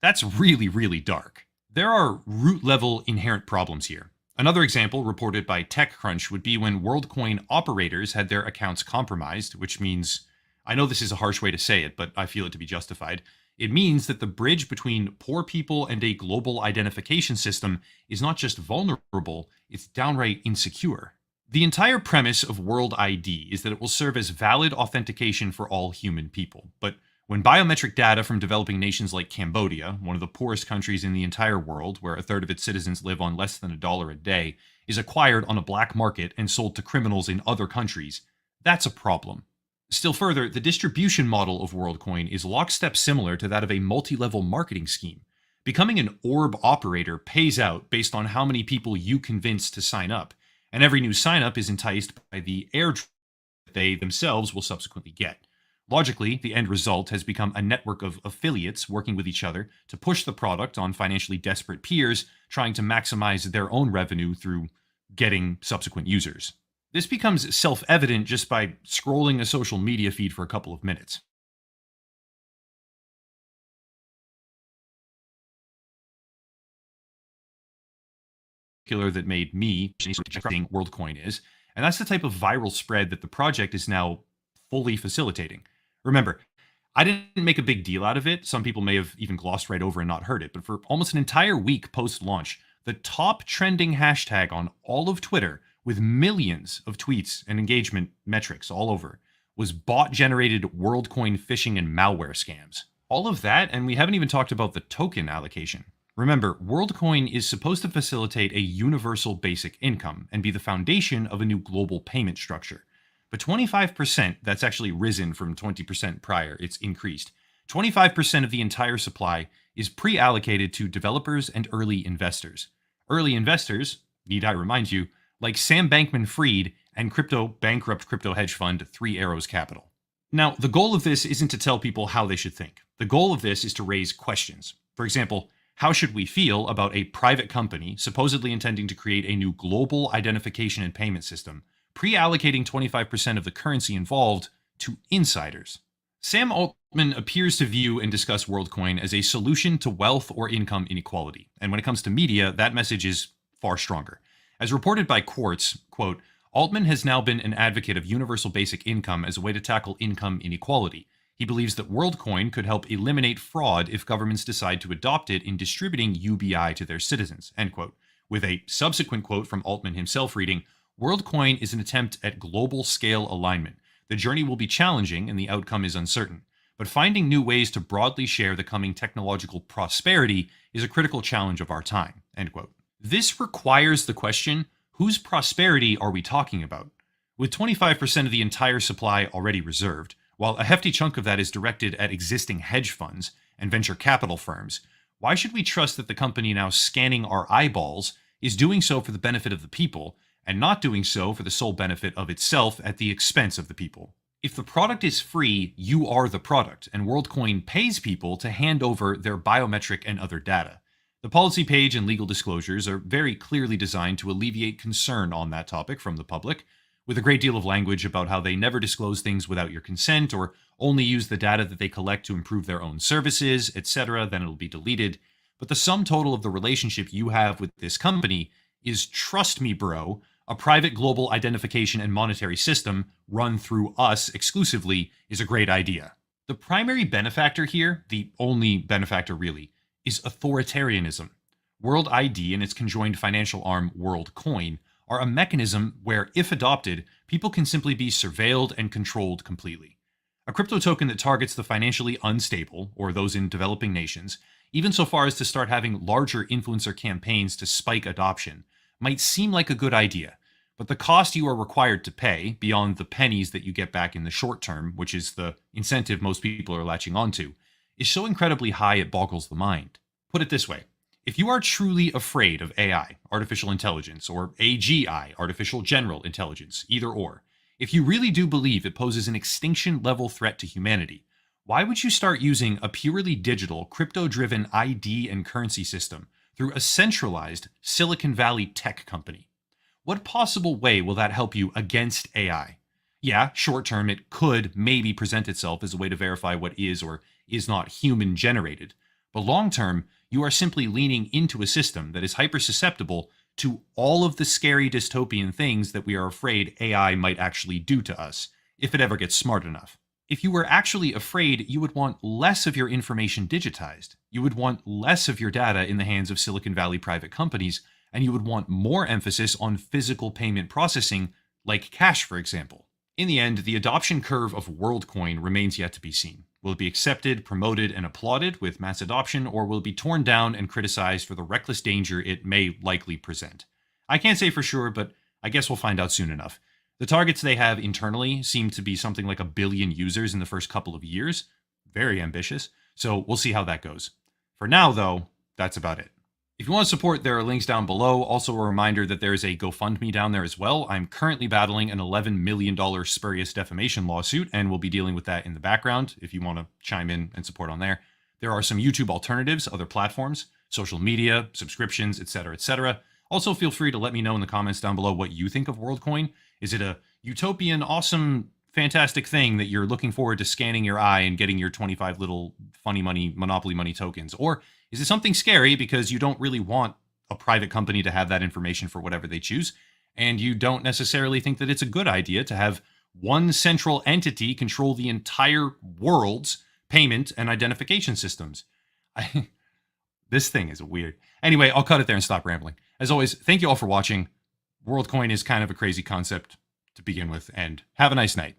That's really, really dark. There are root-level inherent problems here. Another example reported by TechCrunch would be when WorldCoin operators had their accounts compromised, which means, I know this is a harsh way to say it, but I feel it to be justified. It means that the bridge between poor people and a global identification system is not just vulnerable, it's downright insecure. The entire premise of World ID is that it will serve as valid authentication for all human people. But when biometric data from developing nations like Cambodia, one of the poorest countries in the entire world, where a third of its citizens live on less than $1 a day, is acquired on a black market and sold to criminals in other countries, that's a problem. Still further, the distribution model of WorldCoin is lockstep similar to that of a multi-level marketing scheme. Becoming an orb operator pays out based on how many people you convince to sign up, and every new sign-up is enticed by the airdrop that they themselves will subsequently get. Logically, the end result has become a network of affiliates working with each other to push the product on financially desperate peers trying to maximize their own revenue through getting subsequent users. This becomes self-evident just by scrolling a social media feed for a couple of minutes. That made me think WorldCoin is, and that's the type of viral spread that the project is now fully facilitating. Remember, I didn't make a big deal out of it. Some people may have even glossed right over and not heard it, but for almost an entire week post-launch, the top trending hashtag on all of Twitter, with millions of tweets and engagement metrics all over, was bot-generated WorldCoin phishing and malware scams. All of that, and we haven't even talked about the token allocation. Remember, WorldCoin is supposed to facilitate a universal basic income and be the foundation of a new global payment structure. But 25%, that's actually risen from 20% prior, it's increased. 25% of the entire supply is pre-allocated to developers and early investors. Early investors, need I remind you, like Sam Bankman-Fried and bankrupt crypto hedge fund 3 Arrows Capital. Now, the goal of this isn't to tell people how they should think. The goal of this is to raise questions. For example, how should we feel about a private company supposedly intending to create a new global identification and payment system, pre-allocating 25% of the currency involved to insiders? Sam Altman appears to view and discuss WorldCoin as a solution to wealth or income inequality. And when it comes to media, that message is far stronger. As reported by Quartz, quote, Altman has now been an advocate of universal basic income as a way to tackle income inequality. He believes that WorldCoin could help eliminate fraud if governments decide to adopt it in distributing UBI to their citizens, end quote. With a subsequent quote from Altman himself reading, WorldCoin is an attempt at global scale alignment. The journey will be challenging and the outcome is uncertain. But finding new ways to broadly share the coming technological prosperity is a critical challenge of our time, end quote. This requires the question, whose prosperity are we talking about? With 25% of the entire supply already reserved, while a hefty chunk of that is directed at existing hedge funds and venture capital firms, why should we trust that the company now scanning our eyeballs is doing so for the benefit of the people and not doing so for the sole benefit of itself at the expense of the people? If the product is free, you are the product, and WorldCoin pays people to hand over their biometric and other data. The policy page and legal disclosures are very clearly designed to alleviate concern on that topic from the public, with a great deal of language about how they never disclose things without your consent or only use the data that they collect to improve their own services, etc., then it'll be deleted. But the sum total of the relationship you have with this company is, trust me, bro, a private global identification and monetary system run through us exclusively is a great idea. The primary benefactor here, the only benefactor really, is authoritarianism. World ID and its conjoined financial arm WorldCoin are a mechanism where, if adopted, people can simply be surveilled and controlled completely. A crypto token that targets the financially unstable, or those in developing nations, even so far as to start having larger influencer campaigns to spike adoption, might seem like a good idea, but the cost you are required to pay, beyond the pennies that you get back in the short term, which is the incentive most people are latching onto, is so incredibly high it boggles the mind. Put it this way. If you are truly afraid of AI, artificial intelligence, or AGI, artificial general intelligence, either or, if you really do believe it poses an extinction-level threat to humanity, why would you start using a purely digital, crypto-driven ID and currency system through a centralized Silicon Valley tech company? What possible way will that help you against AI? Yeah, short-term, it could maybe present itself as a way to verify what is or is not human-generated, but long-term, you are simply leaning into a system that is hyper-susceptible to all of the scary dystopian things that we are afraid AI might actually do to us, if it ever gets smart enough. If you were actually afraid, you would want less of your information digitized. You would want less of your data in the hands of Silicon Valley private companies, and you would want more emphasis on physical payment processing, like cash, for example. In the end, the adoption curve of WorldCoin remains yet to be seen. Will it be accepted, promoted, and applauded with mass adoption, or will it be torn down and criticized for the reckless danger it may likely present? I can't say for sure, but I guess we'll find out soon enough. The targets they have internally seem to be something like 1 billion users in the first couple of years. Very ambitious, so we'll see how that goes. For now, though, that's about it. If you want to support, there are links down below. Also a reminder that there is a GoFundMe down there as well. I'm currently battling an $11 million spurious defamation lawsuit, and we'll be dealing with that in the background if you want to chime in and support on there. There are some YouTube alternatives, other platforms, social media, subscriptions, etc., etc. Also, feel free to let me know in the comments down below what you think of WorldCoin. Is it a utopian, awesome, fantastic thing that you're looking forward to scanning your eye and getting your 25 little funny money, Monopoly money tokens? Or is it something scary because you don't really want a private company to have that information for whatever they choose, and you don't necessarily think that it's a good idea to have one central entity control the entire world's payment and identification systems? This thing is weird. Anyway, I'll cut it there and stop rambling. As always, thank you all for watching. WorldCoin is kind of a crazy concept to begin with, and have a nice night.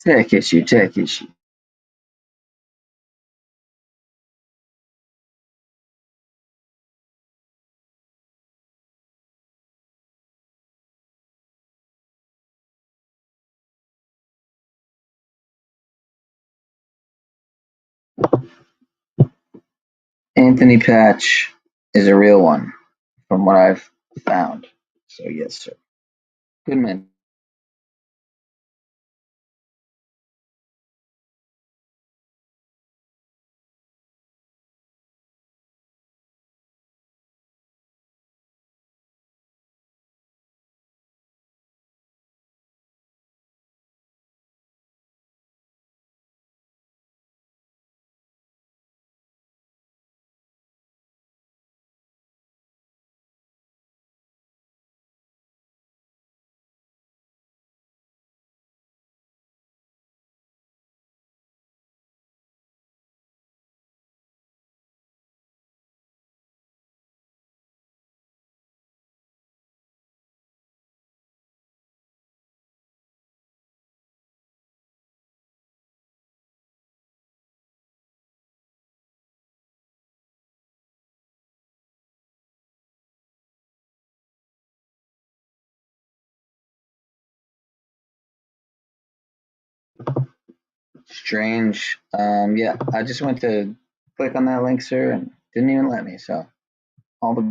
Tech issue, tech issue. Anthony Patch is a real one, from what I've found. So yes, sir. Good man. Strange. Yeah, I just went to click on that link, sir, and didn't even let me. So all the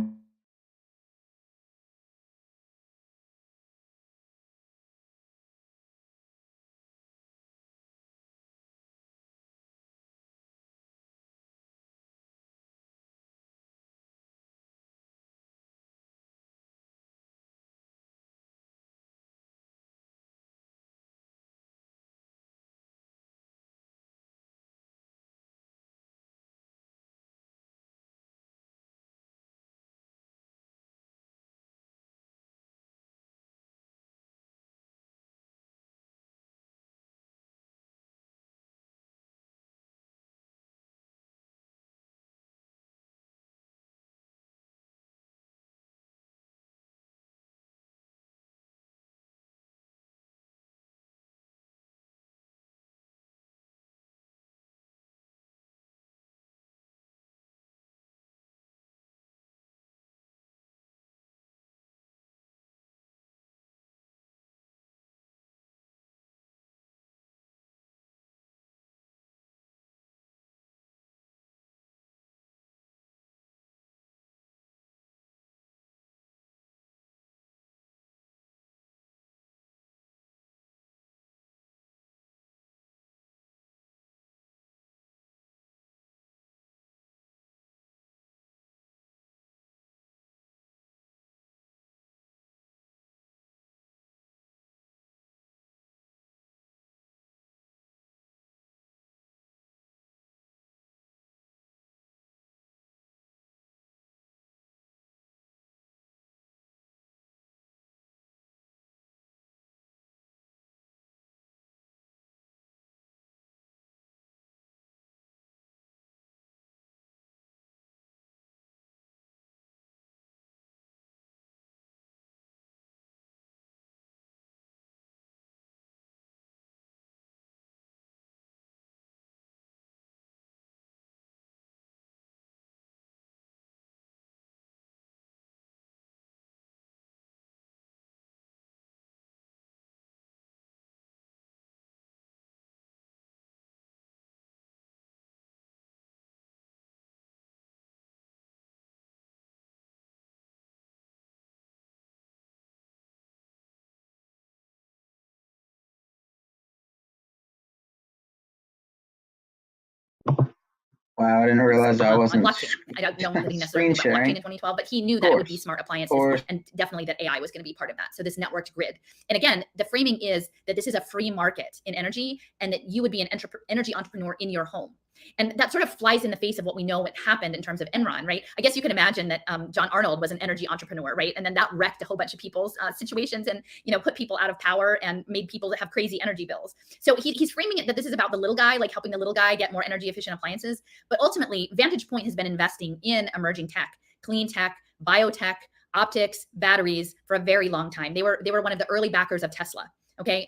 wow, I didn't realize I wasn't blockchain. I don't know that he necessarily screen knew about sharing. blockchain in 2012, but he knew that it would be smart appliances and definitely that AI was going to be part of that. So this networked grid. And again, the framing is that this is a free market in energy and that you would be an energy entrepreneur in your home. And that sort of flies in the face of what we know what happened in terms of Enron, right? I guess you can imagine that John Arnold was an energy entrepreneur, right? And then that wrecked a whole bunch of people's situations and, you know, put people out of power and made people have crazy energy bills. So he's framing it that this is about the little guy, like helping the little guy get more energy efficient appliances. But ultimately, Vantage Point has been investing in emerging tech, clean tech, biotech, optics, batteries for a very long time. They were one of the early backers of Tesla. Okay,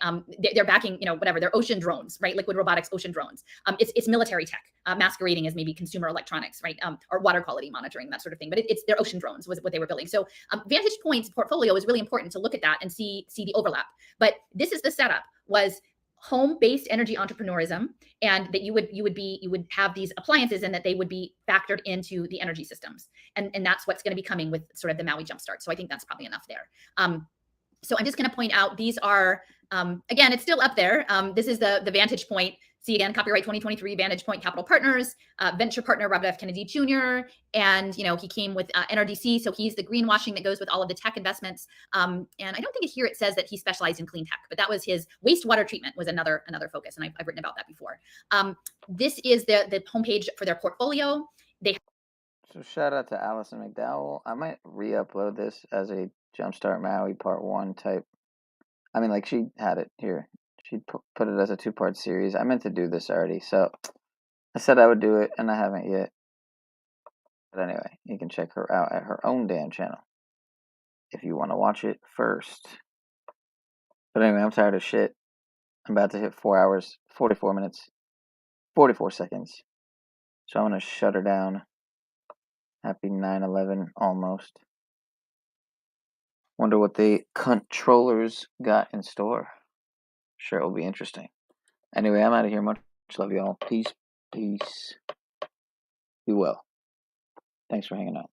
they're backing, you know, whatever, they're ocean drones, right? Liquid robotics, ocean drones. It's military tech, masquerading as maybe consumer electronics, right? Or water quality monitoring, that sort of thing. But it's their ocean drones was what they were building. So Vantage Point's portfolio is really important to look at that and see the overlap. But this is the setup: was home-based energy entrepreneurism, and that you would have these appliances and that they would be factored into the energy systems, and that's what's going to be coming with sort of the Maui Jumpstart. So I think that's probably enough there. So I'm just going to point out these are, again, it's still up there. This is the Vantage Point. See again, copyright 2023, Vantage Point Capital Partners, venture partner Robert F. Kennedy Jr. And, you know, he came with NRDC. So he's the greenwashing that goes with all of the tech investments. And I don't think here it says that he specialized in clean tech, but that was his wastewater treatment was another focus. And I've written about that before. This is the homepage for their portfolio. So shout out to Allison McDowell. I might re-upload this as a Jumpstart Maui Part 1 type. I mean, like, she had it here. She put it as a 2-part series. I meant to do this already, so I said I would do it, and I haven't yet. But anyway, you can check her out at her own damn channel if you want to watch it first. But anyway, I'm tired of shit. I'm about to hit 4 hours, 44 minutes, 44 seconds. So I'm going to shut her down. Happy 9/11 almost. Wonder what the controllers got in store. Sure, it'll be interesting. Anyway, I'm out of here. Much love, y'all. Peace. Be well. Thanks for hanging out.